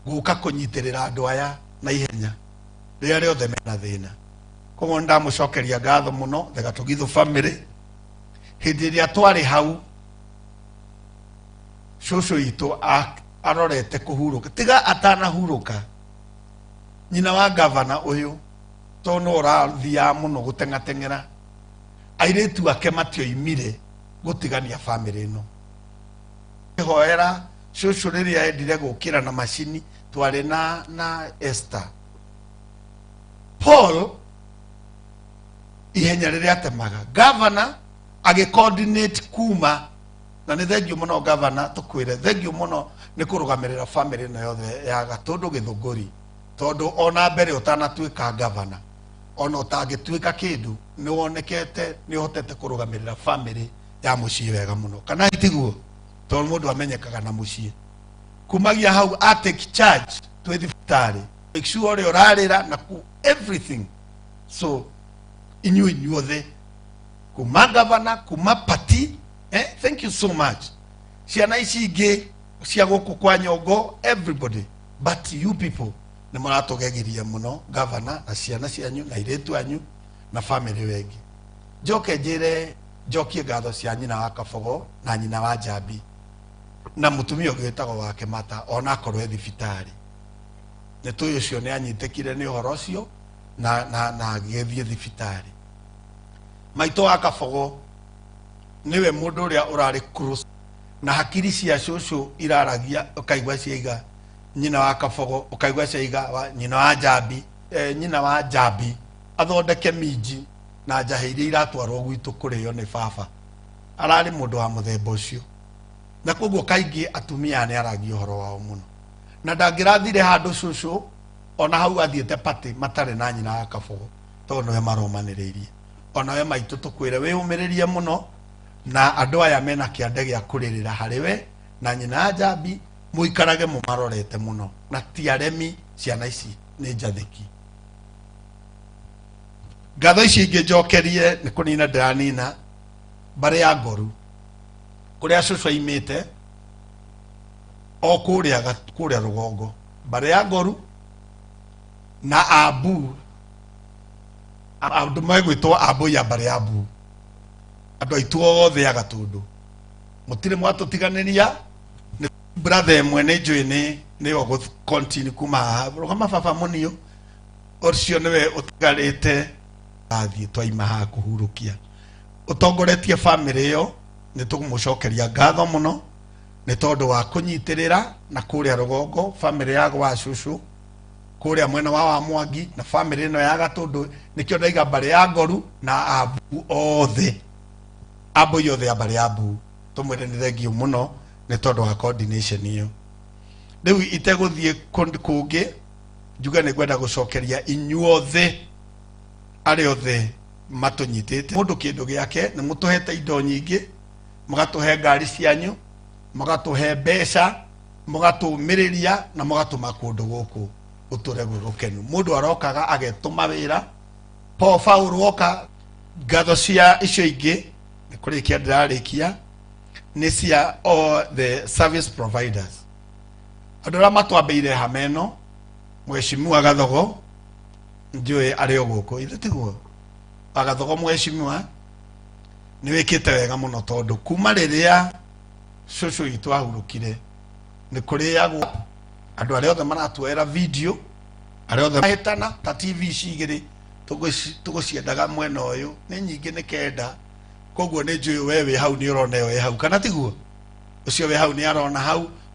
[SPEAKER 10] guka kå nyitä rä ra andå aya na ihenya rä rä a rä othe mena thä na koguo nä ndamå cokeria ngatho må no the Gatå Githũ bamĩrĩ hĩndĩ ĩrĩa twarĩ hau cũcũ itũ arorete kå hurũka tiga atanahurũka nyina wa gavana ũyũ to no ũrathiaga mũno gũteng'ateng'era airĩtu ake matioimire gũtigania bamĩrĩ ĩno hoera cũcũ rĩrĩa endire gũkĩra na macini twarĩ na Esther Paul ihenya rĩrĩa atemaga gavana agĩ-coordinate kuma na nĩ thengiũ mũno gavana tũkwĩre thengiũ mũno nĩ kũrũgamĩrĩra bamĩrĩ ĩno yothe ya Gatũndũ Gĩthũngũri tondũ ona mbere ũtanatuĩka gavana ona ũtangĩtuĩka kĩndũ nĩ wonekete nĩ ũhotete kũrũgamĩrĩra bamĩrĩ ya mũciĩ wega mũno kana tiguo tondũ mũndũ amenyekaga na mũciĩ kumagia hau atake charge twĩ thibitarĩ make sure ũrĩa ũrarĩra na everything so inyuothe kuma gavana kuma party thank you so much ciana ici ingĩ cia gũkũ kwa nyongo everybody but you people nĩ maratũgegiria mũno gavana na ciana cianyu na airĩtu anyu na bamĩrĩ wengi njoke njĩre njokie ngatho cia nyina wa Kabogo na nyina wa Njambi na mũtumia ũngĩ wĩtagwo wa Kĩmata ona akorwo e thibitarĩ nĩ tũĩ ũcio nĩ anyitĩkire nĩ ũhoro ũcio na agĩthiĩ thibitarĩ maitũ wa Kabogo niwe mũndũ ũrĩa ũrarĩ close na hakiri cia cũcũ iraragia ũkaigua ciaiga nyina wa Kabogo ũkaigua ciaiga nyina wa Njambi nyina wa Njambi athondeke minji na njahĩ iria iratwarwo gwitũ kũrĩo nĩ baba ararĩ mũndũ wa mũthemba ũcio na koguo kaingĩ atumia nĩ aragia ũhoro wao mũno na ndangĩrathire handũ cũcũ ona hau athiĩte patĩ matarĩ na nyina wa Kabogo tondũ nĩwe maromanĩrĩirie ona we maitũ tũkwĩre wĩyũmĩrĩrie mũno na andũ aya mena kĩande gĩa kũrĩrĩra harĩ we na nyina wa Njambi mũikarage mũmarorete mũno na ti aremi ciana ici nĩ njathĩki ngatho ici ingĩ njokerie nĩ kũnina ndĩranina mbarĩ ya Ngoru kũrĩa cũcũ aimĩte o kũrĩa rũgongo mbarĩ ya Ngoru na Abu andũ megwĩtwo Abu ya mbarĩ ya Abu andũ aitũ othe a Gatũndũ mũtirĩ mwatũtiganĩria nĩ brother ĩmwe nĩ njũĩ nĩ o continue kuma haha rũgama baba mũnio ũcio nĩwe ũtigarĩte athiĩ twaima haha kũhurũkia ũtongoretie bamĩrĩ ĩyo nĩ tũkũmũcokeria ngatho mũno nĩ tondũ wa kũnyitĩrĩra na kũrĩa rũgongo bamĩrĩ ya gwa cũcũ kũrĩa mwena wa Mwangi na bamĩrĩ ĩno ya Gatũndũ nĩkĩo ndaiga mbarĩ ya Ngoru na Abu othe Abu yothe ya mbarĩ ya Abu tũmwĩre nĩ thengiũ mũno nĩ tondũ wa coordination ĩyo rĩu itegũthiĩ kũngĩ njuga nĩ ngwenda gũcokeria inyuothe arĩa othe matũnyitĩte mũndũ kĩndũ gĩake nĩ mũtũhete indo nyingĩ mũgatũhe ngari cianyu mũgatũhe mbeca mũgatũmĩrĩria na mũgatũma kũndũ gũkũ ũtũre gwĩ gũkenu mũndũ arokaga agetũma wĩra Paul woka ngatho cia icio ingĩ nĩ kũrĩkia ndĩrarĩkia nĩ cia all the service providers andũ arĩa matwambĩire hameno Mheshimiwa Gathogo njũĩ arĩ o gũkũ ithe tiguo Gathogo Mheshimiwa
[SPEAKER 18] ni wikite wega muno tondu kuma riria shosho itu ahurukire ni kuriagwo andu aria othe maratuera video aria othe mahitana ta TV cigiri tuguciendaga mwena uyu ni nyingi ni kenda koguo ni njui wewe hau ni urona yo hau kana tiguo ucio we hau ni arona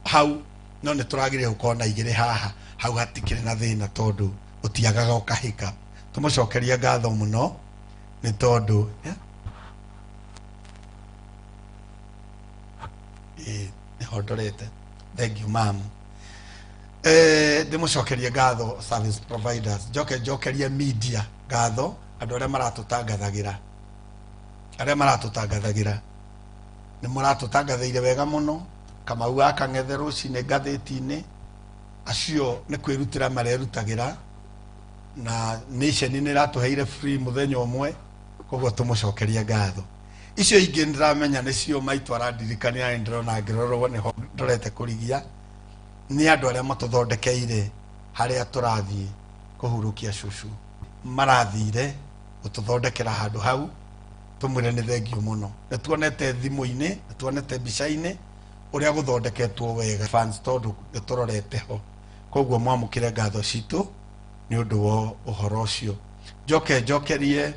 [SPEAKER 18] hau no ni turagire gukona igire haha hau hatikire na thina tondu utiagaga ukahika tumucokeria ngatho muno ni tondu ni hondorete thank you mam ndimucokeria ngatho service providers jokeria media ngatho andu aria maratutangathagira ni maratutangathaire wega muno Kamau akang'ethe rucine ngathĩti-inĩ acio ni kwirutira marerutagira na nation ni ratuheire free muthenya umwe koguo tumucokeria ngatho icio ingĩ ndiramenya nicio maitu arandirikania ndirona ngirorwo ni ho ndorete kurigia ni andu aria matuthondekeire haria turathie kuhurukia shushu marathire gututhondekera handu hau tumwire ni thengio muno nituonete thimu-inĩ nituonete mbica-inĩ uria guthondeketwo wega fans tondu niturorete ho koguo mwamukire ngatho citu ni undu wo uhoro ucio njokerie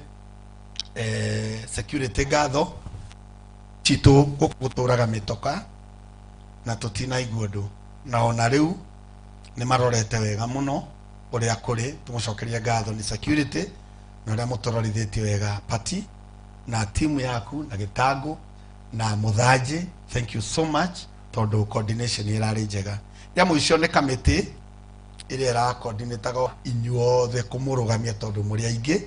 [SPEAKER 18] security ngatho citu guturaga mitoka na tutinaigua ndu na ona riu ni marorete wega muno uria kuri tumucokeria ngatho ni security na uria mutororithĩtie wega party na timu yaku na gitango na muthaji thank you so much tondu coordination irari njega ya muico ni committee iria ra coordinateaga inyuothe kumurugamia tondu muri aingi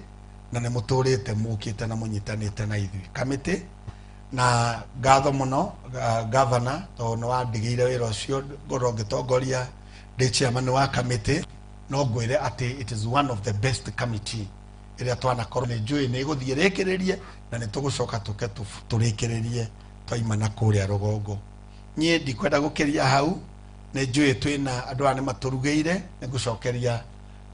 [SPEAKER 18] na ni muturite mukite na munyitanite na ithui committee na ngatho muno governor tondu wandigire wira ucio ngoro ngitongoria ndi chairman wa committee no ngwire ati it is one of the best committee iria twanakorwo ni njui ni guthie rikiririe na ni tugucoka tuke turikiririe twaima na kuria rugongo nie ndikwenda gukiria hau ni njui twina andu ani maturugeire ni gucokeria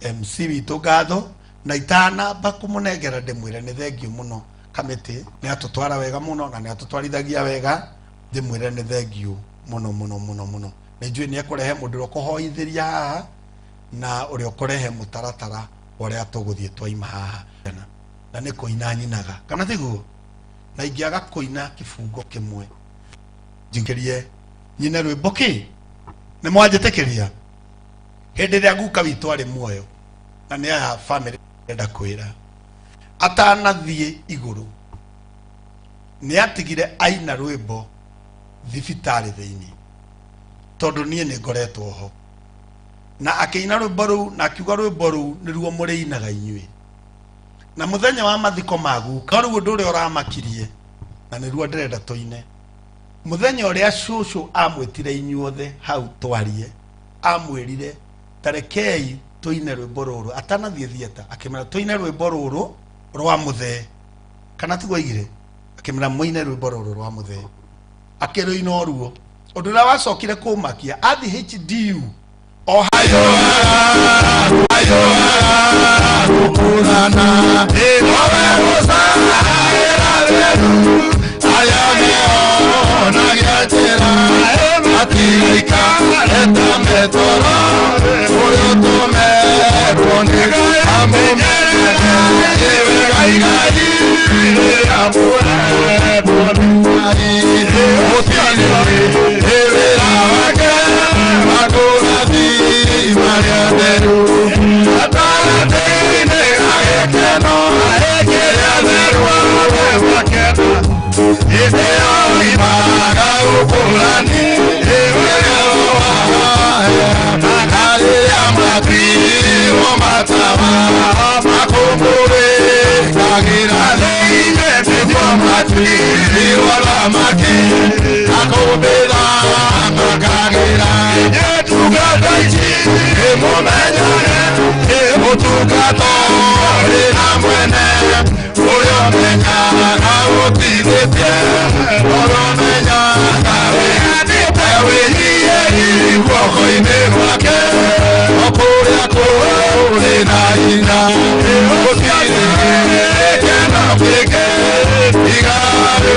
[SPEAKER 18] MC witu ngatho na itana bakumunengera ndimwire ni thengio muno committee ni atutwara wega muno na ni atutwarithagia wega ndimwire ni thengio muno ni njui ni akurehe mundu ukuhoithiria haha na uri ukurehe mutaratara uria tuguthie twaima haha na ni kuina nyinaga kana tiguo na ingiaga kuina kifungo kimwe njingerie nyina rwimbo ki ni mwanjitekeria hindi ria guka witu ari muoyo na ni aya family enda kwira atanathie iguru ni atigire aina rwimbo thibitari thiini tondu nie ni ngoretwo ho na akiina rwimbo ruu na akiuga rwimbo ruu niruo muriinaga inyui na muthenya wa mathiko magu karu undu uria uramakirie na niruo ndirenda tuine muthenya uria shushu amwitire inyuothe hau twarie amwirire tarekei tuine rwimbo ruru atanathie thieta akimera tuine rwimbo ruru rwa muthe kana tigwaigire akimera muine rwimbo ruru rwa muthe akiruina oruo undu uria wacokire kumakia athi HDU Ohio Kurana Ewe Osana Ayane Nagatera Atika Eta Metoro Oyotome Bonega Amume Ewe Gaigai Apure Bonega Otani Ewe Lavake Makura Di Maria Deru Atana Keno, Aekea Verua, Wakena, Ideo Imaga Upulani, Eweoa, Nagalia Matri, Omatama, Makumure, Kagira Leine, Pidwa Matri, Wala Maki, Akobeda, Makagira, Yetuga Daichi, Emomenyane, Emotugato, Amwene, Oyomenya, Aotidete, Oromenya, Ewe Woko Imewake, Oporia Kore Naina, Otide, Kena Peke, Igare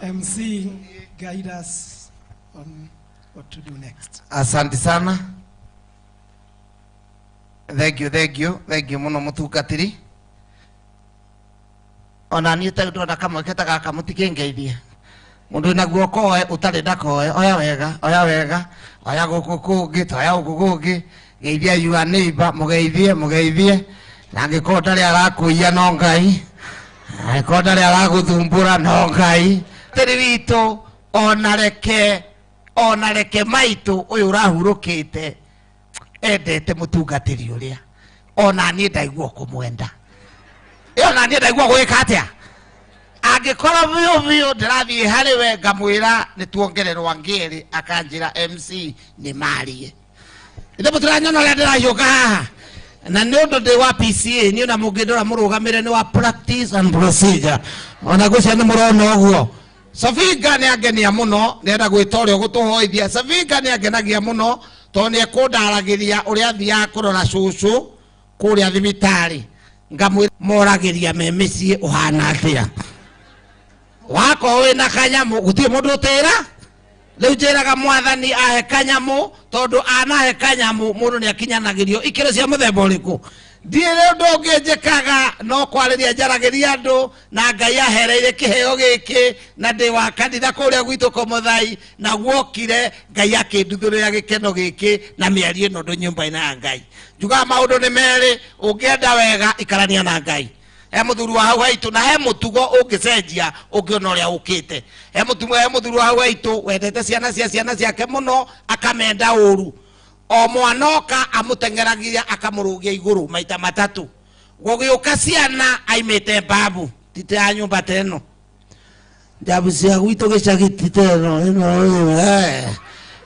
[SPEAKER 3] MC, guide us on what to do next.
[SPEAKER 19] Asante sana. Thank you muno mutungatiri. Ona niĩ tondũ kama keta gaka mũtikengeithie. Mũndũ na guoko ũtarĩ ndakoe, oya wega, oya gũkũ kũngĩ, oya gũkũ kũngĩ, geithia your neighbor, mũgeithie, na angĩkorwo ndarĩ arakũiya no Ngai, angĩkorwo ndarĩ aragũthumbũra no Ngai. Tĩri witũ ona reke maitũ ũyũ ũrahurũkĩte endete mũtungatĩri ũrĩa, ona niĩ ndaigua kũmwenda, ona niĩ ndaigua gwĩka atĩa. Angĩkorwo biũ ndĩrathiĩ harĩ we ngamwĩra nĩtuongererwo ngĩrĩ, akanjĩra MC nĩ marie. Ithe mũtiranyona ũrĩa ndĩrahĩũka haha, na nĩ ũndũ ndĩ wa PCA, niĩ na mũngĩndora mũrũgamĩre nĩ wa practice and procedure, ona gũcia nĩ mũrona ũguo. Savinga nĩ angenia mũno, nĩenda gwĩta ũrĩa gũtũhoithia. Savinga nĩ angenagia mũno tondũ nĩ ekũndaragĩria ũrĩa athiaga kũrora cũcũ kũrĩa thibitarĩ, ngamwĩra moragĩria me mĩciĩ ũhana atĩa. Wakorwo wĩna kanyamũ gũtirĩ mũndũ ũtĩra, rĩu njĩraga Mwathani ahe kanyamũ, tondũ anahe kanyamũ mũndũ nĩ akinyanagĩrio ikĩro cia mũthemba ũrĩkũ. Ndiĩ ũndũ ũngĩ njĩkaga no kwarĩria njaragĩria andũ, na Ngai ahereire kĩheo gĩkĩ, na ndĩ wa kanitha kũrĩa gwitũ Komothai, na guokire Ngai akĩnduthũrĩra gĩkeno gĩkĩ na mĩario ĩno ndũ nyũmba-inĩ ya Ngai. Njugaga maũndũ nĩ merĩ, ũngĩenda wega ikarania na Ngai. He mũthuri wa hau haitũ, na he mũtugo ũngĩcenjia ũngĩona ũrĩa ũkĩte. He mũthuri wa hau haitũ wendete ciana ciake mũno, akamenda ũru. O mwanoka amũteng'eragia akamũrũgia igũrũ maita matatũ. Gũgĩũka ciana aimĩte babu, tite ya nyũmba teno. Jabu cia gwitũ gĩcagi titeno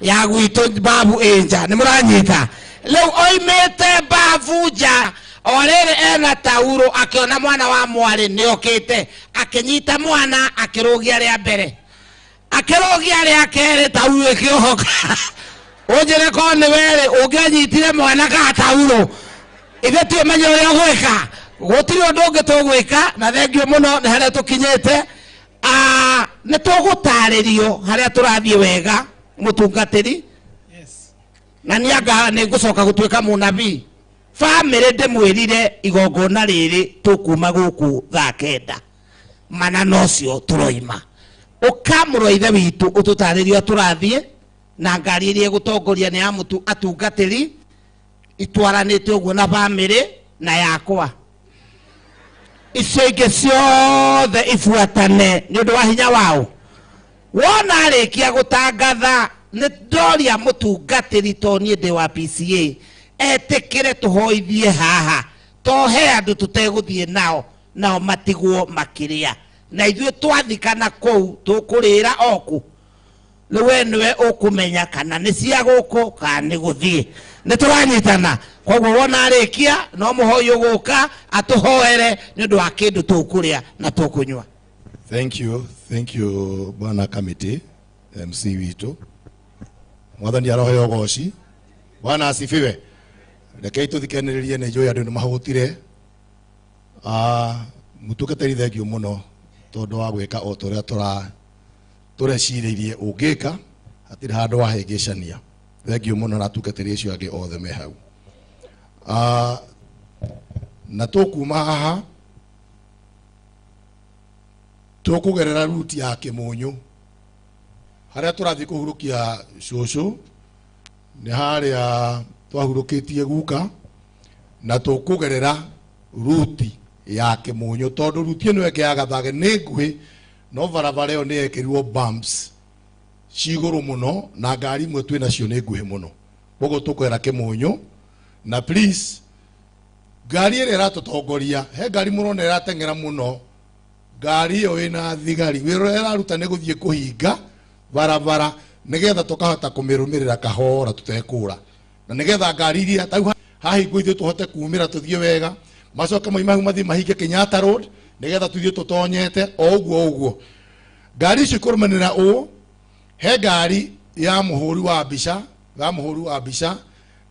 [SPEAKER 19] ya gwitũ babu enja, nĩ mũranyita. Rĩu oimĩte babu nja, o rĩrĩ ena tauro, akĩona mwana wa mwarĩ nĩokĩte, akĩnyita mwana akĩrũgia rĩa mbere, akĩrũgia rĩa kerĩ, tauro ĩkĩohoka. Ojere ko nĩ were ũngĩanyitire mwana ka tauro, ithe tumenye ũrĩa gwĩka, gũtirĩ ũndũ ũngĩ tũgwĩka. Na thengio mũno nĩ harĩa tũkinyĩte. Nĩ tũgũtarĩrio harĩa tũrathiĩ wega mũtungatĩri, na nĩanga nĩ ngũcoka gũtuĩka mũnabii. Famĩlĩ ndĩmwĩrire igongona rĩrĩ tũkuma gũkũ thaa 9 mana nocio tũroima, ũkamũrwo ithe witũ ũtũtarĩrio tũrathiĩ, na ngari ĩrĩa gũtongoria nĩ ya atungatĩri itwaranĩte ũguo na famĩlĩ na yakwa. Icio ingĩ ciothe ibuatane nĩ ũndũ wa hinya wao. Wona arĩkia gũtangatha, nĩ ndoria mũtungatĩri to niĩ ndĩ wa PCA etĩkĩre tũhoithie haha, tohe andũ tũtegũthiĩ nao matigwo makĩrĩa, na ithuĩ twathikana kũu tũkũrĩra oku. Rĩu nĩwe ũkũmenya kana nĩ cia gũkũ kana nĩ gũthiĩ. Nĩ tũranyitana, koguo wona arĩkia no mũhoyo gũka atũhoere nĩ ũndũ wa kĩndũ tũkũrĩa na tũkũnyua.
[SPEAKER 20] Thank you bwana committee, MC witũ. Mwathani aroheo goci. Bwana asifiwe. Rekei tũthikĩrĩrie, nĩ njũĩ andũ nĩ mahũtire. Mũtungatĩri thengio mũno tondũ wa gwĩka o ũrĩa tũrecirĩirie ũngĩka, hatire handu wahĩngĩcania. Thengiũ mũno na atungatĩri acio angĩ othe me hau. Na tũkuma haha tũkũgerera ruti ya Kĩmũnyũ harĩa tũrathiĩ kũhurũkia cũcũ nĩ harĩa twahurũkĩtie guka na tũkũgerera ruti ya Kĩmũnyũ tondũ ruti ĩno ĩngĩ ya Gathage nĩ nguhĩ no barabara ĩyo nĩ yekĩrirwo bumps cigũrũ mũno na ngari imwe twĩ nacio nĩ nguhĩ mũno, koguo tũkwĩra Kĩmũnyũ. Na please ngari ĩrĩa ĩratũtongoria he ngari mũrona ĩrateng'era mũno, ngari ĩyo ĩna thigari, wĩra ũrĩa ĩraruta nĩ gũthiĩ kũhinga barabara nĩgetha tũkahota kũmĩrũmĩrĩra kahora tũtekũra, na nĩgetha ngari iria tau hahingo ithuĩ tũhote kumĩra tũthiĩ wega, macoke moima hau mathiĩ mahinge Kenyatta Road nĩgetha tũthiĩ tũtonyete o ũguo. Ngari icio ikũrũmanĩra ũũ, he ngari ya mũhũri wa mbica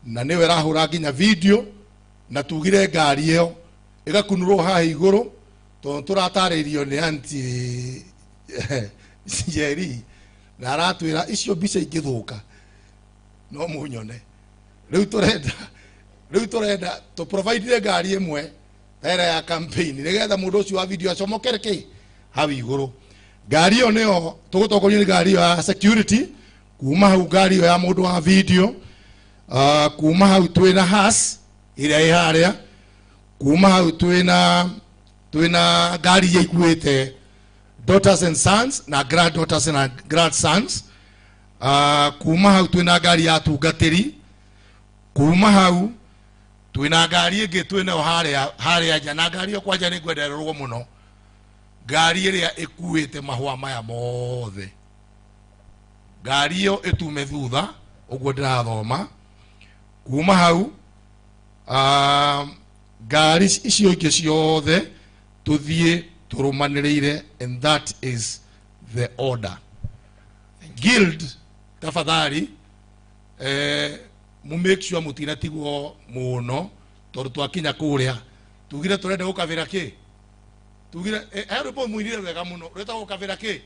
[SPEAKER 20] na nĩwe ĩrahũra nginya video, na tugire ngari ĩyo ĩgakunũrwo haha igũrũ tondũ tũratarĩrio nĩ anti Njeri na aratwĩra icio mbica ingĩthũka no mũnyone. Rĩu tũrenda tũ provide ngari ĩmwe ta ya campaign nĩgetha mũndũ ũcio wa video acomokere kĩ hau igũrũ. Ngari ĩyo nĩyo tũgũtongorio nĩ ngari ya security, kuma hau ngari ĩyo ya mũndũ wa video, kuma hau twĩna has ĩrĩa ĩ harĩa, kuma hau twĩna ngari iria ikuĩte daughters and sons na granddaughters and grandsons, kuma hau twĩna ngari ya atungatĩri, kuma hau twĩna ngari ĩngĩ twĩnayo harĩa nja, na ngari ĩyo kwanja nĩ ngwendererwo mũno, ngari ĩrĩa ĩkuĩte mahũa maya mothe. Ngari ĩyo ĩtume thutha ũguo ndĩrathoma, kuma hau ngari icio ingĩ ciothe tũthiĩ tũrũmanĩrĩire, and that is the order. Guild tafadhali mu make sure mũtinatigwo mũno tondũ twakinya kũrĩa tugire tũrenda gũkabĩra kĩ, tugire rwĩmbo mũinire wega mũno rwĩtagwo gũkabĩra kĩ,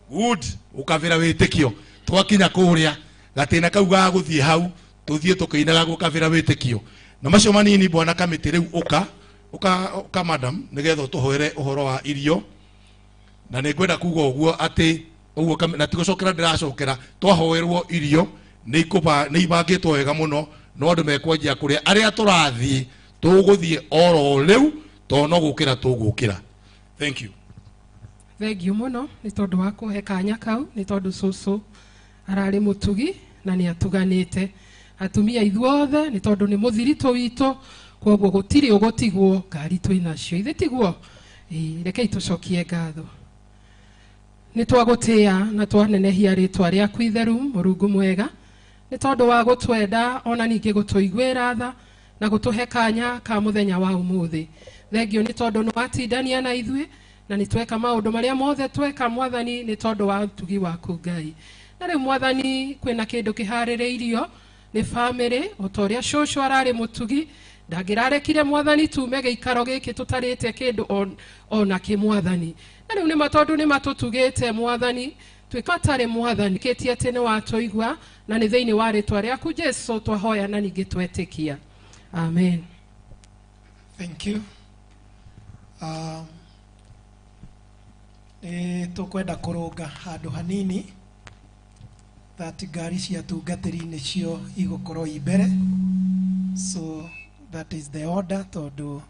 [SPEAKER 20] good, gũkabĩra wĩtĩkio. Twakinya kũrĩa gatĩna kau ga gũthiĩ hau tũthiĩ tũkĩinaga gũkabĩra wĩtĩkio. Na macio manini bwana kamĩtĩ rĩu ũka madam nĩgetha ũtũhoere ũhoro wa irio, na nĩ ngwenda kuga ũguo atĩ ũguo na tigũcokera ndĩracokera, twahoerwo irio nĩ ibangĩtwo wega mũno, no andũ mekwanjia kũrĩa, arĩa tũrathiĩ tũgũthiĩ oro rĩu tondũ no gũkĩra tũgũkĩra. Thank you.
[SPEAKER 15] Thank you mũno nĩ tondũ wa kũhe kanya kau, nĩ tondũ cũcũ ararĩ mũtugi na nĩ atuganĩte atumia ithuothe nĩ tondũ nĩ mũthiritũ witũ, koguo gũtirĩ ũgũtigwo, ngari twĩnacio ithe tiguo. Rekei tũcokie ngatho. Nĩ twagũtĩĩa na twanenehia rĩtwa rĩaku itheru Mũrungu mwega, nĩ tondũ wa gũtwenda ona ningĩ gũtũiguĩra tha na gũtũhe kanya ka mũthenya wa ũmũthĩ. Thengio nĩ tondũ nĩ watindania na ithuĩ na nĩ tweka maũndũ marĩa mothe tweka Mwathani nĩ tondũ wa ũtugi waku Ngai. Na rĩu Mwathani kwĩna kĩndũ kĩharĩrĩirio nĩ family otoria cũcũ ararĩ mũtugi, ndangĩrarekire Mwathani tume gĩikaro gĩkĩ tũtarĩte kĩndũ ona kĩ Mwathani. Na rĩu nĩ matondũ nĩ matũtugĩte Mwathani, twĩkatarĩ Mwathani kĩtie atĩ nĩ watũigua, na nĩ thĩinĩ wa rĩtwa rĩaku Jesũ twahoya na ningĩ twetĩkia. Amen.
[SPEAKER 3] Thank you. Tũkwenda kũrũnga handũ hanini that ngari cia tungatĩri nĩcio igũkorwo imbere, so that is the order tondũ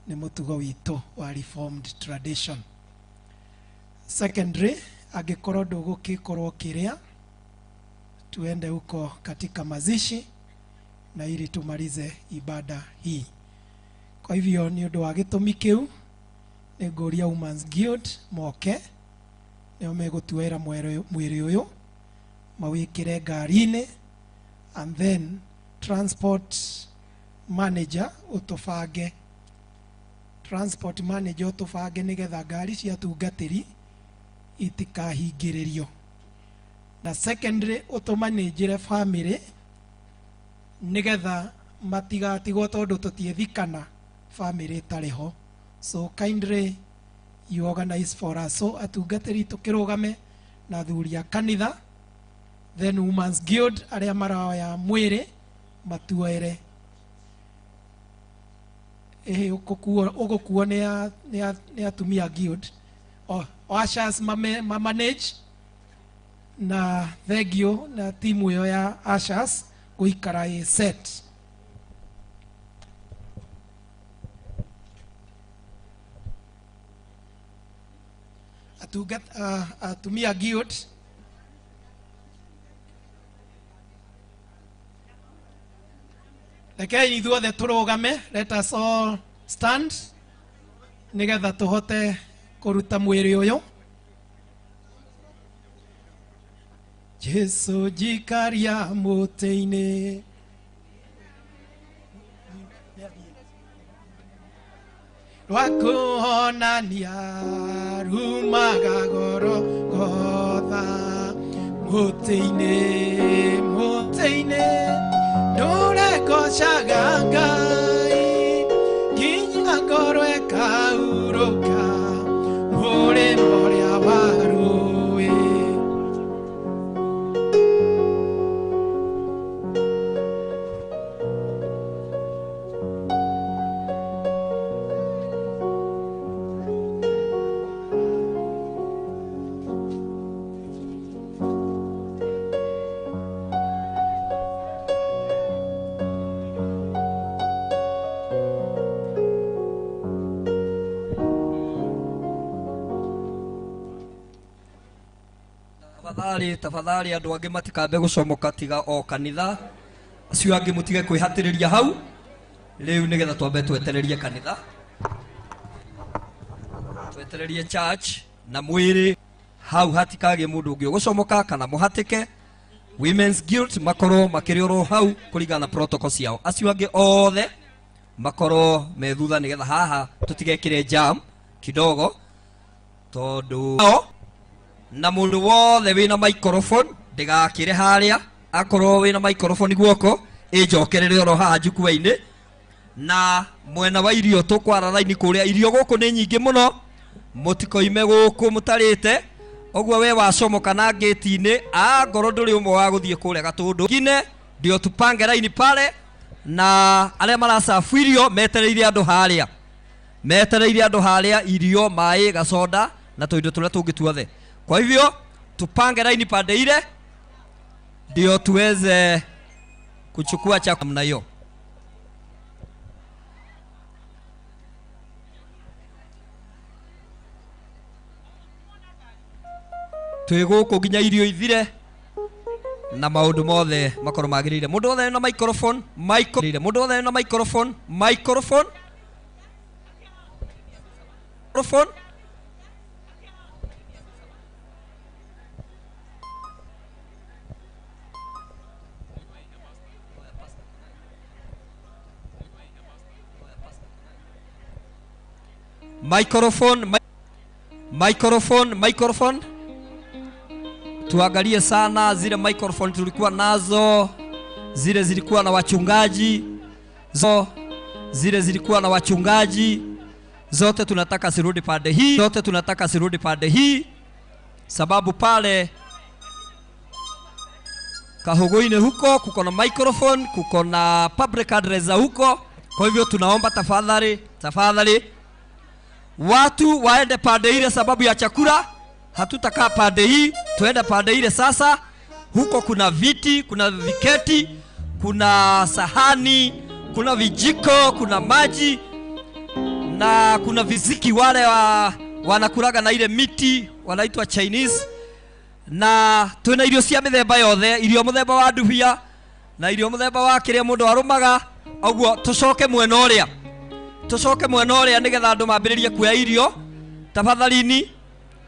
[SPEAKER 3] nĩ mũtugo witũ wa reformed tradition. Secondary, angĩkorwo ndũgũgĩkorwo kĩrĩa tuende huko katika mazishi na ili tumalize ibada hii. Kwa hivyo ni ũndũ wa gĩtũmi kĩu nĩngũria Women's Guild moke nĩo megũtuĩra mwĩrĩ ũyũ mawĩkĩre ngari-inĩ, and then transport manager ũtũbange nĩgetha ngari cia tungatĩri itikahingĩrĩrio. Na secondary ũtũmanĩnjĩre family nĩgetha matigatigwo tondũ tũtiethikana family itarĩ ho. So kindly you organize for us. So atungatĩri tũkĩrũgame na athuri a kanitha then Women's Guild aria maroya mwiri matuere ugukuo ni atumia guild Ushers manage na thegio na timu yo ya Ushers guikara set. Atumia guild Lekei ithuothe turugame, let us all stand nigetha tuhote kuruta mwiri uyu. Jesu jikaria muteini rwakuonania rumaga goro gotha muteini Nurekocaga Ngai nginya ngoro ĩkaurũka mũrĩmo ũrĩa wa rũĩ.
[SPEAKER 4] Tafadhali andu angi matikambe gucomoka tiga o kanitha acio angi mutige kwihatiriria hau riu nigetha twambe twetererie kanitha twetererie church na mwiri hau hatikage mundu ungi gucomoka kana muhatike. Women's Guild makoro makirioro hau kuringana na protocol ciao acio angi othe makoro me thutha nigetha haha tutigekire jam kidogo tondu na mundu wothe wina microphone ndigakire haria akorwo wina microphone guoko injokerere oro haha njukua-ini na mwena wa irio tukwara raini kuria irio guku ni nyingi muno mutikoime guku mutarite ogwo we wacomoka na gate-ini ngoro nduri umwe wa guthie kuria gatundu kine ndio tupange raini pale na aria marasafu irio metereire andu haria irio mai gasoda na tuindo turia tungi tuothe. Kwa hivyo tupange laini pande ile ndio tuweze kuchukua chakula namna hiyo. Twiguku nginya irio ithire na maundu mothe makoro magirire. Mundu wothe na microphone mundu wothe na microphone microphone. Tuangalie sana zile microphone tulikuwa nazo, zile zilikuwa na wachungaji, zote tunataka zirudi pande hii, sababu pale Kahogoine huko kuko na microphone, kuko na public address huko. Kwa hivyo tunaomba tafadhali watu waende pande ile sababu ya chakula. Hatutakaa pande hii, tuende pande ile sasa. Huko kuna viti, kuna viketi, kuna sahani, kuna vijiko, kuna maji na kuna viziki wale wanakulaga na ile miti wanaitwa Chinese, na tuna irio cia mithemba yothe, irio muthemba wa ndubia na irio muthemba wa kiria mundu arumaga. Ogwo tucoke mwena uria nigetha andu mambiririe kuya irio tafadhalini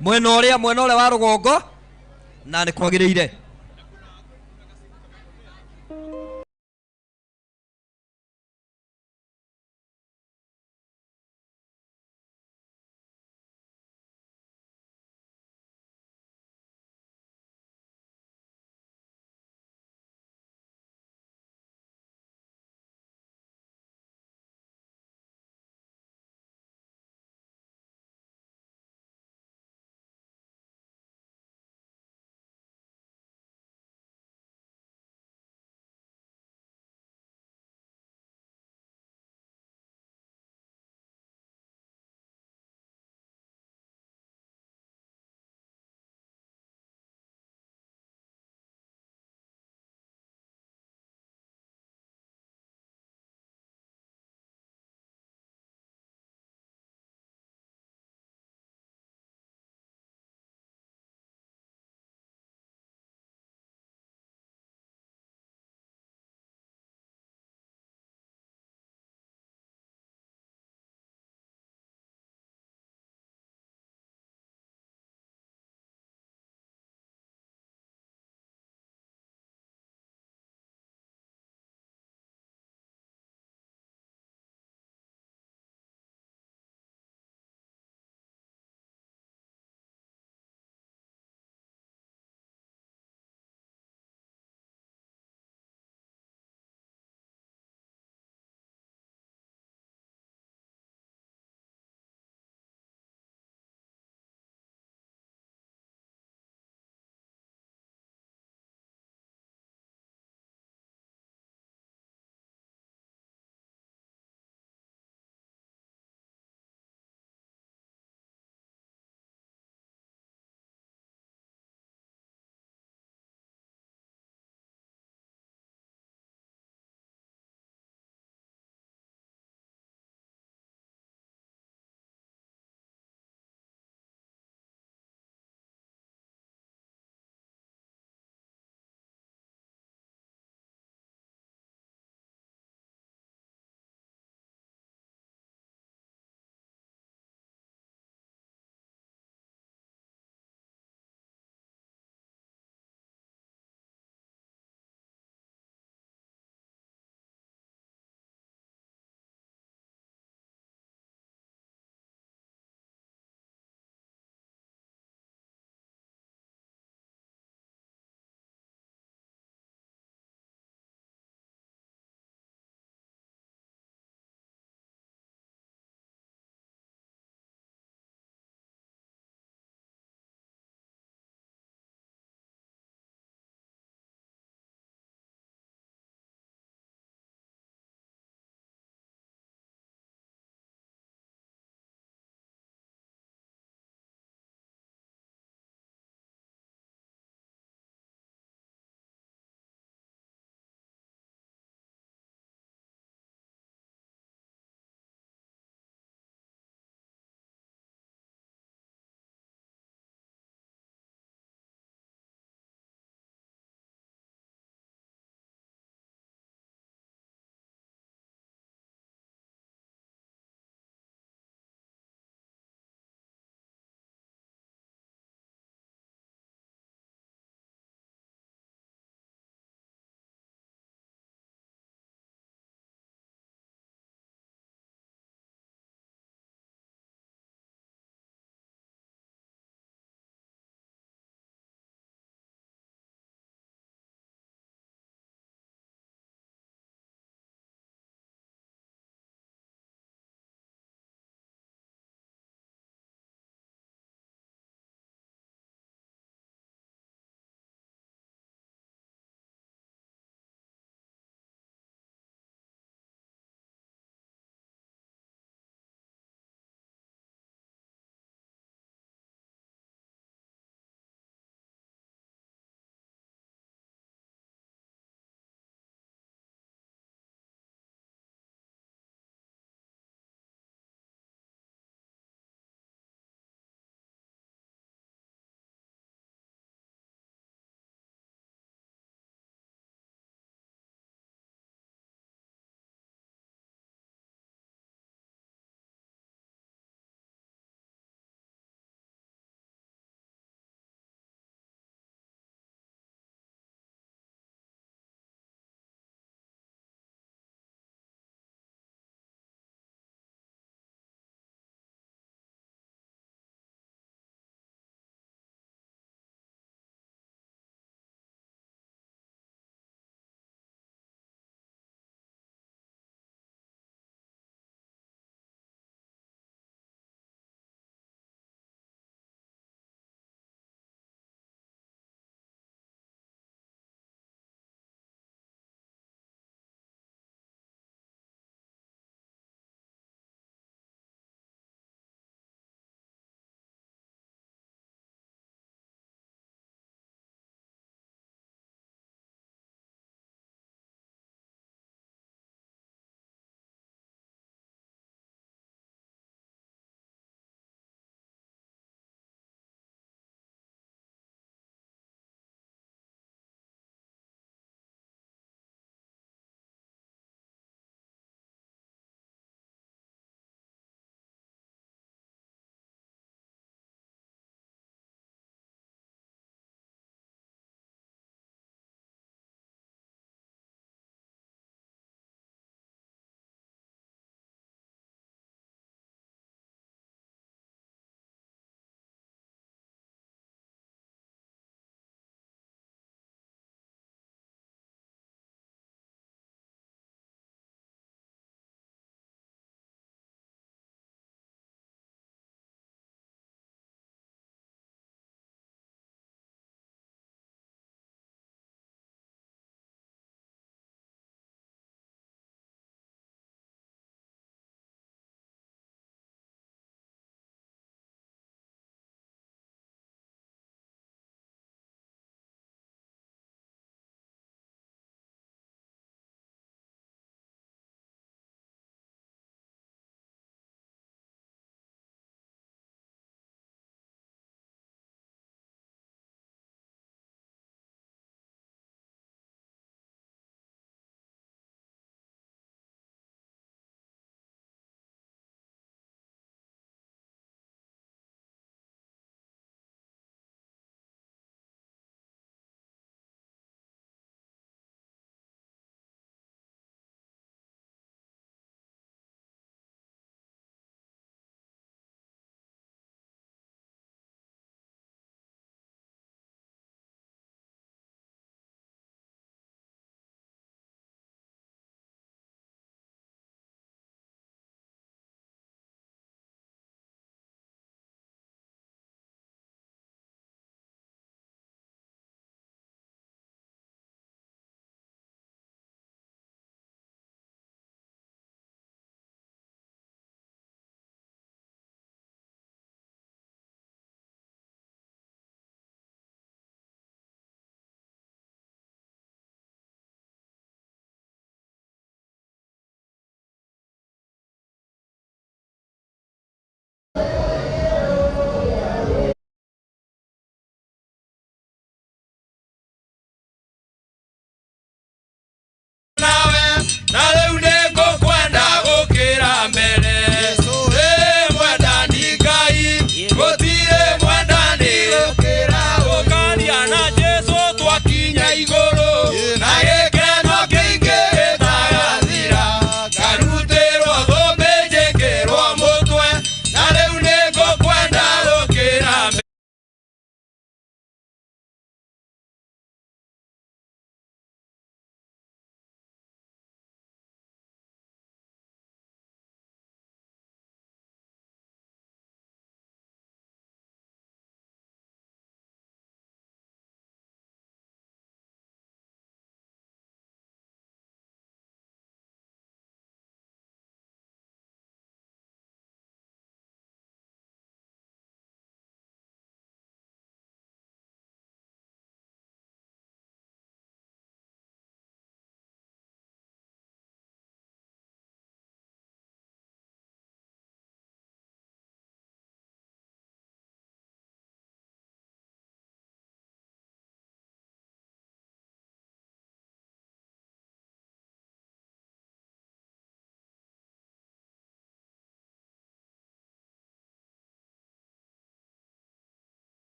[SPEAKER 4] mwena uria wa rugongo na ni kwagiriire.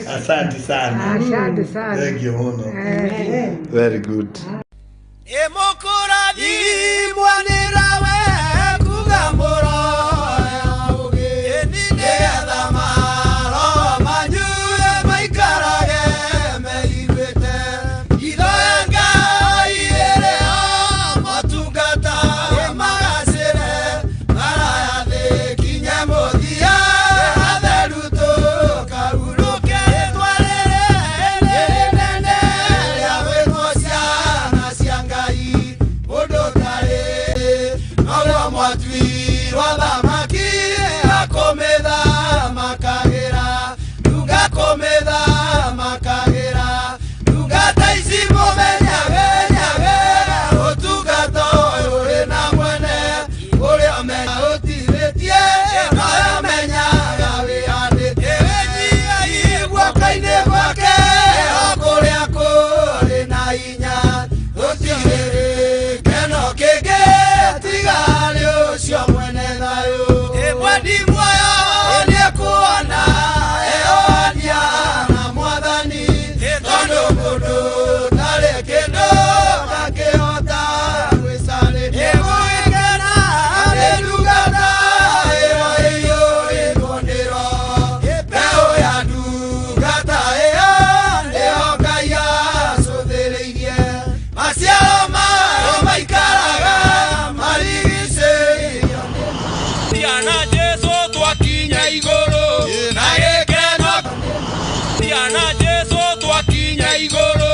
[SPEAKER 18] Asante sana.
[SPEAKER 5] Asante sana.
[SPEAKER 18] Thank you muno.
[SPEAKER 5] Amen.
[SPEAKER 18] Very good.
[SPEAKER 1] Emokurathi mwanirawe kugambura enine thamaro manyu maikarage meirwete ithoenga ire matungata magacire marayathi kinya muthia atheru tukahuruke twarere nene ria wĩtwo ciana cia Ngai ũndũ tarĩ noguo mwatuirwo thamaki akũmĩthamakagĩra nunga kũmĩthamakagĩra nunga ta ici mũmenyage ũtungata ũyũ ũrĩ na mwene ũrĩa ũmenya ũtirĩtie noyo ũmenyaga wĩhandĩte wĩnyiai guoko-inĩ gwake o kũrĩa kũrĩ na hinya gũtirĩ gĩkeno kĩngĩ tiga nĩ ũcio mwene thayũ mwendi muoyo nĩekuona eohania na mwathani tondũ mũndũ ndarĩ kĩndũ ndangĩhota gwĩcarĩria gwĩkena nĩ ndungata ĩyo ĩiyũrĩtwo nĩ Roho mbeũ ya ndungata ĩyo nĩyo Ngai acũthĩrĩirie maciaro mayo maikaraga marigicĩirio ciana Jesũ twakinya igũrũ na gĩkeno ciana Jesũ twakinya igũrũ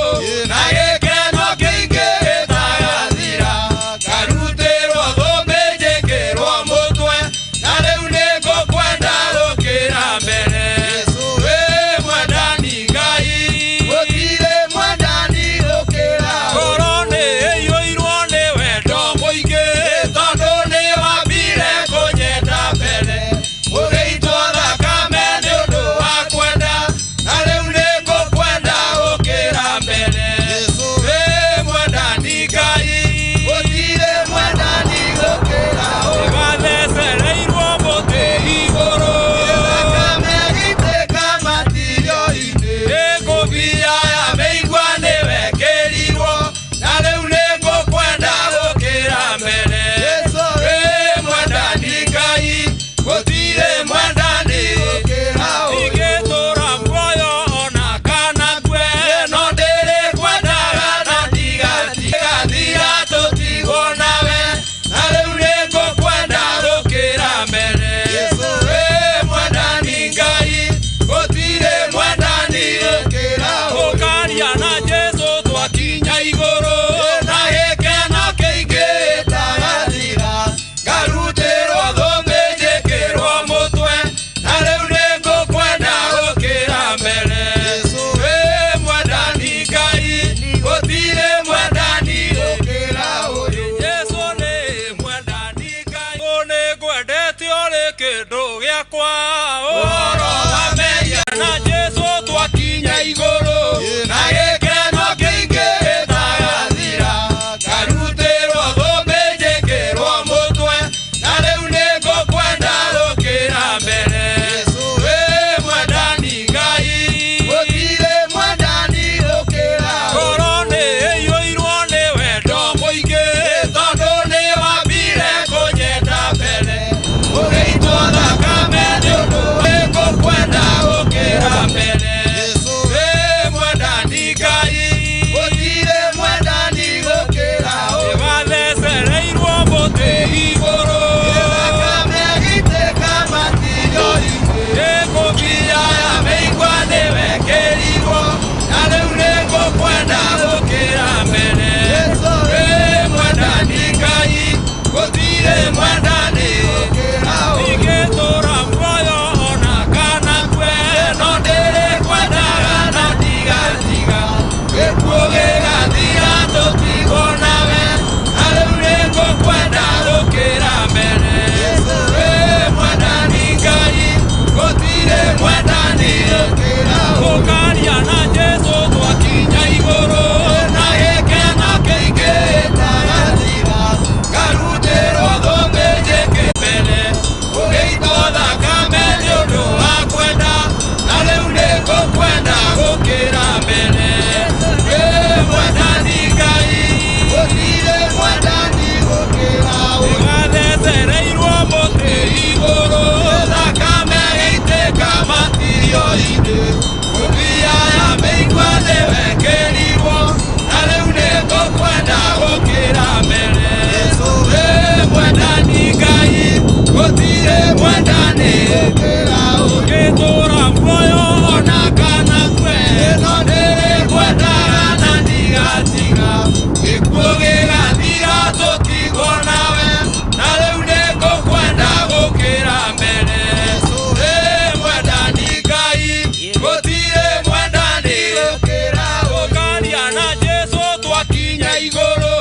[SPEAKER 1] igũrũ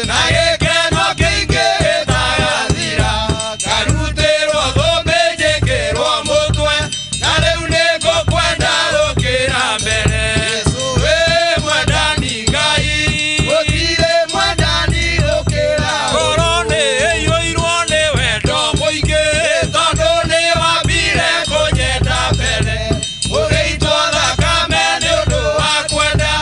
[SPEAKER 1] na gĩkeno kĩingĩ gĩtagathira ngarutĩrwo thũmbĩ njĩkĩrwo mũtwe na rĩu nĩngũkwenda gũkĩra mbere Yesu wĩ mwendani Ngai gũtirĩ mwendani gũkĩra ngoro nĩĩiyũirwo nĩ wendo mũingĩ tondũ nĩwambire kũnyenda mbere ũgĩitwo thakame nĩ ũndũ wa kwenda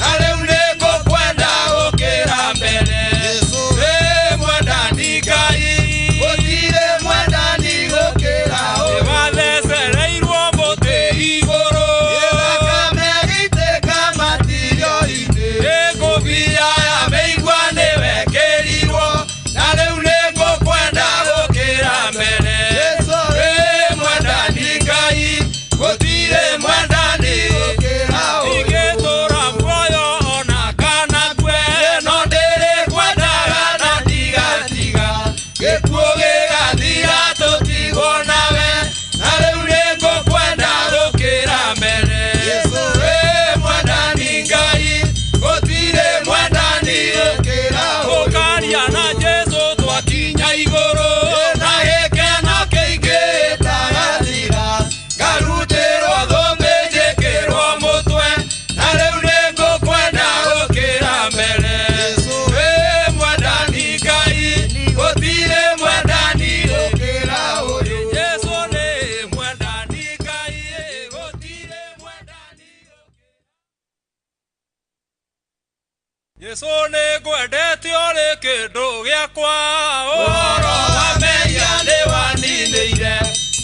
[SPEAKER 1] na rĩu nĩngũkwenda gũkĩra mbere Yesu wĩ mwendani Ngai gũtirĩ mwendani gũkĩra nĩwathecereirwo mũtĩ igũrũ thakame gĩitĩka matirio-inĩ ngũbia ya mĩigua nĩwekĩrirwo na rĩu nĩngũkwenda gũkĩra mbere Yesu wĩ mwendani Ngai gũtirĩ mwendani gũkĩra ingĩtũra muoyo ona kana kwe no ndĩrĩkwendaga na ndigatiga gĩkuũ gĩgathira tũtigwo nawe na rĩu nĩngũkwenda gũkĩra mbere Yesu wĩ mwendani Ngai gũtirĩ mwendani gũkĩra ũkaria na Jesu twakinya igũrũ na gĩkeno kĩingĩ gĩtagathira ngarutĩrwo thũmbĩ njĩkĩrwo mũtwe na rĩu nĩngũkwenda gũkĩra mbere Yesu wĩ mwendani Ngai gũtirĩ mwendani gũkĩra ũyũ Yesu nĩ mwendani Ngai gũtirĩ mwendani Yesu nĩngwendete ũrĩ kĩndũ gĩakwa ũhoro wa mehia nĩwaninĩire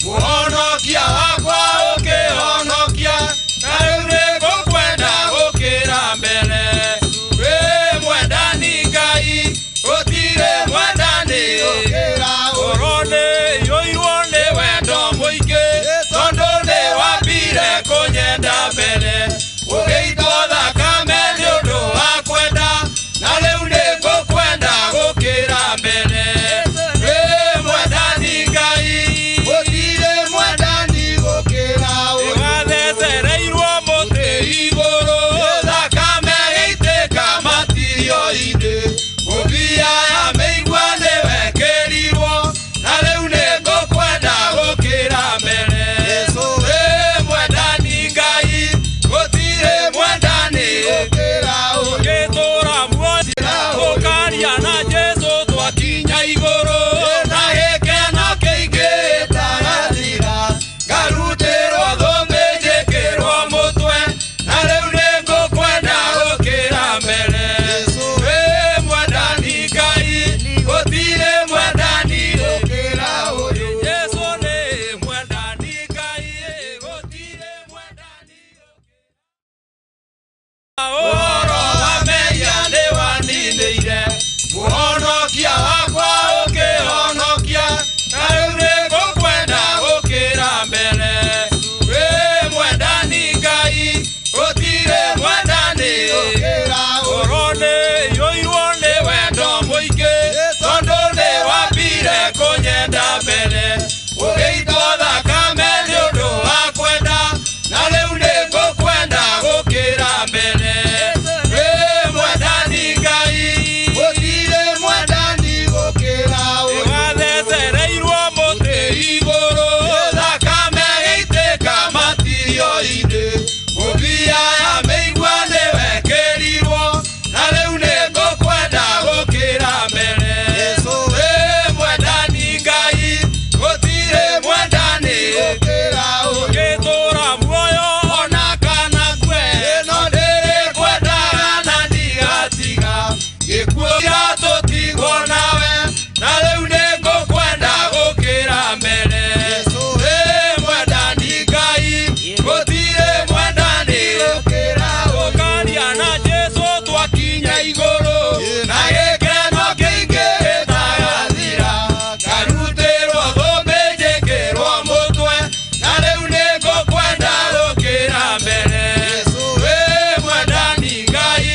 [SPEAKER 1] mũhonokia wakwa ũkĩhonokia na rĩu nĩngũkwenda gũkĩra mbere wĩ mwendani Ngai gũtirĩ mwendani gũkĩra ngoro nĩĩiyũirwo nĩ wendo mũingĩ tondũ nĩwambire kũnyenda mbere ũgĩitwo thakame nĩ ũndũ wa kwenda na rĩu nĩngũkwenda gũkĩra mbere wĩ mwendani Ngai gũtirĩ mwendani gũkĩra nĩwathecereirwo mũtĩ igũrũ thakame gĩitĩka matirio-inĩ ngũbia ya mĩigua nĩwekĩrirwo na rĩu nĩngũkwenda gũkĩra mbere Yesu wĩ mwendani Ngai gũtirĩ mwendani gũkĩra ũngĩtũra muoyo ũkaria na Jesu twakinya igũrũ na gĩkeno kĩingĩ gĩtagathira ngarutĩrwo thũmbĩ njĩkĩrwo mũtwe na rĩu nĩngũkwenda gũkĩra mbere Yesu wĩ mwendani Ngai gũtirĩ mwendani gũkĩra ũyũ Yesu nĩ mwendani Ngai gũtirĩ mwendani ũhoro wa mehia nĩwaninĩire mũhonokia wakwa ũkĩhonokia na rĩu nĩngũkwenda gũkĩra mbere wĩ mwendani Ngai gũtirĩ mwendani gũkĩra ngoro nĩĩiyũirwo nĩ wendo mũingĩ tondũ nĩwambire kũnyenda mbere ũgĩitwo thakame nĩ ũndũ wa kwenda na rĩu nĩngũkwenda gũkĩra mbere wĩ mwendani Ngai gũtirĩ mwendani gũkĩra nĩwathecereirwo mũtĩ igũrũ thakame gĩitĩka matirio-inĩ ngũbia ya mĩigua nĩwekĩrirwo na rĩu nĩngũkwenda gũkĩra mbere Yesu wĩ mwendani Ngai gũtirĩ mwendani gũkĩra ũngĩtũra muoyo ona kana kwe no ndĩrĩkwendaga na ndigatiga gĩkuũ gĩa tũtigwo nawe na rĩu nĩngũkwenda gũkĩra mbere Yesu wĩ mwendani Ngai gũtirĩ mwendani gũkĩra ũkaria na Jesu twakinya igũrũ na gĩkeno kĩingĩ gĩtagathira ngarutĩrwo thũmbĩ njĩkĩrwo mũtwe na rĩu nĩngũkwenda gũkĩra mbere Yesu wĩ mwendani Ngai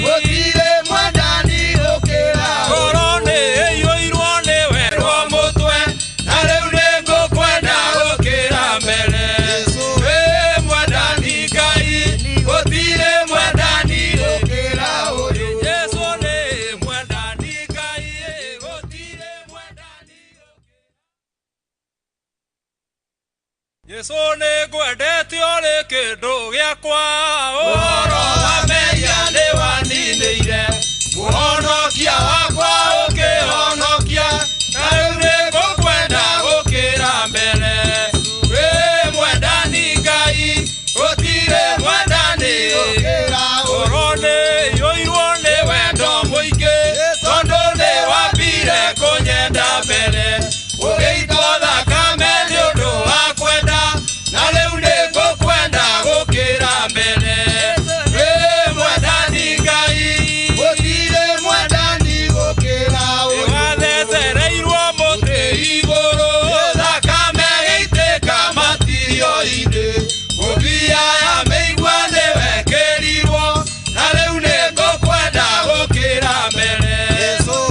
[SPEAKER 1] gũtirĩ mwendani gũkĩra ngoro nĩĩiyũirwo nĩ wendo mũtwe na rĩu nĩngũkwenda gũkĩra mbere Yesu wĩ mwendani Ngai gũtirĩ mwendani gũkĩra ũyũ Yesu nĩ ngwendete ũrĩ kĩndũ gĩakwa ũhoro wa mehia nĩ waninĩire mũhonokia wakwa ũkĩhonokia na rĩu nĩ ngũkwenda gũkĩra mbere wĩ mwendani Ngai gũtirĩ mwendani gũkĩra ũhoro nĩ yũirwo nĩ wendo mũingĩ tondũ nĩ wambire kũnyenda mbere ũgĩitwo thakame nĩ ũndũ wa kwenda na rĩu nĩ ngũkwenda gũkĩra mbere wĩ mwendani Ngai gũtirĩ mwendani gũkĩra ũyũ nĩwathecereirwo mũtĩ igũrũ thakame gĩitĩka matirio-inĩ ngũbia ya mĩigua nĩwekĩrirwo na rĩu nĩ ngũkwenda gũkĩra mbere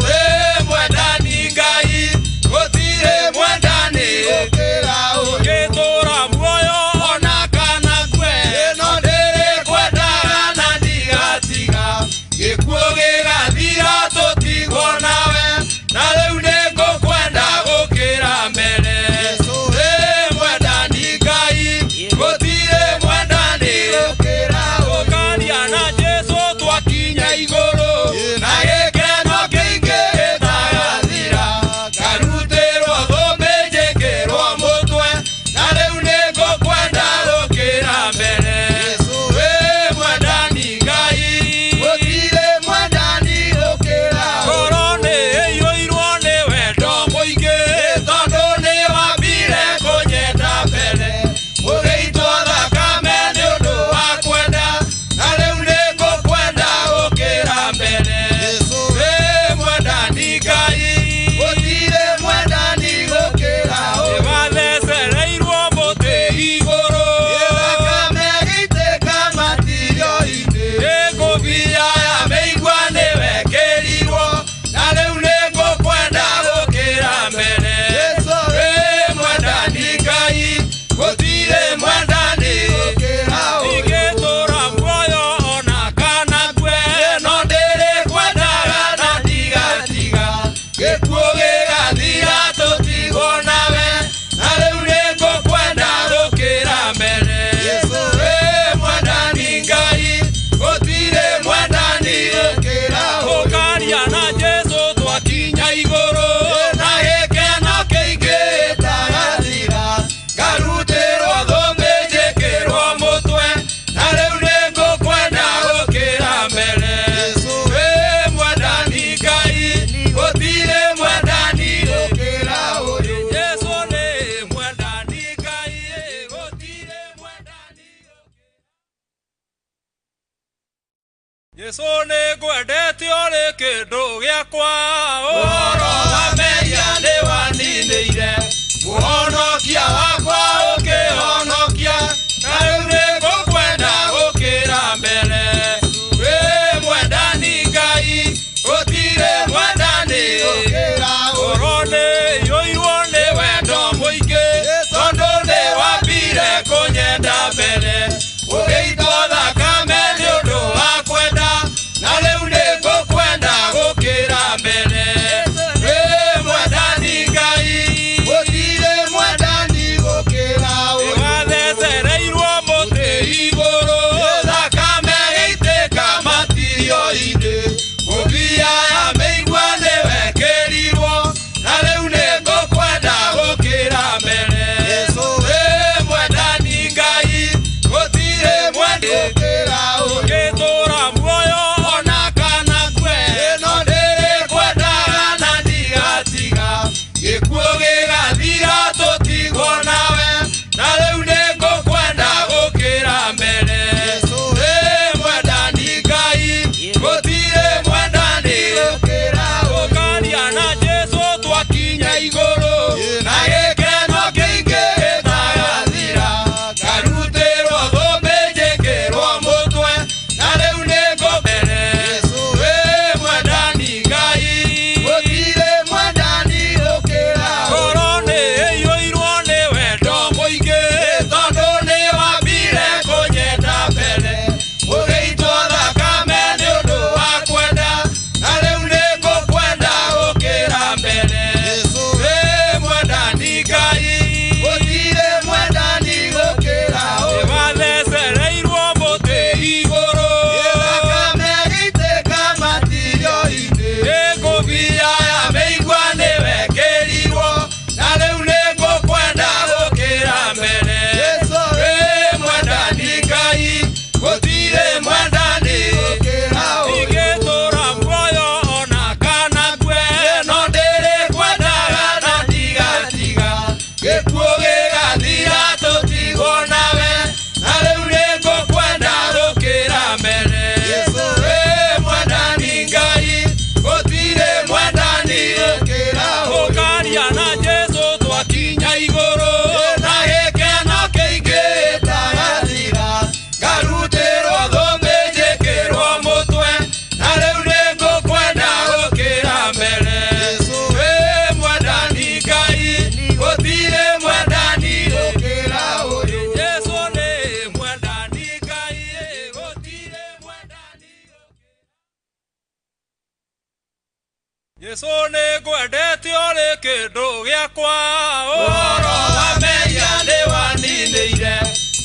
[SPEAKER 1] wĩ mwendani Ngai gũtirĩ mwendani gũkĩra ũyũ ngĩtũũra muoyo ona kana kwe no ndĩrĩkwendaga na ndigatiga gĩkuũ gĩgathira tũtigwo nawe na rĩu nĩ ngũkwenda gũkĩra mbere wĩ mwendani Ngai gũtirĩ mwendani gũkĩra ũkaria na Jesũ twakinya igũrũ na gĩkeno kĩingĩ gĩtagathira ngarutĩrwo thũmbĩ njĩkĩrwo mũtwe na rĩu nĩ ngũkwenda gũkĩra mbere wĩ mwendani Ngai gũtirĩ mwendani gũkĩra ngoro nĩ ĩiyũirwo nĩ wendo mũingĩ tondũ nĩ wambire kũnyenda mbere ũgĩitwo thakame nĩ ũndũ wa kwenda na rĩu nĩ ngũkwenda gũkĩra mbere wĩ mwendani Ngai gũtirĩ mwendani gũkĩra nĩwathecereirwo mũtĩ igũrũ thakame gĩitĩka matirio-inĩ ngũbia ya mĩigua nĩwekĩrirwo na rĩu nĩ ngũkwenda gũkĩra mbere wĩ mwendani Ngai gũtirĩ mwendani gũkĩra ingĩtũũra muoyo ona kana kwe no ndĩrĩkwendaga na ndigatiga gĩkuũ gĩgathira tũtigwo nawe na rĩu nĩ ngũkwenda gũkĩra mbere wĩ mwendani Ngai gũtirĩ mwendani gũkĩra ũkaria na Jesũ twakinya igũrũ na gĩkeno kĩingĩ gĩtagathira ngarutĩrwo thũmbĩ njĩkĩrwo mũtwe na rĩu nĩ ngũkwenda gũkĩra mbere wĩ mwendani Ngai gũtirĩ mwendani gũkĩra ũyũ Jesũ nĩ mwendani Ngai gũtirĩ mwendani Jesũ nĩ ngwendete ũrĩ kĩndũ gĩakwa ũhoro wa mehia nĩ waninĩire mũhonokia wakwa ũkĩhonokia na rĩu nĩ ngũkwenda gũkĩra mbere wĩ mwendani Ngai gũtirĩ mwendani gũkĩra ũhoro nĩ yũirwo nĩ wendo mũingĩ tondũ nĩ wambire kũnyenda mbere ũgĩitwo thakame nĩ ũndũ wa kwenda na rĩu nĩ ngũkwenda gũkĩra mbere wĩ mwendani Ngai gũtirĩ mwendani gũkĩra ũyũ nĩwathecereirwo mũtĩ igũrũ thakame gĩitĩka matirio-inĩ ngũbia ya mĩigua nĩwekĩrirwo na rĩu nĩ ngũkwenda gũkĩra mbere wĩ mwendani Ngai gũtirĩ mwendani gũkĩra ũngĩtũũra muoyo ona kana kwe no ndĩrĩkwendaga na ndigatiga gĩkuũ gĩgathira tũtigwo nawe na rĩu nĩ ngũkwenda gũkĩra mbere wĩ mwendani Ngai gũtirĩ mwendani gũkĩra ũkaria na Jesũ twakinya igũrũ na gĩkeno kĩingĩ gĩtagathira ngarutĩrwo thũmbĩ njĩkĩrwo mũtwe na rĩu nĩ ngũkwenda wĩ mwendani Ngai gũtirĩ mwendani gũkĩra ngoro nĩ ĩiyũirwo nĩ wendo mũingĩ tondũ nĩ wambire kũnyenda mbere ũgĩitwo thakame nĩ ũndũ wa kwenda na rĩu nĩ ngũkwenda gũkĩra mbere wĩ Yesu nĩ ngwendete ũrĩ kĩndũ gĩakwa ũhoro wa mehia nĩ waninĩire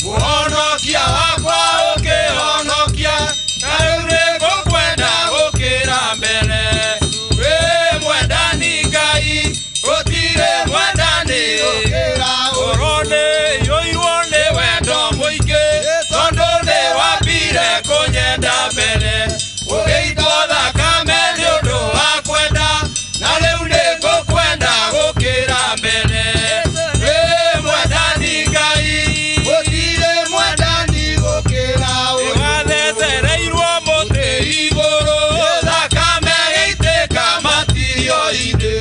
[SPEAKER 1] mũhonokia wakwa ũkĩhonokia na rĩu nĩ ngũkwenda gũkĩra mbere wĩ mwendani Ngai gũtirĩ mwendani gũkĩra ũhoro nĩ yũirwo nĩ wendo mũingĩ tondũ nĩ wambire kũnyenda mbere ũgĩitwo thakame nĩ ũndũ wa kwenda na rĩu nĩ ngũkwenda gũkĩra mbere wĩ mwendani Ngai gũtirĩ mwendani gũkĩra ũyũ wathecereirwo mũtĩ igũrũ thakame gĩitĩka matirio-inĩ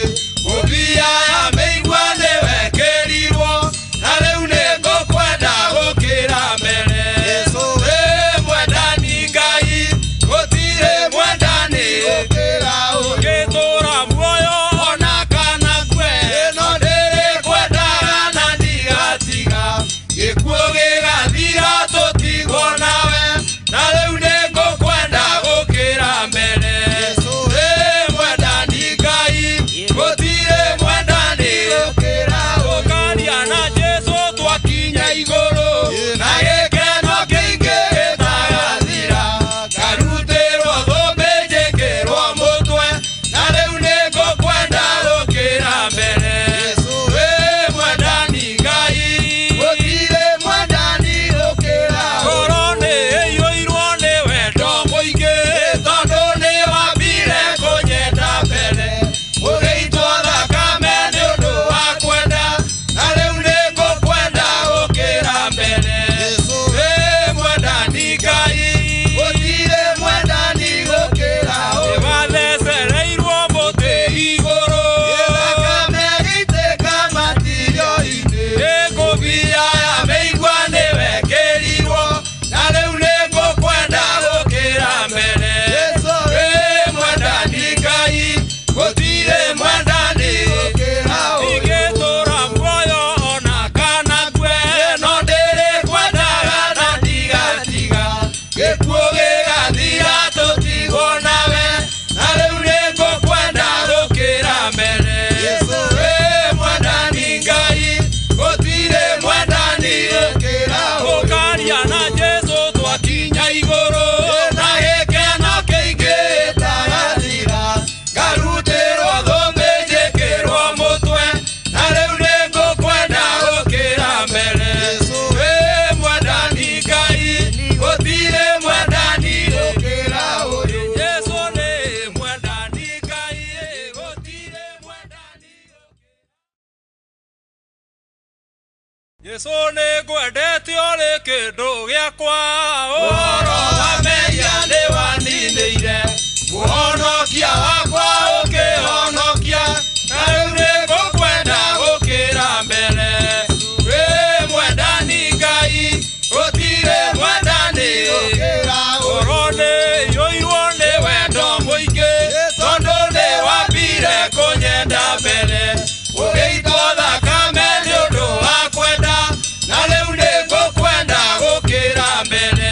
[SPEAKER 1] mũthia ya mĩigua nĩ wekĩrirwo na rĩu nĩ ngũkwenda gũkĩra mbere wĩ mwendani Ngai gũtirĩ mwendani gũkĩra ũngĩtũra muoyo ona kana kwe no ndĩrĩkwendaga na ndigatiga gĩkuũ gĩgathira tũtigwo nawe na rĩu nĩ ngũkwenda gũkĩra mbere wĩ mwendani Ngai gũtirĩ mwendani gũkĩra ũkaria na Jesũ twakinya igũrũ na gĩkeno kĩingĩ gĩtagathira ngarutĩrwo thũmbĩ njĩkĩrwo mũtwe na rĩu nĩ ngũkwenda gũkĩra mbere wĩ mwendani Ngai gũtirĩ mwendani gũkĩra ngoro nĩ ĩiyũirwo nĩ wendo mũingĩ tondũ nĩ wambire kũnyenda mbere ũgĩitwo thakame nĩ ũndũ wa kwenda na rĩu nĩ ngũkwenda gũkĩra mbere wĩ mwendani Ngai gũtirĩ mwendani gũkĩra wathecereirwo mũtĩ igũrũ thakame gĩitĩka matirio-inĩ ngũbia ya mĩigua nĩ wekĩrirwo na rĩu nĩ ngũkwenda gũkĩra mbere wĩ mwendani Ngai gũtirĩ mwendani gũkĩra ingĩtũra muoyo ona kana kwe no ndĩrĩkwendaga na ndigatiga gĩkuũ gĩgathira tũtigwo nawe na rĩu nĩ ngũkwenda gũkĩra mbere wĩ mwendani Ngai gũtirĩ mwendani gũkĩra ũkaria na Jesũ twakinya igũrũ na gĩkeno kĩingĩ gĩtagathira ngarutĩrwo thũmbĩ njĩkĩrwo mũtwe na rĩu nĩ ngũkwenda gũkĩra mbere wĩ mwendani Ngai gũtirĩ mwendani gũkĩra ũyũ Jesũ nĩ mwendani Ngai gũtirĩ mwendani Jesũ nĩ ngwendete ũrĩ kĩndũ gĩakwa ũhoro wa mehia nĩ waninĩire mũhonokia wakwa ũkĩhonokia na rĩu nĩ ngũkwenda gũkĩra mbere wĩ mwendani Ngai gũtirĩ mwendani gũkĩra ũhoro nĩ yũirwo nĩ wendo mũingĩ tondũ nĩ wambire kũnyenda mbere ũgĩitwo thakame nĩ ũndũ wa kwenda na rĩu nĩ ngũkwenda gũkĩra mbere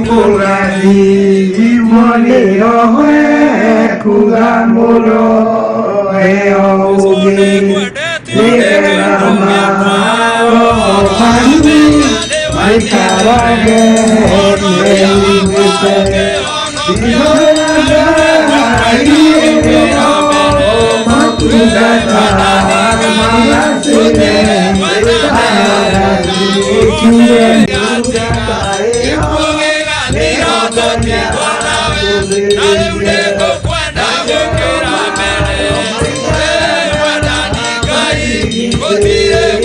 [SPEAKER 23] Mungurani imoni rohe kugamuro eoge nirama rohani maikarage neivite Ihoyaga iero matugata malasine Ihoyaga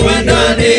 [SPEAKER 1] Mwandani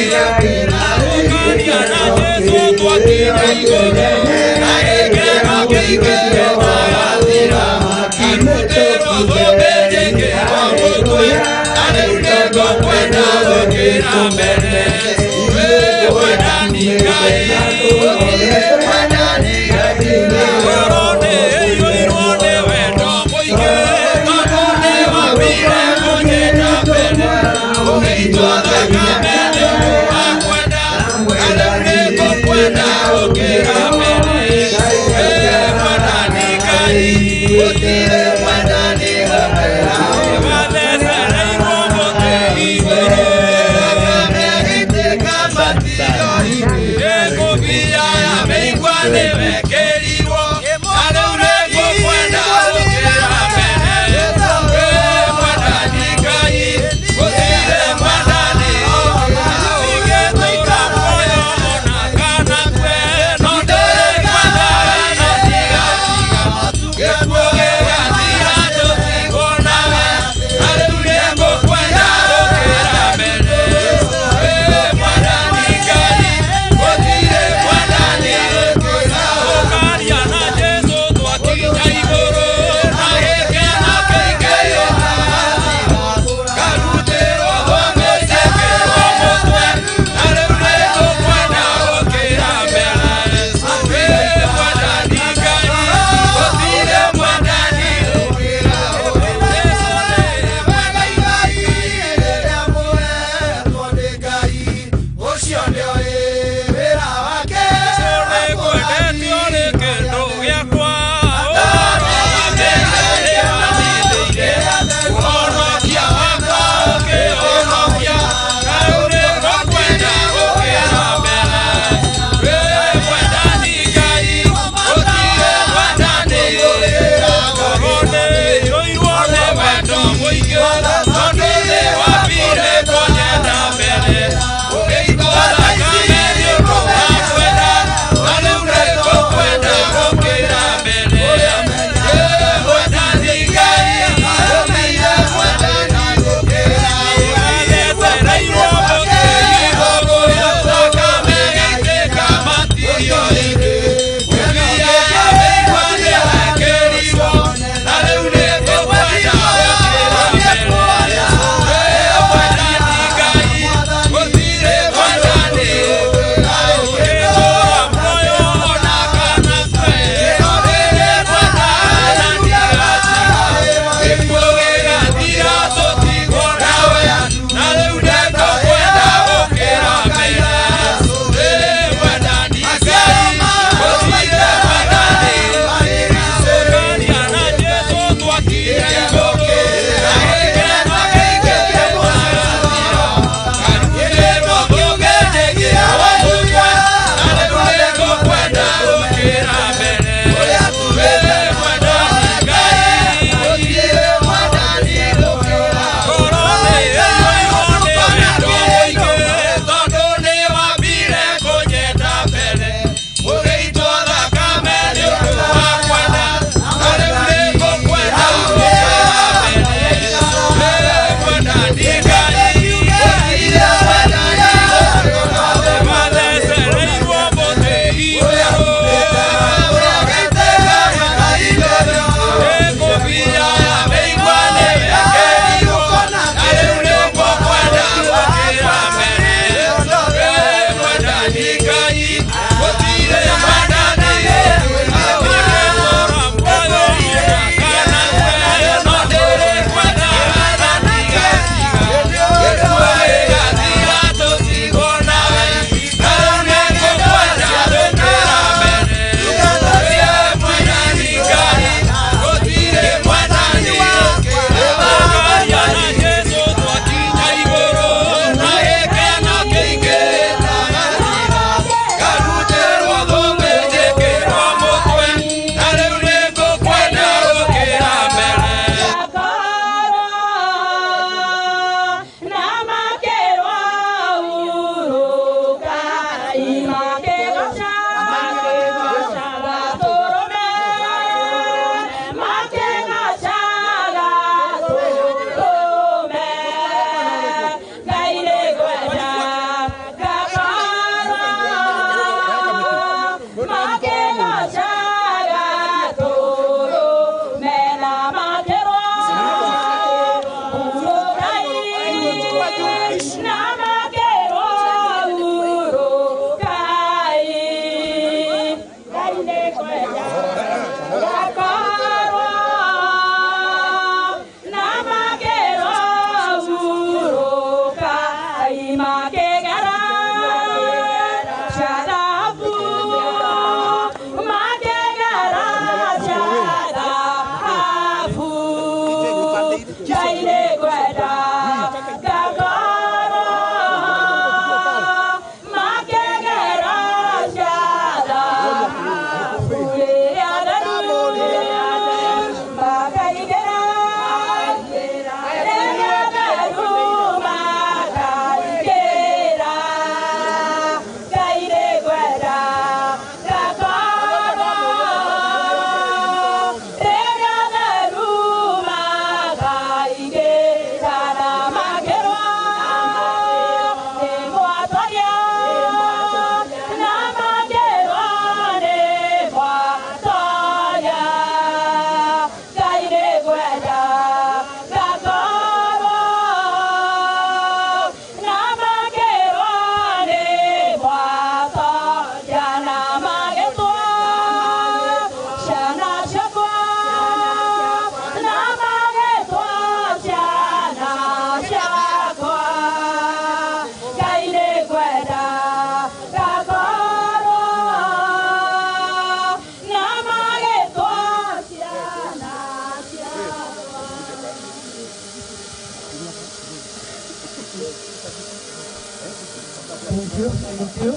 [SPEAKER 3] Thank you.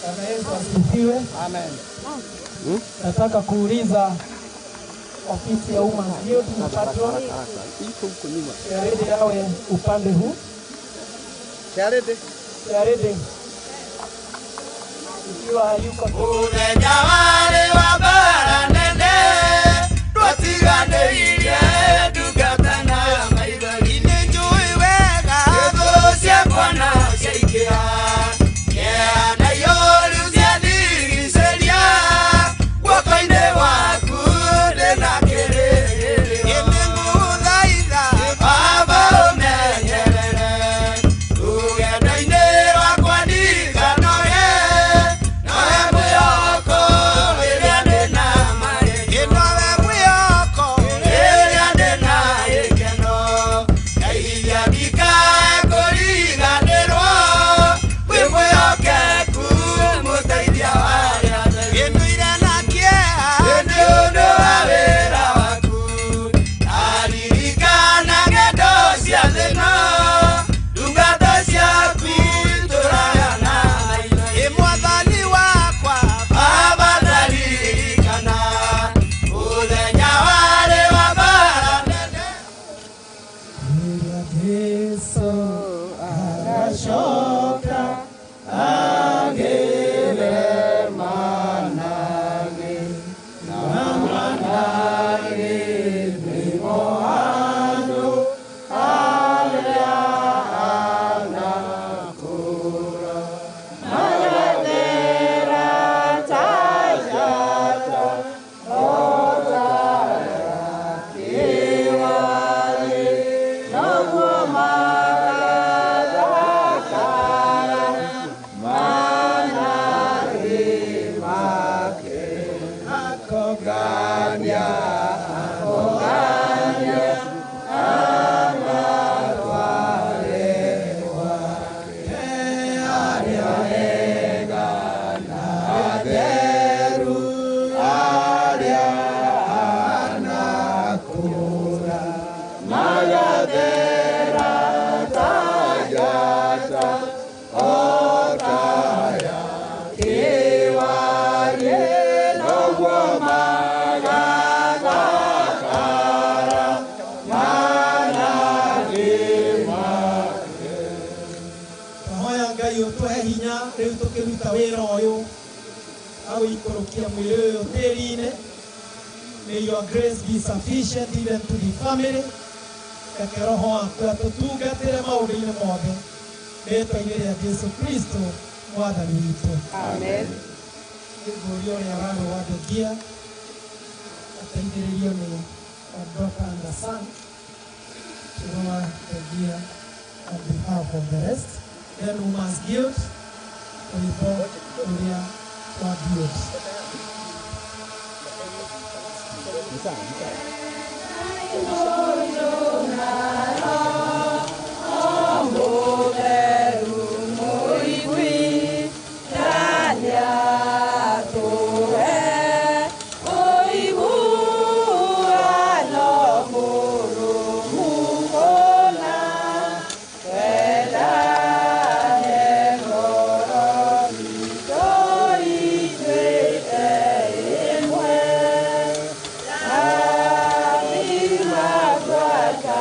[SPEAKER 3] Bwana Yesu asifiwe. Amen. Nataka kuuliza ofisi ya umma hiyo na patron yarede yawe upande huu. Yarede ikiwa yuko
[SPEAKER 1] Muthenya wale wa bara nene twatiganĩirie ndungata na maithori nĩ njũĩ wega thũ ciakwa no ciaingĩha kĩanda ihũru ciandigicĩria guoko-inĩ waku ndĩna kĩrĩgĩrĩro ngũgũthaitha Baba ũmenyerere rũgendo-inĩ rwakwa ndiganoge nowe mwĩhoko rĩrĩa ndĩna marĩhi nowe mwĩhoko rĩrĩa ndĩna gĩkeno ngaithia ndikae kũriganĩrwo wĩ mwĩhokeku mũteithia wa arĩa atheri gĩtũire na kĩeha nĩ ũndũ wa wĩra waku ndaririkana ngendo cia thĩ ĩno ndungata ciaku tũragana ĩ mwathani wakwa Baba ndaririkana mũthenya warĩ wa bara nene
[SPEAKER 3] Yesu agacoka agĩre manage na manage nĩmo andũ arĩa anakũra magathera ta njata otaya kĩwari noguo magathakara manage make akogania amatware wake arĩa ega na atheru arĩa anakũra magathera ta njata otaya kĩwari noguo magathakara manage make. Twahoya Ngai ũtũhe hinya rĩu tũkĩruta wĩra ũyũ wa gũikũrũkia mwĩrĩ ũyũ tĩri-inĩ. May your grace be sufficient even to the family. Reke roho waku atũtungatĩre maũndũ-inĩ mothe rĩĩtwa-inĩ rĩa Jesu Kristo mwathani witũ. Amen. Nĩngũria ũrĩa warũgamĩgia ateithĩrĩrio nĩ Dr. Anderson tũrũgamĩgia on behalf of the rest. Then Women's Guild ũrĩpo ũrĩa wa Guild.
[SPEAKER 23] Thank you.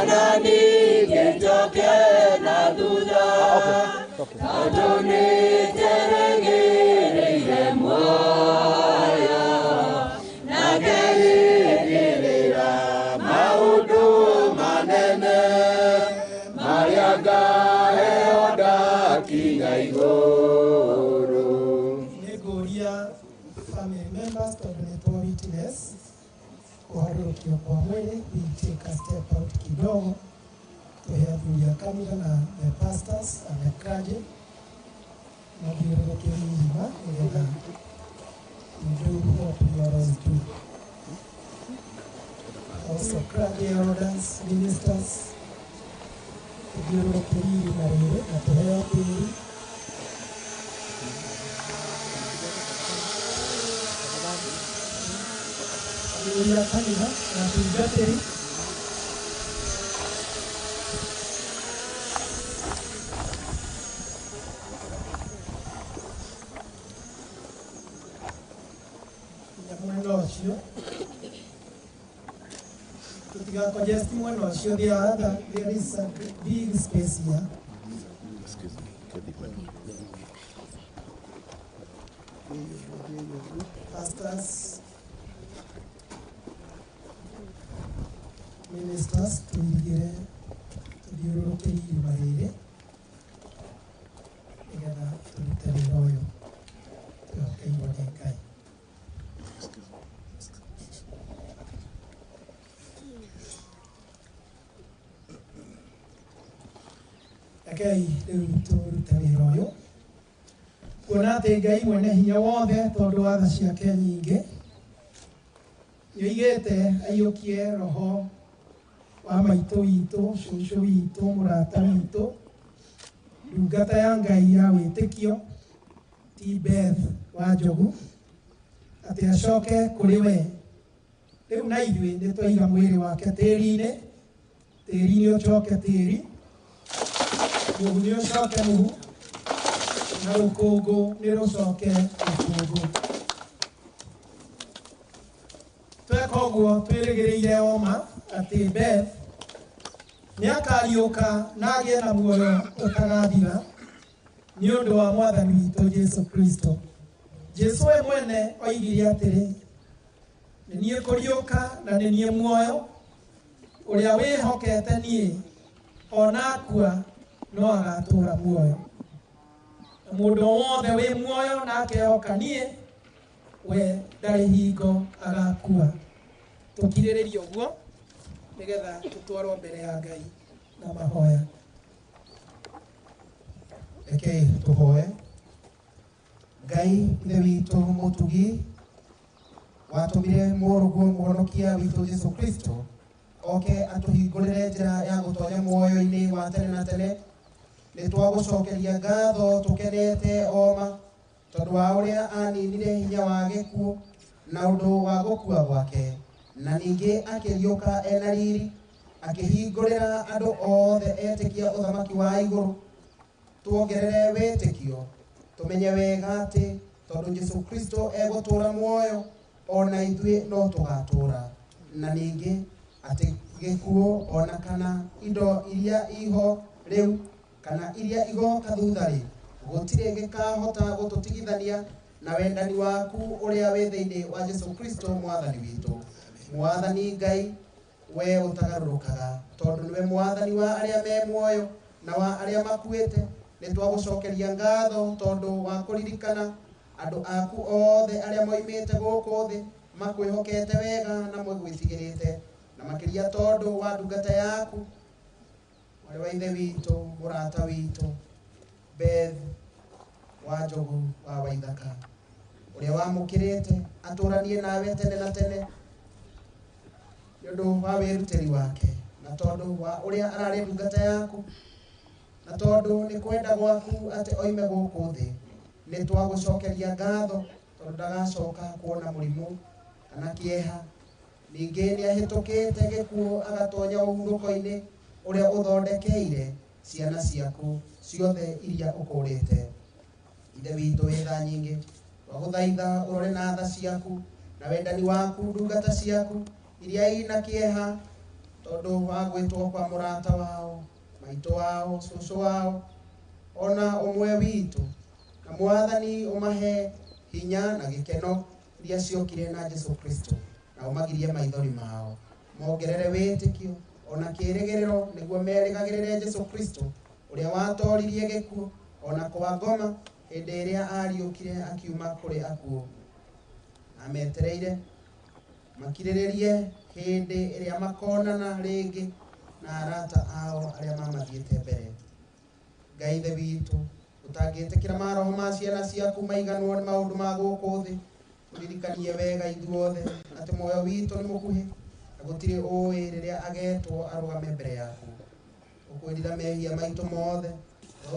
[SPEAKER 1] Mwanani gĩnjoke na thutha tondũ nĩnjeregereire muoyo na ngerĩgĩrĩra maũndũ manene marĩa ngaheo ndakinya igũrũ.
[SPEAKER 3] Nĩngũria family members tondũ nĩtwo witness kuharũrũkio kwa mwĩrĩ, we take a step out kidogo tuheathũria kanitha na the pastors and the clergy mathiũrũrũkie mĩhima nĩgetha we do what we always do. Also clergy, elders, ministers tuthiũrũrũkie mĩhima rĩrĩ na tuheo tĩri ya kanitha na tungatĩri mwena ũcio tũtigakongesti mwena ũcio there is a big space here. Pastors, ministers, tuthiũrũrũkĩrie irima rĩrĩ nĩgetha tũrute wĩra ũyũ twĩhokeirwo nĩ Ngai. Rekei rĩu tũrute wĩra ũyũ kuona atĩ Ngai mwene hinya wothe tondũ wa tha ciake nyingĩ nĩoigĩte aiyũkie roho wa maitũ witũ, cũcũ witũ, mũrata witũ, ndungata ya Ngai ya wĩtĩkio ti BETH WANJOGU, atĩ acoke kũrĩ we. Rĩu na ithuĩ nĩtwaiga mwĩrĩ wake tĩri-inĩ, tĩri-inĩ ũcoke tĩri, mũhu nĩ ũcoke mũhu, na rũkũngũ nĩ rũcoke rũkũngũ. Tweka ũguo twĩrĩgĩrĩire oma atĩ BETH nĩakariũka na agĩe na muoyo ũtagathira nĩ ũndũ wa mwathani witũ Jesu Kristo. Jesu we mwene oigire atĩrĩ, nĩ niĩ kũriũka na nĩ niĩ muoyo, ũrĩa wĩhokete niĩ ona akua no agatũũra muoyo. Na mũndũ wothe wĩ muoyo na akehoka niĩ, we ndarĩ hingo agakua. Tũkirĩrĩrie ũguo nĩgetha tũtwarwo mbere ya Ngai na mahoya.
[SPEAKER 10] Rekei tũhoe. Ngai ithe witũ mũtugi watũmire mũrũguo mũhonokia witũ Jesu Kristo oke atũhingũrĩre njĩra ya gũtonya muoyo-inĩ wa tene na tene. Nĩtwagũcokeria ngatho tũkenete oma tondũ wa ũrĩa aninire hinya wa gĩkuũ na ũndũ wa gũkua gwake, na ningĩ akĩriũka ena riri akĩhingũrĩra andũ othe etĩkia ũthamaki wa igũrũ. Tuongerere wĩtĩkio tũmenye wega atĩ tondũ Jesu Kristo egũtũũra muoyo ona ithuĩ no tũgatũũra, na ningĩ atĩ gĩkuũ ona kana indo iria iho rĩu kana iria igoka thutha-rĩ gũtirĩ gĩkahota gũtũtigithania na wendani waku ũrĩa wĩ thĩinĩ wa Jesu Kristo mwathani witũ. Mwathani Ngai we ũtagarũrũkaga tondũ nĩwe mwathani wa arĩa me muoyo na wa arĩa makuĩte. Nĩtwagũcokeria ngatho tondũ wa kũririkana andũ aku othe arĩa moimĩte gũkũ thĩ makwĩhokete wega na mwĩgwĩtigĩrĩte, na makĩria tondũ wa ndungata yaku warĩ wa ithe witũ, mũrata witũ BETH WANJOGU wa WAITHAKA, ũrĩa wamũkĩrĩte atũranie nawe tene na tene nĩ ũndũ wa wĩrutĩri wake, na tondũ wa ũrĩa ararĩ ndungata yaku, na tondũ nĩ kwenda gwaku atĩ oime gũkũ thĩ. Nĩtwagũcokeria ngatho tondũ ndagacoka kuona mũrimũ kana kĩeha. Ningĩ nĩahĩtũkĩte gĩkuũ agatonya ũhurũko-inĩ ũrĩa ũthondekeire ciana ciaku ciothe iria ũkũrĩte. Ithe witũ wĩ tha nyingĩ, twagũthaitha ũrore na tha ciaku na wendani waku ndungata ciaku iria ina kĩeha,
[SPEAKER 3] tondu wa gwitwo kwa murata wao maito wao cucu wao ona umwe witu na mwathani umahe hinya na gikeno iria ciokire na Jesu Kristo na umagirie maithori mao mongerere witikio ona kirigiriro niguo merigagirire Jesu Kristo uria watoririe gikuo ona kwa ngoma hindi iria ariukire akiuma kuri akuo ametereire makiriririe hindi iria makonana ringi na arata ao aria mamathiete mbere Ngai the witu utangitikira maroho ma ciana ciaku maiganwo ni maundu ma guku thi uririkanie wega ithuothe ati moyo witu ni mukuhi na gutiri ui riria agetwo arugame mbere yaku ukwirira mehia maitu mothe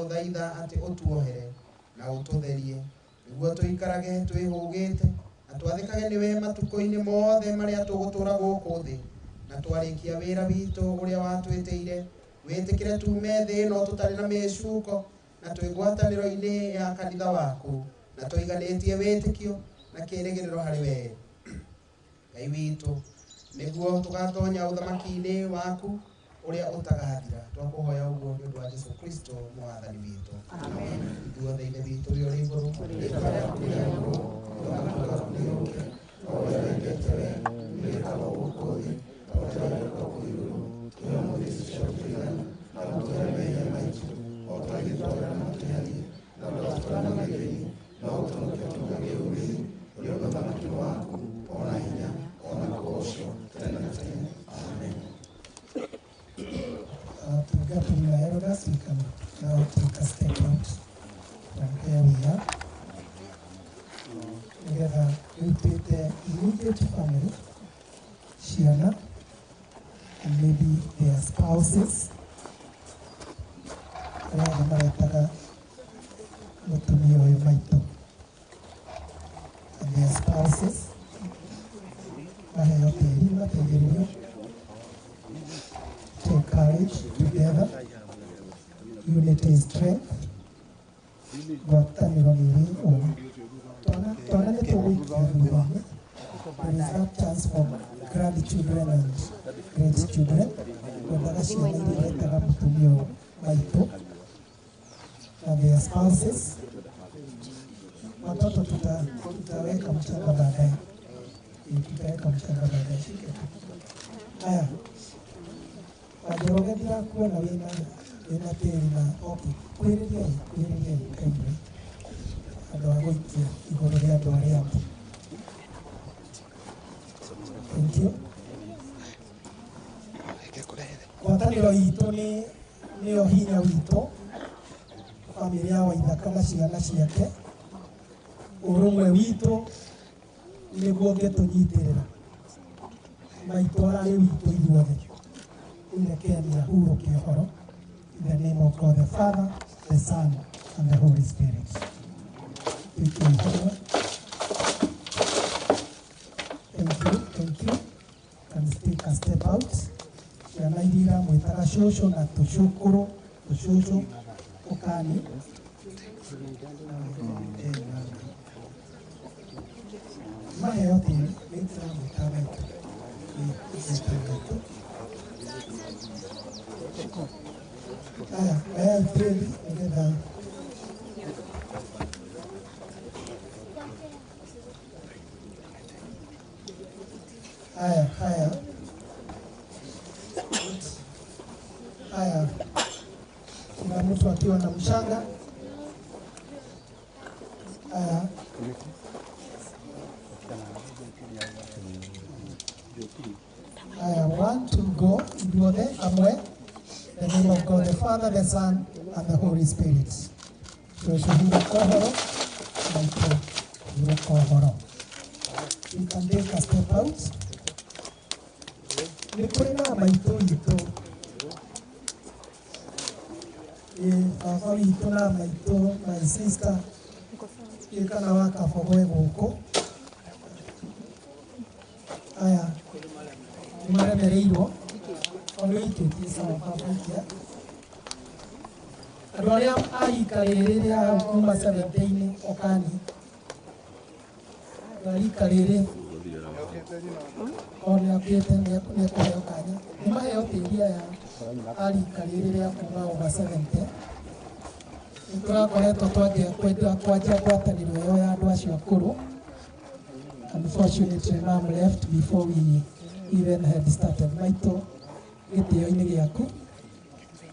[SPEAKER 3] uthaitha ati utuohere na ututherie niguo tuikarage twihugite na twathikage niwe matuko-ini mothe maria tugutura guku thi na twarikia wira witu uria watwitire witikire tume thi no tutari na mecuko na twigwataniro-ini ya kanitha waku na twiganitie witikio na kirigiriro hari we Ngai witu niguo tugatonya uthamaki-ini waku uria utagathira twakuhoya uguo ni undu wa Jesu Kristo mwathani witu amen ithuothe ithe witu uri uri iguru
[SPEAKER 5] We can now take a step out from where we are. Together with the immediate family, Shiana, and maybe their spouses. And their spouses. Take courage together. Unity is strength. There is that chance for grandchildren and great children. And their spouses. Watoto tutaweka mchanga baadaye. Tutaweka mchanga baadaye. Haya. Wajeroge bila kuwa na wina teri na okay. Kwiriria kaimwe. Andu agoikia iguru ria andu aria angi. Thank you. Ngwatanĩro itũ nĩyo hinya witũ, bamĩrĩ ya Waithaka na ciana ciake. Ũrũmwe witũ nĩguo ũngĩtũnyitĩrĩra. Maitũ ararĩ witũ ithuothe. Rekeni ahurũke ũhoro. In the name of God the Father, the Son, and the Holy Spirit. Thank you. Can take a step out. Yanaidira mwitara shosho na tushukuru, tushushu, ukani. Mahe yote mitra mwitara itu. Aya, pray together. Haya. Kuna mtu akiwa na mshanga. Haya. Haya, 1 to go. Iduode amwe. The name of God the Father, the Son, and the Holy Spirit. So shuhuda kohoro. You can take a step out. Nikurina maito ito. Baba witũ na maitũ, my sister, kana waka fogoe gũkũ. Aya, nĩmaremereirwo, ona ikĩtie sawa baba. Andũ arĩa aikarĩrĩ rĩrĩa kuma 17 okani. Aikarĩrĩ. Ona akĩte nĩekũheo kanya. nimaheo tĩria ya arikarĩrĩrĩa kuma over 70 nĩtũrakoretwo twanja ngwatanĩro ĩyo ya andũ acio akũrũ. Unfortunately, mom left before we even had started. Maito gĩtĩo-inĩ gĩaku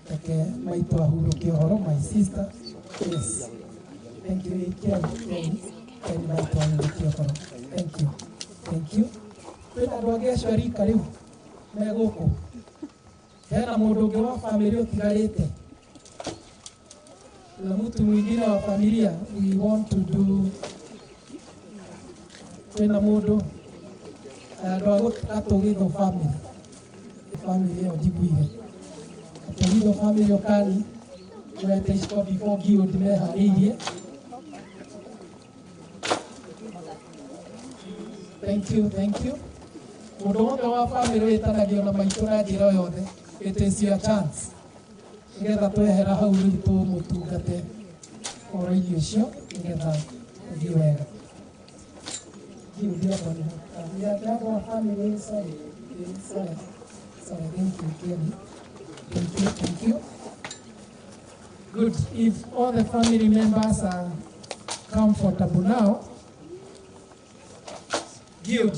[SPEAKER 5] reke maito ahurũke ũhoro. My sister, yes, thank you. Ken maito ahurũke ũhoro. Thank you. Kwĩna andũ angĩ acio arika rĩu me gũkũ, hena mũndũ ũngĩ wa family ũtigarĩte, na mtu mwingine wa familia. We want to do kwĩna mũndũ andũ atũgĩtho family ĩyo njiguire atũgĩtho family ũkani wete iciko before guild meharĩirie. Thank you. Mũndũ wothe wa family wĩtanagio na maitũ na njĩra yothe, it is your chance nĩgetha twehera hau rĩu tũmũtungate ũhoro irio icio nĩgetha ũthiĩ wega. Thank you. Good. If all the family members are comfortable now, guild.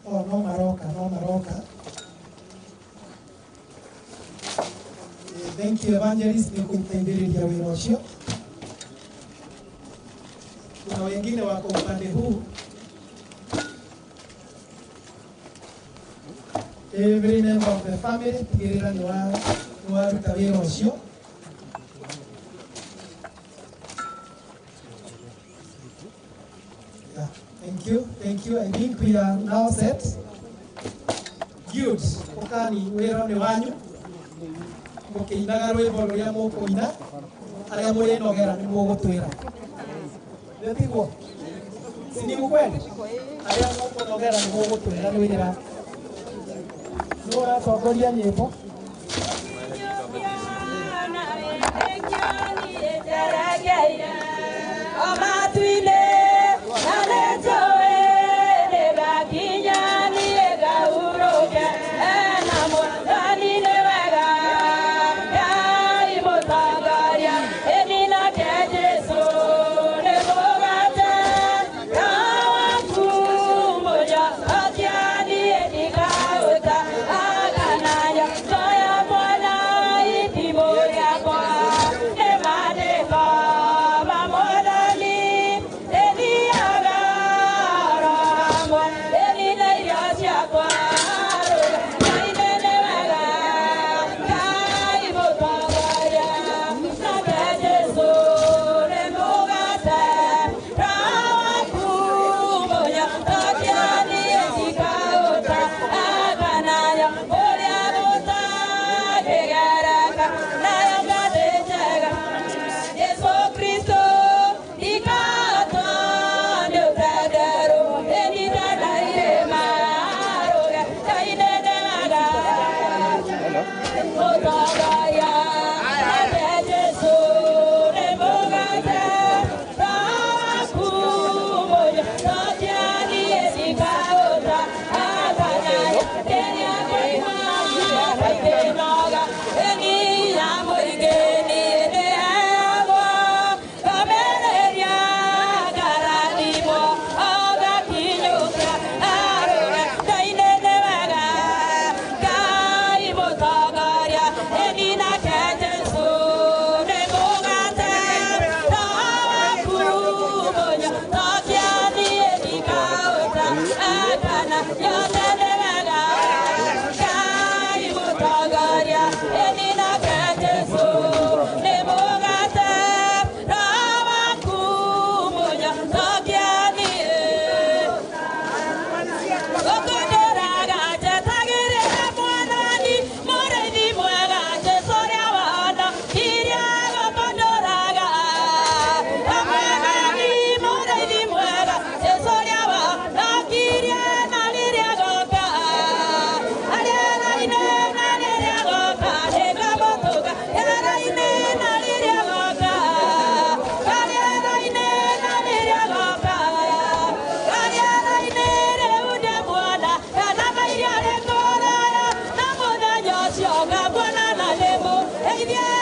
[SPEAKER 5] Oh, no maroka. Thank you, evangelist, ni kumtenderedia wĩra ũcio. Kuna wengine wako upande huu. Every member of the family tigĩrĩra nĩ waruta wĩra ũcio. Thank you. I think we are now set. Good. Ukani wĩra nĩ wanyu. Mũkĩinaga rwĩmbo rũrĩa mũkũina, arĩa mũrĩnogera nĩ mũgũtwĩra. Nĩtiguo? Si ni ukweli? Arĩa mũkũnogera nĩ mũgũtwĩra nĩ wĩra. Nĩ ũratongoria nyĩmbo?
[SPEAKER 23] Baba
[SPEAKER 1] Yeah.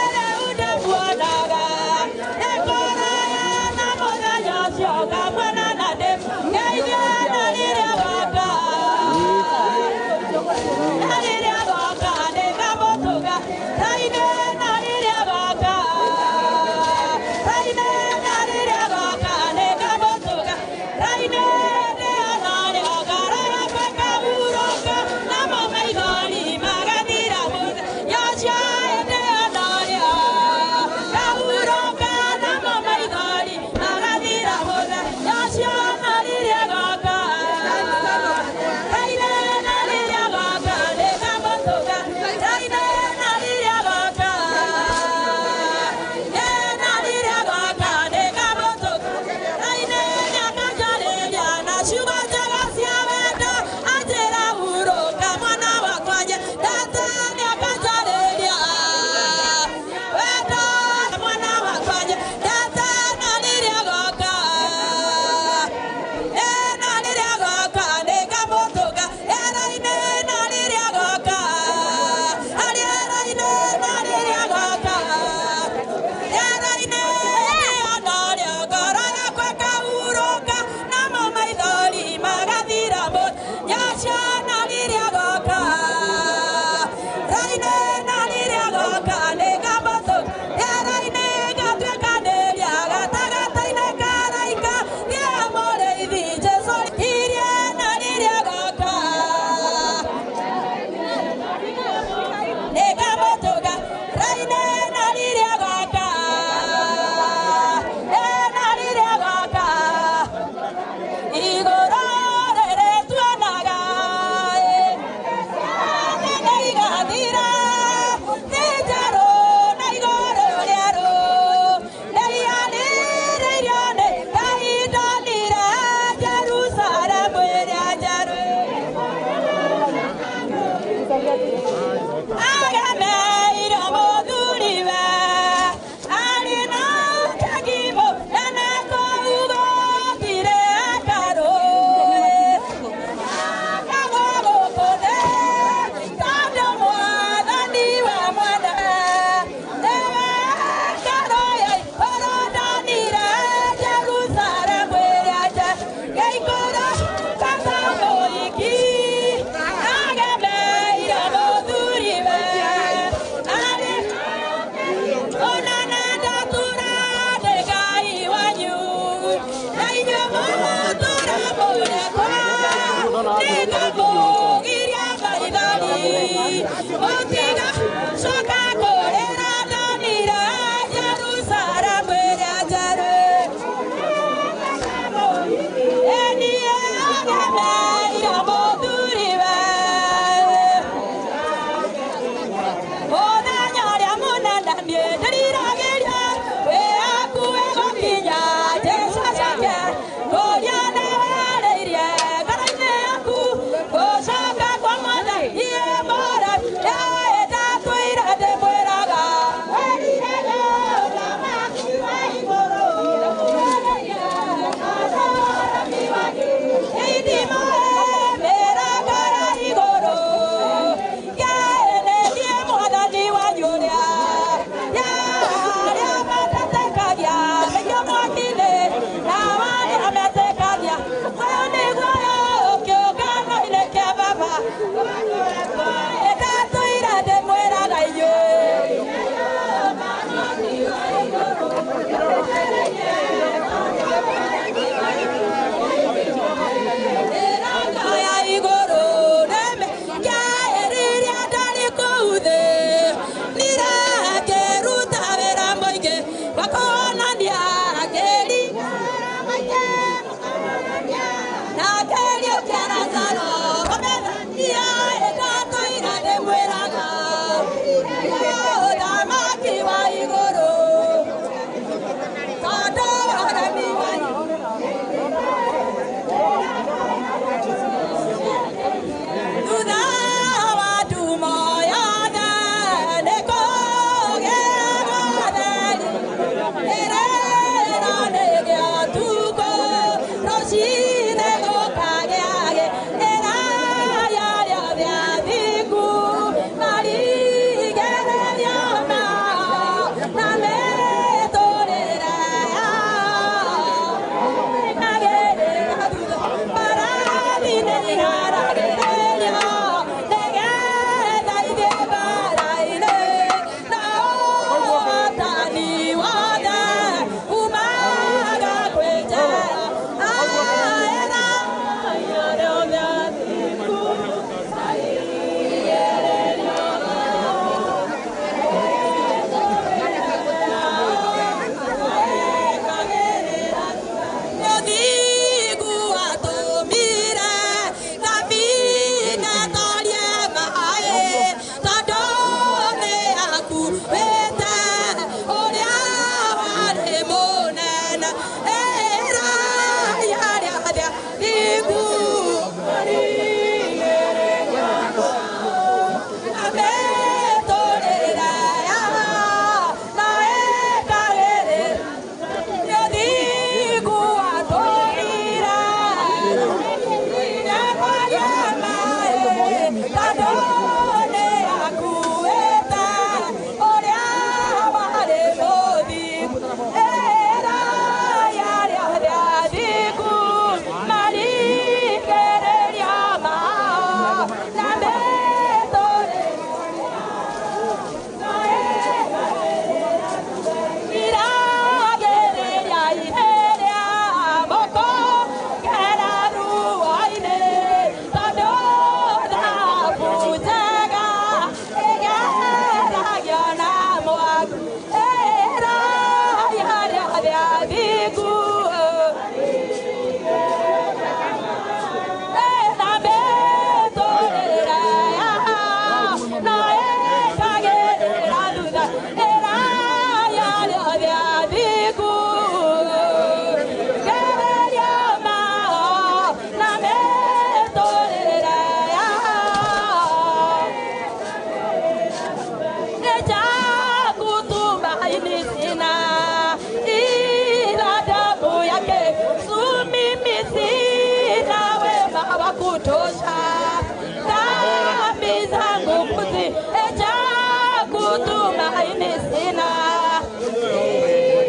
[SPEAKER 9] tumaini sina.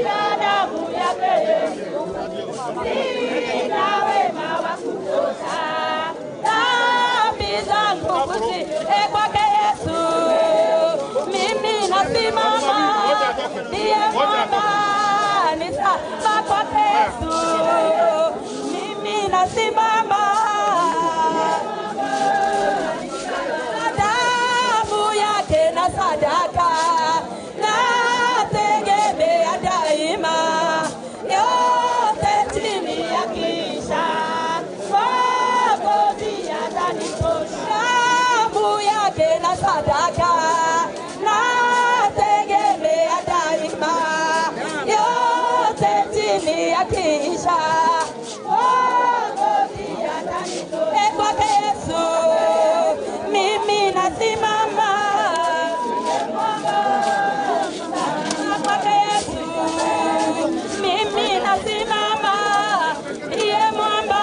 [SPEAKER 9] Ila damu yake Yesu, sina wema wa kutosha. Dhambi zangu kuziweke kwake Yesu. Mimi nasimama, ndiye mwamba, ni salama kwake Yesu. Mimi nasimama, damu yake na sadaka nategemea daima, yote chini ya kisha Mwokozi atanitosha. Damu yake na sadaka nategemea daima, yote chini ya kisha Mwokozi atanitosha. Kwake Yesu mimi nasimama, kwake Yesu mimi nasimama, ndiye mwamba,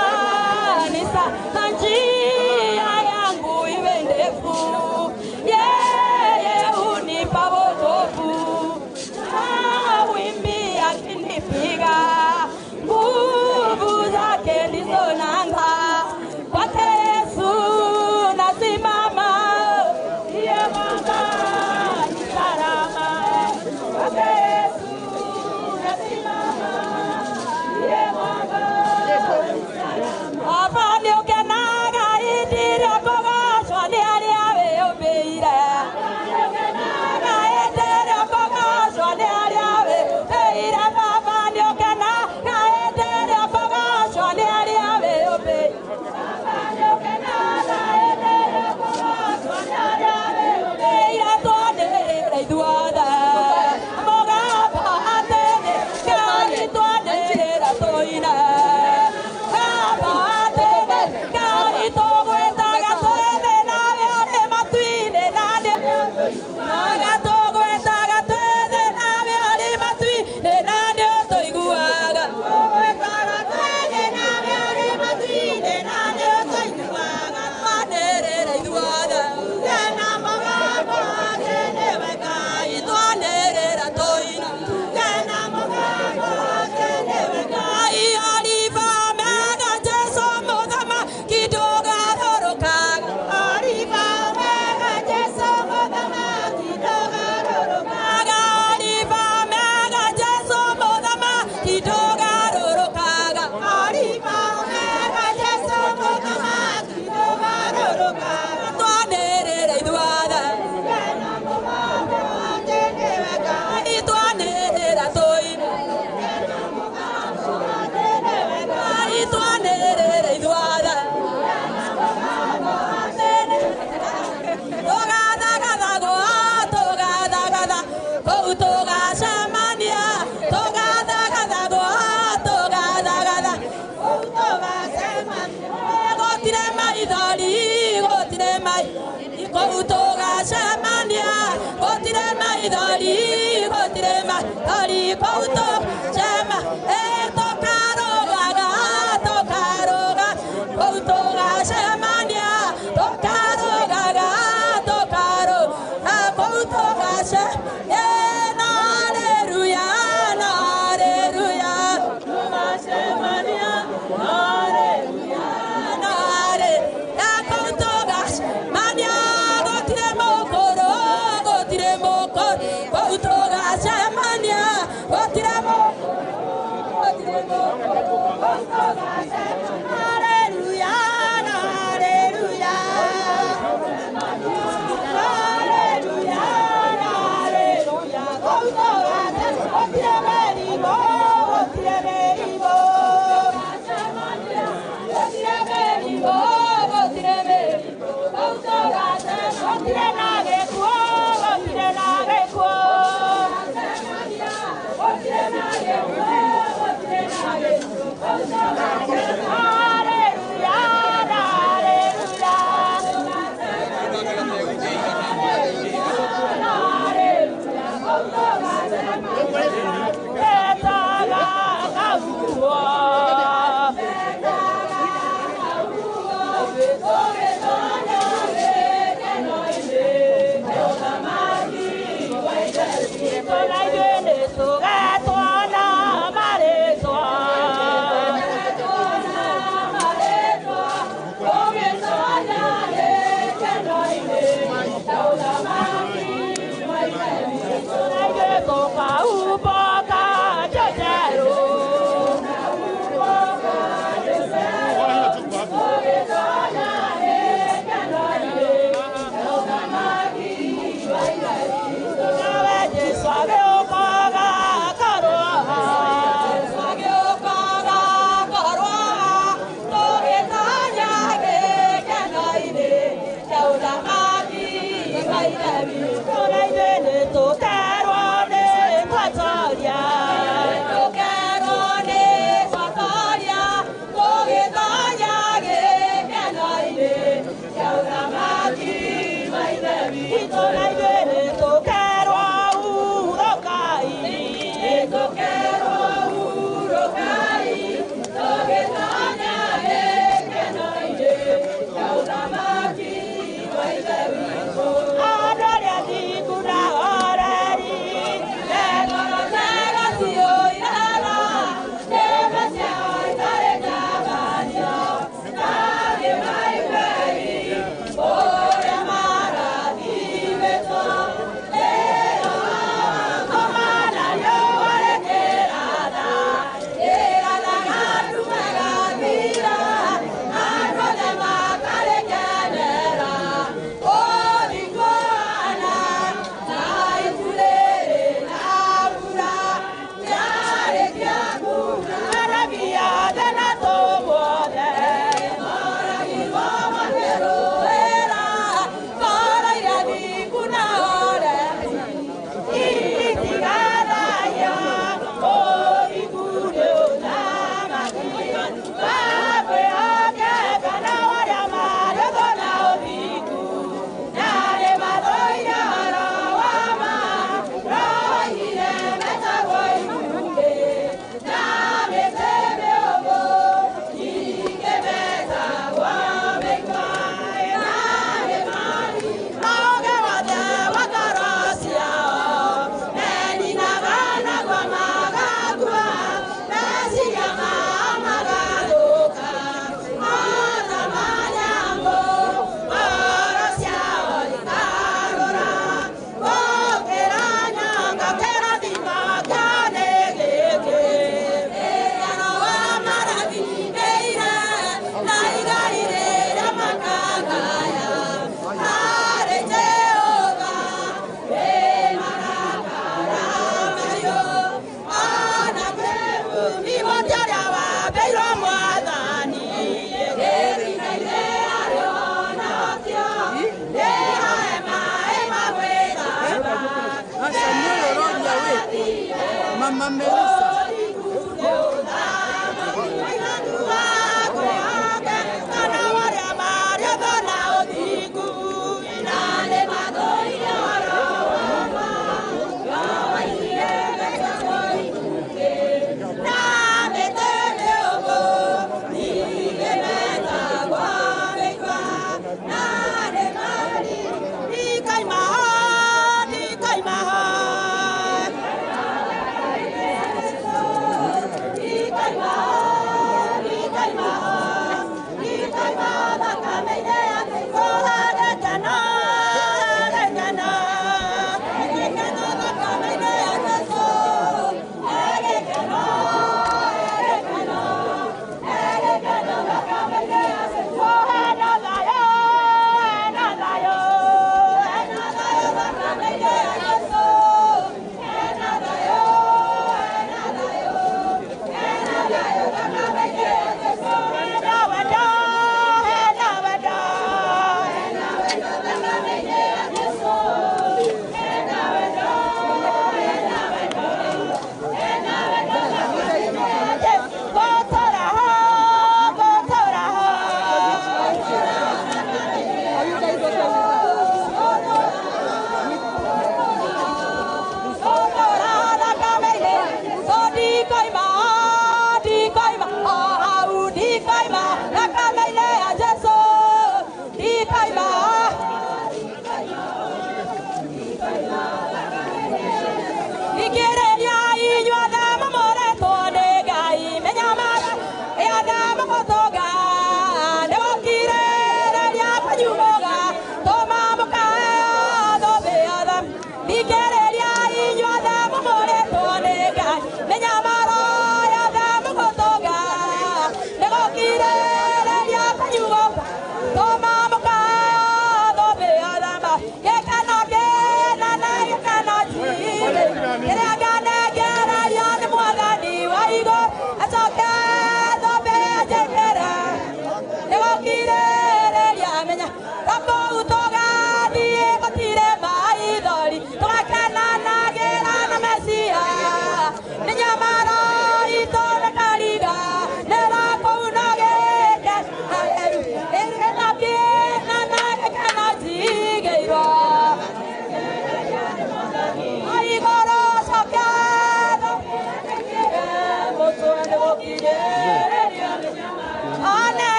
[SPEAKER 9] ni salama, njia yangu iwe ndefu, yeye hunipa wokovu. Mawimbi yakinipiga, nguvu zake ndizo nanga. Kwake Yesu nasimama, ndiye mwamba, ni salama. Kwake Yesu nasimama, ndiye mwamba, ni salama. Hapa ndio kenaga idire bogasho ni ali awe obeire. Kenaga idire bogasho ni ali awe obeire. Baba ndio kenaga idire bogasho ni ali awe obeire. Baba ndio kenaga idire bogasho ni ali awe obeire. Tuanere iduada moga paatene kali tuanere toina.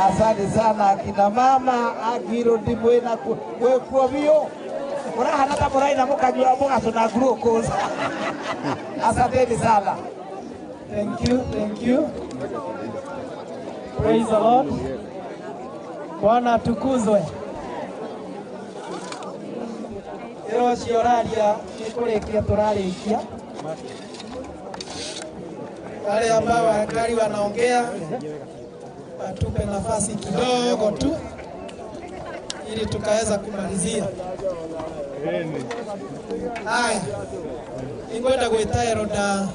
[SPEAKER 19] Asante sana kina mama agiro ndimwe na kwekuo bio urahana ta murai na mukanywa mugaco na glucose. Asante sana.
[SPEAKER 3] Thank you. Praise the Lord. Bwana atukuzwe. Ero cioraria nikurikia turarikia Wale ambao wakali wanaongea watupe nafasi kidogo tu ili tukaweza kumalizia. Haya, ningoenda kuita Eroda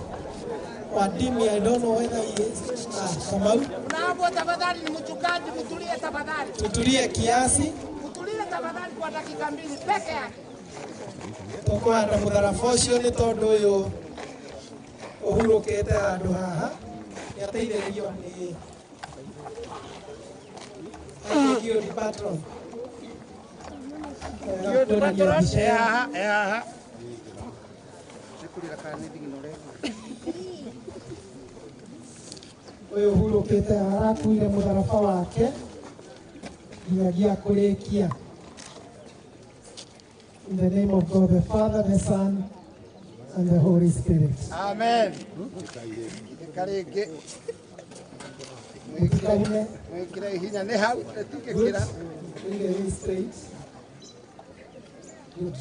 [SPEAKER 3] wa dimi, I don't know whether he is. Kama
[SPEAKER 2] Naomba tafadhali ni mchungaji, mtulie tafadhali.
[SPEAKER 3] tutulie kiasi.
[SPEAKER 2] Mtulie tafadhali kwa dakika 2 peke yake.
[SPEAKER 3] Tukwenda mutharabosio ni tondu uyu uhurukite andu haha yateithĩrĩrio ni patron. Uyu uhurukite arakuire mutharaba wake nginyagia kurikia. In the name of God the Father, the Son, and the Holy Spirit.
[SPEAKER 2] Amen. Karege. Kira hinya ne hau tike kira.
[SPEAKER 3] Very straight. Good.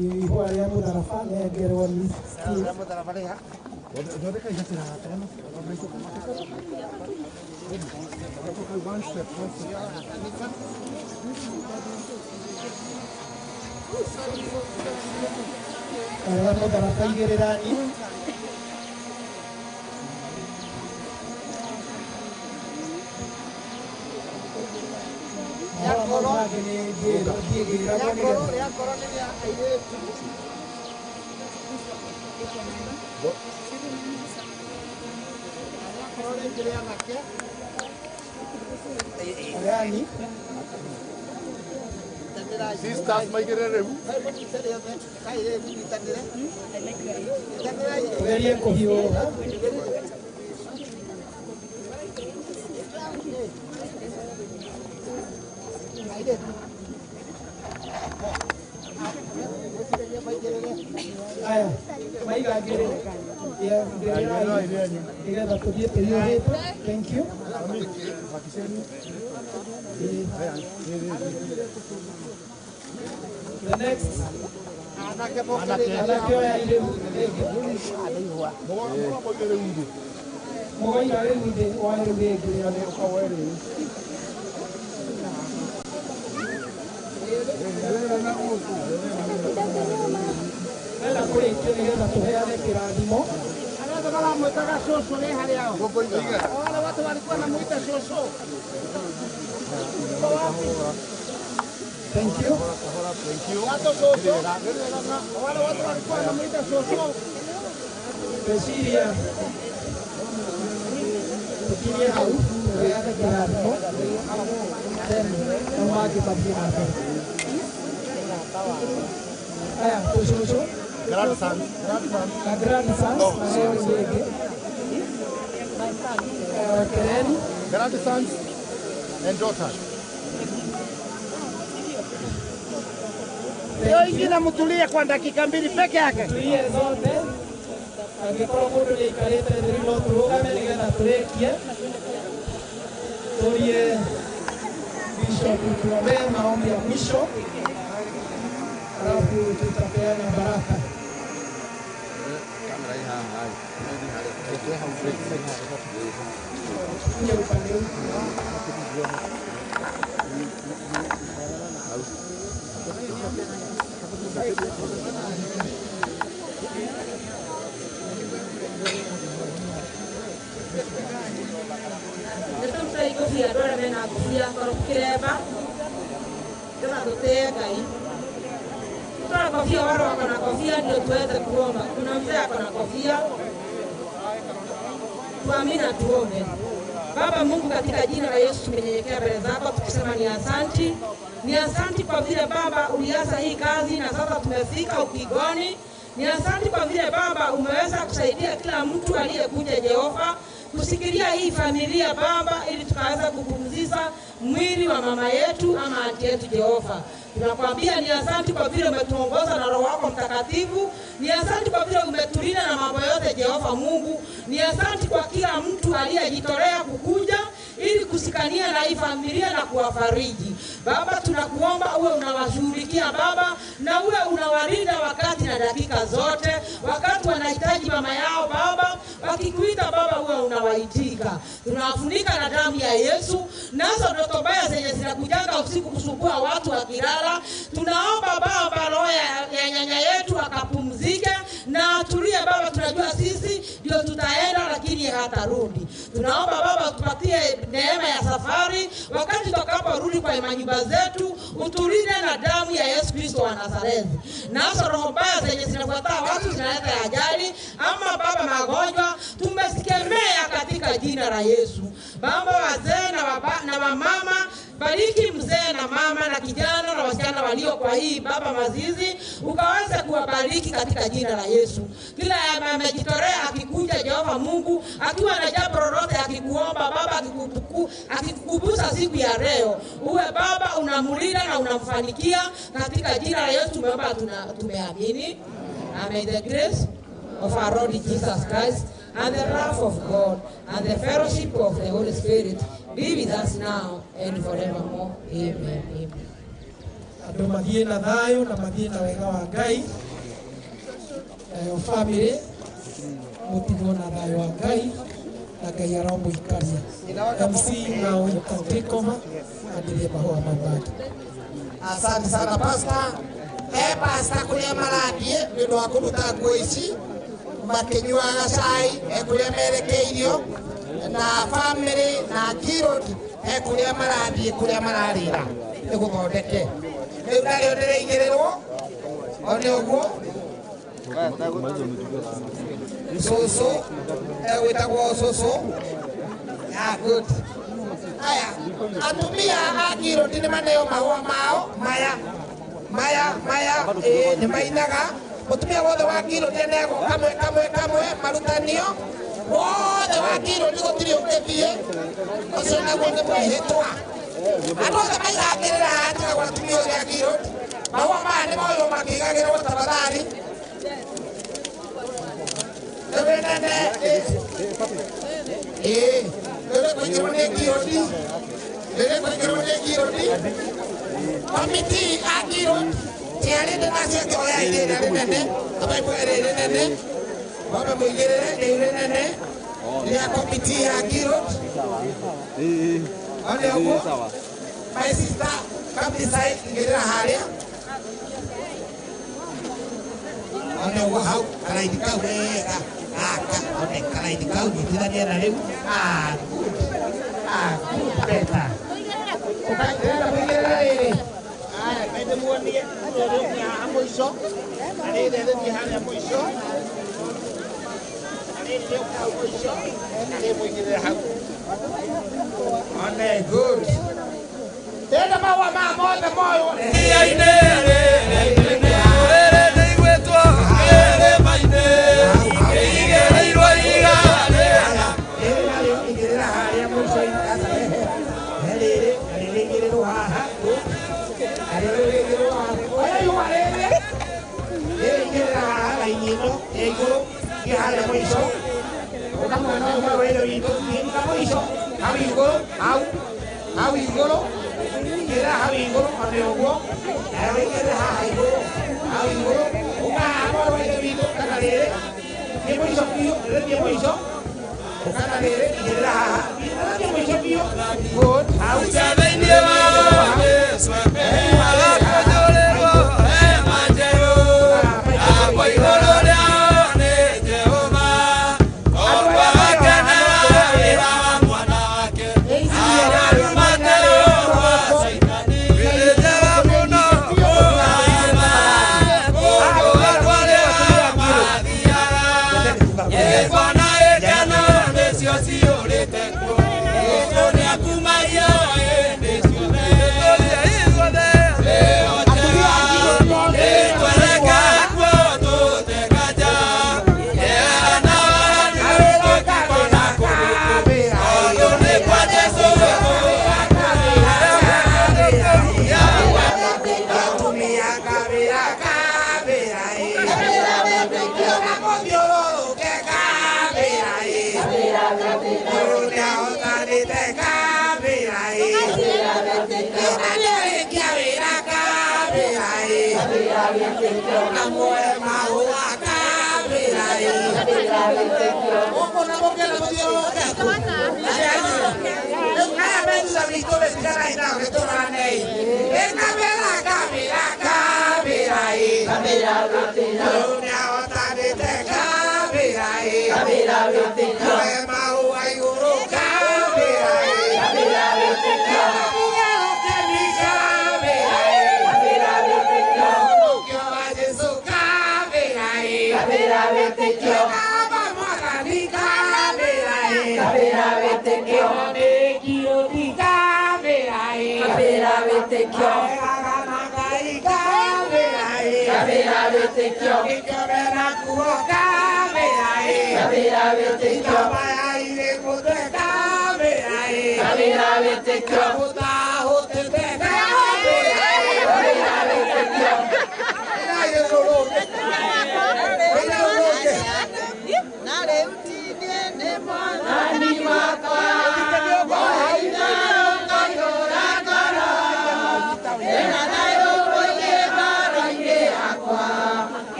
[SPEAKER 3] Ihwa ya mudarafa ne gerwa ni.
[SPEAKER 2] Mudarafa le ha. Dove kai hasira tena?
[SPEAKER 3] Ahora mudarafa igererani.
[SPEAKER 2] Sisters maigirere hu.
[SPEAKER 3] Tugerie kuhiũha. Aya, maigagire. Igetha tuthie tuhiũhĩte. Thank you. The next. Anake oya ile Mogoira rĩu ithĩ wa rĩu rĩngĩ rĩrĩa ũkawere. Wenda kũrĩkia nĩgetha tũheane kĩrathimo.
[SPEAKER 2] Arĩa maramwĩtaga cũcũ nĩ harĩa o. Wale watu walikuwa wanamuita cũcũ.
[SPEAKER 3] Thank you.
[SPEAKER 2] Watu cũcũ. Wale watu walikuwa wanamuita cũcũ.
[SPEAKER 3] Pesiria. Tukirie hau tũheane kĩrathimo. Then no magĩbathiĩ na mbere. Aya, cũcũ.
[SPEAKER 2] Grandson.
[SPEAKER 3] Grandson. Keleni.
[SPEAKER 2] Grandsons and daughters. Leo ingine mtulie kwa dakika 2 peke yake.
[SPEAKER 3] Tulie zote. Angĩkorwo mũndũ nĩaikarĩte thĩ no tũrũgame nĩgetha tũrĩkie. Turie Bishop tuombee maombi ya mwisho. Alafu tutapeana baraka.
[SPEAKER 9] Nĩtũrutei kũbia andũ arĩa mena ngũbia korwo kĩremba nĩgetha tũtĩe Ngai. Tuna kofia, wale wako na kofia ndio tuweze kuomba. Kuna mzee ako na kofia. Tuamini na tuombe. Baba Mungu, katika jina la Yesu tumenyenyekea mbele zako tukisema ni asanti. Ni asanti kwa vile Baba ulianza hii kazi na sasa tumefika ukingoni. Ni asanti kwa vile Baba umeweza kusaidia kila mtu aliyekuja Jehova kusikilia hii familia Baba, ili tukaweza kupumzisha mwili wa mama yetu ama anti yetu Jehova. Tunakwambia ni asanti kwa vile umetuongoza na Roho wako Mtakatifu. Ni asanti kwa vile umetulinda na mambo yote Jehova Mungu. Ni asanti kwa kila mtu aliyejitolea kukuja ili kusikania na hii familia na kuwafariji. Baba, tunakuomba uwe unawashughulikia Baba, na uwe unawalinda wakati na dakika zote, wakati wanahitaji mama yao Baba, wakikuita Baba wewe unawaitika. Tunawafunika na damu ya Yesu. Nazo ndoto mbaya zenye zinakujanga usiku kusumbua watu wakilala, tunaomba Baba roho ya nyanya yetu akapumzike na atulie Baba. Tunajua sisi ndio tutaenda lakini hatarudi. Tunaomba Baba tupatie neema ya safari wakati tutakaporudi kwa manyumba zetu, utulinde na damu ya Yesu Kristo wa Nazareti. Nazo roho mbaya zenye zinafuata watu zinaleta ajali ama Baba magonjwa, tumesikemea katika jina la Yesu. Baba wazee na mama, bariki mzee na mama na kijana na wasichana walio kwa hii Baba mazizi, ukaweze kuwabariki katika jina la Yesu. Kila amejitolea akikuja Jehova Mungu akiwa na jambo lolote akikuomba Baba, akikukubusa siku ya leo, uwe Baba unamulinda na unamfanikia katika jina la Yesu. Tumeomba tumeamini. May the grace of our Lord Jesus Christ and the love of God and the fellowship of the Holy Spirit be with us now and forevermore. Amen. Amen.
[SPEAKER 5] Ando mathie na thayo na mathie na wega wa Ngai. Family mutigwo na thayo wa Ngai na Ngai aromuikaria. MC now you can take over and deliver our mabati.
[SPEAKER 2] Asante sana Pastor. Pastor kulia maradie ndio wakuruta nguo ici makinyuaga cai kulia merekeirio na family na kirot kulia maradie kulia mararira niguthondeke riu nario ndireigirirwo one uguo soso witagwo soso. Good. Aya atumia a kirot ni maneo mahua mao maya ni mainaga mutumia wothe wa kiro nego kamwe marutanio wothe wa kiro ni gutiri ungithie ucio naguo ni mwihitwa andu othe maigagirira atiga gwa tumia uria kiro mahua maya ni moyo makigagirwo tafadhali nene nene kuingirwo ni kiroti Committee akiro tiare de nasi ke oya ire nene abai mwere nene baba mwere nene ya committee akiro ande ogo my sister come decide ngira haria ande ogo hau kana idika wega aka ande kana idika udira dera leu good better ukaenda mwere Ede muonie ni hamuisho ede ni hamuisho ede hamuisho ede mwingine hapo ane good tena mawa moja moyo Amo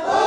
[SPEAKER 1] Oh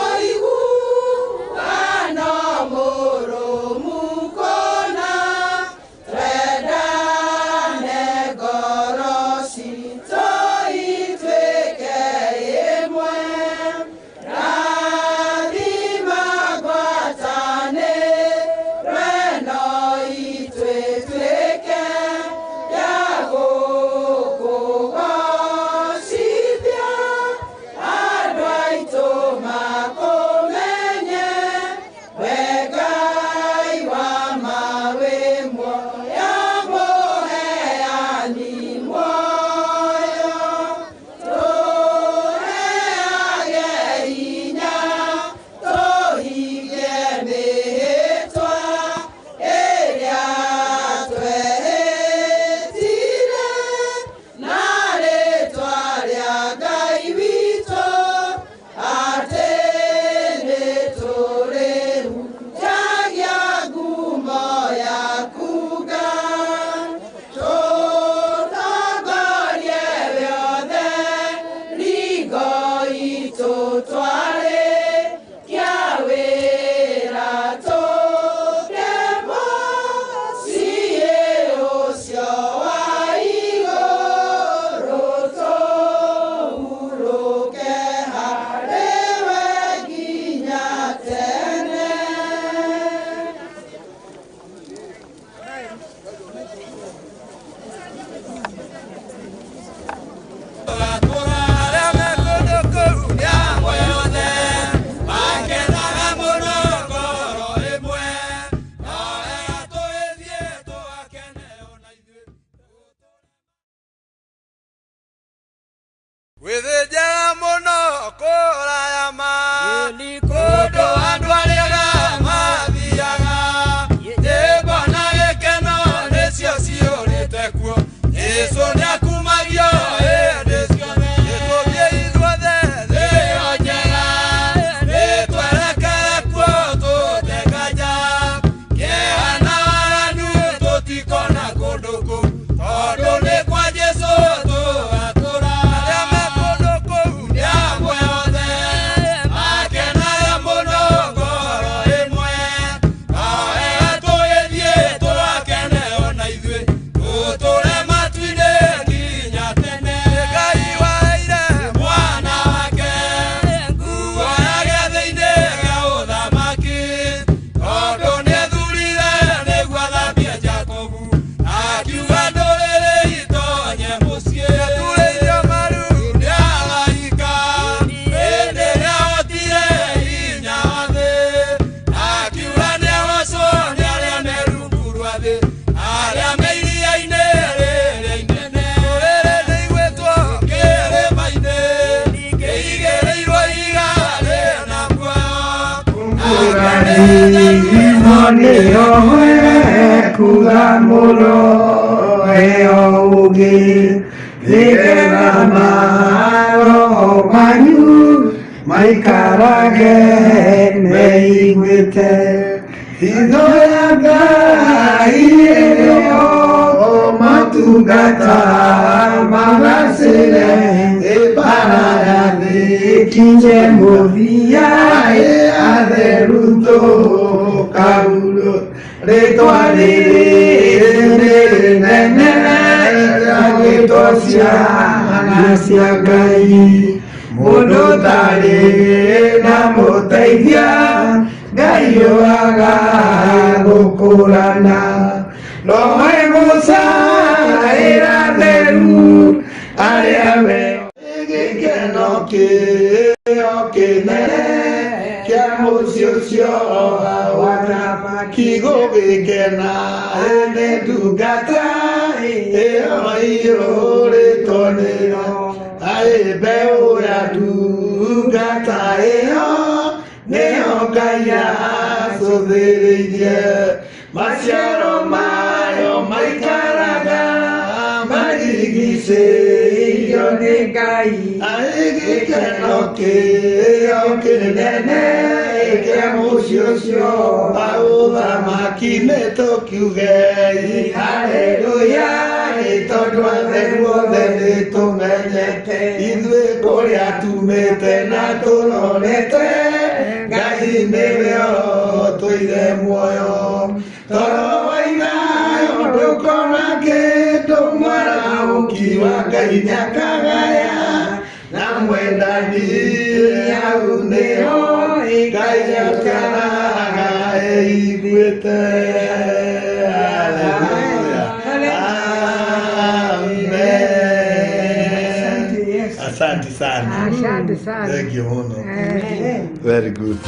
[SPEAKER 23] Imone ohe kuga mulo eoge Nikena maro manyu maikarage meigwite Idoyaga ieo matugata magasile epararane kinje movia aderuto kaulo retwalire agitosia nasiagai mundu tari na muteithia Ngai oaga gukurana Roho Musa iratheru aria we gikeno kio kinene kia mucio wana kigo gikena ene ndungata ĩyo ĩyũrĩtwo aĩmbe ũrĩa ndungata ĩyo nĩyo Ngai acũthĩrĩirie maciaro mayo maikaraga marigicĩirio nĩ Ngai gĩkeno kĩyo kĩnene kĩa mũciĩ ũcio wa ũthamaki nĩtũkiuge haleluya tondũ atheru othe nĩtũmenyete ithuĩ kũrĩa tumĩte na tũrorete Ngai nĩwe ũtũire muoyo toro wainayo ndũkona kĩndũ mwarauki wa Ngai nyakagaya na mwendani hau nĩho Ngai akaraga eiguĩte Asante sana. Asante sana.
[SPEAKER 18] Thank you, Mono.
[SPEAKER 23] Amen.
[SPEAKER 18] Very good.